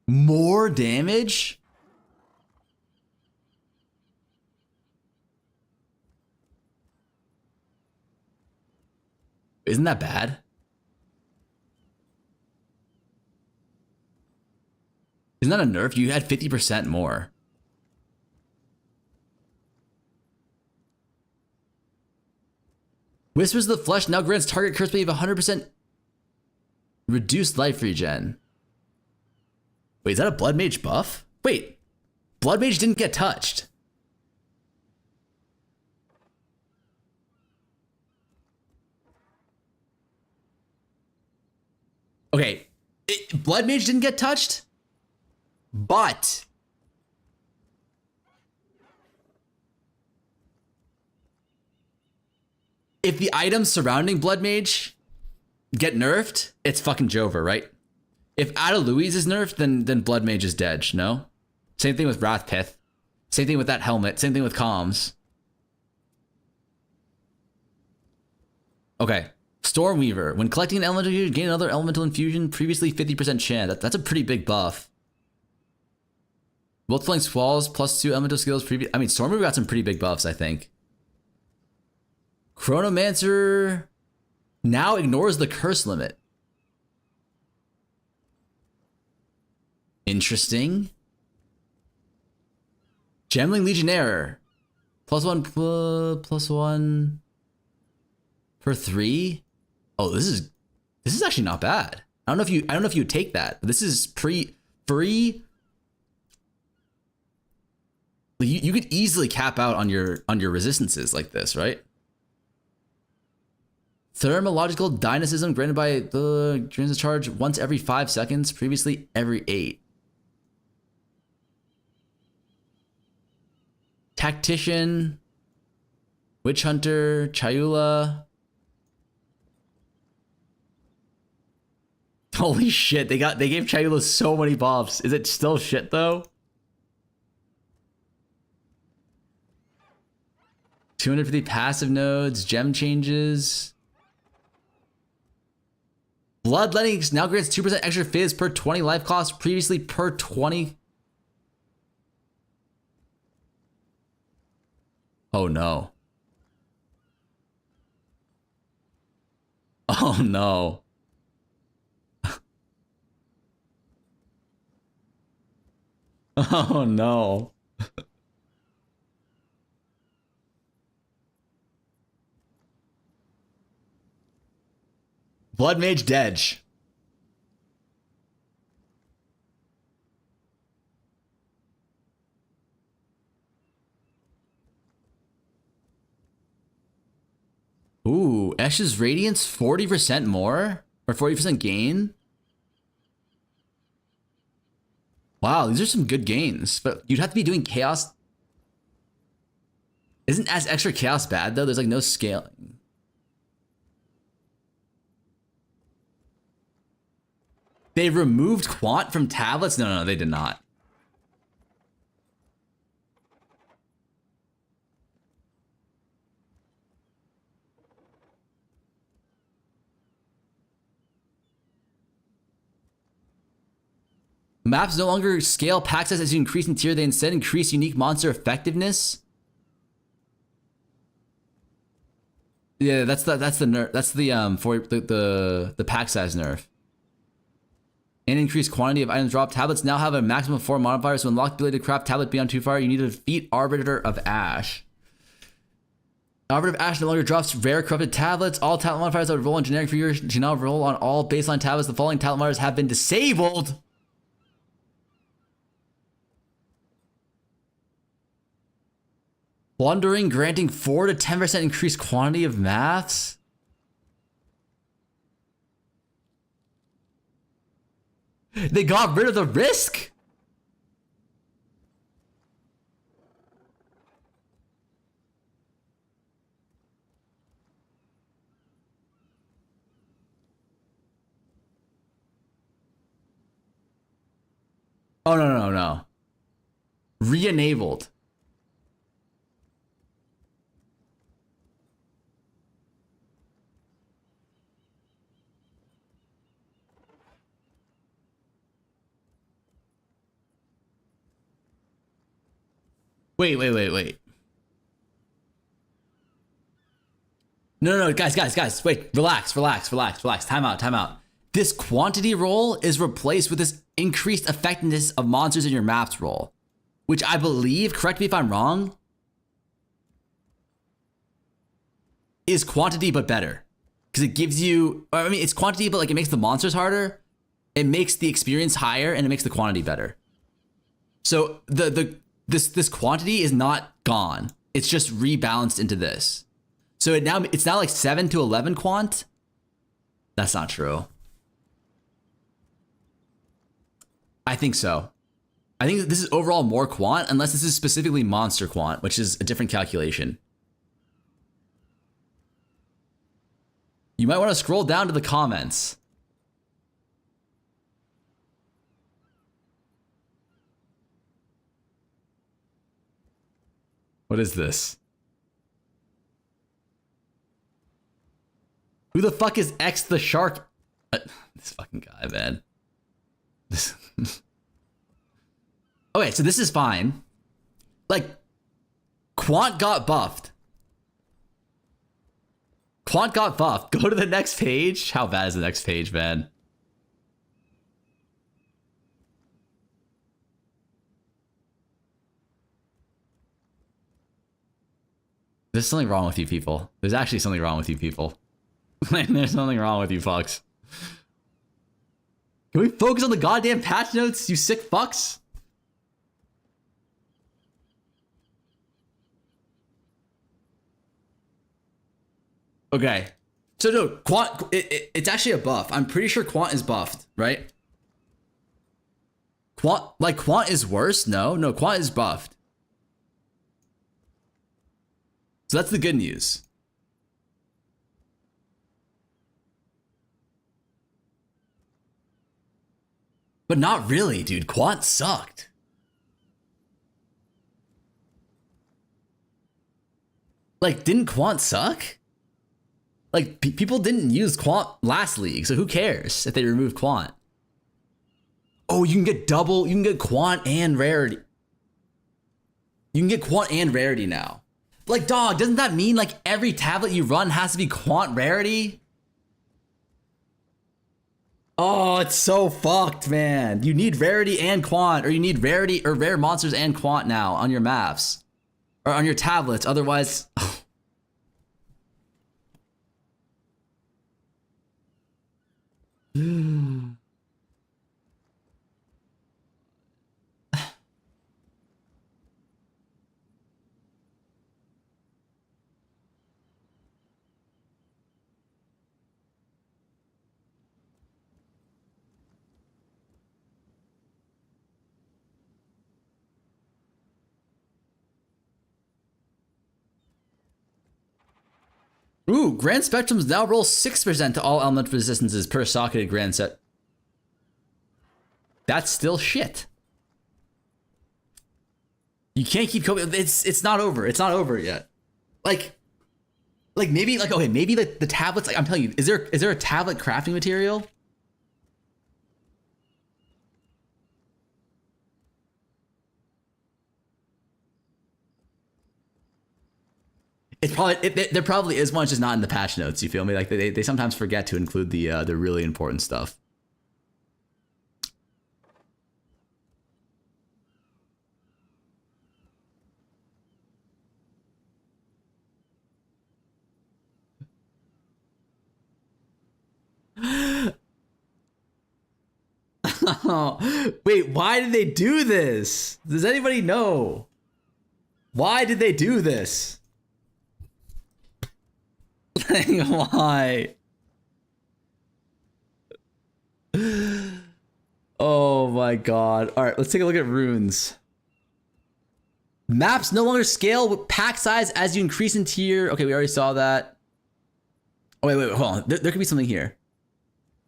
More damage? Isn't that bad? Isn't that a nerf? You had 50% more. Whispers of the Flesh now grants target curse wave 100% reduced life regen. Wait, is that a Blood Mage buff? Wait, Blood Mage didn't get touched. Okay, Blood Mage didn't get touched, but if the items surrounding Blood Mage get nerfed, it's fucking Jover, right? If Ada Louise is nerfed, then Blood Mage is dead, no? Same thing with Wrath Pith. Same thing with that helmet. Same thing with comms. Okay. Stormweaver. When collecting an elemental infusion, gain another elemental infusion. Previously 50% chance. That's a pretty big buff. Multiplying Squalls plus 2 elemental skills. I mean, Stormweaver got some pretty big buffs, I think. Chronomancer now ignores the curse limit. Interesting. Gemling Legionnaire. +1 per 3. Oh, this is actually not bad. I don't know if you take that, but this is free. You could easily cap out on your resistances like this, right? Thermological Dynamism granted by the Dreams charge once every 5 seconds, previously every 8. Tactician, Witch Hunter, Chayula. Holy shit, they gave Chayula so many buffs. Is it still shit though? 250 passive nodes, gem changes. Bloodletting now grants 2% extra fizz per 20 life cost, previously per 20. Oh no. Oh no. Oh no. Blood Mage Dedge. Ooh, Esh's Radiance 40% more? Or 40% gain? Wow, these are some good gains. But you'd have to be doing Chaos. Isn't as extra Chaos bad though? There's like no scaling. They removed Quant from tablets? No, they did not. Maps no longer scale pack size as you increase in tier. They instead increase unique monster effectiveness. Yeah, that's the nerf. That's the for the pack size nerf. And increased quantity of items dropped. Tablets now have a maximum of 4 modifiers. To unlock the ability to craft tablet beyond 2 fire, you need to defeat Arbiter of Ash. Arbiter of Ash no longer drops rare corrupted tablets. All tablet modifiers that would roll on generic figures should now roll on all baseline tablets. The following tablet modifiers have been disabled. Plundering, granting 4 to 10% increased quantity of maths. They got rid of the risk? Oh, no. Re-enabled. Wait. No, guys. Wait, relax. Time out. This quantity roll is replaced with this increased effectiveness of monsters in your maps roll, which I believe, correct me if I'm wrong, is quantity but better. Because it gives you, I mean, it's quantity, but like it makes the monsters harder, it makes the experience higher, and it makes the quantity better. So this quantity is not gone. It's just rebalanced into this. So it's now like 7 to 11 quant. That's not true. I think so. I think this is overall more quant, unless this is specifically monster quant, which is a different calculation. You might want to scroll down to the comments. What is this? Who the fuck is X the Shark? This fucking guy, man. This. Okay, so this is fine. Like, Quant got buffed. Quant got buffed. Go to the next page. How bad is the next page, man? There's something wrong with you people. There's actually something wrong with you people. There's something wrong with you fucks. Can we focus on the goddamn patch notes, you sick fucks? Okay. So no, Quant, it's actually a buff. I'm pretty sure Quant is buffed, right? Quant is worse? No, Quant is buffed. So that's the good news. But not really, dude. Quant sucked. Like, didn't Quant suck? Like, people didn't use Quant last league, so who cares if they remove Quant? Oh, you can get Quant and rarity. You can get Quant and rarity now. Like, dog, doesn't that mean like every tablet you run has to be Quant rarity? Oh, it's so fucked, man. You need rarity and Quant, or you need rarity or rare monsters and Quant now on your maps. Or on your tablets, otherwise... Ooh, Grand Spectrums now roll 6% to all element resistances per socketed Grand Set. That's still shit. You can't keep coping. It's not over. It's not over yet. Like maybe maybe the tablets. Like I'm telling you, is there a tablet crafting material? It's probably there probably is one, just not in the patch notes. You feel me? Like they sometimes forget to include the really important stuff. Wait, why did they do this? Does anybody know? Why did they do this? Why? Oh my god. All right, let's take a look at runes. Maps no longer scale with pack size as you increase in tier. Okay, we already saw that. Oh, wait, hold on. There could be something here.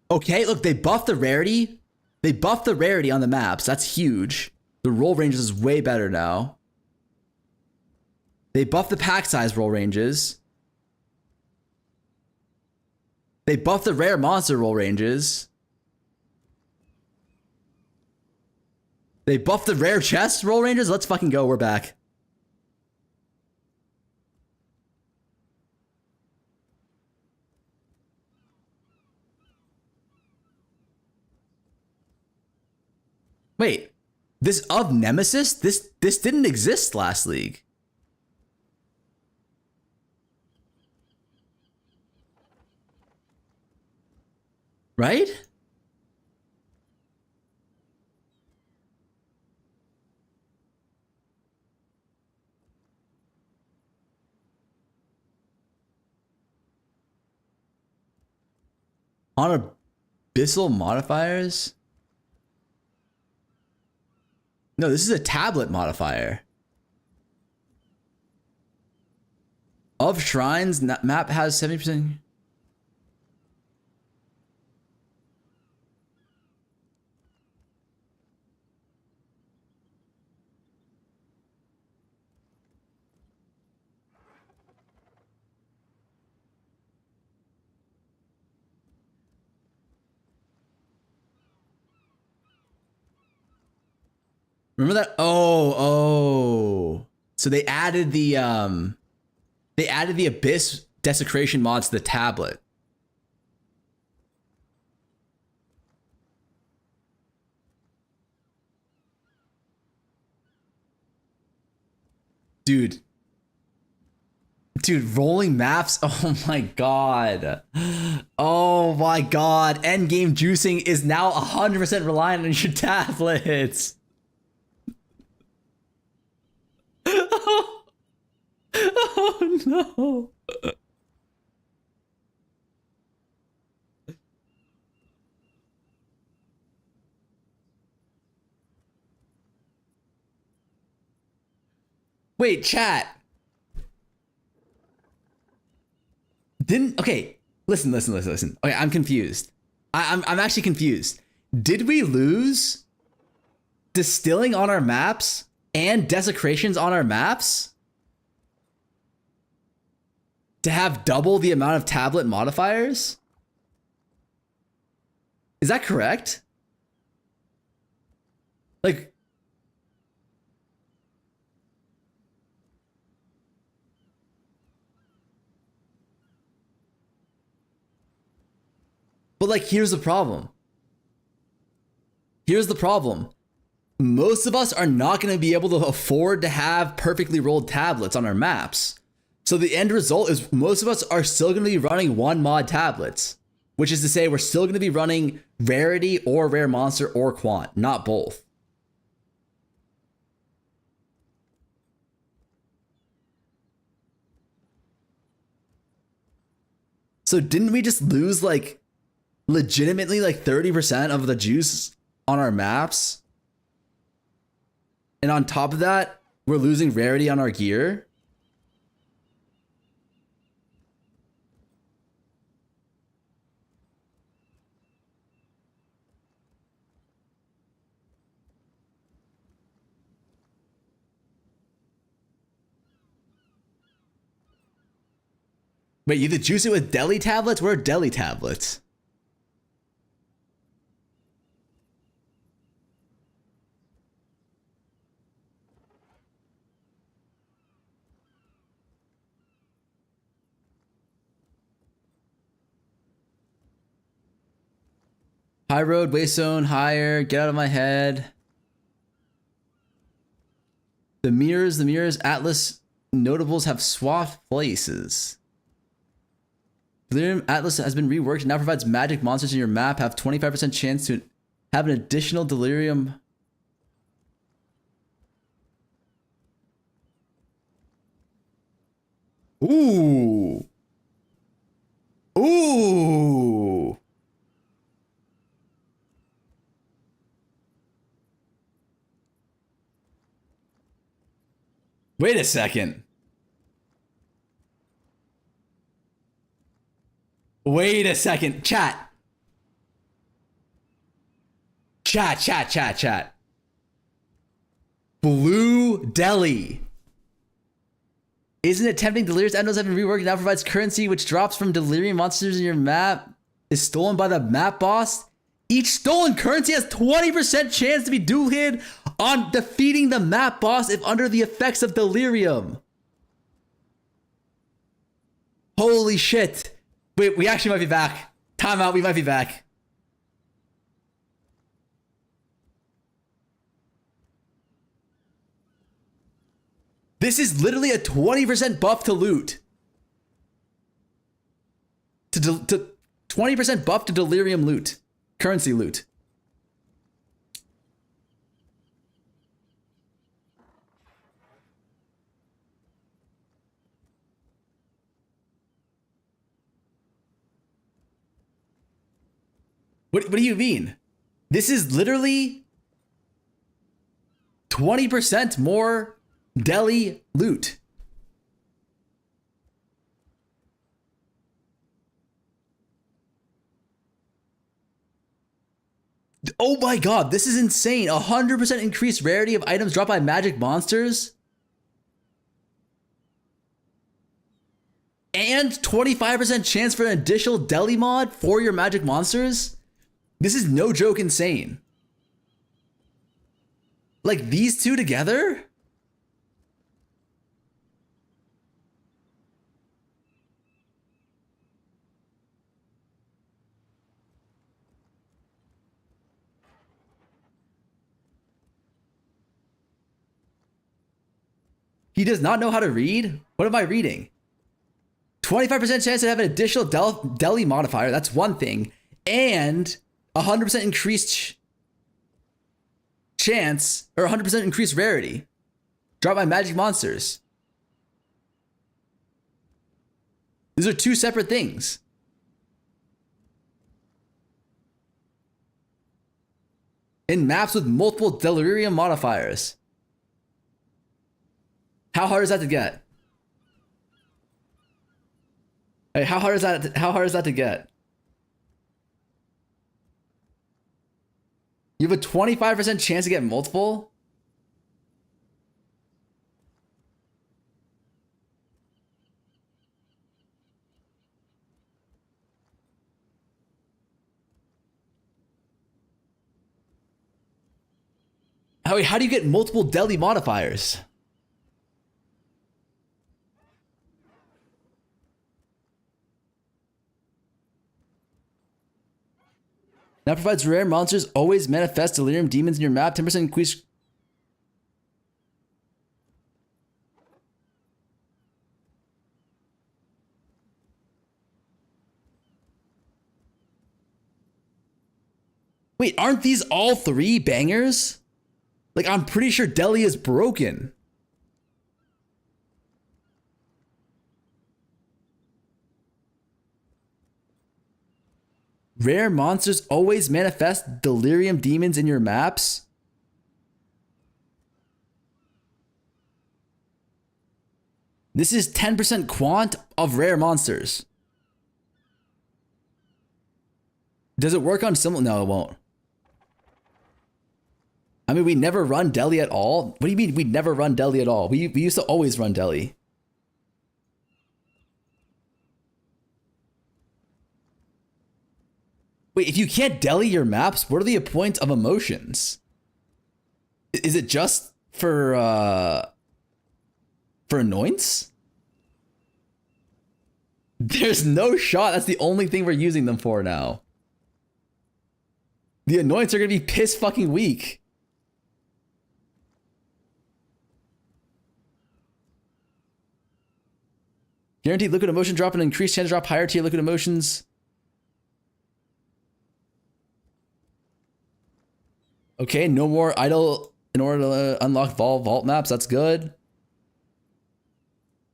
Okay, look, they buffed the rarity. They buffed the rarity on the maps. That's huge. The roll ranges is way better now. They buffed the pack size roll ranges. They buffed the rare monster roll ranges. They buffed the rare chest roll ranges. Let's fucking go. We're back. Wait, this of Nemesis? This didn't exist last league. Right? On abyssal modifiers? No, this is a tablet modifier. Of shrines, map has 70%. Remember that? Oh. So they added the Abyss Desecration mods to the tablet. Dude, rolling maps. Oh my god. Oh my god. Endgame juicing is now 100% reliant on your tablets. Oh no. Wait, chat. Okay, listen. Okay, I'm confused. I'm actually confused. Did we lose distilling on our maps and desecrations on our maps to have double the amount of tablet modifiers? Is that correct? Like, but like, here's the problem. Most of us are not going to be able to afford to have perfectly rolled tablets on our maps. So the end result is most of us are still going to be running one mod tablets, which is to say we're still going to be running rarity or rare monster or quant, not both. So didn't we just lose like legitimately like 30% of the juice on our maps? And on top of that, we're losing rarity on our gear. Wait, you either juice it with deli tablets? Where are deli tablets? High road, waste zone, higher, get out of my head. The mirrors, Atlas notables have swapped places. Delirium Atlas has been reworked and now provides magic monsters in your map have 25% chance to have an additional Delirium. Ooh. Ooh. Wait a second. Wait a second. Chat. Blue Deli. Isn't it tempting? Delirious Endos have been reworked and now provides currency which drops from delirium monsters in your map is stolen by the map boss. Each stolen currency has 20% chance to be duplicated on defeating the map boss if under the effects of delirium. Holy shit. Wait, we actually might be back. Time out, we might be back. This is literally a 20% buff to loot. To 20% buff to delirium loot. Currency loot. What do you mean? This is literally 20% more deli loot. Oh my god, this is insane. 100% increased rarity of items dropped by magic monsters. And 25% chance for an additional deli mod for your magic monsters. This is no joke insane. Like these two together? He does not know how to read? What am I reading? 25% chance to have an additional deli modifier. That's one thing. And 100% increased chance, or 100% increased rarity. Drop my magic monsters. These are two separate things. In maps with multiple delirium modifiers. How hard is that to get? Hey, how hard is that to get? You have a 25% chance to get multiple? How do you get multiple deli modifiers? Now provides rare monsters always manifest delirium demons in your map. 10% increase. Wait, aren't these all three bangers? Like, I'm pretty sure Deli is broken. Rare monsters always manifest delirium demons in your maps. This is 10% quant of rare monsters. Does it work on similar? No, it won't. I mean, we never run Deli at all. What do you mean we never run Deli at all? We used to always run Deli. Wait, if you can't Deli your maps, what are the points of emotions? Is it just for annoyance? There's no shot. That's the only thing we're using them for now. The annoyance are gonna be piss fucking weak. Guaranteed liquid emotion drop and increased chance to drop higher tier liquid emotions. Okay, no more idle in order to unlock vault maps. That's good.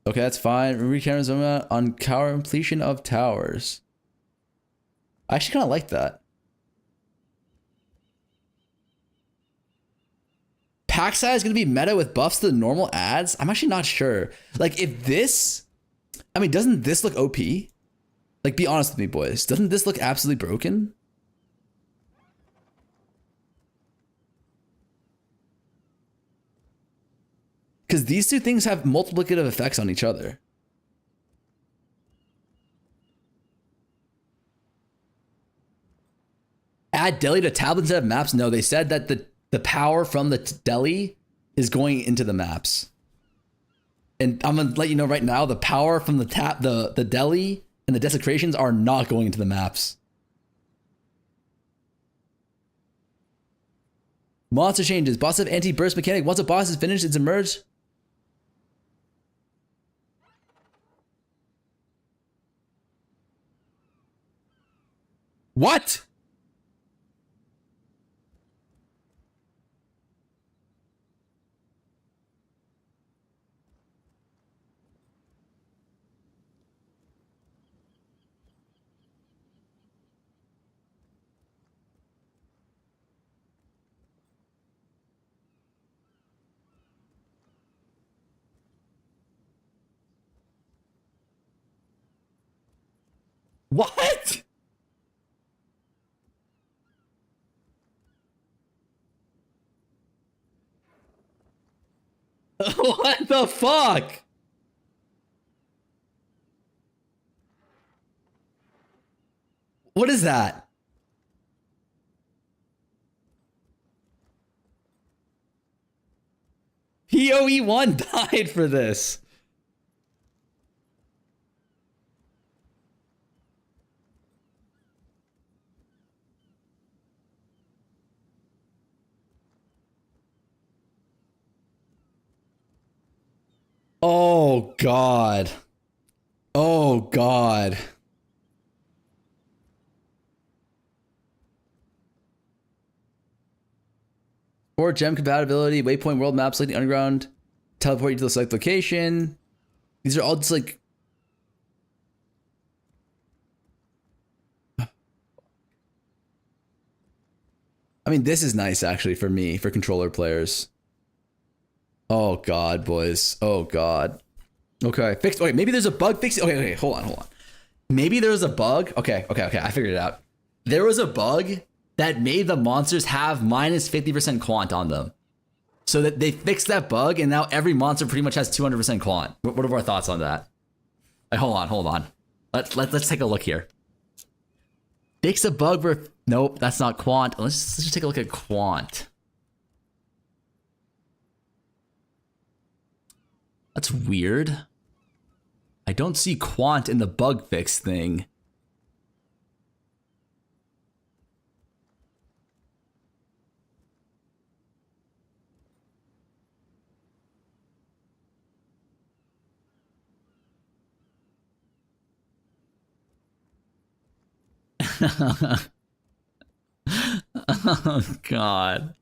Okay, that's fine. Recount on completion of towers. I actually kind of like that. Pack size is going to be meta with buffs to the normal ads? I'm actually not sure. Like, if this... I mean, doesn't this look OP? Like, be honest with me, boys. Doesn't this look absolutely broken? Because these two things have multiplicative effects on each other. Add Deli to tablets instead of maps? No, they said that the power from the Deli is going into the maps. And I'm gonna let you know right now, the power from the Deli and the desecrations are not going into the maps. Monster changes. Boss have anti-burst mechanic. Once a boss is finished, it's emerged. What? What? What the fuck? What is that? POE1 died for this. Oh God. Oh God. Or gem compatibility, waypoint world maps like the underground, teleport you to the select location. These are all just like. I mean, this is nice actually for me, for controller players. Oh God, boys. Oh God. Okay, fixed. Okay, maybe there's a bug fix. Okay, hold on. Maybe there was a bug. Okay. I figured it out. There was a bug that made the monsters have minus 50% quant on them. So that they fixed that bug, and now every monster pretty much has 200% quant. What are our thoughts on that? Like, hold on. Let's take a look here. Fix a bug where nope, that's not quant. Let's just take a look at quant. That's weird. I don't see quant in the bug fix thing. Oh God.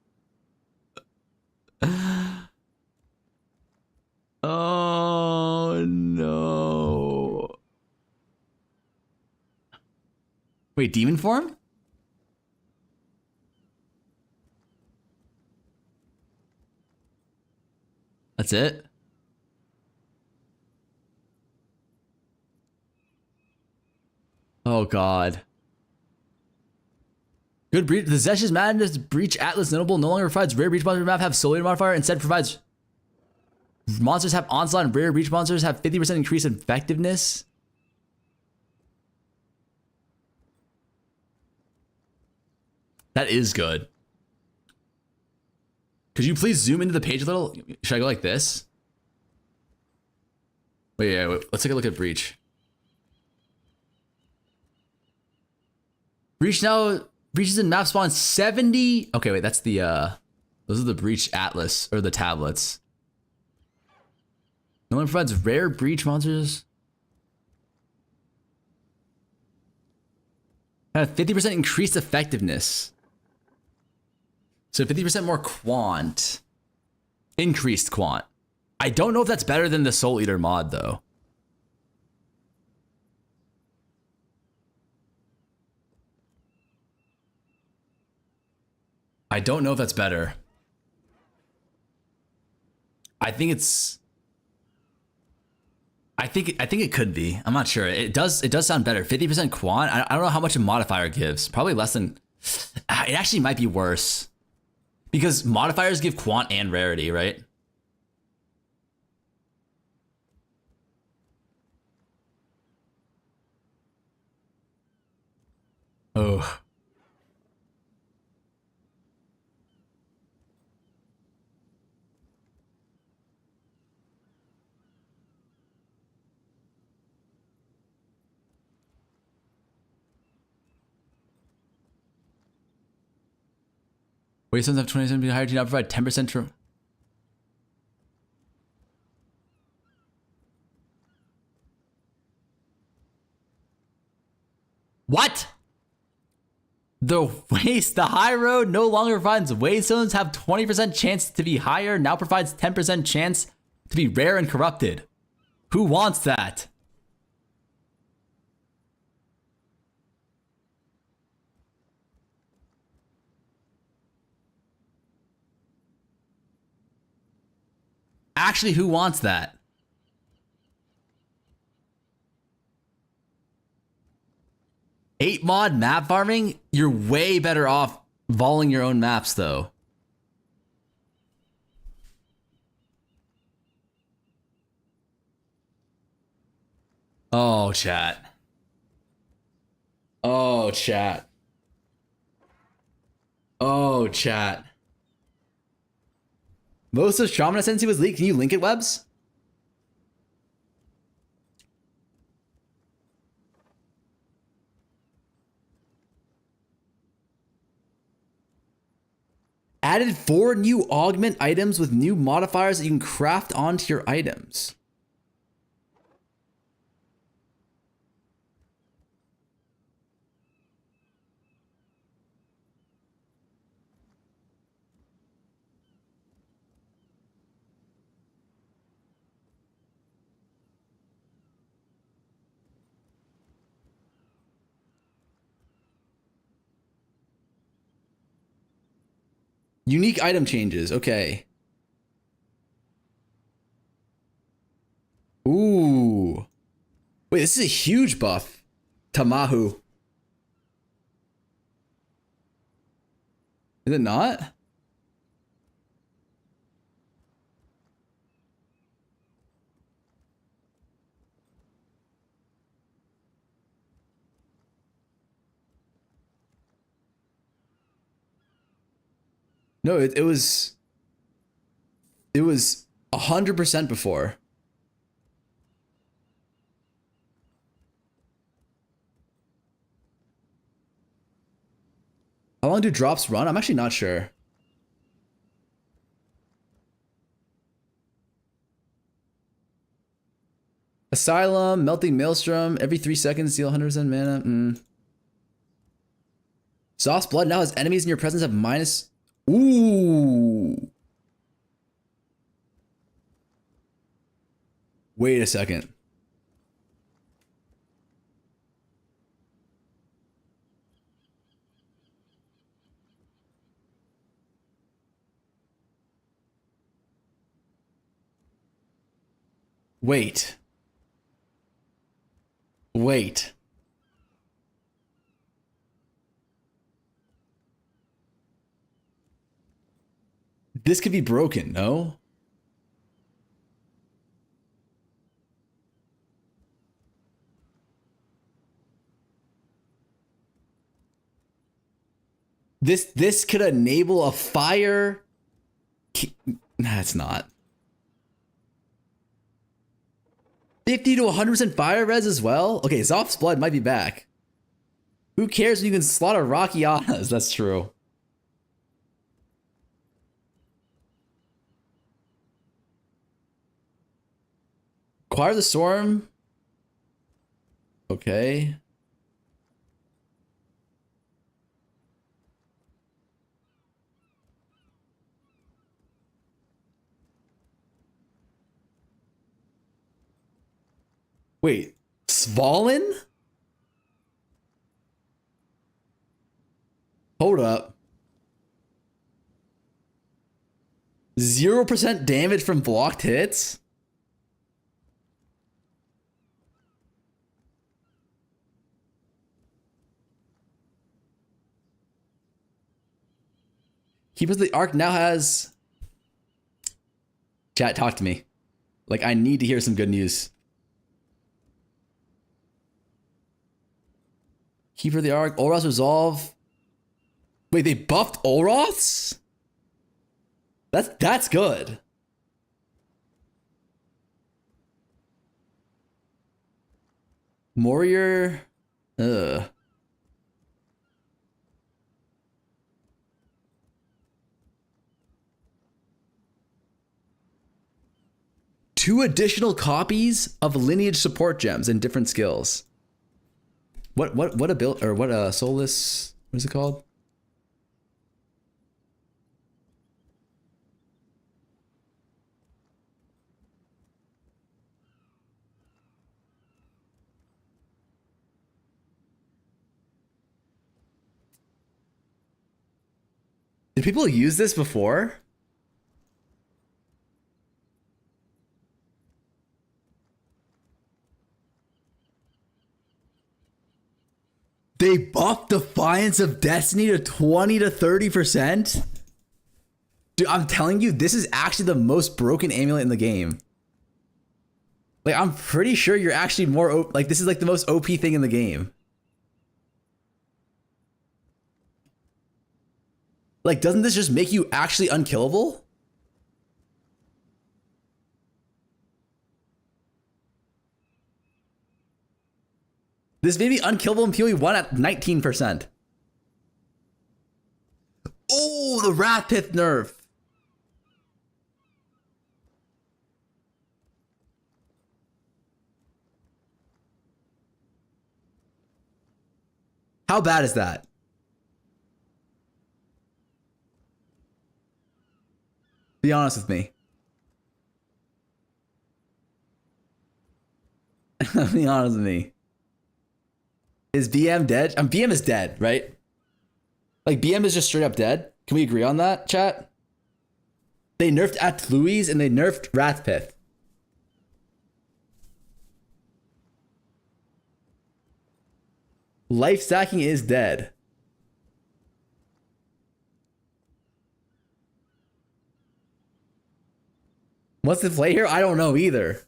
Oh no. Wait, demon form? That's it? Oh God. Good breach. The Zesh's Madness Breach Atlas notable no longer provides rare breach monster map have solar modifier. Instead provides monsters have onslaught and rare breach monsters have 50% increase in effectiveness. That is good. Could you please zoom into the page a little? Should I go like this? Wait. Let's take a look at breach. Breach now breaches in map spawn 70. Okay, wait, that's the those are the breach atlas or the tablets. No one provides rare breach monsters. Have 50% increased effectiveness. So 50% more quant. Increased quant. I don't know if that's better than the Soul Eater mod though. I don't know if that's better. I think it could be. I'm not sure. It does sound better. 50% quant. I don't know how much a modifier gives. Probably less than. It actually might be worse. Because modifiers give quant and rarity, right? Oh. Waystones have 27% higher, do not provide 10% true. What? The high road no longer provides waystones have 20% chance to be higher, now provides 10% chance to be rare and corrupted. Who wants that? Actually, who wants that? Eight mod map farming? You're way better off voling your own maps though. Oh, chat. Oh, chat. Oh, chat. Most of Shaman Ascendancy was leaked. Can you link it, Webs? Added 4 new augment items with new modifiers that you can craft onto your items. Unique item changes. Okay. Ooh. Wait, this is a huge buff. Tamahu. Is it not? No, it was 100% before. How long do drops run? I'm actually not sure. Asylum, Melting Maelstrom, every 3 seconds deal 100% mana. Soft Blood now has enemies in your presence have minus... Ooh. Wait a second. Wait. Wait. This could be broken, no? This could enable a fire. Nah, it's not. 50 to 100% fire res as well? Okay, Zoph's Blood might be back. Who cares when you can slaughter Rakianas? That's true. Choir of the Storm. Okay. Wait, Svalin? Hold up. 0% damage from blocked hits? Keepers of the Ark now has... Chat, talk to me. Like, I need to hear some good news. Keeper of the Ark, Olroth's Resolve. Wait, they buffed Olroth's? That's good. Warrior. Ugh. Two additional copies of lineage support gems and different skills. What ability or what soulless, what is it called? Did people use this before? They buffed Defiance of Destiny to 20 to 30%? Dude, I'm telling you, this is actually the most broken amulet in the game. Like, I'm pretty sure you're actually more... Like, this is like the most OP thing in the game. Like, doesn't this just make you actually unkillable? This made me unkillable in PoE1 at 19%. Oh, the Rat Pith nerf. How bad is that? Be honest with me. Be honest with me. Is BM dead? BM is dead, right? Like, BM is just straight up dead. Can we agree on that, chat? They nerfed at Louise and they nerfed Rathpith. Life stacking is dead. What's the play here? I don't know either.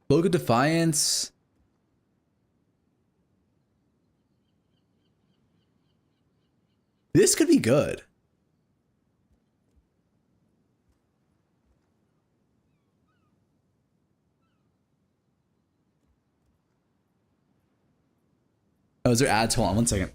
Cloak of Defiance. This could be good. Oh, is there ads? Hold on 1 second.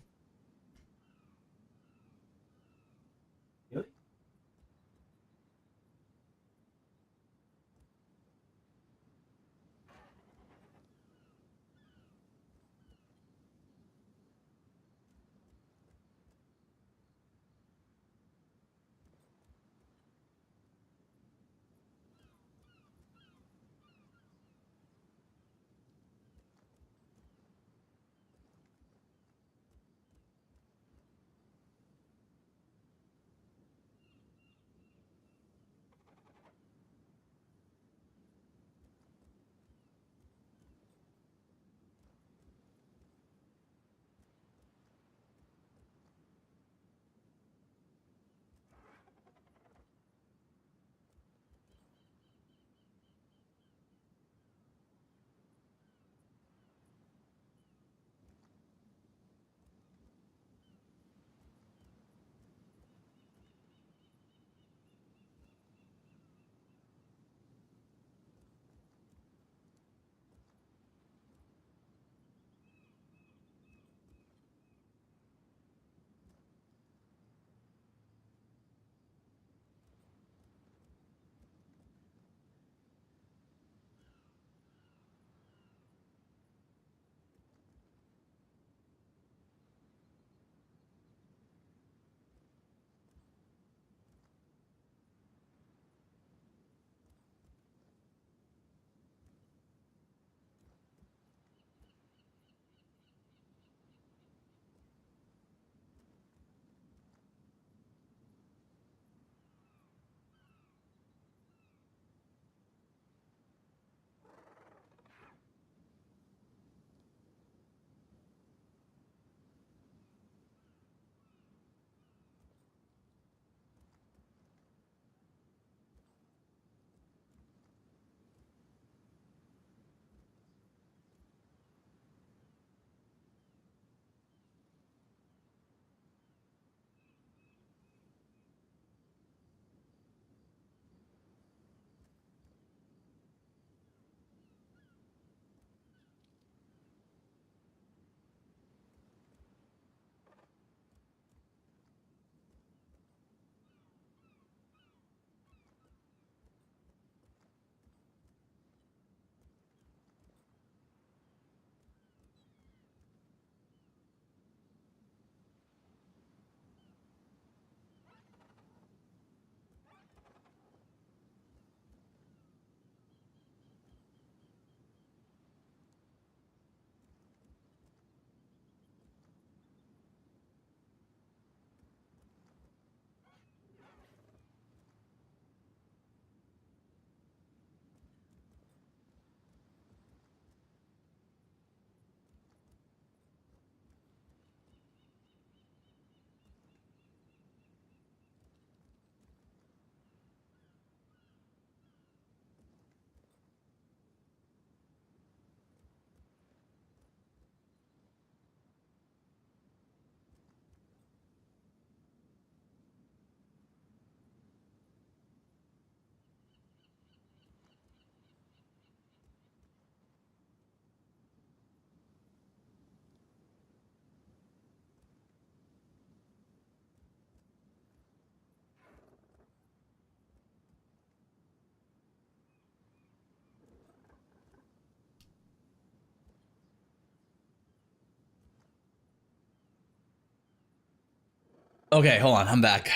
Okay, hold on. I'm back.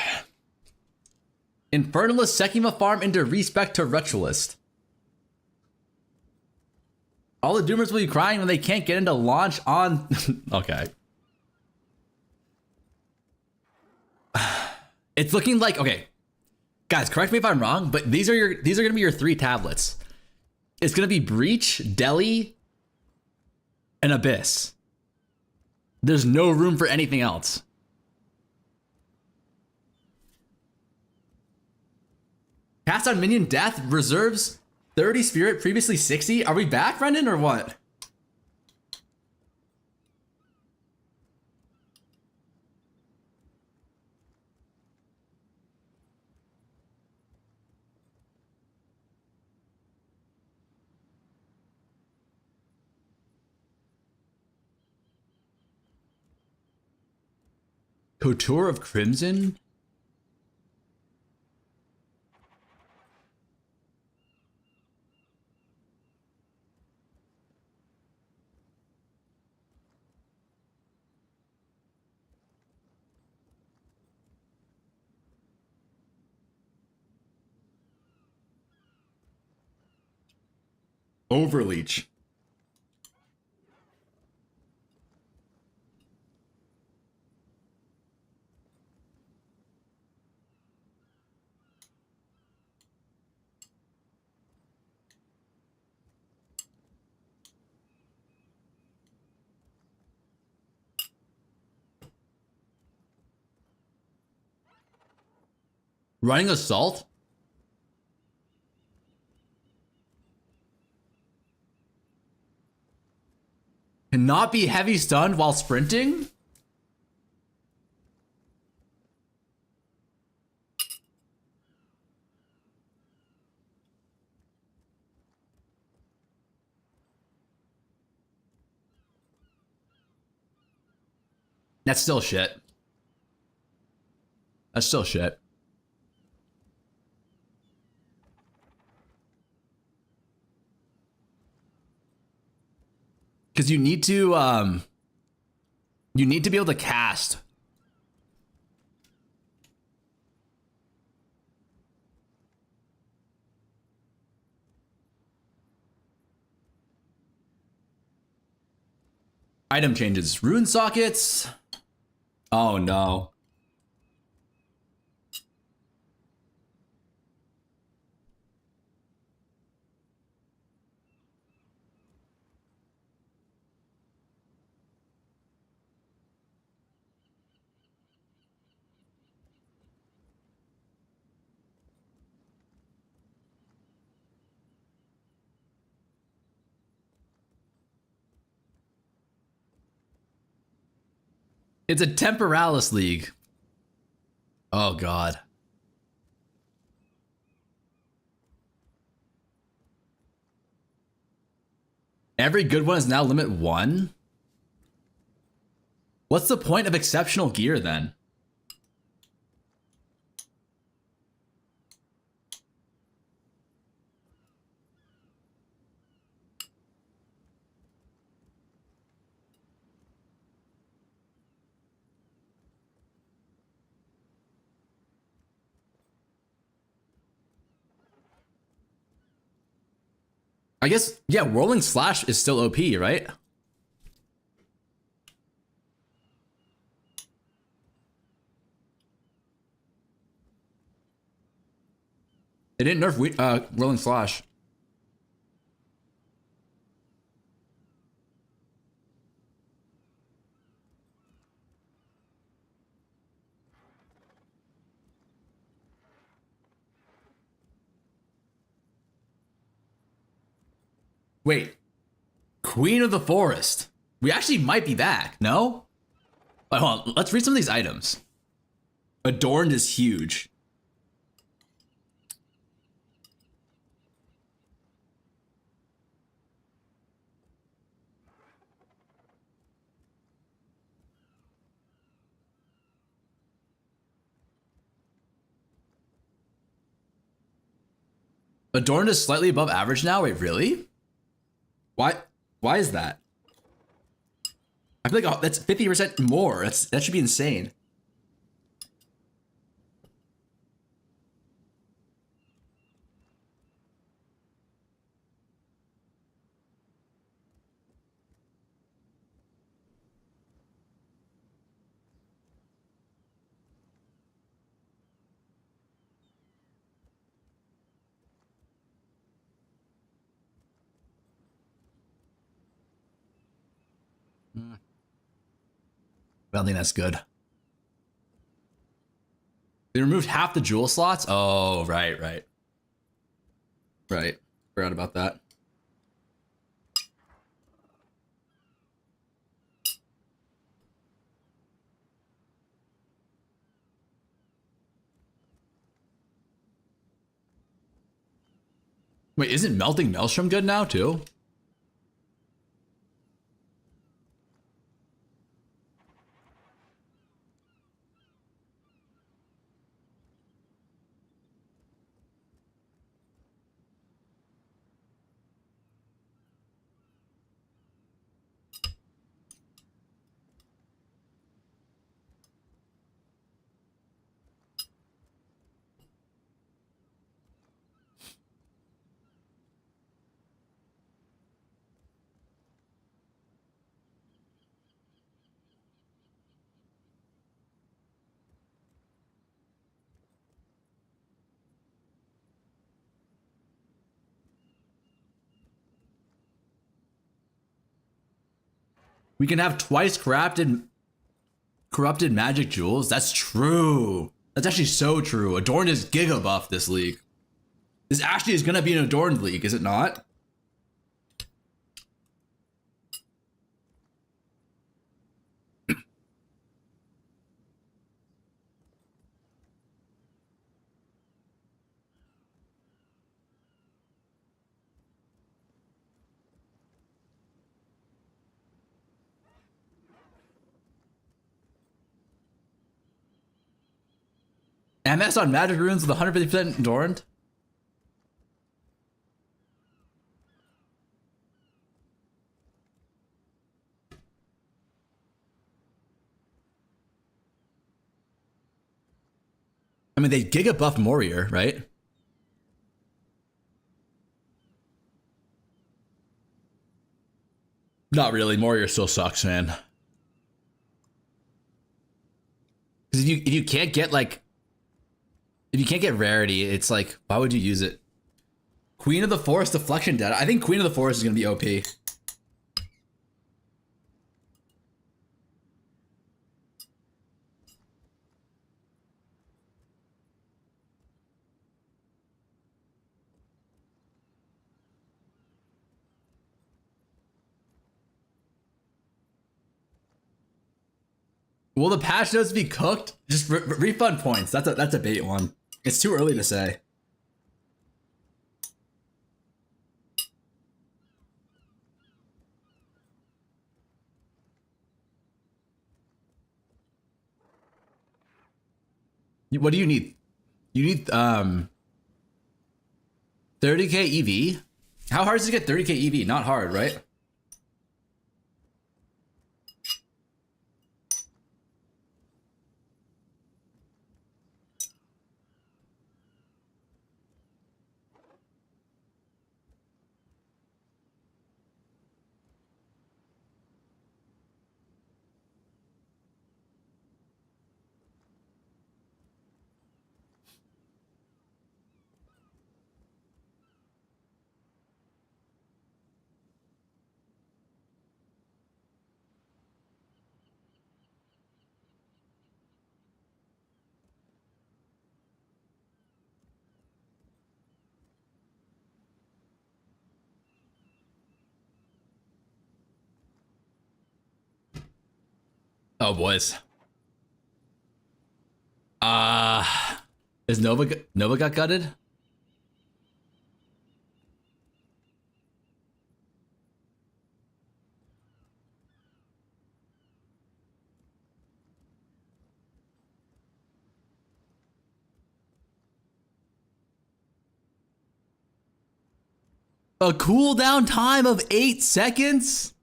Infernalist Sekima farm into respect to Retrolist. All the Doomers will be crying when they can't get into launch on... Okay. It's looking like... Okay. Guys, correct me if I'm wrong, but these are gonna be your 3 tablets. It's gonna be Breach, Delhi, and Abyss. There's no room for anything else. Cast on minion death reserves 30 spirit, previously 60. Are we back, Brendan, or what? Couture of Crimson? Overleech. Running Assault? Cannot be heavy stunned while sprinting? That's still shit. That's still shit. Because you need to be able to cast. Item changes. Rune sockets. Oh no. It's a Temporalis League. Oh god. Every good one is now limit 1? What's the point of exceptional gear then? I guess, yeah, Rolling Slash is still OP, right? They didn't nerf Rolling Slash. Wait. Queen of the Forest. We actually might be back, no? Wait, hold on, let's read some of these items. Adorned is huge. Adorned is slightly above average now? Wait, really? Why is that? I feel like that's 50% more. That should be insane. I don't think that's good. They removed half the jewel slots? Oh, right. Right. Forgot about that. Wait, isn't Melting Maelstrom good now, too? We can have twice corrupted magic jewels? That's true. That's actually so true. Adorned is giga buff this league. This actually is gonna be an Adorned league, is it not? MS on magic runes with 150% Adorned? I mean, they giga buff Warrior, right? Not really. Warrior still sucks, man. Because if you can't get like, if you can't get rarity, it's like, why would you use it? Queen of the Forest Deflection Data. I think Queen of the Forest is gonna be OP. Will the patch notes be cooked? Just refund points. That's a bait one. It's too early to say. What do you need? You need 30k EV? How hard is it to get 30k EV? Not hard, right? Oh, boys. Is Nova got gutted? A cooldown time of 8 seconds?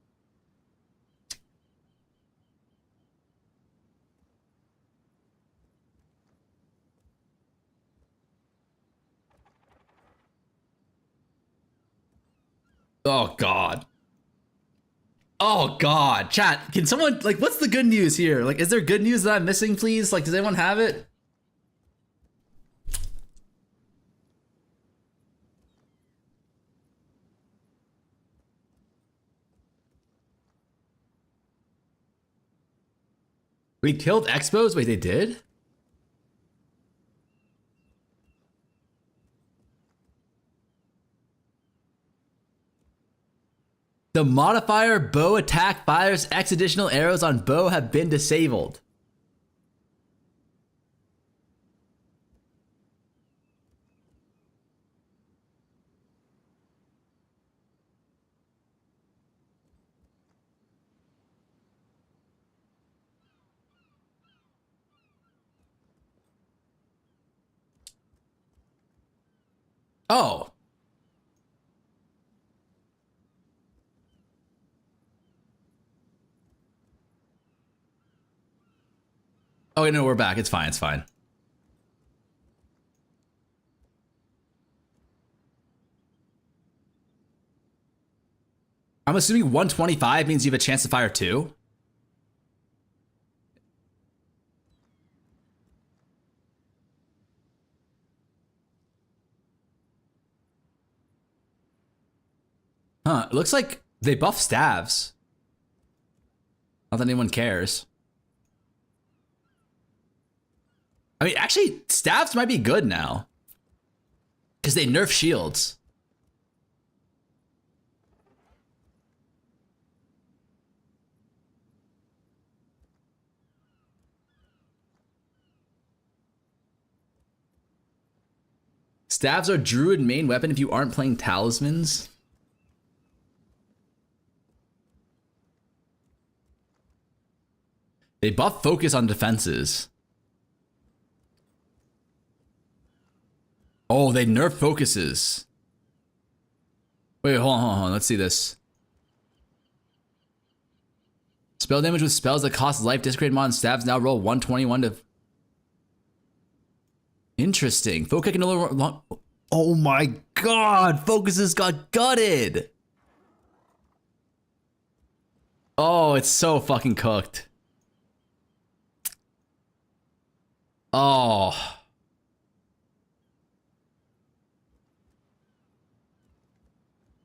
Oh, God. Oh, God. Chat, can someone, like, what's the good news here? Like, is there good news that I'm missing, please? Like, does anyone have it? We killed Expos? Wait, they did? The modifier bow attack fires X additional arrows on bow have been disabled. Oh. Oh, no, we're back. It's fine. It's fine. I'm assuming 125 means you have a chance to fire 2. Huh, it looks like they buff staves. Not that anyone cares. I mean, actually, staves might be good now. Because they nerf shields. Staves are Druid main weapon if you aren't playing talismans. They buff focus on defenses. Oh, they nerf focuses. Wait, hold on. Let's see this. Spell damage with spells that cost life. Discard mod stabs now roll 121 to... Interesting. Focus can no longer... Oh my god! Focuses got gutted! Oh, it's so fucking cooked. Oh.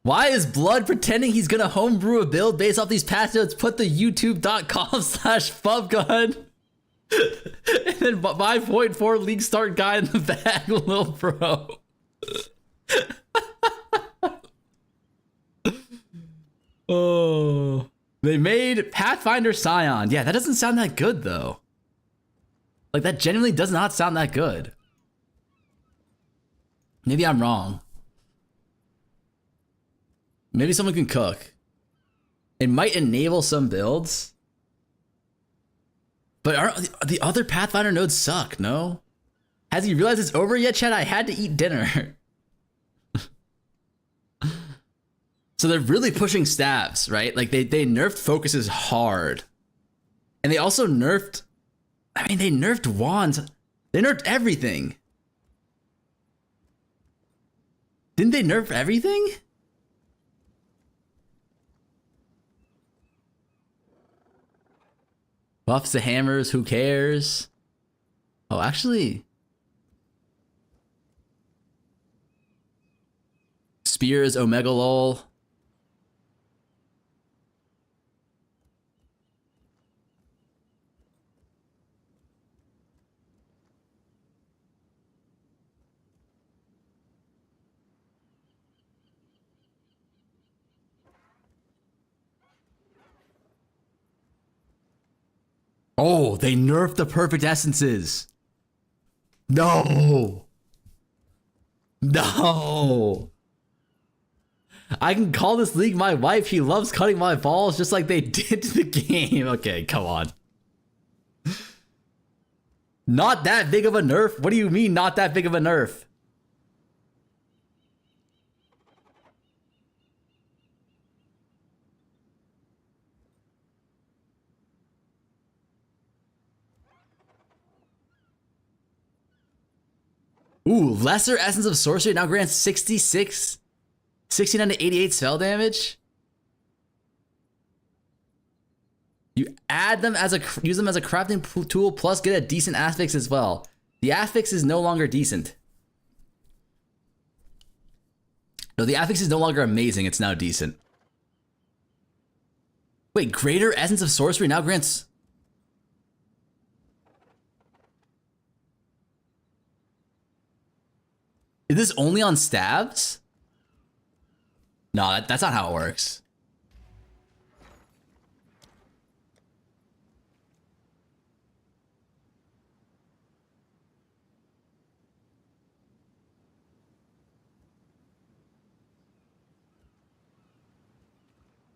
Why is Blood pretending he's gonna homebrew a build based off these patch notes? Put the youtube.com/fubgun and then 5.4 league start guide in the bag, little bro. Oh. They made Pathfinder Scion. Yeah, that doesn't sound that good though. Like, that genuinely does not sound that good. Maybe I'm wrong. Maybe someone can cook. It might enable some builds. But aren't the other Pathfinder nodes suck, no? Has he realized it's over yet, Chad? I had to eat dinner. So they're really pushing staves, right? Like, they nerfed focuses hard. And they also nerfed... I mean, they nerfed wands. They nerfed everything. Didn't they nerf everything? Buffs to hammers, who cares? Oh, actually. Spears, Omega lol. Oh, they nerfed the perfect essences. No. No. I can call this league my wife. She loves cutting my balls just like they did to the game. Okay, come on. Not that big of a nerf? What do you mean not that big of a nerf? Ooh, lesser essence of sorcery now grants 69 to 88 spell damage. You add them as use them as a crafting tool, plus get a decent affix as well. The affix is no longer decent. No, the affix is no longer amazing. It's now decent. Wait, greater essence of sorcery now grants... Is this only on stabs? No, that's not how it works.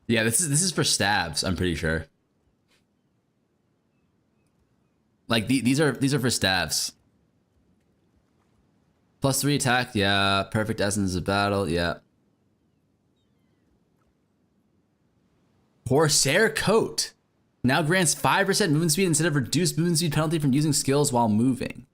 Yeah, this is for stabs, I'm pretty sure. Like these are for stabs. +3 attack, yeah. Perfect essence of battle, yeah. Corsair coat now grants 5% movement speed instead of reduced movement speed penalty from using skills while moving.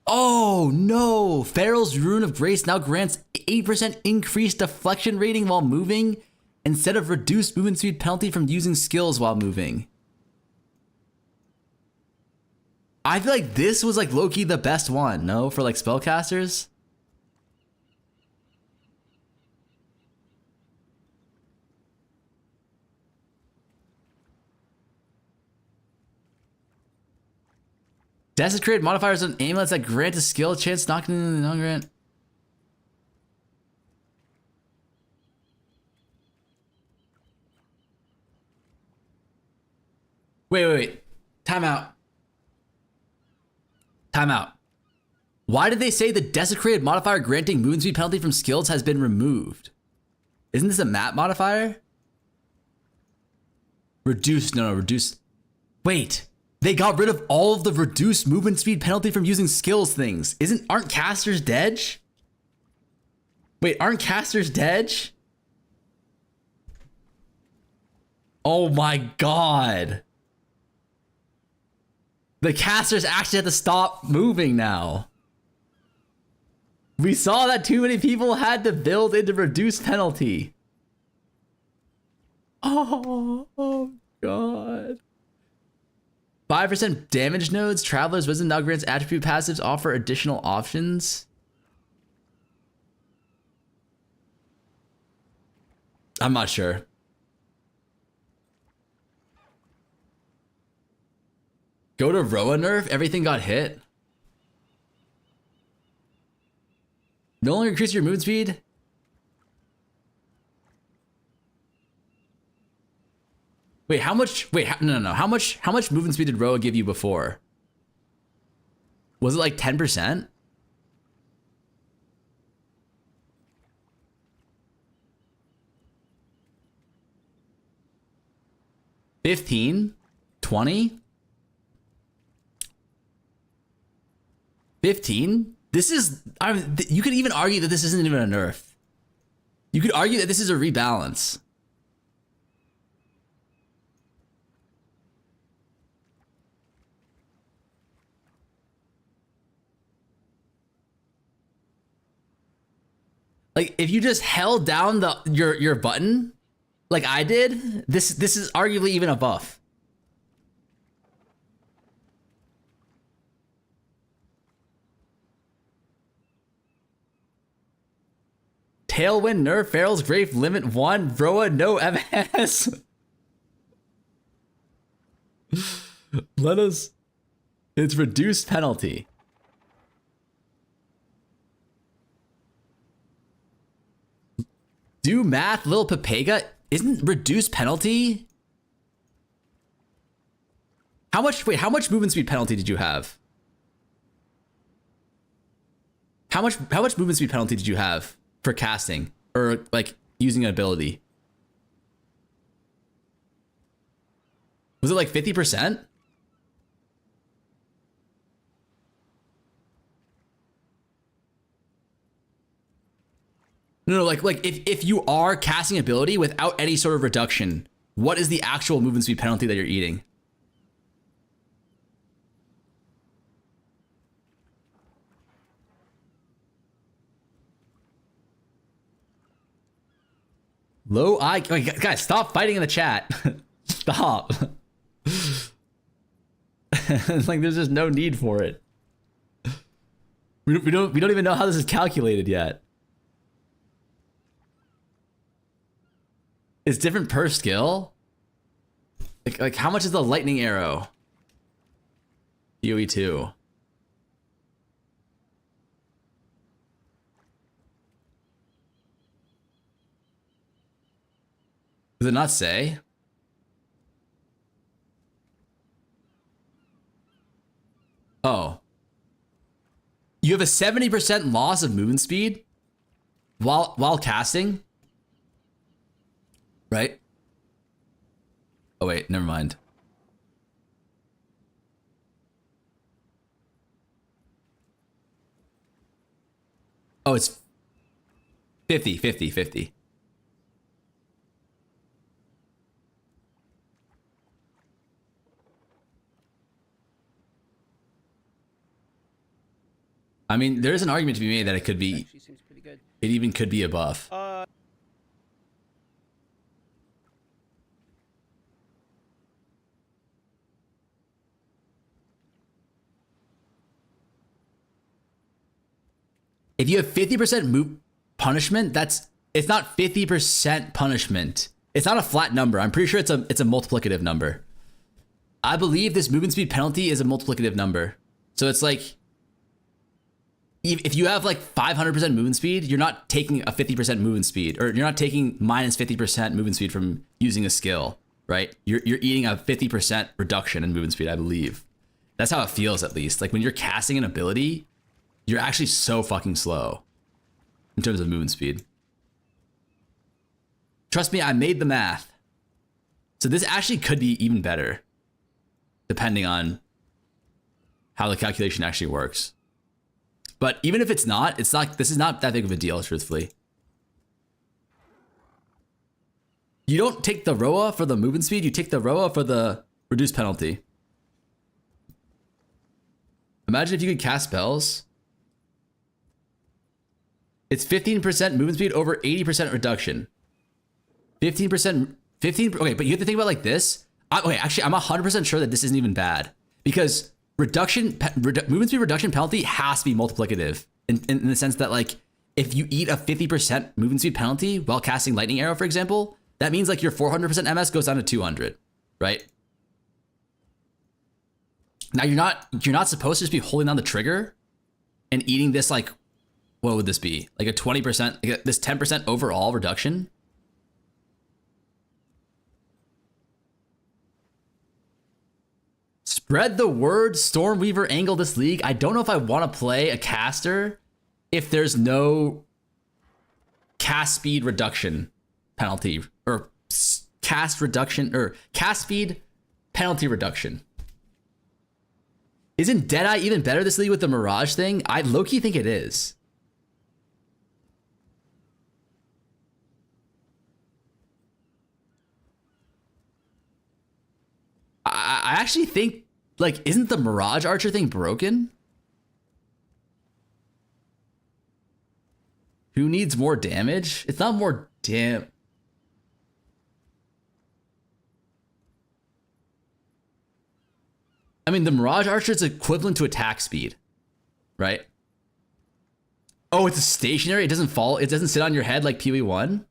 Oh no! Farrell's Rune of Grace now grants 8% increased deflection rating while moving instead of reduced movement speed penalty from using skills while moving. I feel like this was like low-key the best one, no? For like spellcasters? Desecrated modifiers on amulets that grant a skill chance knocking in the non-grant. Wait. Time out. Why did they say the desecrated modifier granting movement speed penalty from skills has been removed? Isn't this a map modifier? Reduced, no, reduced. Wait, they got rid of all of the reduced movement speed penalty from using skills things. Aren't casters dead? Wait, aren't casters dead? Oh my god. The casters actually have to stop moving now. We saw that too many people had to build into reduced penalty. Oh god. 5% damage nodes, Traveler's Wisdom now grants attribute passives offer additional options. I'm not sure. Go to Roa nerf, everything got hit. No longer increase your movement speed. Wait, how much? Wait, no. How much movement speed did Roa give you before? Was it like 10%? $15? $20? 15? This is, you could even argue that this isn't even a nerf. You could argue that this is a rebalance. Like if you just held down your button, like I did, this is arguably even a buff. Tailwind nerf, Farrell's Grave limit 1, Roa no MS. Let us. It's reduced penalty. Do math, Lil Pepega. Isn't reduced penalty? How much movement speed penalty did you have? How much movement speed penalty did you have for casting or like using an ability? Was it like 50%? No, like if you are casting ability without any sort of reduction, what is the actual movement speed penalty that you're eating? Low I, guys, stop fighting in the chat. Stop. It's like there's just no need for it. We don't even know how this is calculated yet. It's different per skill. Like how much is the lightning arrow? POE2. Does it not say? Oh. You have a 70% loss of movement speed while casting? Right? Oh wait, never mind. Oh, it's 50, 50, 50. I mean, there is an argument to be made that it could be, seems pretty good. It even could be a buff. If you have 50% move punishment, it's not 50% punishment. It's not a flat number. I'm pretty sure it's a multiplicative number. I believe this movement speed penalty is a multiplicative number. So it's like, if you have like 500% movement speed, you're not taking a 50% movement speed, or you're not taking minus 50% movement speed from using a skill, right? You're eating a 50% reduction in movement speed, I believe. That's how it feels, at least. Like when you're casting an ability, you're actually so fucking slow in terms of movement speed. Trust me, I made the math. So this actually could be even better, depending on how the calculation actually works. But even if it's not, this is not that big of a deal, truthfully. You don't take the Roa for the movement speed, you take the Roa for the reduced penalty. Imagine if you could cast spells. It's 15% movement speed over 80% reduction. 15%, okay, but you have to think about it like this. Okay, actually, I'm 100% sure that this isn't even bad. Because movement speed reduction penalty has to be multiplicative. In the sense that, like, if you eat a 50% movement speed penalty while casting Lightning Arrow, for example, that means like your 400% MS goes down to 200, right? Now you're not supposed to just be holding down the trigger and eating this, like, what would this be? Like a 20%, like this 10% overall reduction? Spread the word, Stormweaver angle this league. I don't know if I want to play a caster if there's no cast speed reduction penalty, or cast reduction, or cast speed penalty reduction. Isn't Deadeye even better this league with the Mirage thing? I low-key think it is. I actually think, like, isn't the Mirage Archer thing broken? Who needs more damage? It's not more damn. I mean, the Mirage Archer is equivalent to attack speed, right? Oh, it's a stationary? It doesn't fall? It doesn't sit on your head like POE1?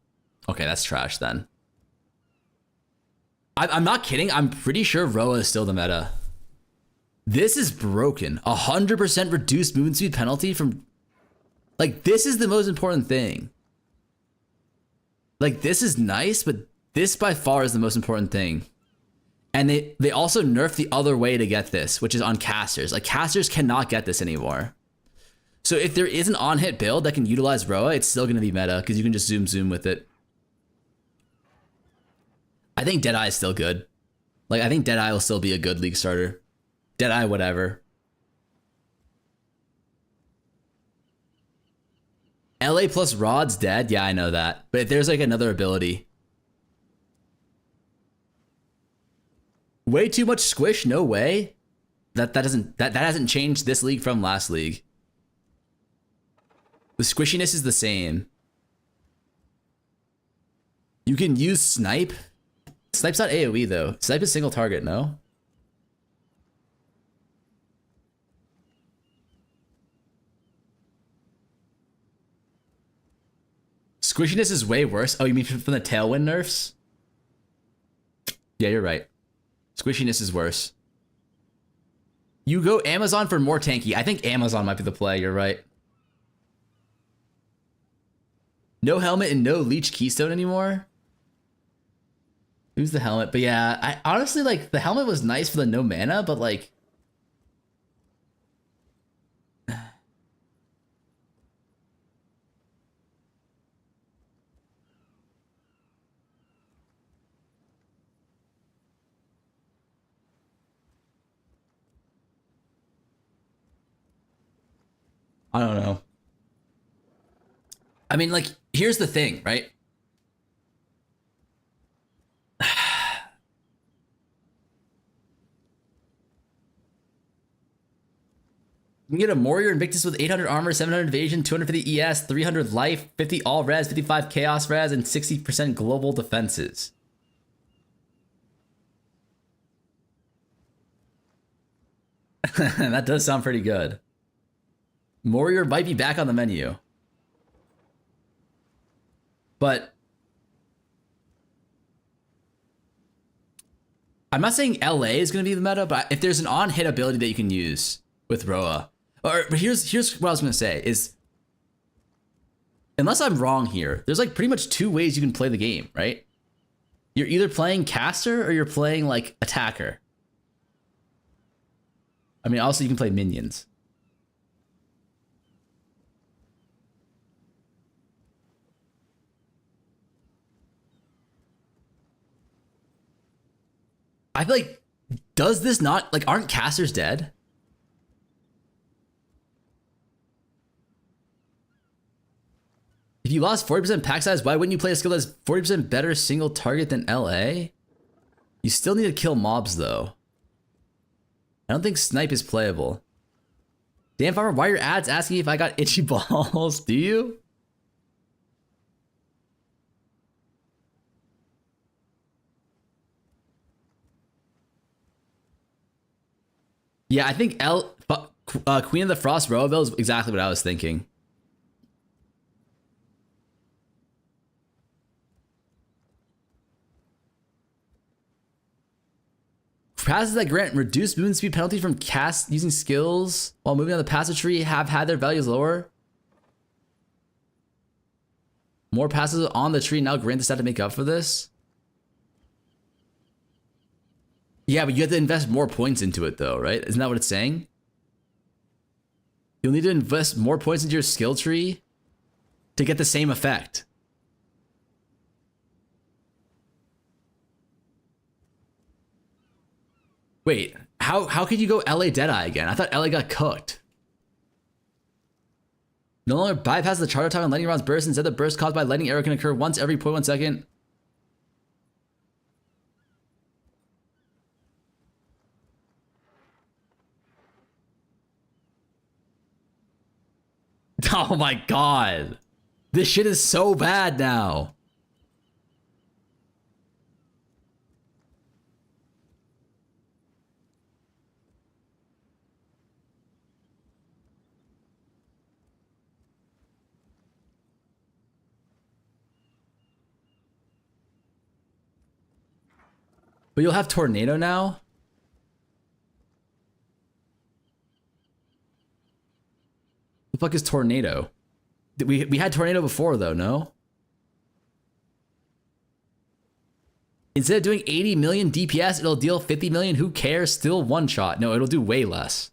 Okay, that's trash then. I'm not kidding. I'm pretty sure Roa is still the meta. This is broken. 100% reduced movement speed penalty from... Like, this is the most important thing. Like, this is nice, but this by far is the most important thing. And they also nerfed the other way to get this, which is on casters. Like, casters cannot get this anymore. So if there is an on-hit build that can utilize Roa, it's still going to be meta, because you can just zoom with it. I think Deadeye is still good. Like, I think Deadeye will still be a good league starter. Deadeye, whatever. LA plus Rod's dead? Yeah, I know that. But if there's like another ability. Way too much squish? No way. That hasn't changed this league from last league. The squishiness is the same. You can use Snipe. Snipe's not AoE though. Snipe is single target, no? Squishiness is way worse. Oh, you mean from the Tailwind nerfs? Yeah, you're right. Squishiness is worse. You go Amazon for more tanky. I think Amazon might be the play, you're right. No helmet and no leech keystone anymore? Who's the helmet? But yeah, I honestly like the helmet was nice for the no mana, but like I don't know. I mean, like, here's the thing, right? You can get a Warrior Invictus with 800 armor, 700 evasion, 250 ES, 300 life, 50 all res, 55 chaos res, and 60% global defenses. That does sound pretty good. Warrior might be back on the menu. But I'm not saying LA is going to be the meta, but if there's an on-hit ability that you can use with Roa, or here's what I was going to say is, unless I'm wrong here, there's like pretty much two ways you can play the game, right? You're either playing caster or you're playing like attacker. I mean, also you can play minions. I feel like, does this not, like, aren't casters dead? If you lost 40% pack size, why wouldn't you play a skill that's 40% better single target than LA? You still need to kill mobs, though. I don't think snipe is playable. Damn, Farmer, why are your ads asking if I got itchy balls? Do you? Yeah, I think Queen of the Frost Roeville is exactly what I was thinking. Passes that grant reduced movement speed penalty from cast using skills while moving on the passive tree have had their values lower. More passes on the tree now grant the stat to make up for this. Yeah, but you have to invest more points into it though, right? Isn't that what it's saying? You'll need to invest more points into your skill tree to get the same effect. Wait, how could you go LA Deadeye again? I thought LA got cooked. No longer bypass the charge time on lightning rounds burst. Instead, the burst caused by lightning arrow can occur once every 0.1 second. Oh my god. This shit is so bad now. But you'll have Tornado now? The fuck is Tornado? We had Tornado before though, no? Instead of doing 80 million DPS, it'll deal 50 million. Who cares? Still one shot. No, it'll do way less.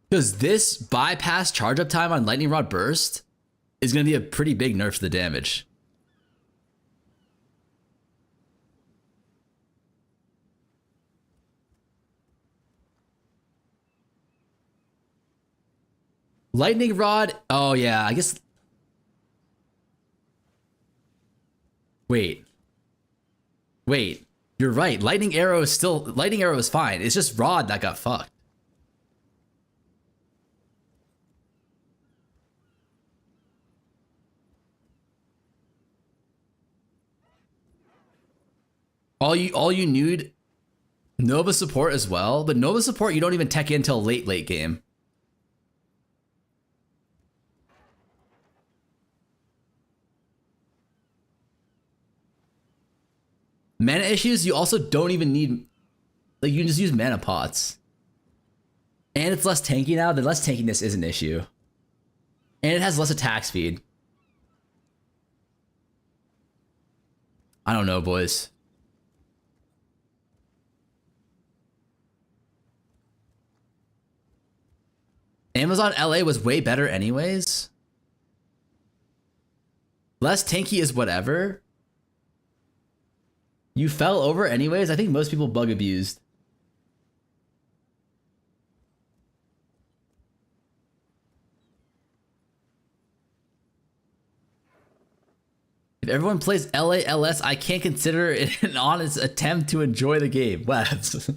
Because this bypass charge up time on Lightning Rod Burst is going to be a pretty big nerf to the damage. Lightning Rod, oh yeah, I guess. Wait, you're right. Lightning Arrow is fine. It's just Rod that got fucked. All you need Nova support as well, but Nova support you don't even tech in until late game. Mana issues, you also don't even need, like, you can just use mana pots. And it's less tanky now. The less tankiness is an issue. And it has less attack speed. I don't know, boys. Amazon LA was way better anyways. Less tanky is whatever. You fell over anyways. I think most people bug abused. If everyone plays LALS, I can't consider it an honest attempt to enjoy the game. Webs.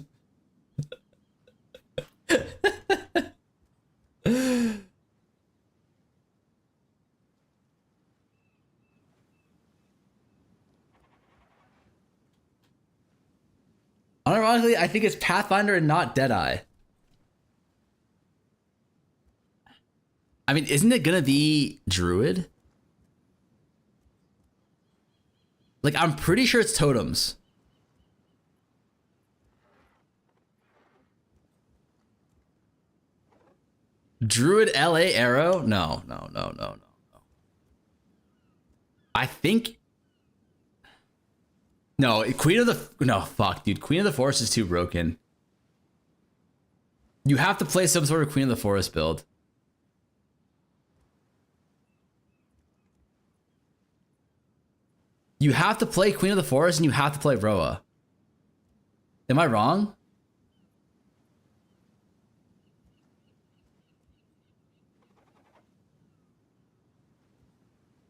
Unironically, I think it's Pathfinder and not Deadeye. I mean, isn't it gonna be Druid? Like, I'm pretty sure it's totems. Druid LA Arrow? No. I think... No, Queen of the... No, fuck, dude. Queen of the Forest is too broken. You have to play some sort of Queen of the Forest build. You have to play Queen of the Forest and you have to play Roa. Am I wrong?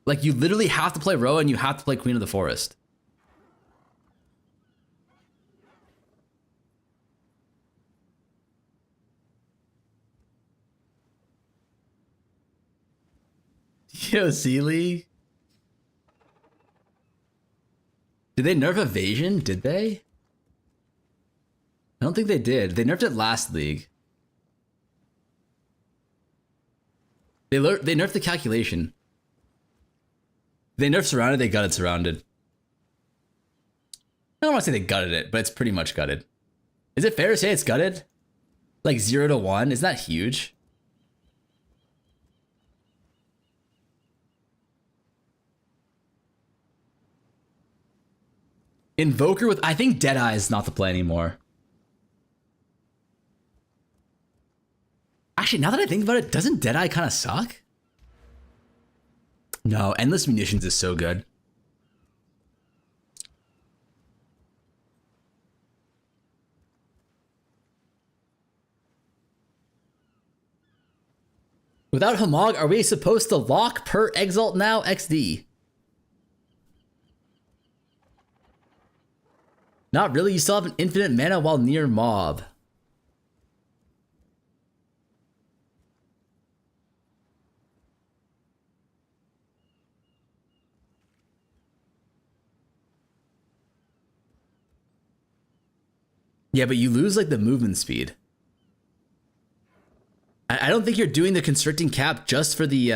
Like, you literally have to play Roa and you have to play Queen of the Forest. Yo, Sealy. Did they nerf evasion? Did they? I don't think they did. They nerfed it last league. They nerfed the calculation. They nerfed surrounded, they gutted surrounded. I don't want to say they gutted it, but it's pretty much gutted. Is it fair to say it's gutted? Like 0 to 1? Isn't that huge? Invoker with... I think Deadeye is not the play anymore. Actually, now that I think about it, doesn't Deadeye kind of suck? No, Endless Munitions is so good. Without Hamog, are we supposed to lock per Exalt now XD? Not really, you still have an infinite mana while near mob. Yeah, but you lose like the movement speed. I don't think you're doing the constricting cap just for the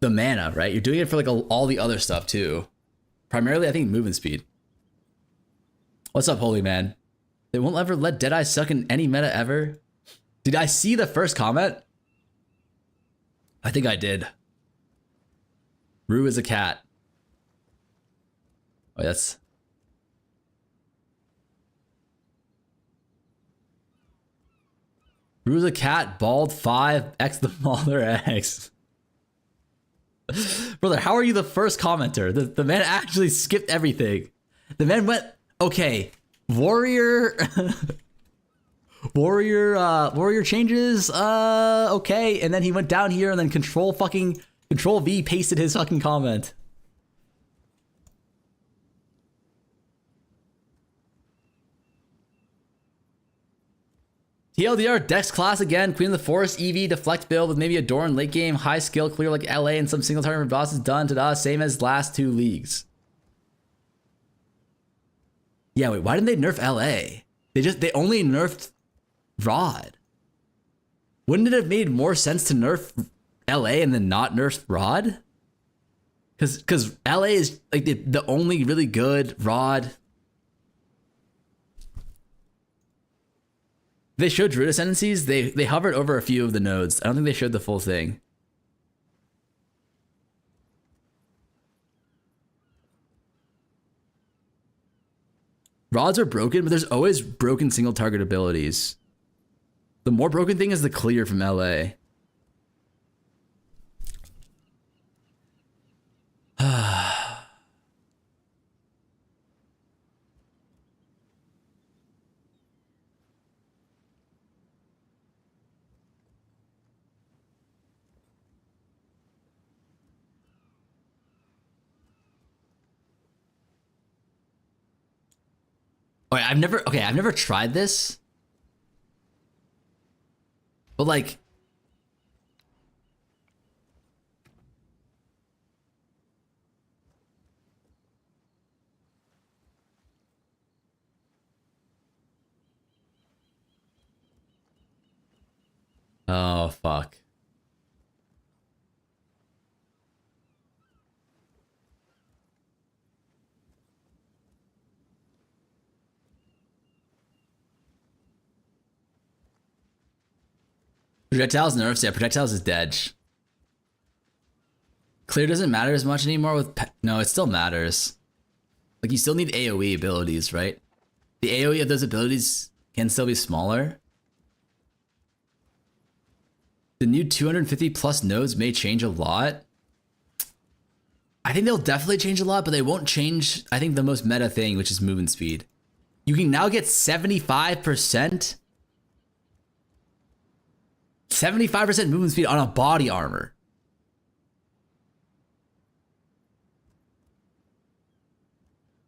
mana, right? You're doing it for like all the other stuff too. Primarily, I think movement speed. What's up, Holy Man? They won't ever let Deadeye suck in any meta ever? Did I see the first comment? I think I did. Rue is a cat. Oh, that's... Rue's a cat, bald, 5, X the mother X. Brother, how are you the first commenter? The man actually skipped everything. The man went, okay, warrior changes, okay, and then he went down here and then control V pasted his fucking comment. TLDR, Dex class again, Queen of the Forest, EV, deflect build with maybe a Doran late game, high skill, clear like LA, and some single target bosses done, ta-da, same as last 2 leagues. Yeah, wait, why didn't they nerf LA? They only nerfed Rod. Wouldn't it have made more sense to nerf LA and then not nerf Rod? Because LA is like the only really good Rod. They showed Druid Ascendancies. They hovered over a few of the nodes. I don't think they showed the full thing. Rods are broken, but there's always broken single target abilities. The more broken thing is the clear from LA. I've never tried this. But like oh fuck. Projectiles nerfs, yeah, projectiles is dead. Clear doesn't matter as much anymore with no, it still matters. Like you still need AoE abilities, right? The AoE of those abilities can still be smaller. The new 250 plus nodes may change a lot. I think they'll definitely change a lot, but they won't change, I think, the most meta thing, which is movement speed. You can now get 75%. 75% movement speed on a body armor.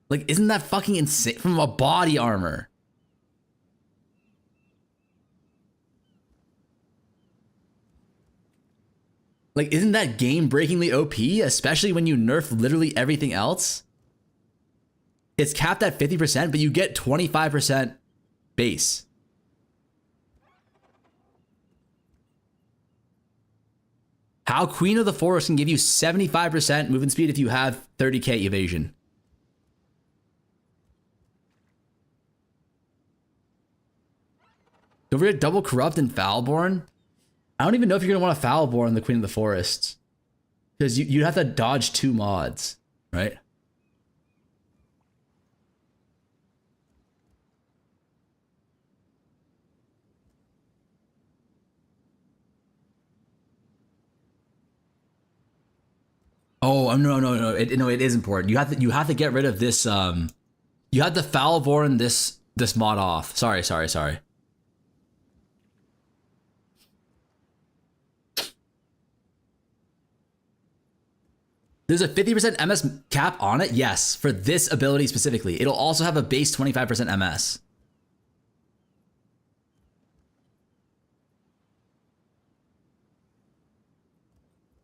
Like, isn't that fucking insane? From a body armor. Like, isn't that game-breakingly OP? Especially when you nerf literally everything else? It's capped at 50%, but you get 25% base. How Queen of the Forest can give you 75% movement speed if you have 30k evasion. Don't forget Double Corrupt and Foulborn. I don't even know if you're going to want to Foulborn the Queen of the Forest. Because you have to dodge 2 mods, right? Oh no! It is important. You have to get rid of this. You have to Foulborn this mod off. Sorry. There's a 50% MS cap on it. Yes, for this ability specifically. It'll also have a base 25% MS.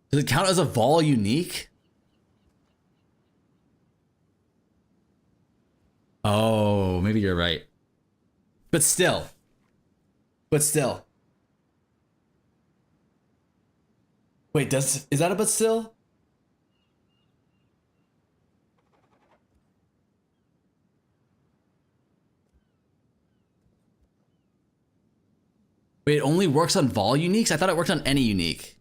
Does it count as a Vol unique? Oh, maybe you're right. But still. Wait, is that a but still? Wait, it only works on Vol uniques? I thought it worked on any unique.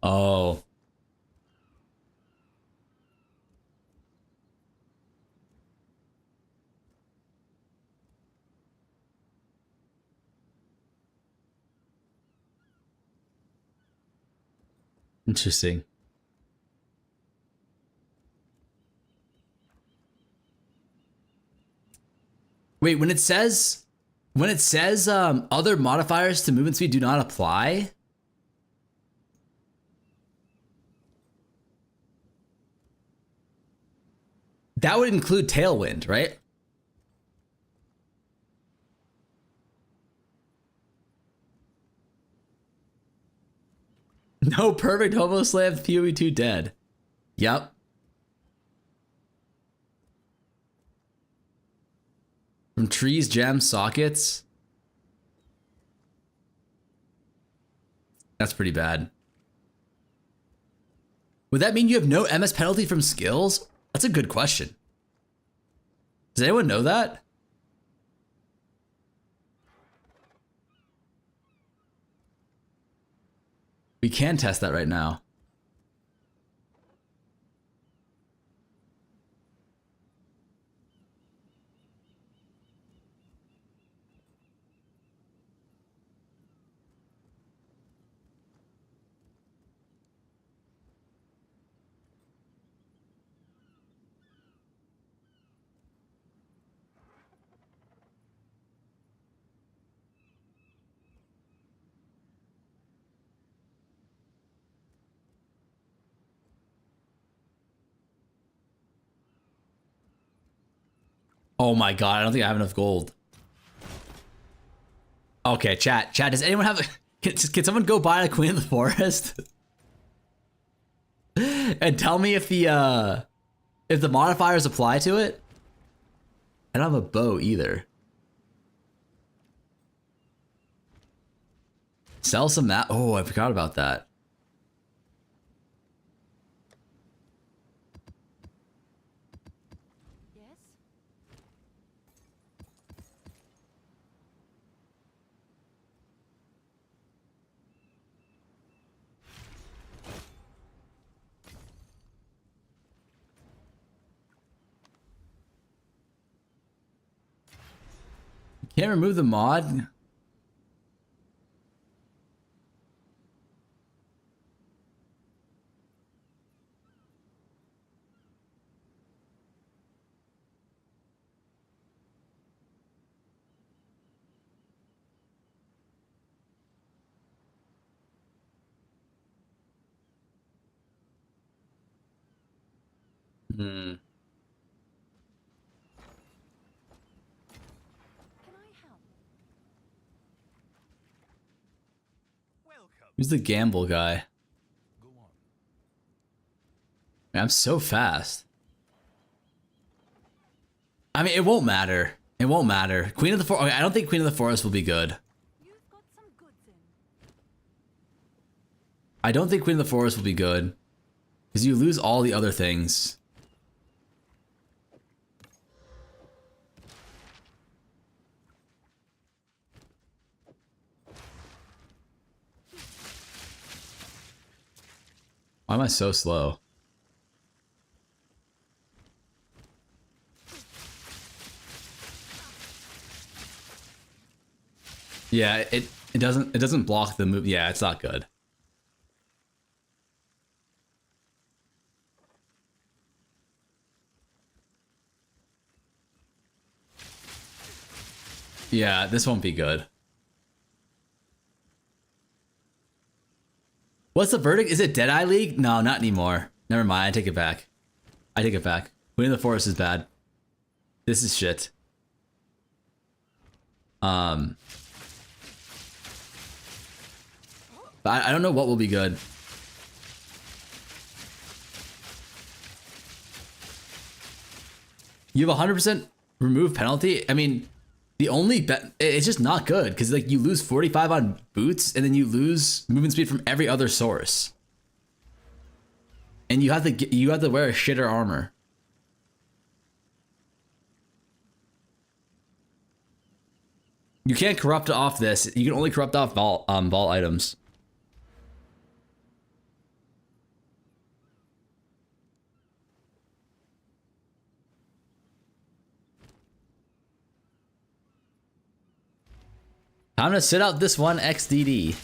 Oh. Interesting. Wait, when it says other modifiers to movement speed do not apply. That would include Tailwind, right? No perfect homo slams POE2 dead. Yep. From trees, gems, sockets. That's pretty bad. Would that mean you have no MS penalty from skills? That's a good question. Does anyone know that? We can test that right now. Oh my god, I don't think I have enough gold. Okay, chat, does anyone have... Can someone go buy a Queen of the Forest? And tell me if the modifiers apply to it? I don't have a bow either. Sell some that. Oh, I forgot about that. Can't remove the mod? Hmm. Who's the gamble guy? Man, I'm so fast. I mean, it won't matter. It won't matter. Queen of the Forest. Okay, I don't think Queen of the Forest will be good. I don't think Queen of the Forest will be good. Because you lose all the other things. Why am I so slow? Yeah, it doesn't block the move. Yeah, it's not good. Yeah, this won't be good. What's the verdict? Is it Deadeye League? No, not anymore. Never mind, I take it back. I take it back. Queen of the Forest is bad. This is shit. But I don't know what will be good. You have 100% remove penalty? I mean, the only it's just not good because like you lose 45 on boots and then you lose movement speed from every other source. And you have to wear a shitter armor. You can't corrupt off this. You can only corrupt off vault items. Time to sit out this one XDD.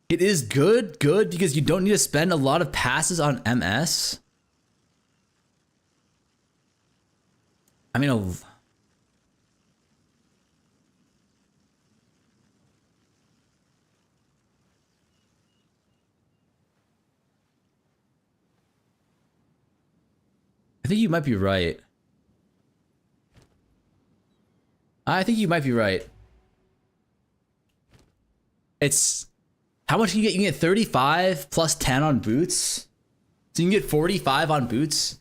It is good because you don't need to spend a lot of passes on MS. I mean, think you might be right. I think you might be right. It's how much can you get? You can get 35 plus 10 on boots. So you can get 45 on boots.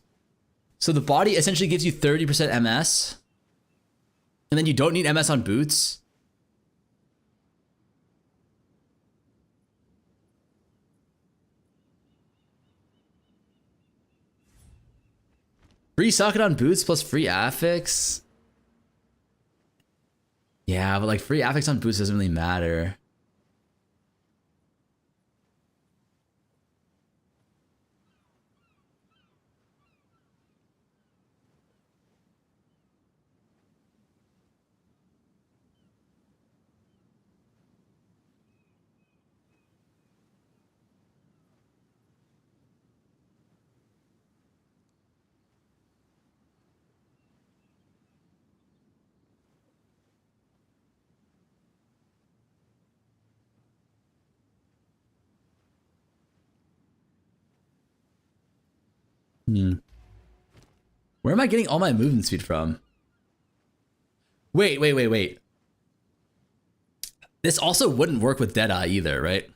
So the body essentially gives you 30% MS. And then you don't need MS on boots. Free socket on boots plus free affix. Yeah, but like free affix on boots doesn't really matter. Where am I getting all my movement speed from? Wait. This also wouldn't work with Deadeye either, right?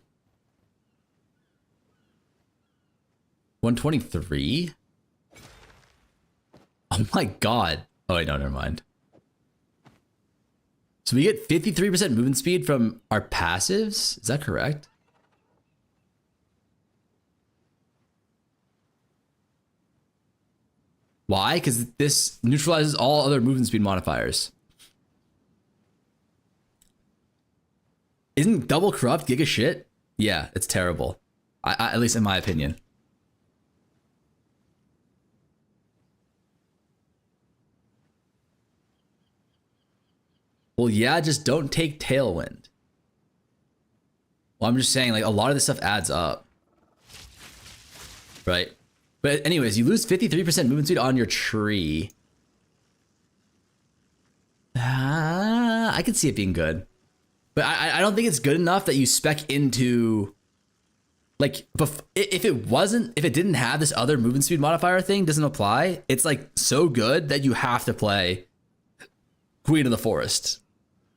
123? Oh my god. Oh wait, no, never mind. So we get 53% movement speed from our passives? Is that correct? Why? Because this neutralizes all other movement speed modifiers. Isn't double corrupt giga shit? Yeah, it's terrible. At least in my opinion. Well, yeah, just don't take Tailwind. Well, I'm just saying, like, a lot of this stuff adds up. Right? But anyways, you lose 53% movement speed on your tree. I could see it being good. But I don't think it's good enough that you spec into... Like, if it didn't have this other movement speed modifier thing, doesn't apply, it's like so good that you have to play Queen of the Forest.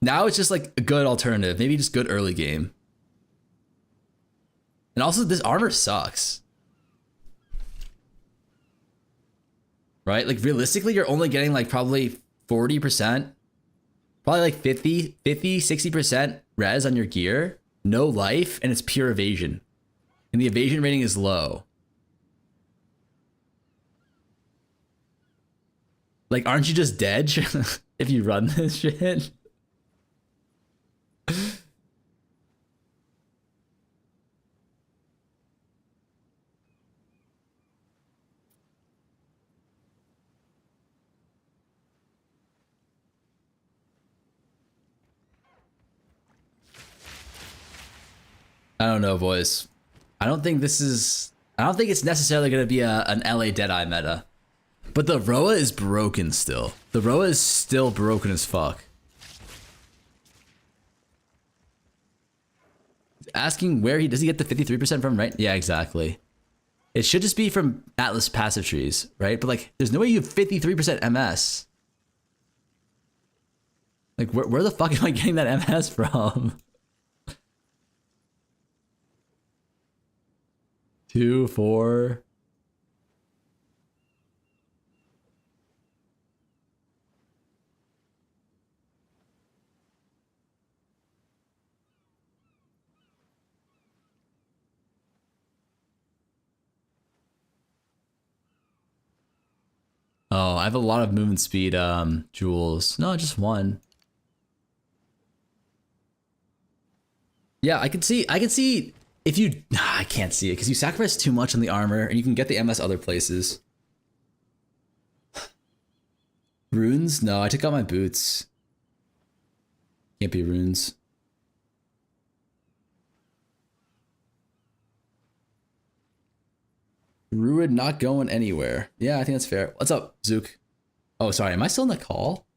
Now it's just like a good alternative, maybe just good early game. And also this armor sucks. Right? Like realistically, you're only getting like probably 40%, probably like 50, 60% res on your gear, no life, and it's pure evasion. And the evasion rating is low. Like, aren't you just dead if you run this shit? I don't know, boys. I don't think it's necessarily going to be an LA Deadeye meta. But the Roa is broken still. The Roa is still broken as fuck. Asking where does he get the 53% from, right? Yeah, exactly. It should just be from Atlas passive trees, right? But like, there's no way you have 53% MS. Like, where the fuck am I getting that MS from? 2, 4. Oh, I have a lot of movement speed jewels. No, just one. Yeah, I can see if you... I can't see it because you sacrifice too much on the armor and you can get the MS other places. Runes? No, I took out my boots. Can't be runes. Druid not going anywhere. Yeah, I think that's fair. What's up, Zook? Oh, sorry. Am I still in the call?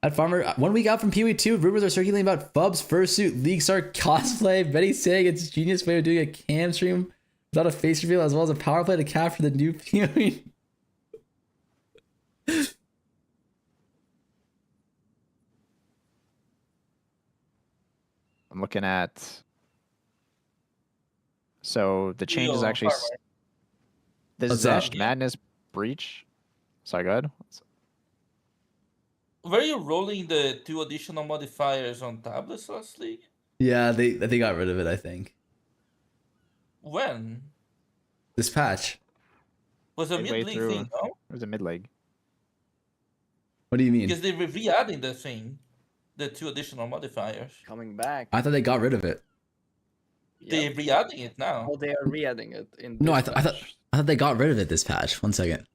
At Farmer, 1 week out from POE2, rumors are circulating about Fub's fursuit League Star cosplay. Betty saying it's a genius way of doing a cam stream without a face reveal, as well as a power play to capture the new POE. I'm looking at. So the change is actually the Zesht Madness Breach. Sorry, go ahead. Were you rolling the 2 additional modifiers on tablets last league? Yeah, they got rid of it, I think. When? This patch. Was a mid-league thing, no? It was a mid-league. What do you mean? Because they were re-adding the thing. The 2 additional modifiers. Coming back. I thought they got rid of it. They're re-adding it now. Oh, they are re-adding it in. No, I thought they got rid of it this patch. 1 second.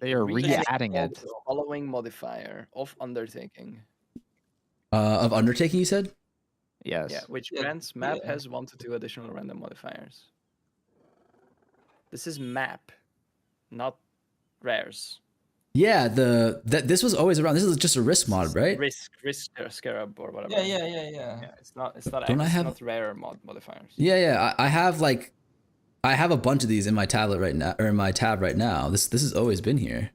They are re-adding it. Following modifier of undertaking. Of undertaking, you said? Yes. Yeah, which grants map has 1 to 2 additional random modifiers. This is map, not rares. Yeah, this was always around. This is just a risk mod, right? Risk scarab or whatever. Yeah. It's not. Don't I have not rare modifiers? Yeah. I have a bunch of these in my tablet right now, or in my tab right now. This has always been here.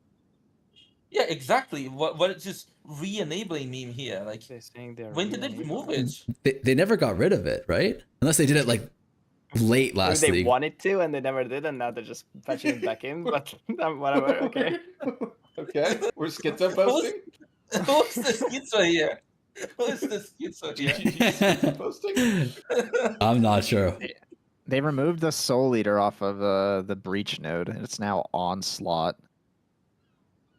Yeah, exactly. What it's just re-enabling meme here. Like, when did they remove it? They never got rid of it, right? Unless they did it like late last Maybe they league. wanted to and they never did, and now they're just patching it back in. But whatever. Okay. Okay. We're schizo posting. Who's the schizo here? Who's the schizo here? Posting. I'm not sure. They removed the Soul Leader off of the Breach node, and it's now Onslaught.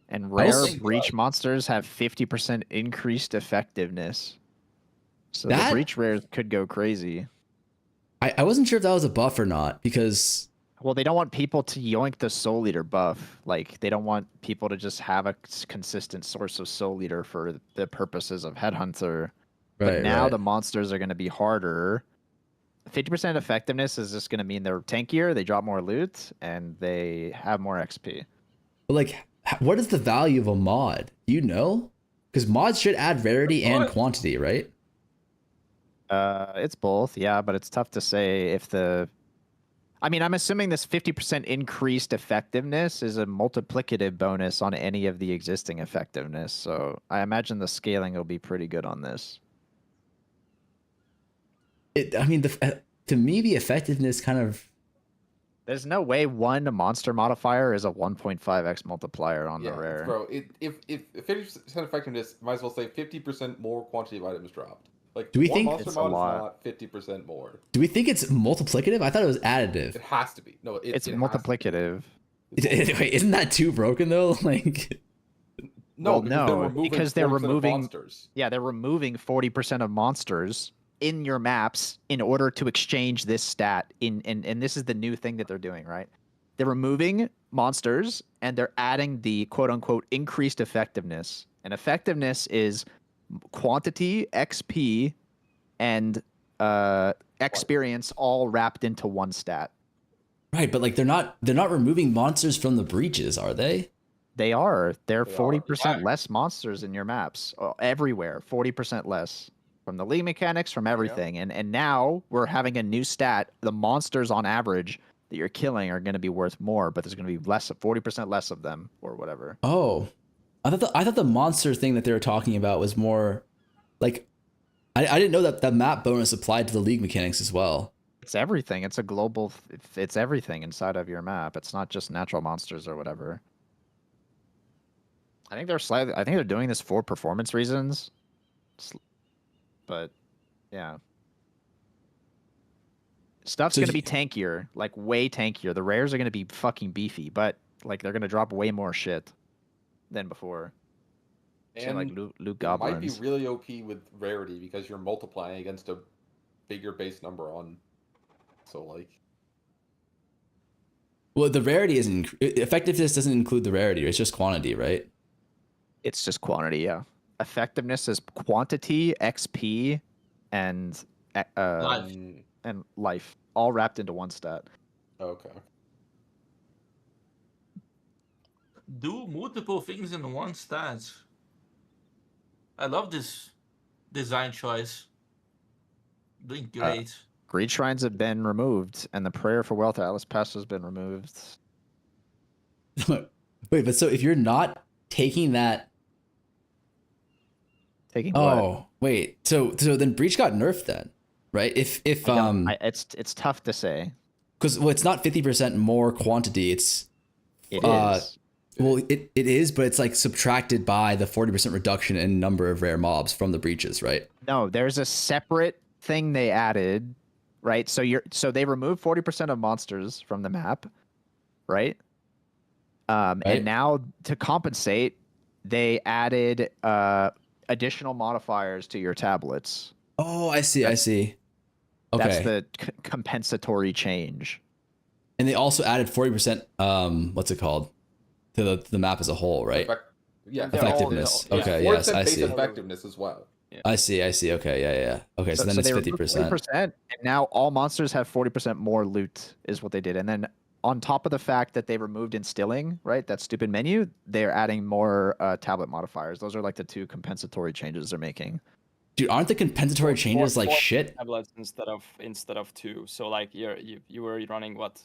And rare Breach monsters have 50% increased effectiveness. So the Breach rares could go crazy. I wasn't sure if that was a buff or not, because... Well, they don't want people to yoink the Soul Leader buff. Like, they don't want people to just have a consistent source of Soul Leader for the purposes of Headhunter. But now the monsters are going to be harder. 50% effectiveness is just going to mean they're tankier, they drop more loot, and they have more XP. But like, what is the value of a mod? Do you know? Because mods should add rarity and quantity, right? It's both, yeah, but it's tough to say if the... I mean, I'm assuming this 50% increased effectiveness is a multiplicative bonus on any of the existing effectiveness, so I imagine the scaling will be pretty good on this. I mean, to me, the effectiveness kind of... There's no way one monster modifier is a 1.5x multiplier on the rare. Bro, if 50% effectiveness, might as well say 50% more quantity of items dropped. Like, do we one think monster mod is not 50% more? Do we think it's multiplicative? I thought it was additive. It has to be. No, it's multiplicative. Wait, isn't that too broken though? Like, no, because they're removing monsters. Yeah, they're removing 40% of monsters in your maps in order to exchange this stat. And this is the new thing that they're doing, right? They're removing monsters and they're adding the quote unquote increased effectiveness. And effectiveness is quantity, XP, and experience all wrapped into one stat. Right, but like they're not removing monsters from the breaches, are they? They are. They're 40% less monsters in your maps everywhere. 40% less from the league mechanics, from everything. And now we're having a new stat. The monsters on average that you're killing are going to be worth more, but there's going to be 40% less of them or whatever. Oh, I thought the monster thing that they were talking about was more like I didn't know that the map bonus applied to the league mechanics as well. It's everything. It's a global. It's everything inside of your map. It's not just natural monsters or whatever. I think they're doing this for performance reasons. But yeah, stuff's gonna be tankier, like way tankier. The rares are gonna be fucking beefy, but like they're gonna drop way more shit than before. And like loot goblins. Might be goblins. really OP with rarity because you're multiplying against a bigger base number on. So like, well, the rarity isn't effectiveness doesn't include the rarity. It's just quantity, right? It's just quantity, yeah. Effectiveness is quantity, XP, and life, all wrapped into one stat. Okay. Do multiple things in one stat. I love this design choice. Doing great. Greed Shrines have been removed, and the Prayer for Wealth Atlas Pass has been removed. Wait, but so if you're not taking that, what? Wait, so then Breach got nerfed then, right? If it's tough to say because it's not 50% more quantity. It is. Well, it is, but it's like subtracted by the 40% reduction in number of rare mobs from the breaches, right? No, there's a separate thing they added, right? So they removed 40% of monsters from the map, right? And now to compensate, they added additional modifiers to your tablets. Oh, I see. Okay. That's the compensatory change. And they also added 40%, what's it called? To the map as a whole, right? Yeah. Effectiveness. All, okay, yeah. yes, I see. Effectiveness as well. Yeah. I see. Okay, yeah. Okay, so then it's 50%. 40%, and now all monsters have 40% more loot, is what they did. And then on top of the fact that they removed instilling, right, that stupid menu, they're adding more tablet modifiers. Those are like the two compensatory changes they're making. Dude, aren't the compensatory changes like shit? Tablets instead of 2. So like you were running what,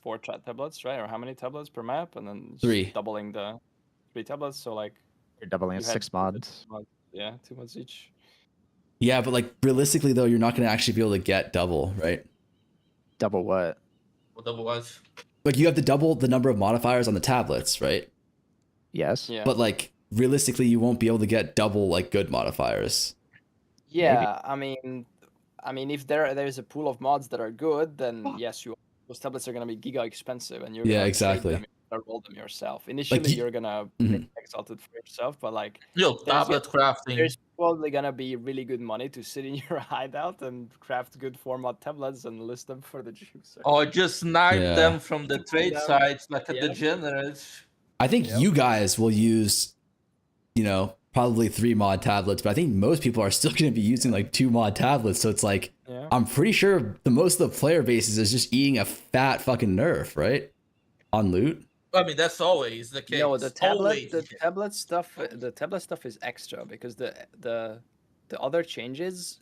4 tablets, right? Or how many tablets per map? And then 3. Doubling the 3 tablets. So like you're doubling it 6 mods. Yeah, 2 mods each. Yeah, but like realistically though, you're not going to actually be able to get double, right? Double what? Well, double what? Like you have to double the number of modifiers on the tablets, right? Yes. Yeah. But like realistically, you won't be able to get double like good modifiers. Yeah, maybe. I mean, if there's a pool of mods that are good, then yes, those tablets are gonna be giga expensive, and you're gonna exactly. Them, roll them yourself. Initially, you're gonna make Exalted for yourself, but like tablet crafting. There's probably gonna be really good money to sit in your hideout and craft good 4-mod tablets and list them for the juicer. Or just snipe them from the trade sites like a degenerate. I think you guys will use, probably 3-mod tablets, but I think most people are still going to be using like 2-mod tablets. So it's like, I'm pretty sure most of the player bases is just eating a fat fucking nerf, right? On loot. I mean, that's always the case. No, the tablet stuff is extra because the other changes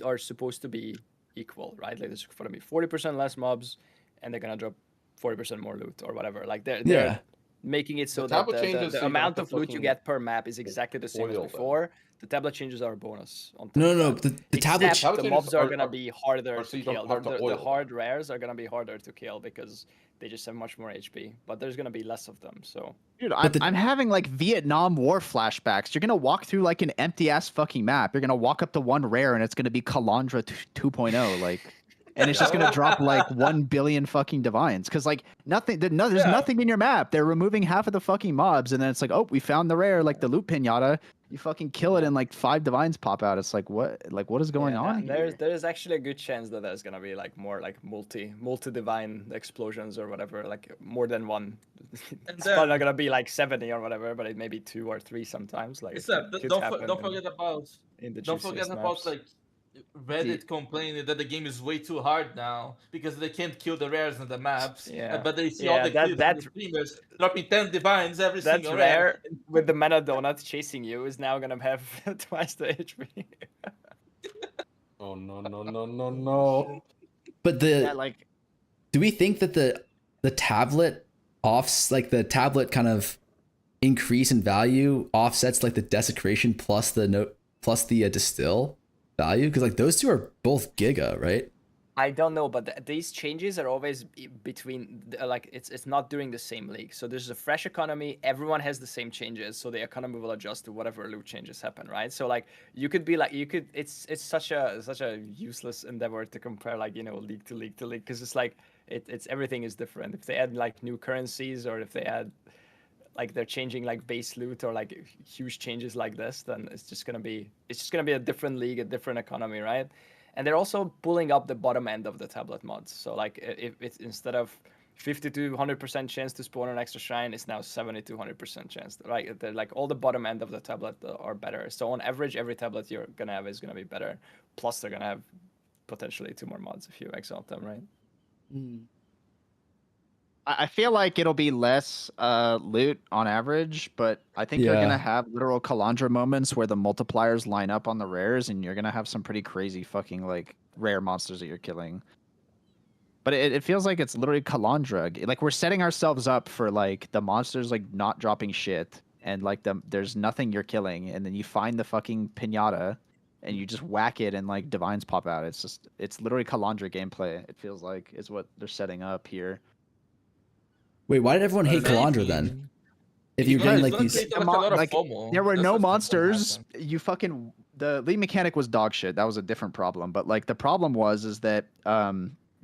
are supposed to be equal, right? Like there's going to be 40% less mobs, and they're gonna drop 40% more loot or whatever. Like they're making it so that the amount of loot you get per map is exactly the same as before. The tablet changes are a bonus. On top No. of that. The tablet the mobs are gonna be harder to kill. Hard The hard rares are gonna be harder to kill because they just have much more HP. But there's gonna be less of them. So, dude, I'm having like Vietnam War flashbacks. You're gonna walk through like an empty ass fucking map. You're gonna walk up to one rare and it's gonna be Kalandra 2.0, like. And it's just gonna drop like 1 billion fucking divines, because like there's nothing in your map. They're removing half of the fucking mobs, and then it's like, oh, we found the rare, like the loot pinata. You fucking kill it, and like 5 divines pop out. It's like what is going on? There's actually a good chance that there's gonna be like more like multi divine explosions or whatever, like more than one. It's probably not gonna be like 70 or whatever, but it may be 2 or 3 sometimes. Like don't forget about like Reddit complaining that the game is way too hard now because they can't kill the rares in the maps. But they see all the streamers dropping 10 divines every single rare with the mana donut chasing you is now gonna have twice the HP. Oh no. But do we think that the tablet the tablet kind of increase in value offsets like the desecration plus the distill value? Because like those two are both giga, right? I don't know, but these changes are always between like it's not during the same league. So there's a fresh economy. Everyone has the same changes, so the economy will adjust to whatever loot changes happen, right? So like it's such a useless endeavor to compare like league to league because it's like it's everything is different. If they add like new currencies or if they add like they're changing like base loot or like huge changes like this, then it's just gonna be a different league, a different economy, right? And they're also pulling up the bottom end of the tablet mods. So like if it's instead of 50 to 100% chance to spawn an extra shrine, it's now 70 to 100% chance. Right? They're like all the bottom end of the tablet are better. So on average, every tablet you're gonna have is gonna be better. Plus they're gonna have potentially 2 more mods if you exalt them, right? I feel like it'll be less loot on average, but I think you're gonna have literal Kalandra moments where the multipliers line up on the rares, and you're gonna have some pretty crazy fucking like rare monsters that you're killing. But it feels like it's literally Kalandra. Like we're setting ourselves up for like the monsters like not dropping shit, and like there's nothing you're killing, and then you find the fucking pinata, and you just whack it, and like divines pop out. It's literally Kalandra gameplay. It feels like is what they're setting up here. Wait, why did everyone hate Kalandra then? If you're getting like these, there were no monsters. You fucking the league mechanic was dog shit. That was a different problem. But like the problem is that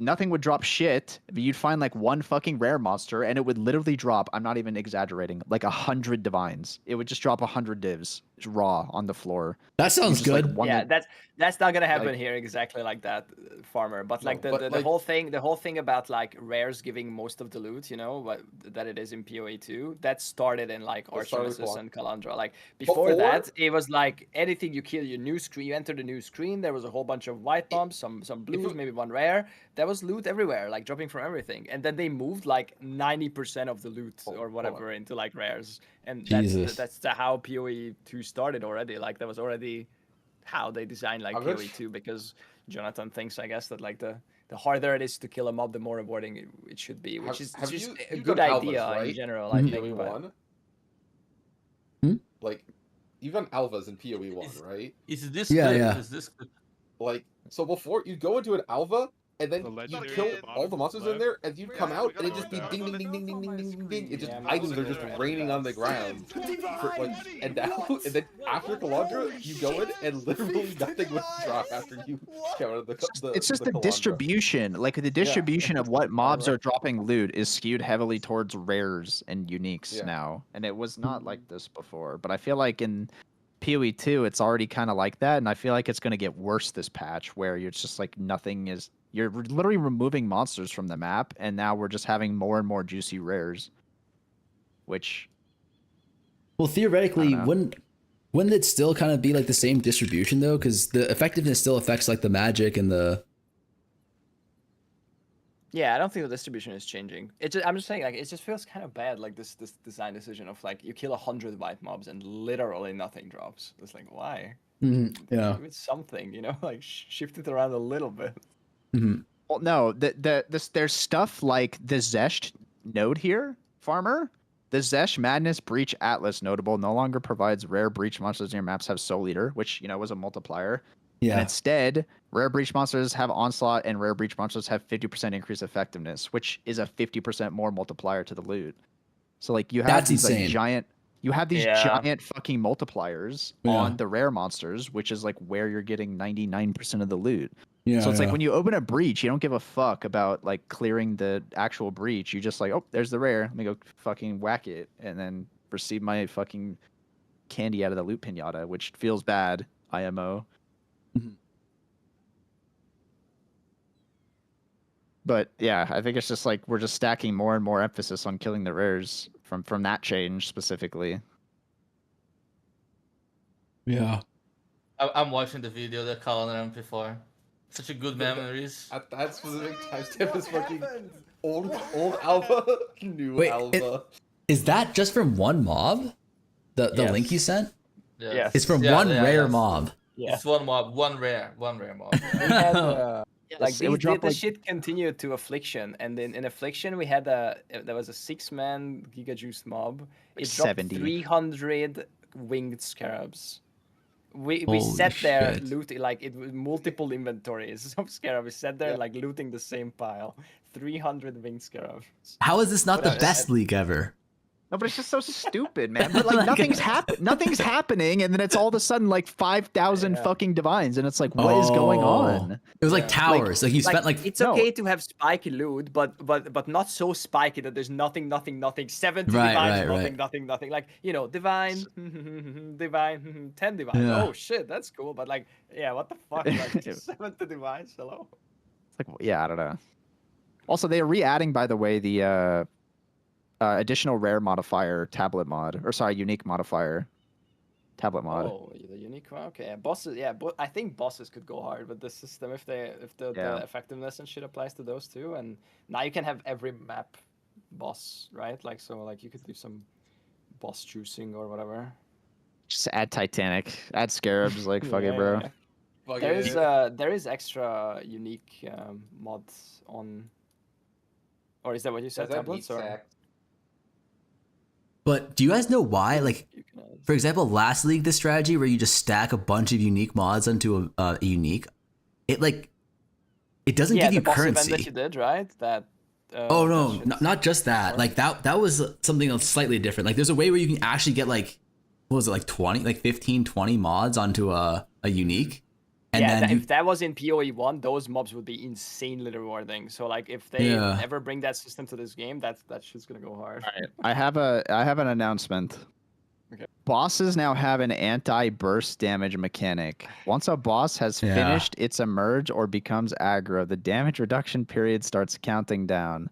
nothing would drop shit. You'd find like one fucking rare monster, and it would literally drop. I'm not even exaggerating. Like 100 divines. It would just drop 100 divs raw on the floor. That sounds good. Like, yeah, that's not gonna happen here exactly like that, Farmer. But like the whole thing about like rares giving most of the loot, you know, that it is in POE2, that started in like Archnemesis and Kalandra. Like before that, it was like anything you kill, your new screen, you enter the new screen. There was a whole bunch of white bombs, some blues, maybe one rare. There was loot everywhere, like dropping from everything. And then they moved like 90% of the loot or whatever into like rares. And that's how POE2 started already. Like that was already how they designed like POE2, because Jonathan thinks, I guess, that like the harder it is to kill a mob, the more rewarding it should be, which is just a good idea in general, I think. But... Like, you've done alphas in POE1, right? Is this clip? Is this like, so before you go into an alpha, and then you kill all the monsters in there, and you come out, and it just be ding, ding, ding, ding, ding, ding, ding, ding, ding. It's just items are just raining on the ground. And now, and then after Kalandra, you go in, and literally nothing would drop after you come out of the It's just the distribution. Like the distribution of what mobs are dropping loot is skewed heavily towards rares and uniques now, and it was not like this before. But I feel like in POE2, it's already kind of like that, and I feel like it's going to get worse this patch, where you're just like nothing is. You're literally removing monsters from the map, and now we're just having more and more juicy rares. Which, well, theoretically, wouldn't it still kind of be like the same distribution though? Because the effectiveness still affects like the magic and the. Yeah, I don't think the distribution is changing. I'm just saying, like, it just feels kind of bad, like this design decision of like you kill 100 white mobs and literally nothing drops. It's like, why? Yeah, it's something, you know, like shift it around a little bit. Well, no, there's stuff like the Zesh node here, Farmer. The Zesh Madness Breach Atlas notable no longer provides rare breach monsters in your maps have Soul Eater, which, you know, was a multiplier. Yeah. And instead, rare breach monsters have Onslaught, and rare breach monsters have 50% increased effectiveness, which is a 50% more multiplier to the loot. So like you have these like giant fucking multipliers on the rare monsters, which is like where you're getting 99% of the loot. Yeah, so it's like when you open a breach, you don't give a fuck about like clearing the actual breach. You just like, oh, there's the rare. Let me go fucking whack it and then receive my fucking candy out of the loot pinata, which feels bad, IMO. But yeah, I think it's just like we're just stacking more and more emphasis on killing the rares from that change specifically. Yeah. I'm watching the video they're calling them before. Such a good memories. At that specific timestamp is fucking old alpha, new alpha. Is that just from one mob? The link you sent? Yes. It's from one rare mob. Yeah. It's one mob, one rare mob. We had, like the shit continued to Affliction, and then in Affliction we had there was a 6-man Giga Juice mob. It dropped 300 winged scarabs. We sat there looting, like it was multiple inventories of scarabs. We sat there like looting the same pile. 300 winged scarabs. How is this not the best league ever? No, but it's just so stupid, man. But like nothing's happening, and then it's all of a sudden like 5,000 fucking divines, and it's like, what is going on? It was like towers. Like you spent like it's okay to have spiky loot, but not so spiky that there's nothing. 70 divines, nothing. Like, you know, divine, 10 divines. Yeah. Oh shit, that's cool. But like, yeah, what the fuck? Like 70 divines. Hello. It's like, yeah, I don't know. Also, they're re-adding, by the way, the additional rare modifier tablet mod, or sorry, unique modifier tablet mod. Oh, the unique one. Okay, bosses. Yeah, but I think bosses could go hard with this system if the effectiveness and shit applies to those too. And now you can have every map boss, right? Like so, like you could do some boss choosing or whatever. Just add Titanic, add Scarabs, like fuck it, bro. There is extra unique mods on, or is that what you said? Tablets or? But do you guys know why? Like, for example, last league, the strategy where you just stack a bunch of unique mods onto a unique, it doesn't give you the boss currency. event that you did, right? That. Oh no, not just that. Like that was something else slightly different. Like there's a way where you can actually get like, what was it, like 20, like 15, 20 mods onto a unique. And then if that was in POE1, those mobs would be insanely rewarding. So like if they ever bring that system to this game, that shit's gonna go hard. All right. I have an announcement. Okay. Bosses now have an anti-burst damage mechanic. Once a boss has finished its emerge or becomes aggro, the damage reduction period starts counting down.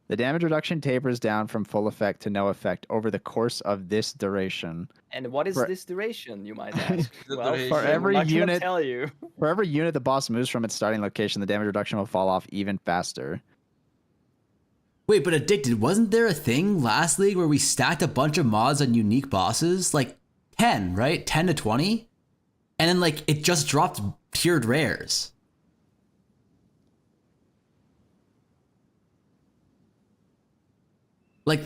The damage reduction tapers down from full effect to no effect over the course of this duration. And what is this duration, you might ask? Well, for every unit, tell you. For every unit the boss moves from its starting location, the damage reduction will fall off even faster. Wait, but Addicted, wasn't there a thing last league where we stacked a bunch of mods on unique bosses? Like 10, right? 10 to 20? And then like it just dropped tiered rares. Like,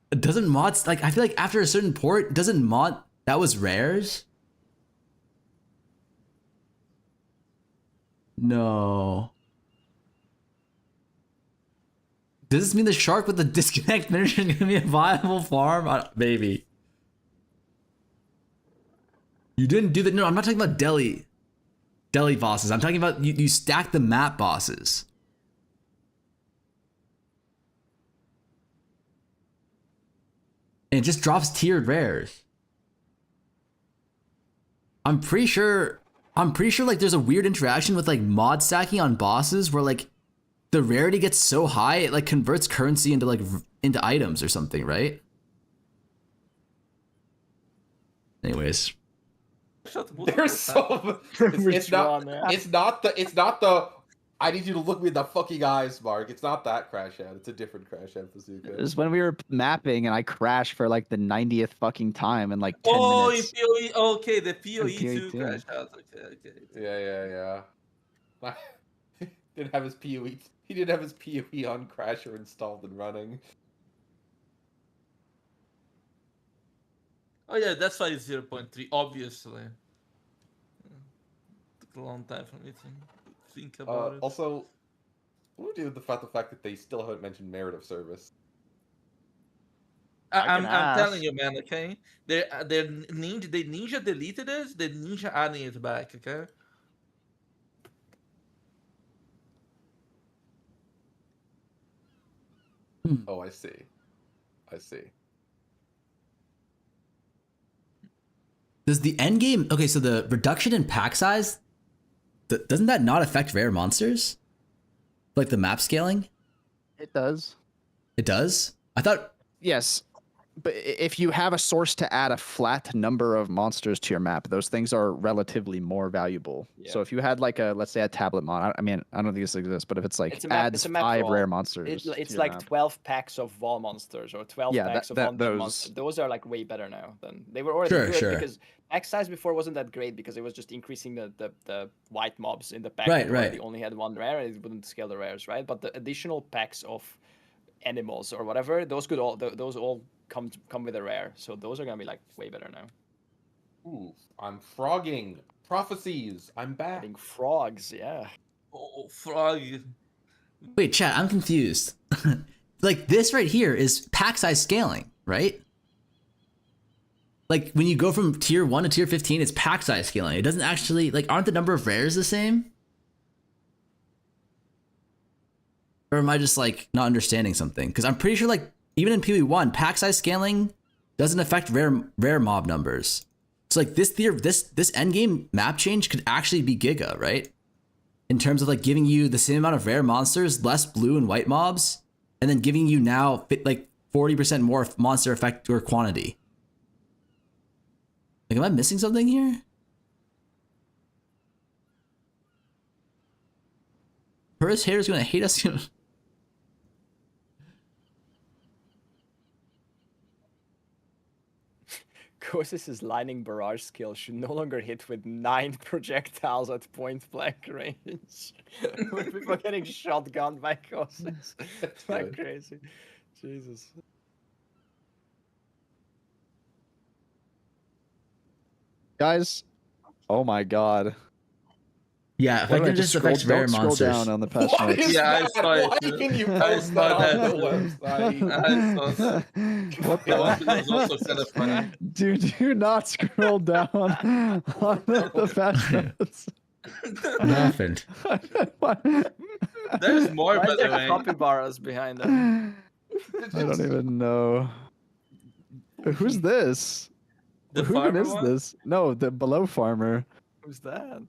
doesn't mods, like, I feel like after a certain port, doesn't mod, that was rares? No. Does this mean the shark with the disconnect finisher is gonna be a viable farm? Maybe. You didn't do that. No, I'm not talking about deli bosses. I'm talking about you stack the map bosses. And it just drops tiered rares. I'm pretty sure like there's a weird interaction with like mod stacking on bosses where like the rarity gets so high it like converts currency into like into items or something, right? Anyways. There's so it's not the I need you to look me in the fucking eyes, Mark. It's not that crash out. It's a different crash out, Bazooka. It was when we were mapping and I crashed for like the 90th fucking time in like 10 minutes. Oh, in POE, okay, the POE2 crash out. Okay. Yeah. Didn't have his POE. He didn't have his POE on Crasher installed and running. Oh yeah, that's why it's 0.3, obviously. Took a long time for me to think about it. Also, what do we do with the fact that they still haven't mentioned merit of service? I'm telling you, man. Okay, they ninja deleted it. The ninja adding it back. Okay. Oh, I see. Does the end game? Okay, so the reduction in pack size, doesn't that not affect rare monsters? Like the map scaling? It does. It does? I thought. Yes. But if you have a source to add a flat number of monsters to your map, those things are relatively more valuable. Yeah. So if you had like let's say a tablet mod, I don't think this exists, but if it's like adds 5 rare monsters. It's like map. 12 packs of wall monsters or 12 packs of undead monsters. Those are like way better now than they were already good because pack size before wasn't that great because it was just increasing the white mobs in the pack. Right. They only had 1 rare and it wouldn't scale the rares, right? But the additional packs of animals or whatever, those all come with a rare, so those are gonna be like way better now. Ooh, I'm frogging prophecies. I'm back. Adding frogs, yeah. Oh, frog. Wait, chat, I'm confused. Like this right here is pack size scaling, right? Like when you go from tier 1 to tier 15, it's pack size scaling. It doesn't actually like aren't the number of rares the same? Or am I just like not understanding something? Because I'm pretty sure like even in POE1, pack size scaling doesn't affect rare mob numbers. So like this endgame map change could actually be giga, right? In terms of like giving you the same amount of rare monsters, less blue and white mobs, and then giving you now like 40% more monster effect or quantity. Like, am I missing something here? First haters gonna hate us. Narcosis' lightning barrage skill should no longer hit with 9 projectiles at point blank range. With people getting shotgunned by Narcosis. Like crazy. Jesus. Guys, oh my god. Yeah, Why don't I Fighting just scroll- affects rare don't scroll monsters. down on the patch Why notes. is Yeah, I that? saw it. Why too. can you I post saw that on that. the website? I saw that. What That was the also kind of funny. do not scroll down on the patch notes. What happened? There's more, Why by is the there way. capybaras behind them? I don't even know. Who's this? The Who even farmer is one? this? No, the below farmer. Who's that?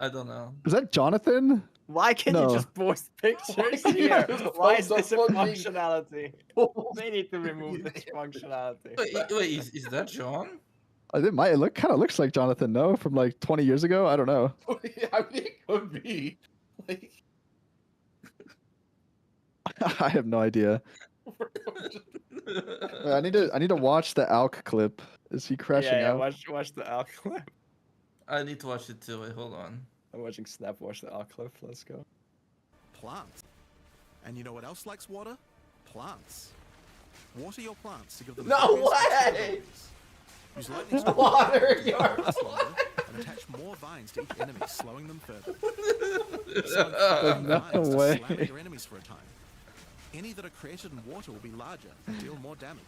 I don't know. Is that Jonathan? Why can't No. you just post pictures can't you here? just Why post is this a the fucking- functionality? They need to remove this functionality. Wait, is that John? It kind of looks like Jonathan, no? From like 20 years ago? I don't know. I mean, it could be. Like, I have no idea. Wait, I need to watch the Alk clip. Is he crashing Yeah, out? watch the Alk clip. I need to watch it too. Wait, hold on. I'm watching Snap watch the Alk clip. Let's go. Plants. And you know what else likes water? Plants. Water your plants to give them No various way! abilities. Use lightning storm Water to your plants longer and attach more vines to each enemy, slowing them further. Summon No vines to way. slam your enemies for a time. Any that are created in water will be larger and deal more damage.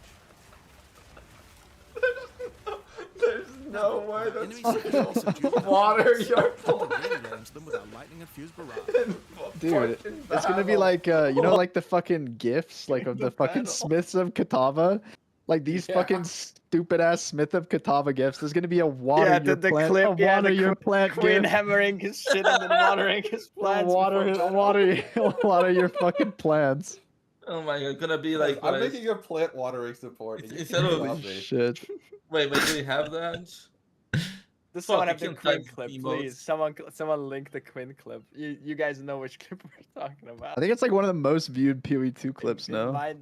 There's no way The that's enemies sufficiently subdued by Water plants, your you can really range them with our lightning-infused barrage. Dude, it's gonna be like you know, like the fucking gifs, like of the fucking Smiths of Katava, like these fucking stupid ass Smith of Katava gifs. There's gonna be a water Yeah, your the plant, clip. a Yeah, water the your plant Queen gif. hammering his shit and then watering his plants. water your fucking plants. Oh my god, gonna be like. I'm what is- making a plant watering support. and you Instead can't of- stop me. Shit. Wait, do we have that? Just Fuck, someone you have the can't Quinn type clip, emotes. please. Someone link the Quinn clip. You guys know which clip we're talking about. I think it's like one of the most viewed POE2 clips now. Mine-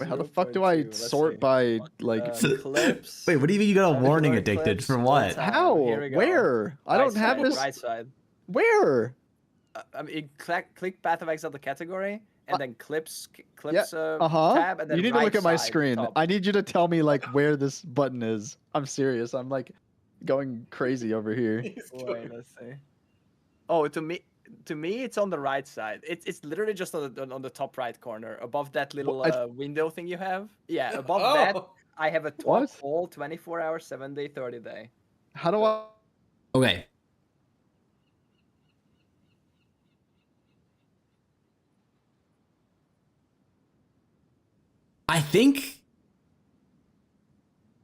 Wait, how the fuck do I 0.2, let's sort see. by like? Clips. Wait, what do you mean you got a warning Regular addicted clips, for full what? time. How? Here we go. Where? I don't have side, this. Right side. Where? I mean, click pathofexile the category, and then clips Yeah. tab, and then You need right to look at my side, screen. top. I need you to tell me like where this button is. I'm serious. I'm like going crazy over here. Wait, let's see. Oh, to me, it's on the right side. It's literally just on the top right corner, above that little window thing you have. Yeah, above that, I have a top all 24 hours, 7 day, 30 day. How do I? Okay. I think.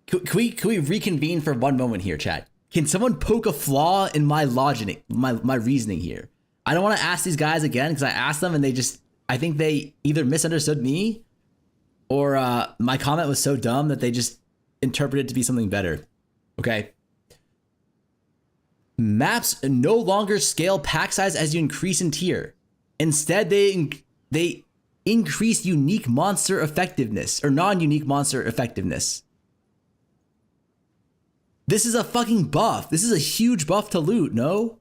Can we reconvene for one moment here, chat? Can someone poke a flaw in my logic, my reasoning here? I don't want to ask these guys again because I asked them and I think they either misunderstood me or my comment was so dumb that they just interpreted it to be something better. Okay. Maps no longer scale pack size as you increase in tier. Instead, they increase unique monster effectiveness or non-unique monster effectiveness. This is a fucking buff. This is a huge buff to loot, no?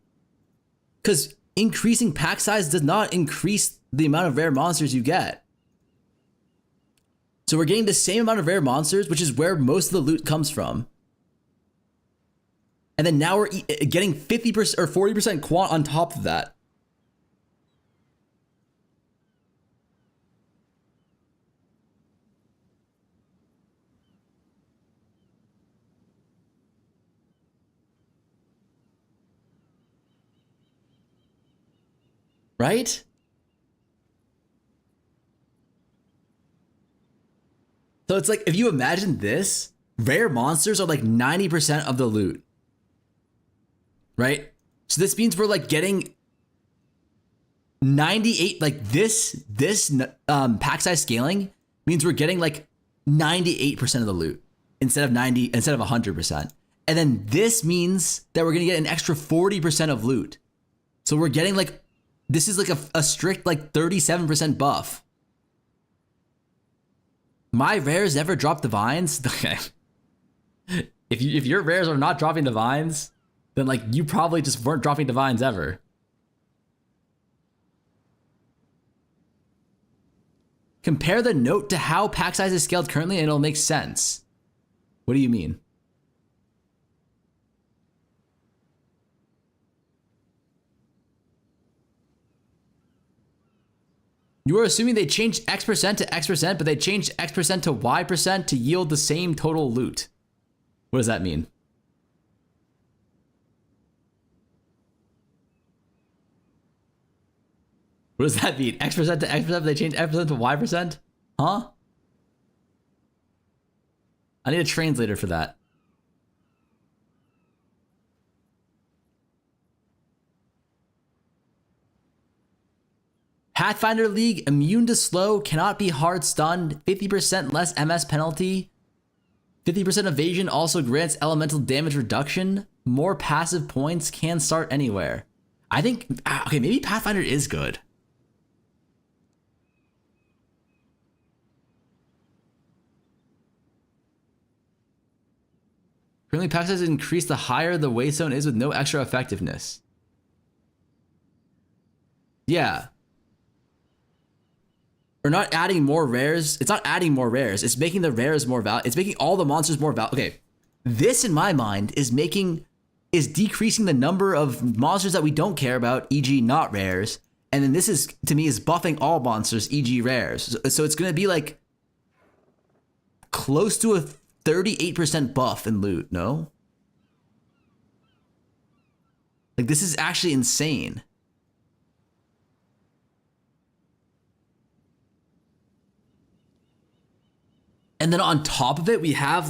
Because increasing pack size does not increase the amount of rare monsters you get. So we're getting the same amount of rare monsters, which is where most of the loot comes from. And then now we're getting 50% or 40% quant on top of that. Right? So it's like, if you imagine this, rare monsters are like 90% of the loot. Right? So this means we're like getting 98, like this pack size scaling means we're getting like 98% of the loot instead of 100%. And then this means that we're gonna get an extra 40% of loot. So we're getting like, this is like a strict like 37% buff. My rares never drop divines. Okay. If your rares are not dropping divines, then like you probably just weren't dropping divines ever. Compare the note to how pack size is scaled currently and it'll make sense. What do you mean? You are assuming they changed X% to X%, but they changed X% to Y% to yield the same total loot. What does that mean? What does that mean? X% to X%, but they changed X% to Y%? Huh? I need a translator for that. Pathfinder League, immune to slow, cannot be hard stunned, 50% less MS penalty, 50% evasion also grants elemental damage reduction, more passive points, can start anywhere. I think, okay, maybe Pathfinder is good. Currently, pack size increase the higher the weight zone is with no extra effectiveness. Yeah. We're not adding more rares. It's not adding more rares. It's making the rares more valuable. It's making all the monsters more valuable. Okay. This, in my mind, is decreasing the number of monsters that we don't care about, e.g. not rares. And then this is, to me, is buffing all monsters, e.g. rares. So it's going to be like close to a 38% buff in loot, no? Like, this is actually insane. And then on top of it, we have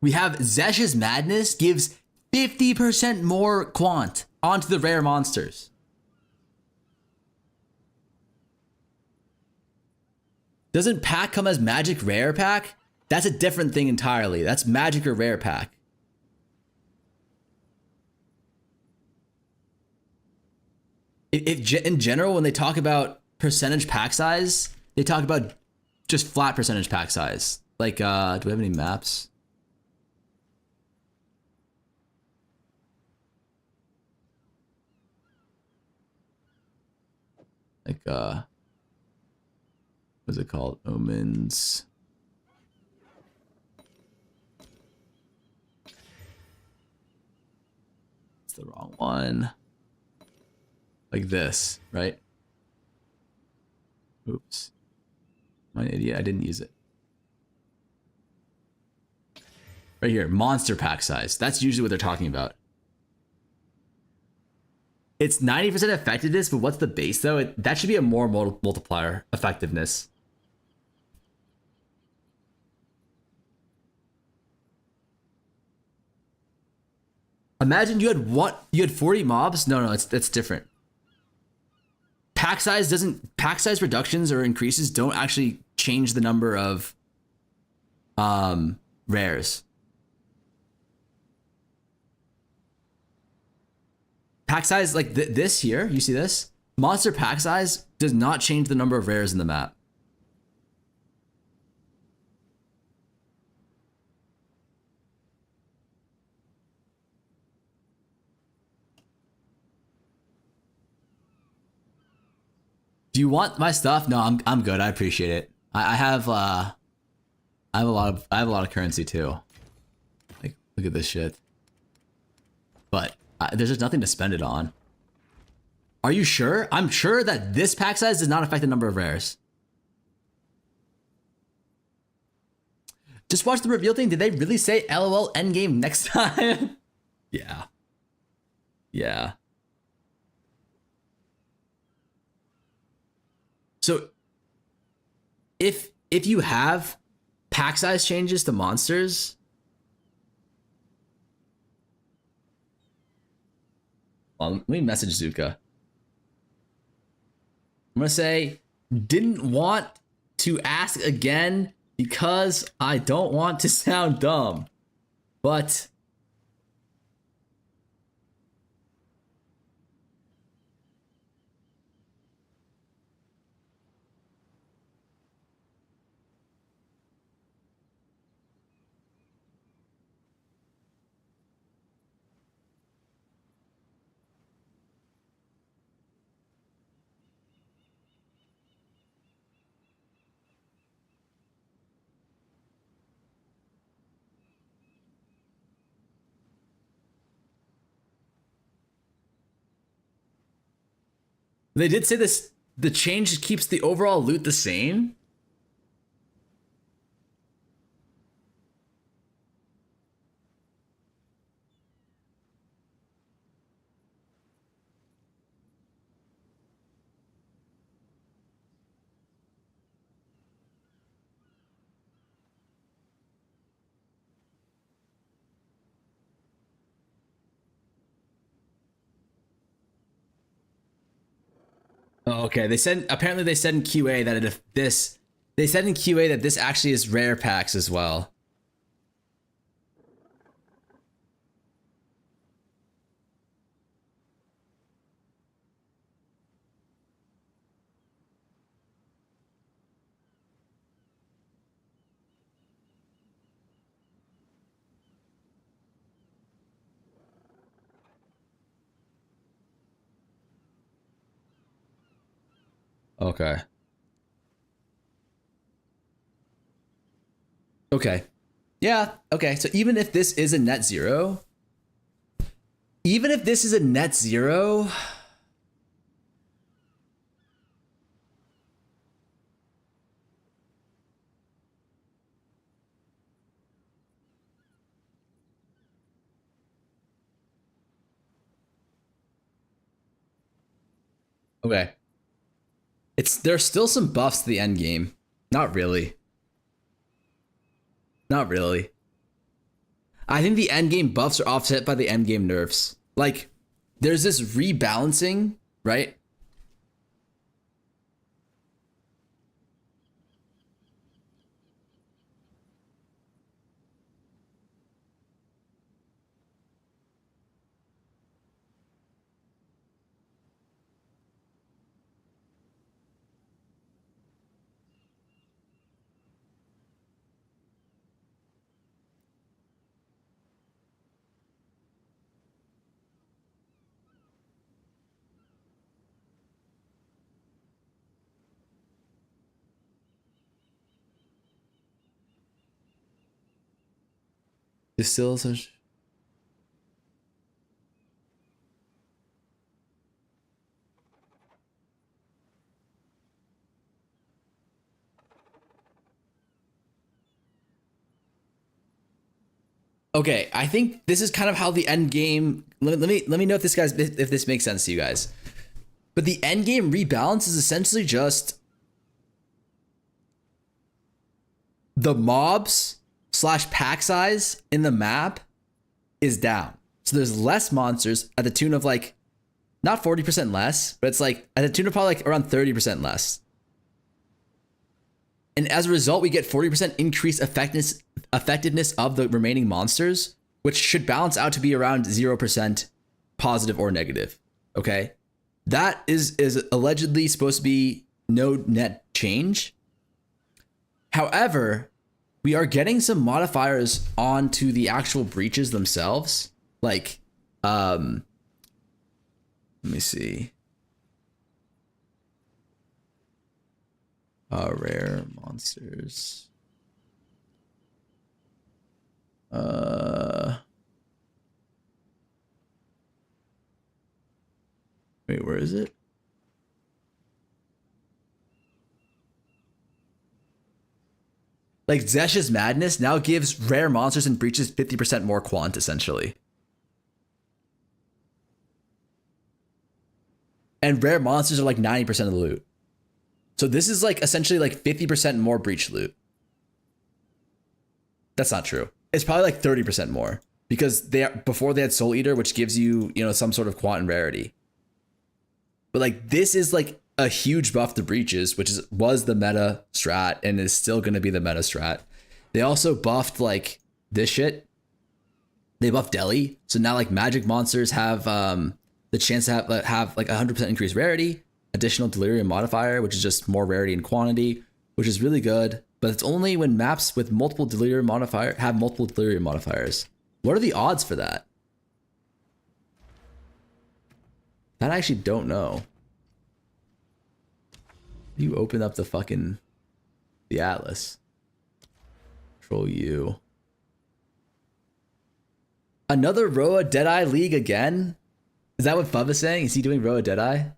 Zesh's Madness gives 50% more quant onto the rare monsters. Doesn't pack come as magic rare pack? That's a different thing entirely. That's magic or rare pack. In general, when they talk about percentage pack size, they talk about just flat percentage pack size. Like, do we have any maps? Like, what's it called? Omens. It's the wrong one. Like this, right? Oops. I'm an idiot. I didn't use it. Right here, monster pack size. That's usually what they're talking about. It's 90% effectiveness, but what's the base though? That should be a more multiplier effectiveness. Imagine you had 40 mobs. No, it's different. Pack size reductions or increases don't actually change the number of rares. Pack size, like this here, you see this? Monster pack size does not change the number of rares in the map. Do you want my stuff? No, I'm good. I appreciate it. I have a lot of currency too. Like, look at this shit. But there's just nothing to spend it on. Are you sure? I'm sure that this pack size does not affect the number of rares. Just watch the reveal thing. Did they really say LOL endgame next time? Yeah. Yeah. So if you have pack size changes to monsters, well, let me message Zuka. I'm gonna say, didn't want to ask again because I don't want to sound dumb, but They did say this. The change keeps the overall loot the same. Oh, okay. They said apparently they said in QA that if this they said in QA that this actually is rare packs as well. Okay. Okay. Yeah, okay. So even if this is a net zero, even if this is a net zero, okay. There's still some buffs to the end game. Not really. Not really. I think the end game buffs are offset by the end game nerfs. Like, there's this rebalancing, right? Distills. Okay, I think this is kind of how the end game. Let me know if this makes sense to you guys. But the end game rebalance is essentially just the mobs / pack size in the map is down. So there's less monsters at the tune of like not 40% less, but it's like at the tune of probably like around 30% less. And as a result, we get 40% increased effectiveness of the remaining monsters, which should balance out to be around 0% positive or negative. Okay. That is allegedly supposed to be no net change. However, we are getting some modifiers onto the actual breaches themselves. Like, let me see. Rare monsters. Wait, where is it? Like Zesh's Madness now gives rare monsters and breaches 50% more quant, essentially. And rare monsters are like 90% of the loot. So this is like essentially like 50% more breach loot. That's not true. It's probably like 30% more because before they had Soul Eater, which gives you, some sort of quant and rarity. But like this is like a huge buff to breaches, which was the meta strat and is still going to be the meta strat. They also buffed like this shit. They buffed Deli. So now like magic monsters have the chance to have like 100% increased rarity, additional delirium modifier, which is just more rarity and quantity, which is really good. But it's only when maps with multiple delirium modifier have multiple delirium modifiers. What are the odds for that? That I actually don't know. You open up the Atlas. Control U. Another Roa Deadeye League again? Is that what Fub is saying? Is he doing Roa Deadeye?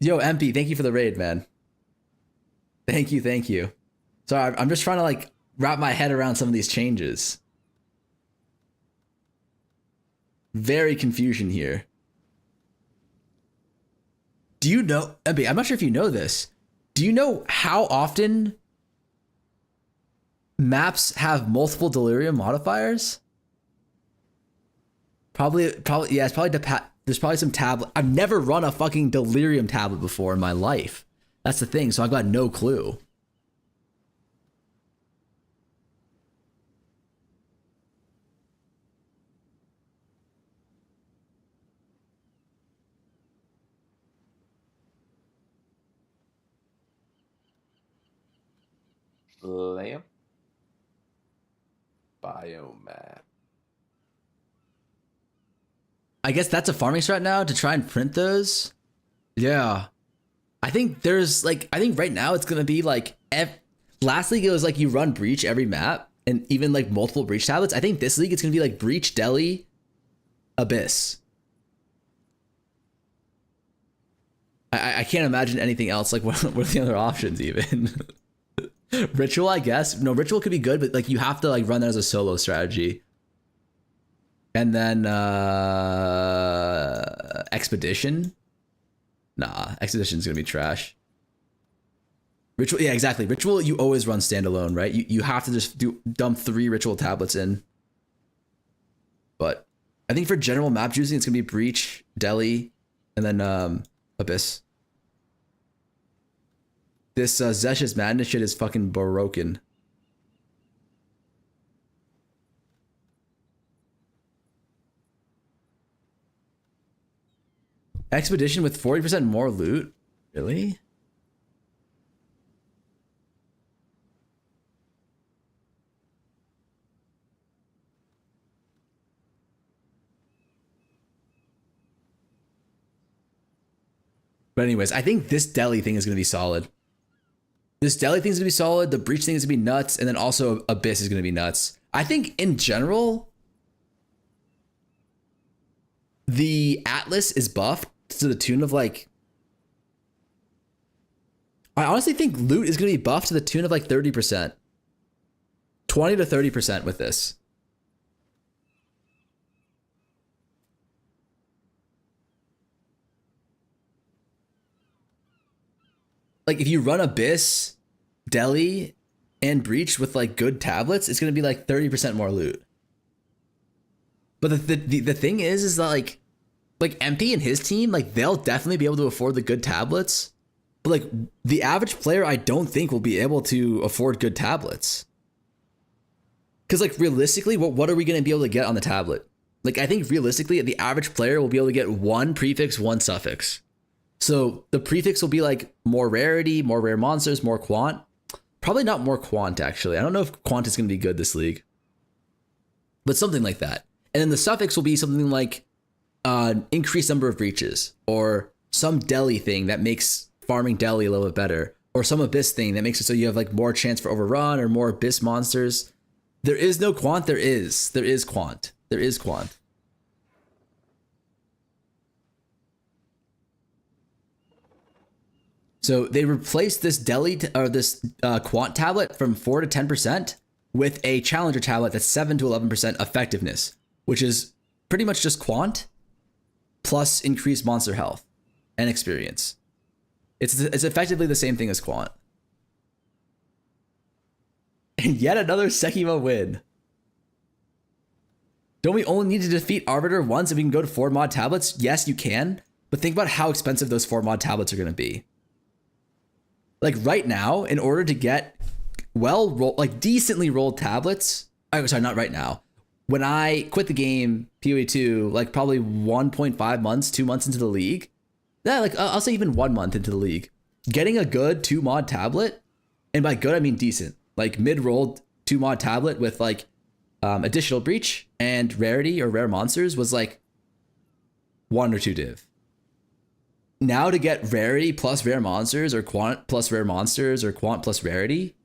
Yo, MP, thank you for the raid, man. Thank you. Sorry, I'm just trying to like wrap my head around some of these changes. Very confusion here. Do you know, MP, I'm not sure if you know this. Do you know how often maps have multiple delirium modifiers? Probably, yeah, it's probably, there's probably some tablet. I've never run a fucking delirium tablet before in my life. That's the thing, so I've got no clue. Lamp. Biomap. I guess that's a farming strat now to try and print those. Yeah. I think there's like, I think right now it's going to be like, last league it was like you run Breach every map and even like multiple Breach tablets. I think this league it's going to be like Breach, Deli, Abyss. I can't imagine anything else. Like what are the other options even? Ritual, I guess. No, Ritual could be good, but like you have to like run that as a solo strategy. And then Expedition. Nah, Expedition's gonna be trash. Ritual, yeah, exactly. Ritual, you always run standalone, right? You have to just dump 3 Ritual tablets in. But I think for general map juicing, it's gonna be Breach, Deli, and then Abyss. This Zesh's Madness shit is fucking broken. Expedition with 40% more loot? Really? But anyways, I think this Deli thing is going to be solid. This Deli thing is going to be solid. The Breach thing is going to be nuts. And then also Abyss is going to be nuts. I think in general, the Atlas is buffed to the tune of like, I honestly think loot is going to be buffed to the tune of like 30%. 20 to 30% with this. Like if you run Abyss, Deli, and Breach with like good tablets, it's going to be like 30% more loot. But the thing is that like MP and his team, like they'll definitely be able to afford the good tablets. But like the average player, I don't think will be able to afford good tablets. Because like realistically, what are we going to be able to get on the tablet? Like I think realistically, the average player will be able to get 1 prefix, 1 suffix. So the prefix will be like more rarity, more rare monsters, more quant. Probably not more quant actually. I don't know if quant is going to be good this league. But something like that. And then the suffix will be something like increased number of breaches, or some Deli thing that makes farming Deli a little bit better, or some Abyss thing that makes it so you have like more chance for overrun or more Abyss monsters. There is no quant. There is quant. There is quant. So they replaced this Deli or this quant tablet from 4 to 10% with a challenger tablet that's 7 to 11% effectiveness, which is pretty much just quant plus increased monster health and experience. It's effectively the same thing as quant. And yet another Sekima win. Don't we only need to defeat Arbiter once if we can go to 4 mod tablets? Yes, you can. But think about how expensive those 4 mod tablets are going to be. Like right now, in order to get decently rolled tablets, sorry, not right now. When I quit the game, POE2, like probably 1.5 months, 2 months into the league, I'll say even 1 month into the league, getting a good 2 mod tablet, and by good I mean decent, like mid-rolled 2 mod tablet with like additional breach and rarity or rare monsters was like 1 or 2 div. Now to get rarity plus rare monsters, or quant plus rare monsters, or quant plus rarity,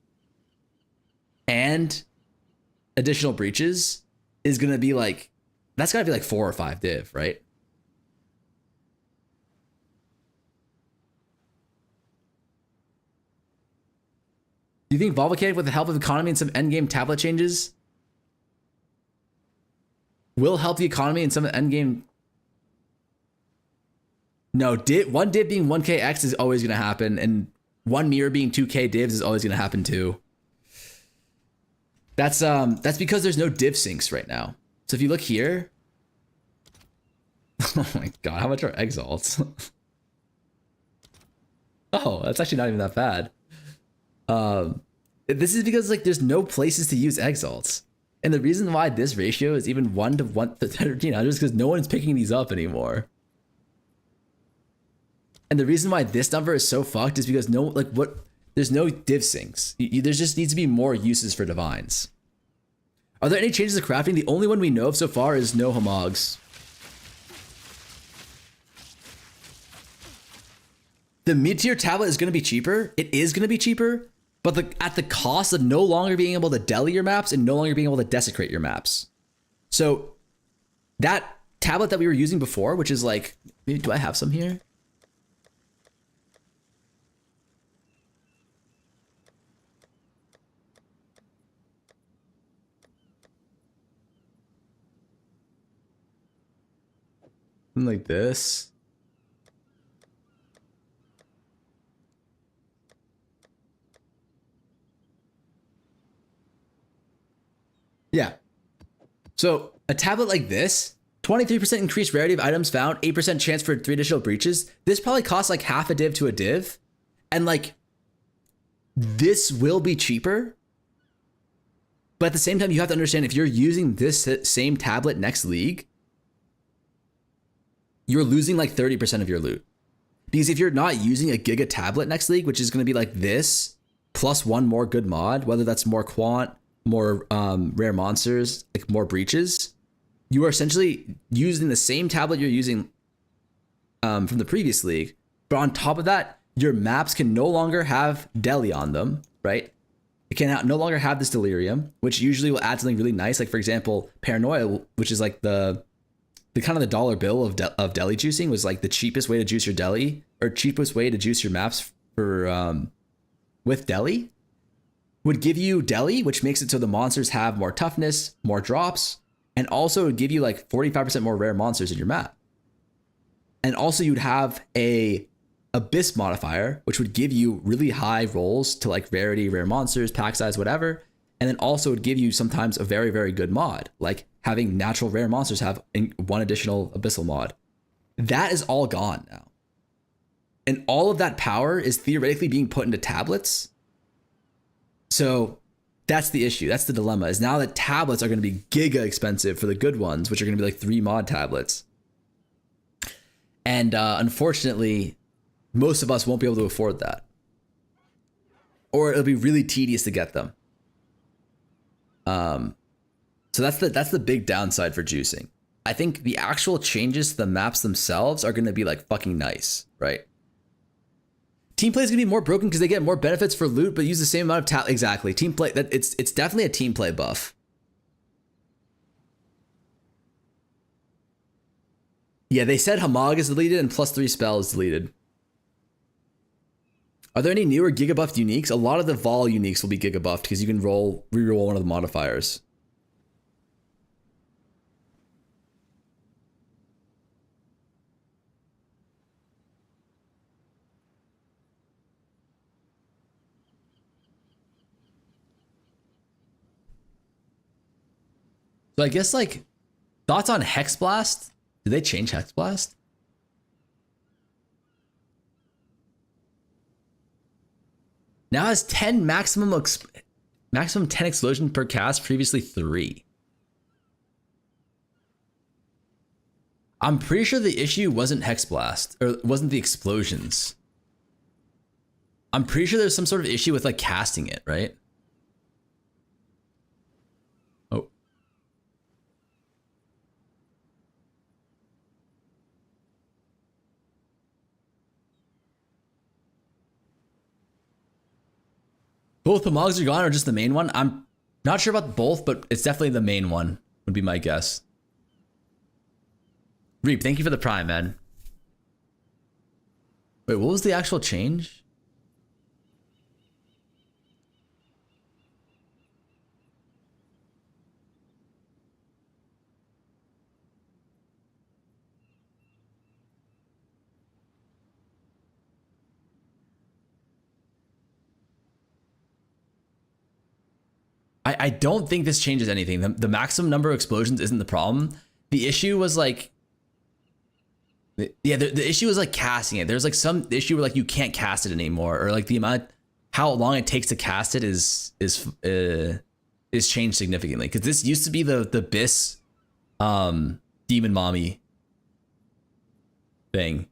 and additional breaches is gonna be like, that's gotta be like 4 or 5 div, right? Do you think Vol Mechanic, with the help of economy and some endgame tablet changes, will help the economy and some endgame? No, one div being 1k X is always going to happen, and one mirror being 2k divs is always going to happen too. That's because there's no div syncs right now. So if you look here, oh my god, how much are exalts? Oh, that's actually not even that bad. This is because like there's no places to use exalts. And the reason why this ratio is even 1 to 1300 is because no one's picking these up anymore. And the reason why this number is so fucked is because there's no div syncs. There just needs to be more uses for divines. Are there any changes to crafting? The only one we know of so far is no homogs. The mid-tier tablet is going to be cheaper. It is going to be cheaper, but at the cost of no longer being able to deli your maps and no longer being able to desecrate your maps. So that tablet that we were using before, which is like, maybe, do I have some here? Like this. Yeah. So a tablet like this, 23% increased rarity of items found, 8% chance for 3 additional breaches. This probably costs like half a div to a div. And like, this will be cheaper. But at the same time, you have to understand if you're using this same tablet next league, you're losing like 30% of your loot. Because if you're not using a Giga tablet next league, which is going to be like this, plus one more good mod, whether that's more quant, more rare monsters, like more breaches, you are essentially using the same tablet you're using from the previous league. But on top of that, your maps can no longer have deli on them, right? It can no longer have this delirium, which usually will add something really nice. Like for example, paranoia, which is like the kind of the dollar bill of deli juicing, was like the cheapest way to juice your deli, or cheapest way to juice your maps for with deli, would give you deli, which makes it so the monsters have more toughness, more drops, and also would give you like 45% more rare monsters in your map. And also you'd have a abyss modifier, which would give you really high rolls to like rarity, rare monsters, pack size, whatever. And then also would give you sometimes a very, very good mod, like having natural rare monsters have one additional abyssal mod. That is all gone now. And all of that power is theoretically being put into tablets. So that's the issue. That's the dilemma, is now that tablets are going to be giga expensive for the good ones, which are going to be like 3 mod tablets. And unfortunately, most of us won't be able to afford that. Or it'll be really tedious to get them. So that's the big downside for juicing. I think the actual changes to the maps themselves are going to be like fucking nice, right? Team play is going to be more broken because they get more benefits for loot, but use the same amount of talent. Exactly. Team play, it's definitely a team play buff. Yeah, they said Hamag is deleted and +3 spell is deleted. Are there any newer Giga buffed uniques? A lot of the Vol uniques will be Giga buffed because you can reroll one of the modifiers. So I guess like thoughts on Hex Blast? Did they change Hex Blast? Now has 10 maximum 10 explosion per cast, previously 3. I'm pretty sure the issue wasn't Hex Blast, or wasn't the explosions. I'm pretty sure there's some sort of issue with like casting it, right? Oh. Both the Mogs are gone or just the main one? I'm not sure about both, but it's definitely the main one, would be my guess. Reap, thank you for the prime, man. Wait, what was the actual change? I don't think this changes anything. The maximum number of explosions isn't the problem. The issue was like, yeah, the issue was like casting it. There's like some issue where like you can't cast it anymore, or like the amount, how long it takes to cast it is changed significantly. Because this used to be the Biss Demon Mommy thing.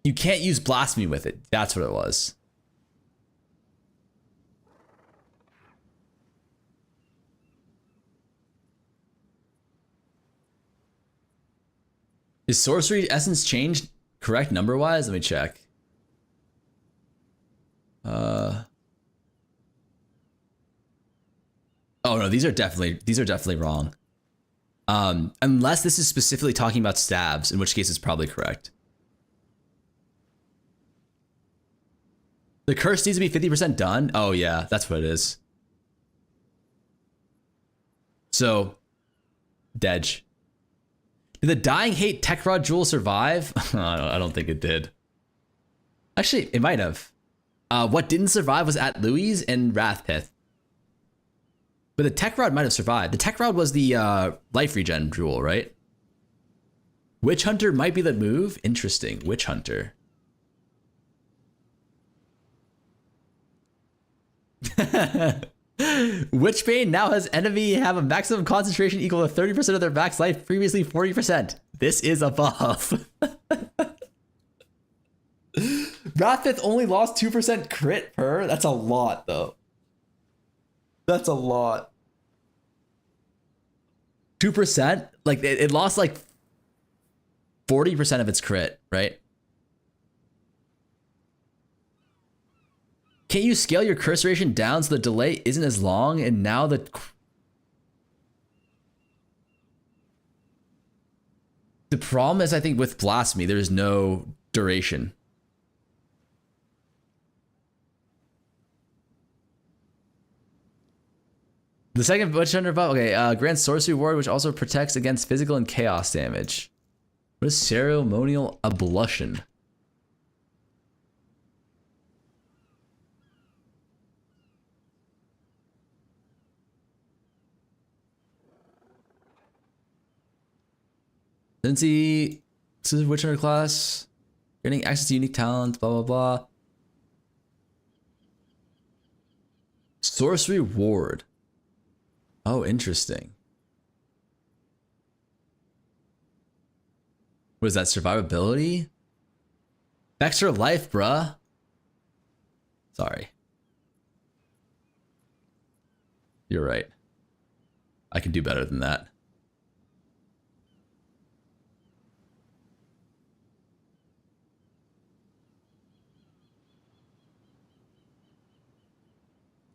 You can't use Blasphemy with it. That's what it was. Is Sorcery Essence changed correct number wise? Let me check. Oh no, these are definitely wrong. Unless this is specifically talking about stabs, in which case it's probably correct. The curse needs to be 50% done. Oh yeah, that's what it is. So, Dej. Did the Dying Hate Tech Rod Jewel survive? I don't think it did. Actually, it might have. What didn't survive was At Louis and Wrathpith. But the Tech Rod might have survived. The Tech Rod was the life regen jewel, right? Witch Hunter might be the move. Interesting. Witch Hunter. Witchbane now has enemy have a maximum concentration equal to 30% of their max life, previously 40%. This is a buff. Wrathpith only lost 2% crit per. That's a lot, though. That's a lot. 2%? Like, it lost like 40% of its crit, right? Can you scale your curse duration down so the delay isn't as long? And now the problem is, I think, with Blasphemy, there's no duration. The second Witch Hunter buff, okay, grants Sorcery Ward, which also protects against physical and chaos damage. What is Ceremonial Ablution? Since this is Witch Hunter class, getting access to unique talents, blah, blah, blah. Sorcery Ward. Oh, interesting. What is that, survivability? Extra life, bruh. Sorry. You're right. I can do better than that.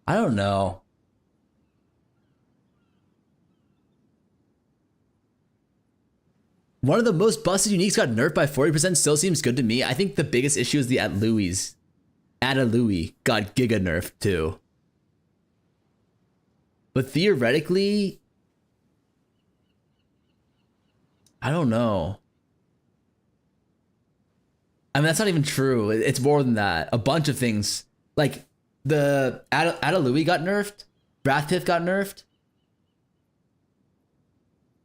I don't know. One of the most busted uniques got nerfed by 40%, still seems good to me. I think the biggest issue is the At Louis. Ada Louis got giga nerfed too. But theoretically, I don't know. I mean, that's not even true. It's more than that. A bunch of things. Like, the Ada Louis got nerfed. Wrathpith got nerfed.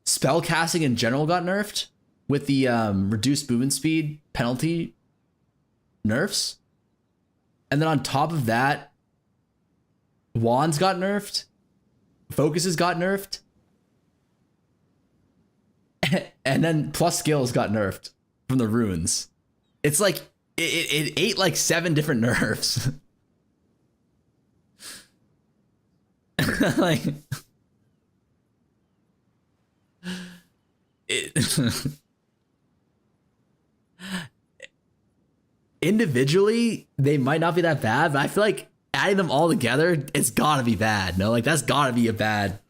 Spellcasting in general got nerfed with the reduced movement speed penalty nerfs. And then on top of that, wands got nerfed. Focuses got nerfed. And then plus skills got nerfed from the runes. It's like, it ate like 7 different nerfs. Like... individually, they might not be that bad, but I feel like adding them all together, it's gotta be bad. No, like that's gotta be a bad.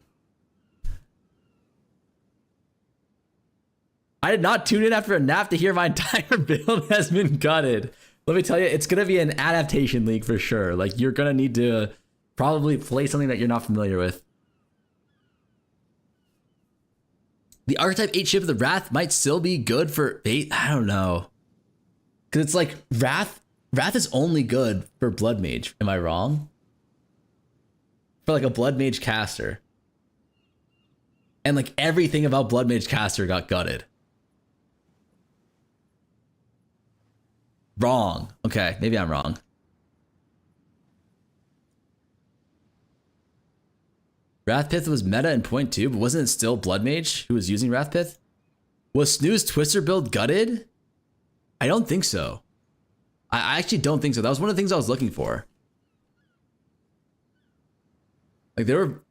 I did not tune in after a nap to hear my entire build has been gutted. Let me tell you, it's gonna be an adaptation league for sure. Like you're gonna need to probably play something that you're not familiar with. The Archetype 8 Ship of the Wrath might still be good for 8. I don't know. Because it's like Wrath is only good for Blood Mage. Am I wrong? for like a Blood Mage caster. And like everything about Blood Mage caster got gutted. Wrong. Okay, maybe I'm wrong. Wrathpith was meta in point 2, but wasn't it still Blood Mage who was using Wrathpith? Was Snooze Twister build gutted? I don't think so. I actually don't think so. That was one of the things I was looking for. Like there were...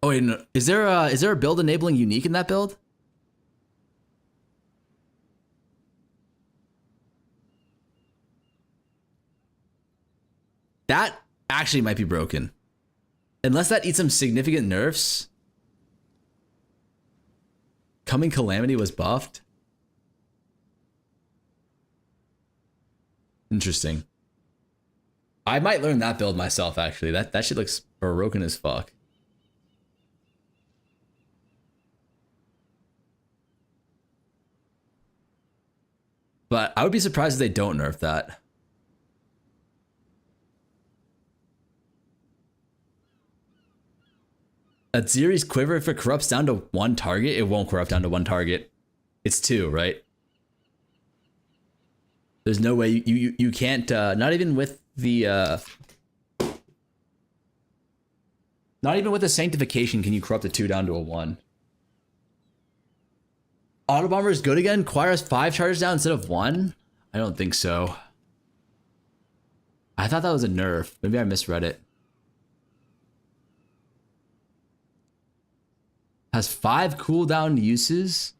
Oh wait, no. Is there a build enabling unique in that build? That actually might be broken. Unless that eats some significant nerfs. Coming Calamity was buffed. Interesting. I might learn that build myself, actually. That shit looks broken as fuck. But I would be surprised if they don't nerf that. Aziri's quiver, if it corrupts down to 1 target, it won't corrupt down to 1 target. It's 2, right? There's no way you can't, not even with the sanctification can you corrupt a 2 down to a 1. Autobomber is good again? Requires 5 charges down instead of 1? I don't think so. I thought that was a nerf. Maybe I misread it. Has 5 cooldown uses.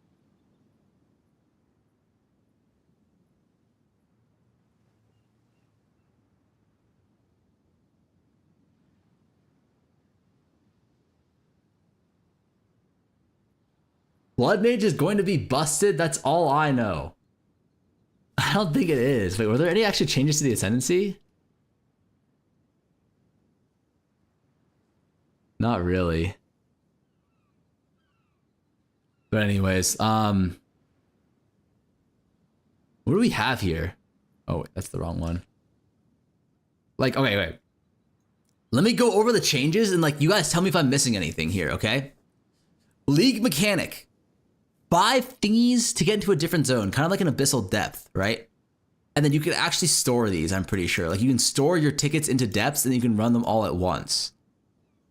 Blood Mage is going to be busted. That's all I know. I don't think it is. Wait, were there any actual changes to the Ascendancy? Not really. But anyways, what do we have here? Oh, wait, that's the wrong one. Like, okay, wait. Let me go over the changes and like you guys tell me if I'm missing anything here, okay? League mechanic. Buy thingies to get into a different zone, kind of like an abyssal depth, right? And then you can actually store these, I'm pretty sure. Like you can store your tickets into depths and you can run them all at once.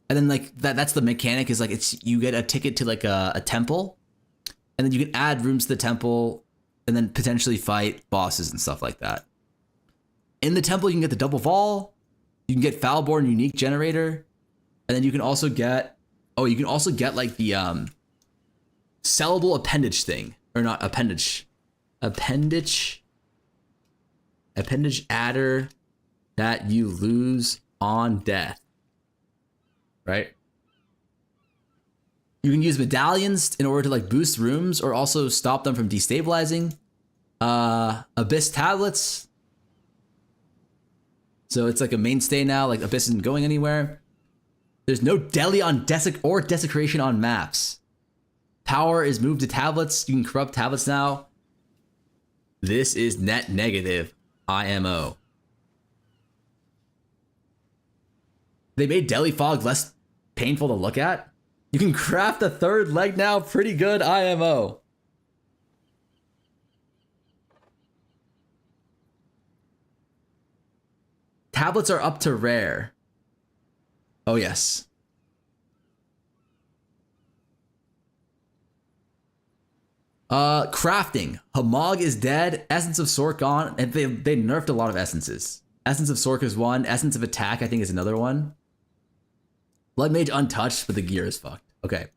And then like that's the mechanic is like you get a ticket to like a temple. And then you can add rooms to the temple and then potentially fight bosses and stuff like that. In the temple, you can get the double Vol. You can get Foulborn Unique Generator. And then you can also get... Oh, you can also get like the sellable appendage thing. Or not appendage. Appendage adder that you lose on death. Right? You can use medallions in order to like boost rooms or also stop them from destabilizing. Abyss tablets. So it's like a mainstay now, like Abyss isn't going anywhere. There's no deli on desecration on maps. Power is moved to tablets. You can corrupt tablets now. This is net negative IMO. They made Deli Fog less painful to look at. You can craft a 3rd leg now. Pretty good IMO. Tablets are up to rare. Oh, yes. Crafting. Hamog is dead. Essence of Sork gone. And they nerfed a lot of essences. Essence of Sork is one. Essence of Attack, I think, is another one. Blood Mage untouched, but the gear is fucked. Okay.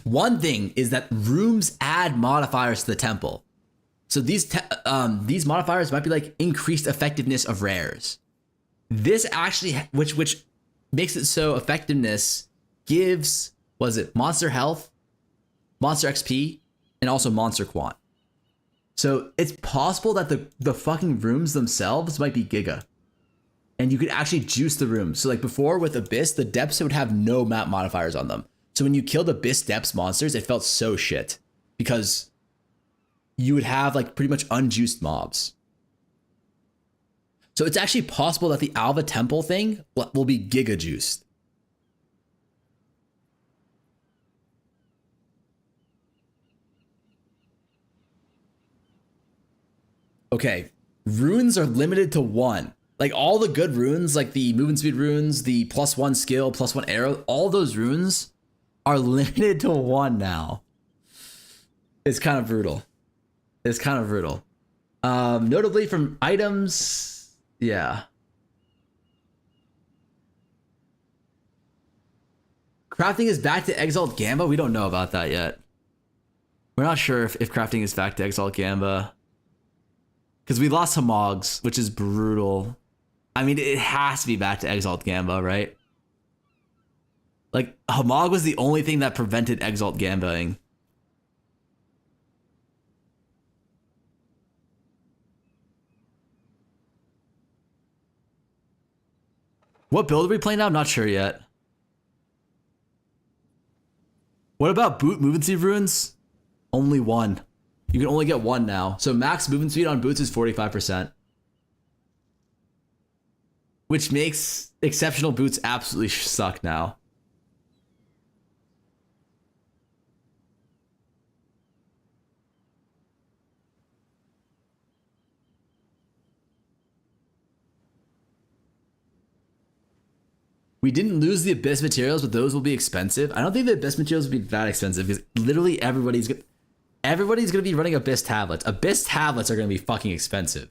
One thing is that rooms add modifiers to the temple. So these modifiers might be like increased effectiveness of rares. This actually, which makes it so effectiveness gives, was it monster health, monster XP, and also monster quant. So it's possible that the fucking rooms themselves might be giga. And you could actually juice the rooms. So like before with Abyss, the depths would have no map modifiers on them. So when you killed Abyss depths monsters, it felt so shit. Because you would have like pretty much unjuiced mobs. So it's actually possible that the Alva Temple thing will be giga juiced. Okay, runes are limited to 1. Like all the good runes, like the movement speed runes, the +1 skill, +1 arrow, all those runes are limited to 1 now. It's kind of brutal. It's kind of brutal. Notably from items, yeah. Crafting is back to Exalt Gamba? We don't know about that yet. We're not sure if crafting is back to Exalt Gamba. Because we lost Hamogs, which is brutal. I mean, it has to be back to Exalt Gamba, right? Like, Hamog was the only thing that prevented Exalt Gambaing. What build are we playing now? Not sure yet. What about boot movement speed runes? Only 1. You can only get 1 now. So max movement speed on boots is 45%. Which makes exceptional boots absolutely suck now. We didn't lose the Abyss materials, but those will be expensive. I don't think the Abyss materials will be that expensive because literally everybody's going to be running Abyss tablets. Abyss tablets are going to be fucking expensive.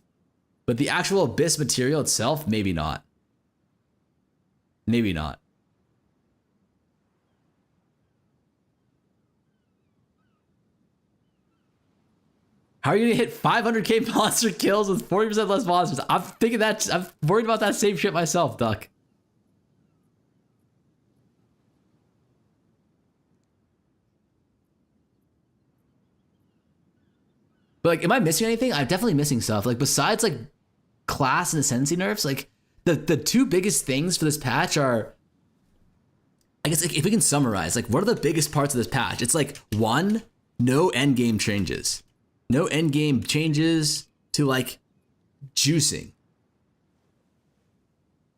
But the actual Abyss material itself, maybe not. Maybe not. How are you going to hit 500k monster kills with 40% less monsters? I'm worried about that same shit myself, Duck. But like, am I missing anything? I'm definitely missing stuff. Like besides like class and ascendancy nerfs, like the 2 biggest things for this patch are, I guess like, if we can summarize, like what are the biggest parts of this patch? It's like 1, no endgame changes. No endgame changes to like juicing.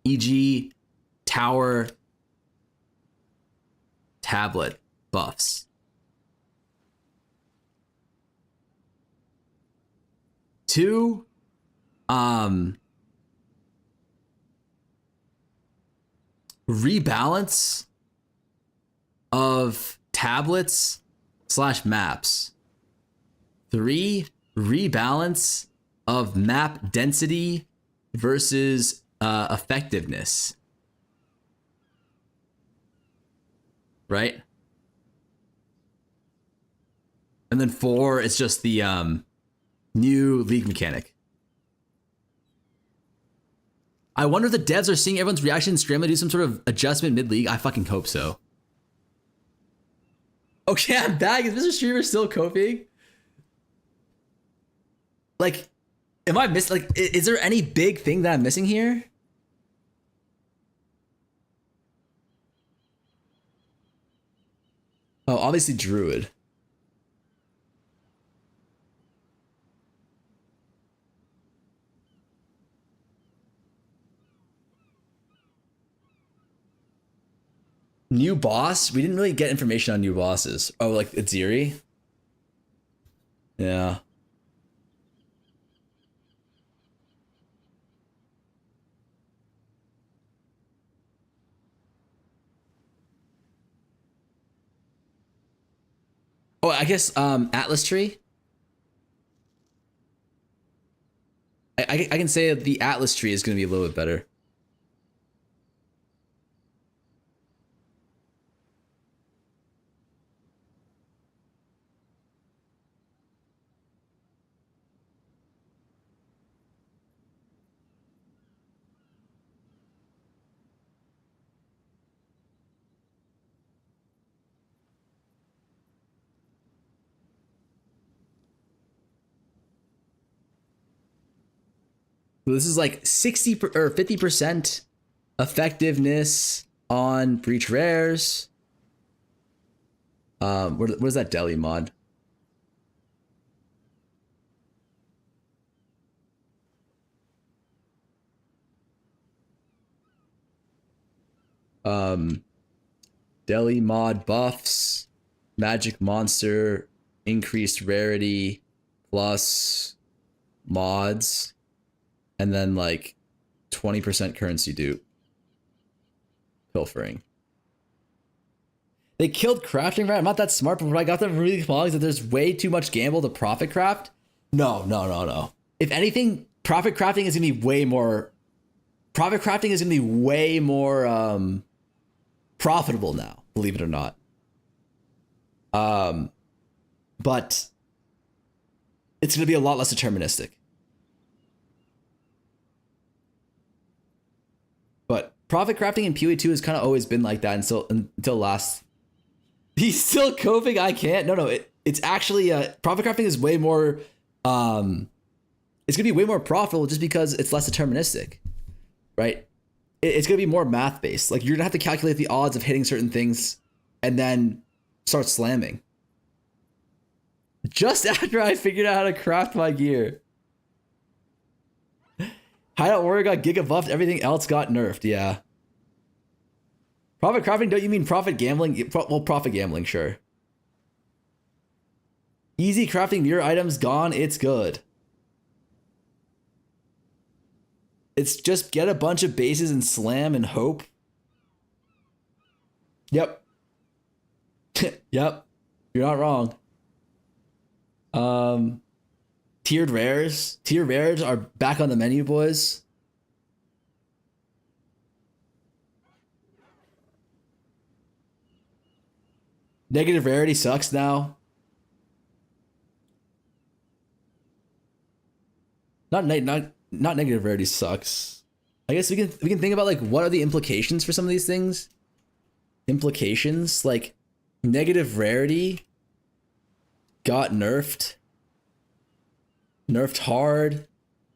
E.g. tower tablet buffs. 2, rebalance of tablets / maps. 3, rebalance of map density versus effectiveness. Right? And then 4 is just the new league mechanic. I wonder if the devs are seeing everyone's reaction and scrambling to do some sort of adjustment mid-league. I fucking hope so. Okay, I'm back. Is Mr. Streamer still coping? Like, am I missing? Like, is there any big thing that I'm missing here? Oh, obviously Druid. New boss? We didn't really get information on new bosses. Oh, like Aziri? Yeah. Oh, I guess Atlas Tree. I can say that the Atlas Tree is going to be a little bit better. This is like 60 or 50% effectiveness on breach rares. What is that deli mod? Deli mod buffs, magic monster, increased rarity, plus mods, and then like 20% currency dupe. Pilfering. They killed crafting, right? I'm not that smart, but when I got them really long, that there's way too much gamble to profit craft. No. If anything, profit crafting is gonna be way more. Profit crafting is gonna be way more profitable now, believe it or not. But it's gonna be a lot less deterministic. But profit crafting in POE2 has kind of always been like that until last. He's still coping. I can't. No. It's actually profit crafting is way more. It's gonna be way more profitable just because it's less deterministic, right? It's gonna be more math based. Like you're gonna have to calculate the odds of hitting certain things, and then start slamming. Just after I figured out how to craft my gear. Hideout Warrior got giga buffed. Everything else got nerfed. Yeah. Profit crafting, don't you mean profit gambling? Well, profit gambling, sure. Easy crafting mirror items gone, it's good. It's just get a bunch of bases and slam and hope. Yep. Yep. You're not wrong. Tiered rares. Tiered rares are back on the menu, boys. Negative rarity sucks now. Not negative rarity sucks. I guess we can think about like what are the implications for some of these things? Implications like negative rarity got nerfed. Nerfed hard.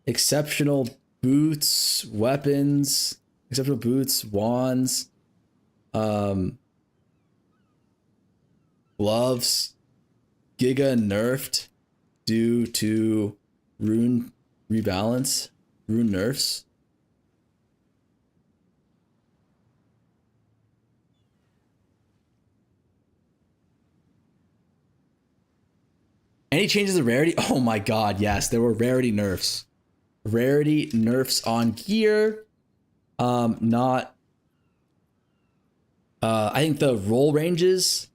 Exceptional boots, weapons, exceptional boots, wands, gloves, giga nerfed due to rune rebalance, rune nerfs. Any changes of rarity? Oh my god, yes, there were rarity nerfs. Rarity nerfs on gear. Not I think the roll ranges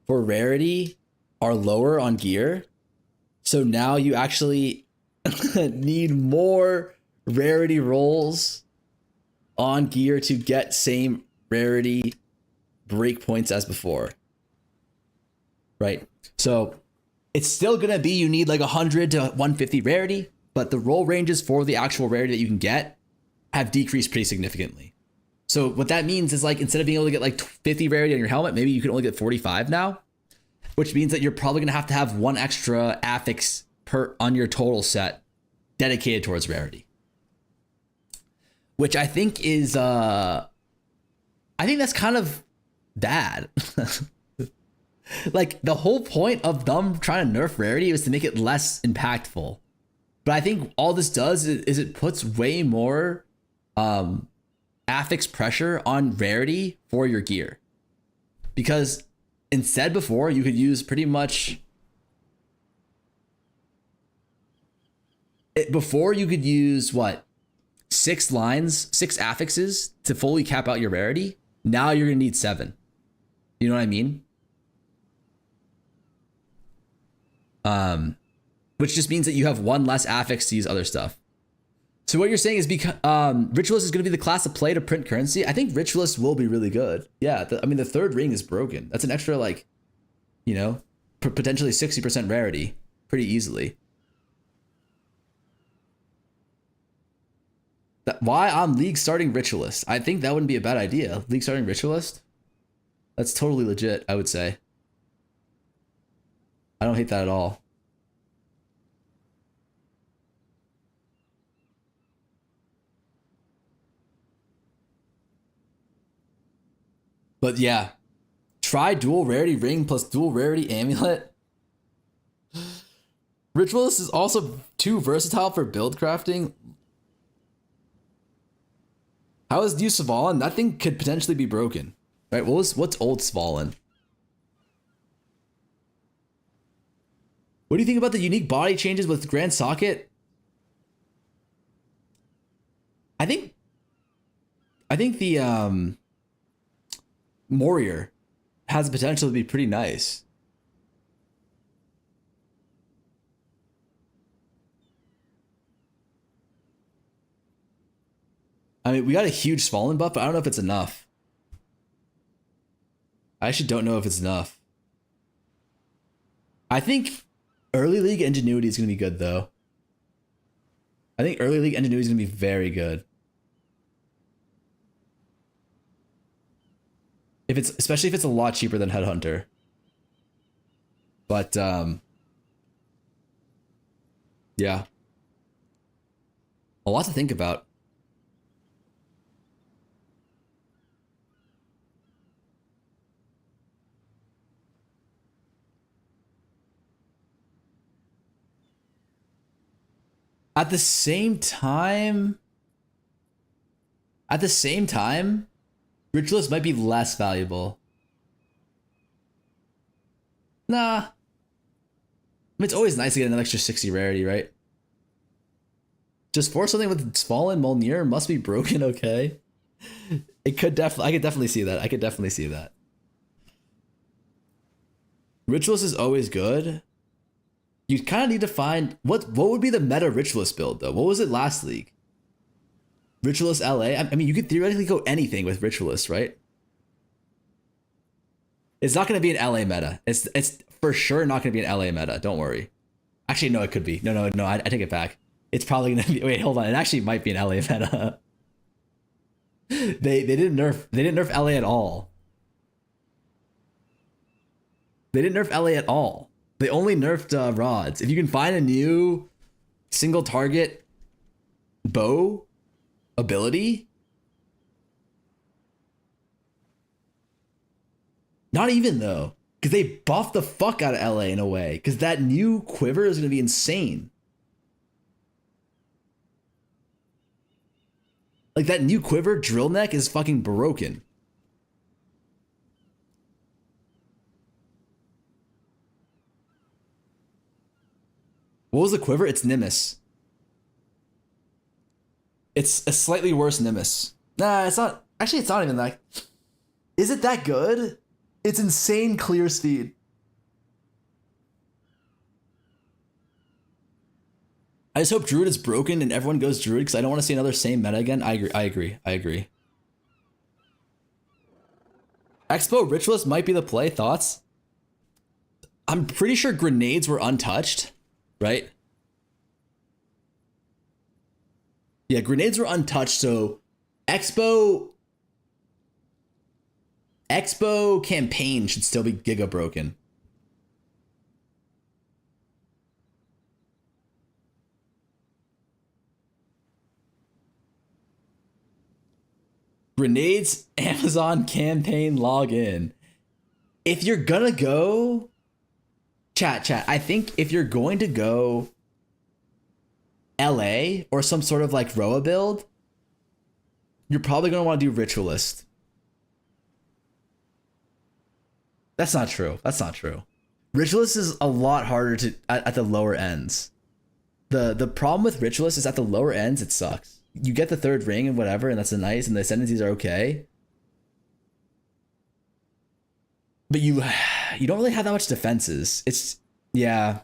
for rarity are lower on gear. So now you actually need more rarity rolls on gear to get same rarity breakpoints as before. Right? So it's still going to be you need like 100 to 150 rarity, but the roll ranges for the actual rarity that you can get have decreased pretty significantly. So what that means is like instead of being able to get like 50 rarity on your helmet, maybe you can only get 45 now, which means that you're probably going to have one extra affix per on your total set dedicated towards rarity. Which I think is I think that's kind of bad. Like the whole point of them trying to nerf rarity was to make it less impactful. But I think all this does is it puts way more affix pressure on rarity for your gear. Because instead before you could use pretty much before you could use what 6 affixes to fully cap out your rarity. Now you're gonna need 7. You know what I mean? Which just means that you have one less affix to use other stuff. So what you're saying is because Ritualist is going to be the class of play to print currency. I think Ritualist will be really good. Yeah, I mean the third ring is broken. That's an extra like, you know, potentially 60% rarity pretty easily. Why I'm league starting Ritualist? I think that wouldn't be a bad idea. League starting Ritualist? That's totally legit, I would say. I don't hate that at all. But yeah, try dual rarity ring plus dual rarity amulet. Ritualist is also too versatile for build crafting. How is new Svalin? That thing could potentially be broken. Right? What's old Svalin? What do you think about the unique body changes with Grand Socket? I think the Warrior has the potential to be pretty nice. I mean, we got a huge Svalin buff, but I don't know if it's enough. I actually don't know if it's enough. I think early league Ingenuity is going to be good, though. I think early league Ingenuity is going to be very good. Especially if it's a lot cheaper than Headhunter. But yeah. A lot to think about. At the same time, Ritualist might be less valuable. Nah. I mean, it's always nice to get an extra 60 rarity, right? Just for something with Fallen Molnir must be broken, okay? I could definitely see that. I could definitely see that. Ritualist is always good. You kind of need to find what would be the meta Ritualist build though. What was it last league? Ritualist LA. I mean, you could theoretically go anything with Ritualist, right? It's not going to be an LA meta. It's for sure not going to be an LA meta. Don't worry. Actually, no, it could be. No. I take it back. It's probably going to be. Wait, hold on. It actually might be an LA meta. They didn't nerf LA at all. They didn't nerf LA at all. They only nerfed rods. If you can find a new single target bow ability, not even though, because they buffed the fuck out of LA in a way, because that new quiver is going to be insane. Like that new quiver drill neck is fucking broken. What was the quiver? It's Nimbus. It's a slightly worse Nimbus. Nah, it's not. Actually, it's not even that. Is it that good? It's insane clear speed. I just hope Druid is broken and everyone goes Druid because I don't want to see another same meta again. I agree. Expo Ritualist might be the play. Thoughts? I'm pretty sure grenades were untouched. Right? Yeah, grenades were untouched, so Expo campaign should still be giga broken. Grenades Amazon campaign login. If you're gonna go Chat, I think if you're going to go LA or some sort of like Roa build, you're probably going to want to do Ritualist. That's not true. Ritualist is a lot harder to at the lower ends. The problem with Ritualist is at the lower ends, it sucks. You get the third ring and whatever, and that's nice, and the ascendancies are okay. But you don't really have that much defenses. Yeah.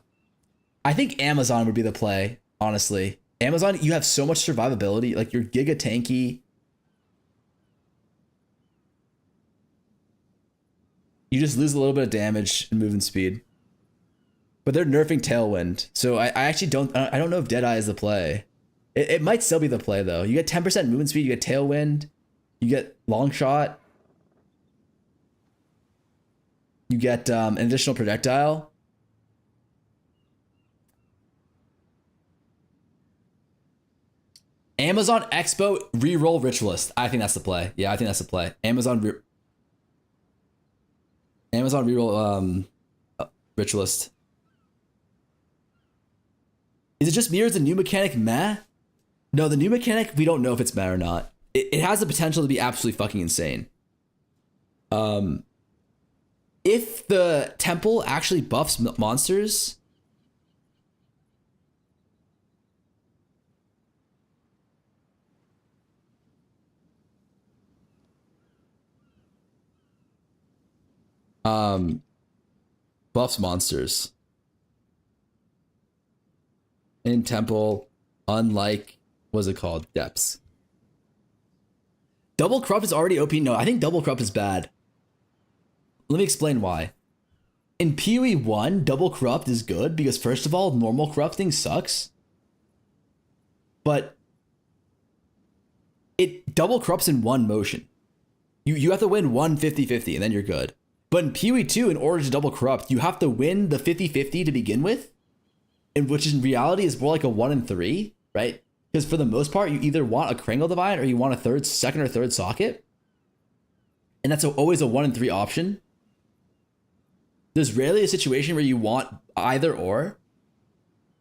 I think Amazon would be the play, honestly. Amazon, you have so much survivability. Like, you're giga tanky. You just lose a little bit of damage and movement speed. But they're nerfing Tailwind. So I actually don't know if Deadeye is the play. It might still be the play, though. You get 10% movement speed, you get Tailwind, you get Long Shot. You get an additional projectile. Amazon Expo reroll Ritualist. I think that's the play. Yeah, I think that's the play. Amazon reroll Ritualist. Is it just me or is the new mechanic meh? No, the new mechanic, we don't know if it's meh or not. it has the potential to be absolutely fucking insane. If the temple actually buffs monsters, buffs monsters in temple, unlike, what's it called, depths. Double corrupt is already OP. No, I think double corrupt is bad. Let me explain why. In POE1, double corrupt is good because first of all, normal corrupting sucks. But it double corrupts in one motion. You have to win one 50-50 and then you're good. But in POE2, in order to double corrupt, you have to win the 50-50 to begin with, and which in reality is more like a 1 in 3, right? Because for the most part, you either want a Kringle Divine or you want a second or third socket. And that's always a 1 in 3 option. There's rarely a situation where you want either or,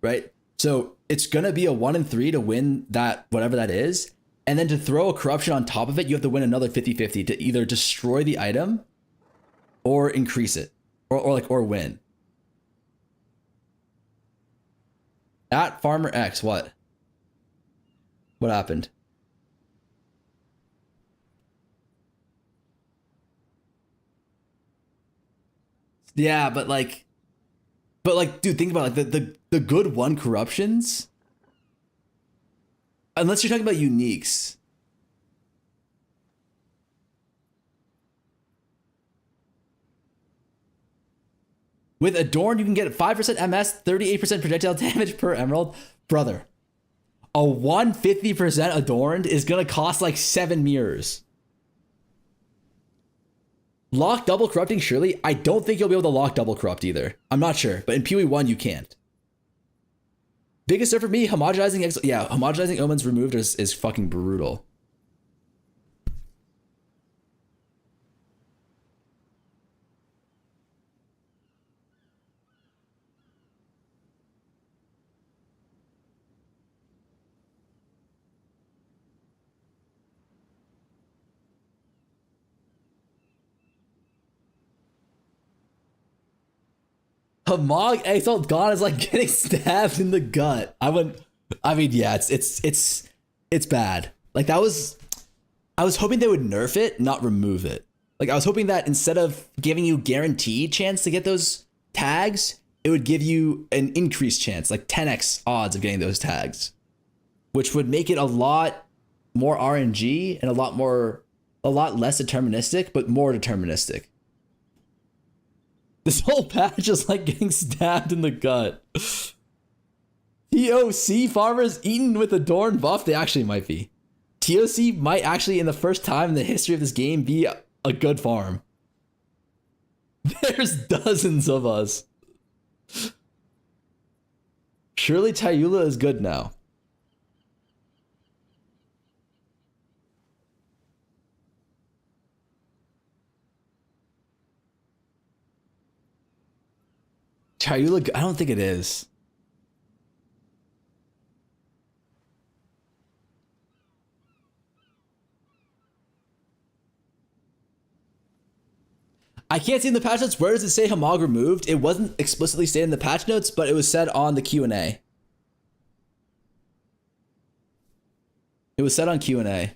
right? So it's going to be a 1 in 3 to win that, whatever that is. And then to throw a corruption on top of it, you have to win another 50-50 to either destroy the item or increase it or win. At Farmer X, what? What happened? Yeah, but like, dude, think about it. The good one corruptions. Unless you're talking about uniques. With Adorn, you can get 5% MS, 38% projectile damage per emerald. Brother, a 150% Adorned is gonna cost like 7 mirrors. Lock double corrupting, surely? I don't think you'll be able to lock double corrupt either. I'm not sure, but in POE1 you can't. Biggest nerf for me, homogenizing omens removed is fucking brutal. Hamog Exalt God is like getting stabbed in the gut. I mean, yeah, it's bad. Like I was hoping they would nerf it, not remove it. Like I was hoping that instead of giving you guaranteed chance to get those tags, it would give you an increased chance, like 10x odds of getting those tags, which would make it a lot more RNG and a lot less deterministic, but more deterministic. This whole patch is like getting stabbed in the gut. TOC farmers eaten with Adorn buff? They actually might be. TOC might actually, in the first time in the history of this game, be a good farm. There's dozens of us. Surely Tayula is good now. Chayula, I don't think it is. I can't see in the patch notes. Where does it say Hamog removed? It wasn't explicitly stated in the patch notes, but it was said on the Q&A. It was said on Q&A.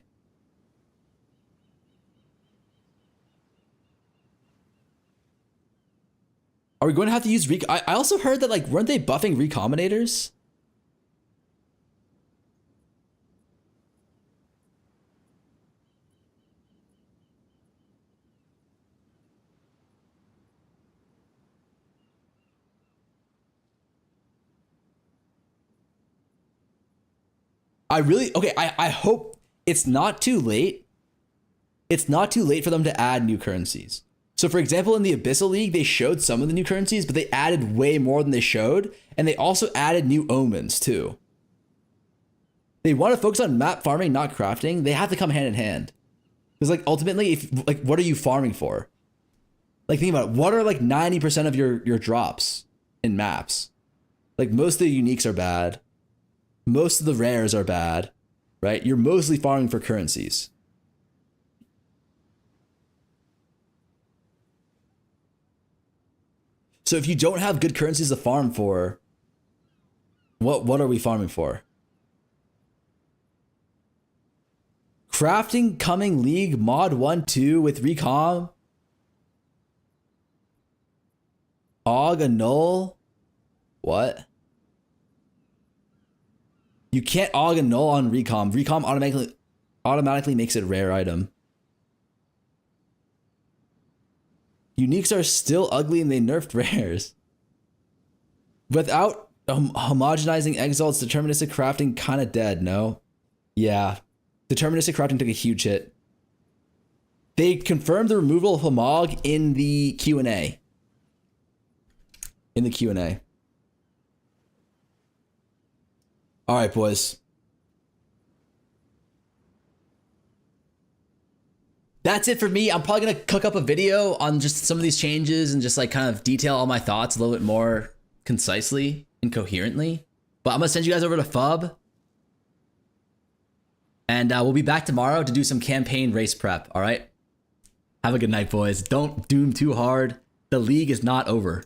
Are we going to have to use I also heard that, like, weren't they buffing recombinators? I hope it's not too late. It's not too late for them to add new currencies. So for example, in the Abyssal League, they showed some of the new currencies, but they added way more than they showed. And they also added new omens too. They want to focus on map farming, not crafting. They have to come hand in hand. Because like ultimately, what are you farming for? Like think about it. What are like 90% of your drops in maps? Like most of the uniques are bad. Most of the rares are bad. right? You're mostly farming for currencies. So if you don't have good currencies to farm for, what are we farming for? Crafting coming league mod 1-2 with recom. Og annul. What? You can't og annul on recom. Recom automatically makes it a rare item. Uniques are still ugly and they nerfed rares. Without homogenizing exalts, deterministic crafting kind of dead, no? Yeah. Deterministic crafting took a huge hit. They confirmed the removal of homog in the Q&A. In the Q&A. All right, boys. That's it for me. I'm probably going to cook up a video on just some of these changes and just like kind of detail all my thoughts a little bit more concisely and coherently. But I'm going to send you guys over to FUB. And we'll be back tomorrow to do some campaign race prep, all right? Have a good night, boys. Don't doom too hard. The league is not over.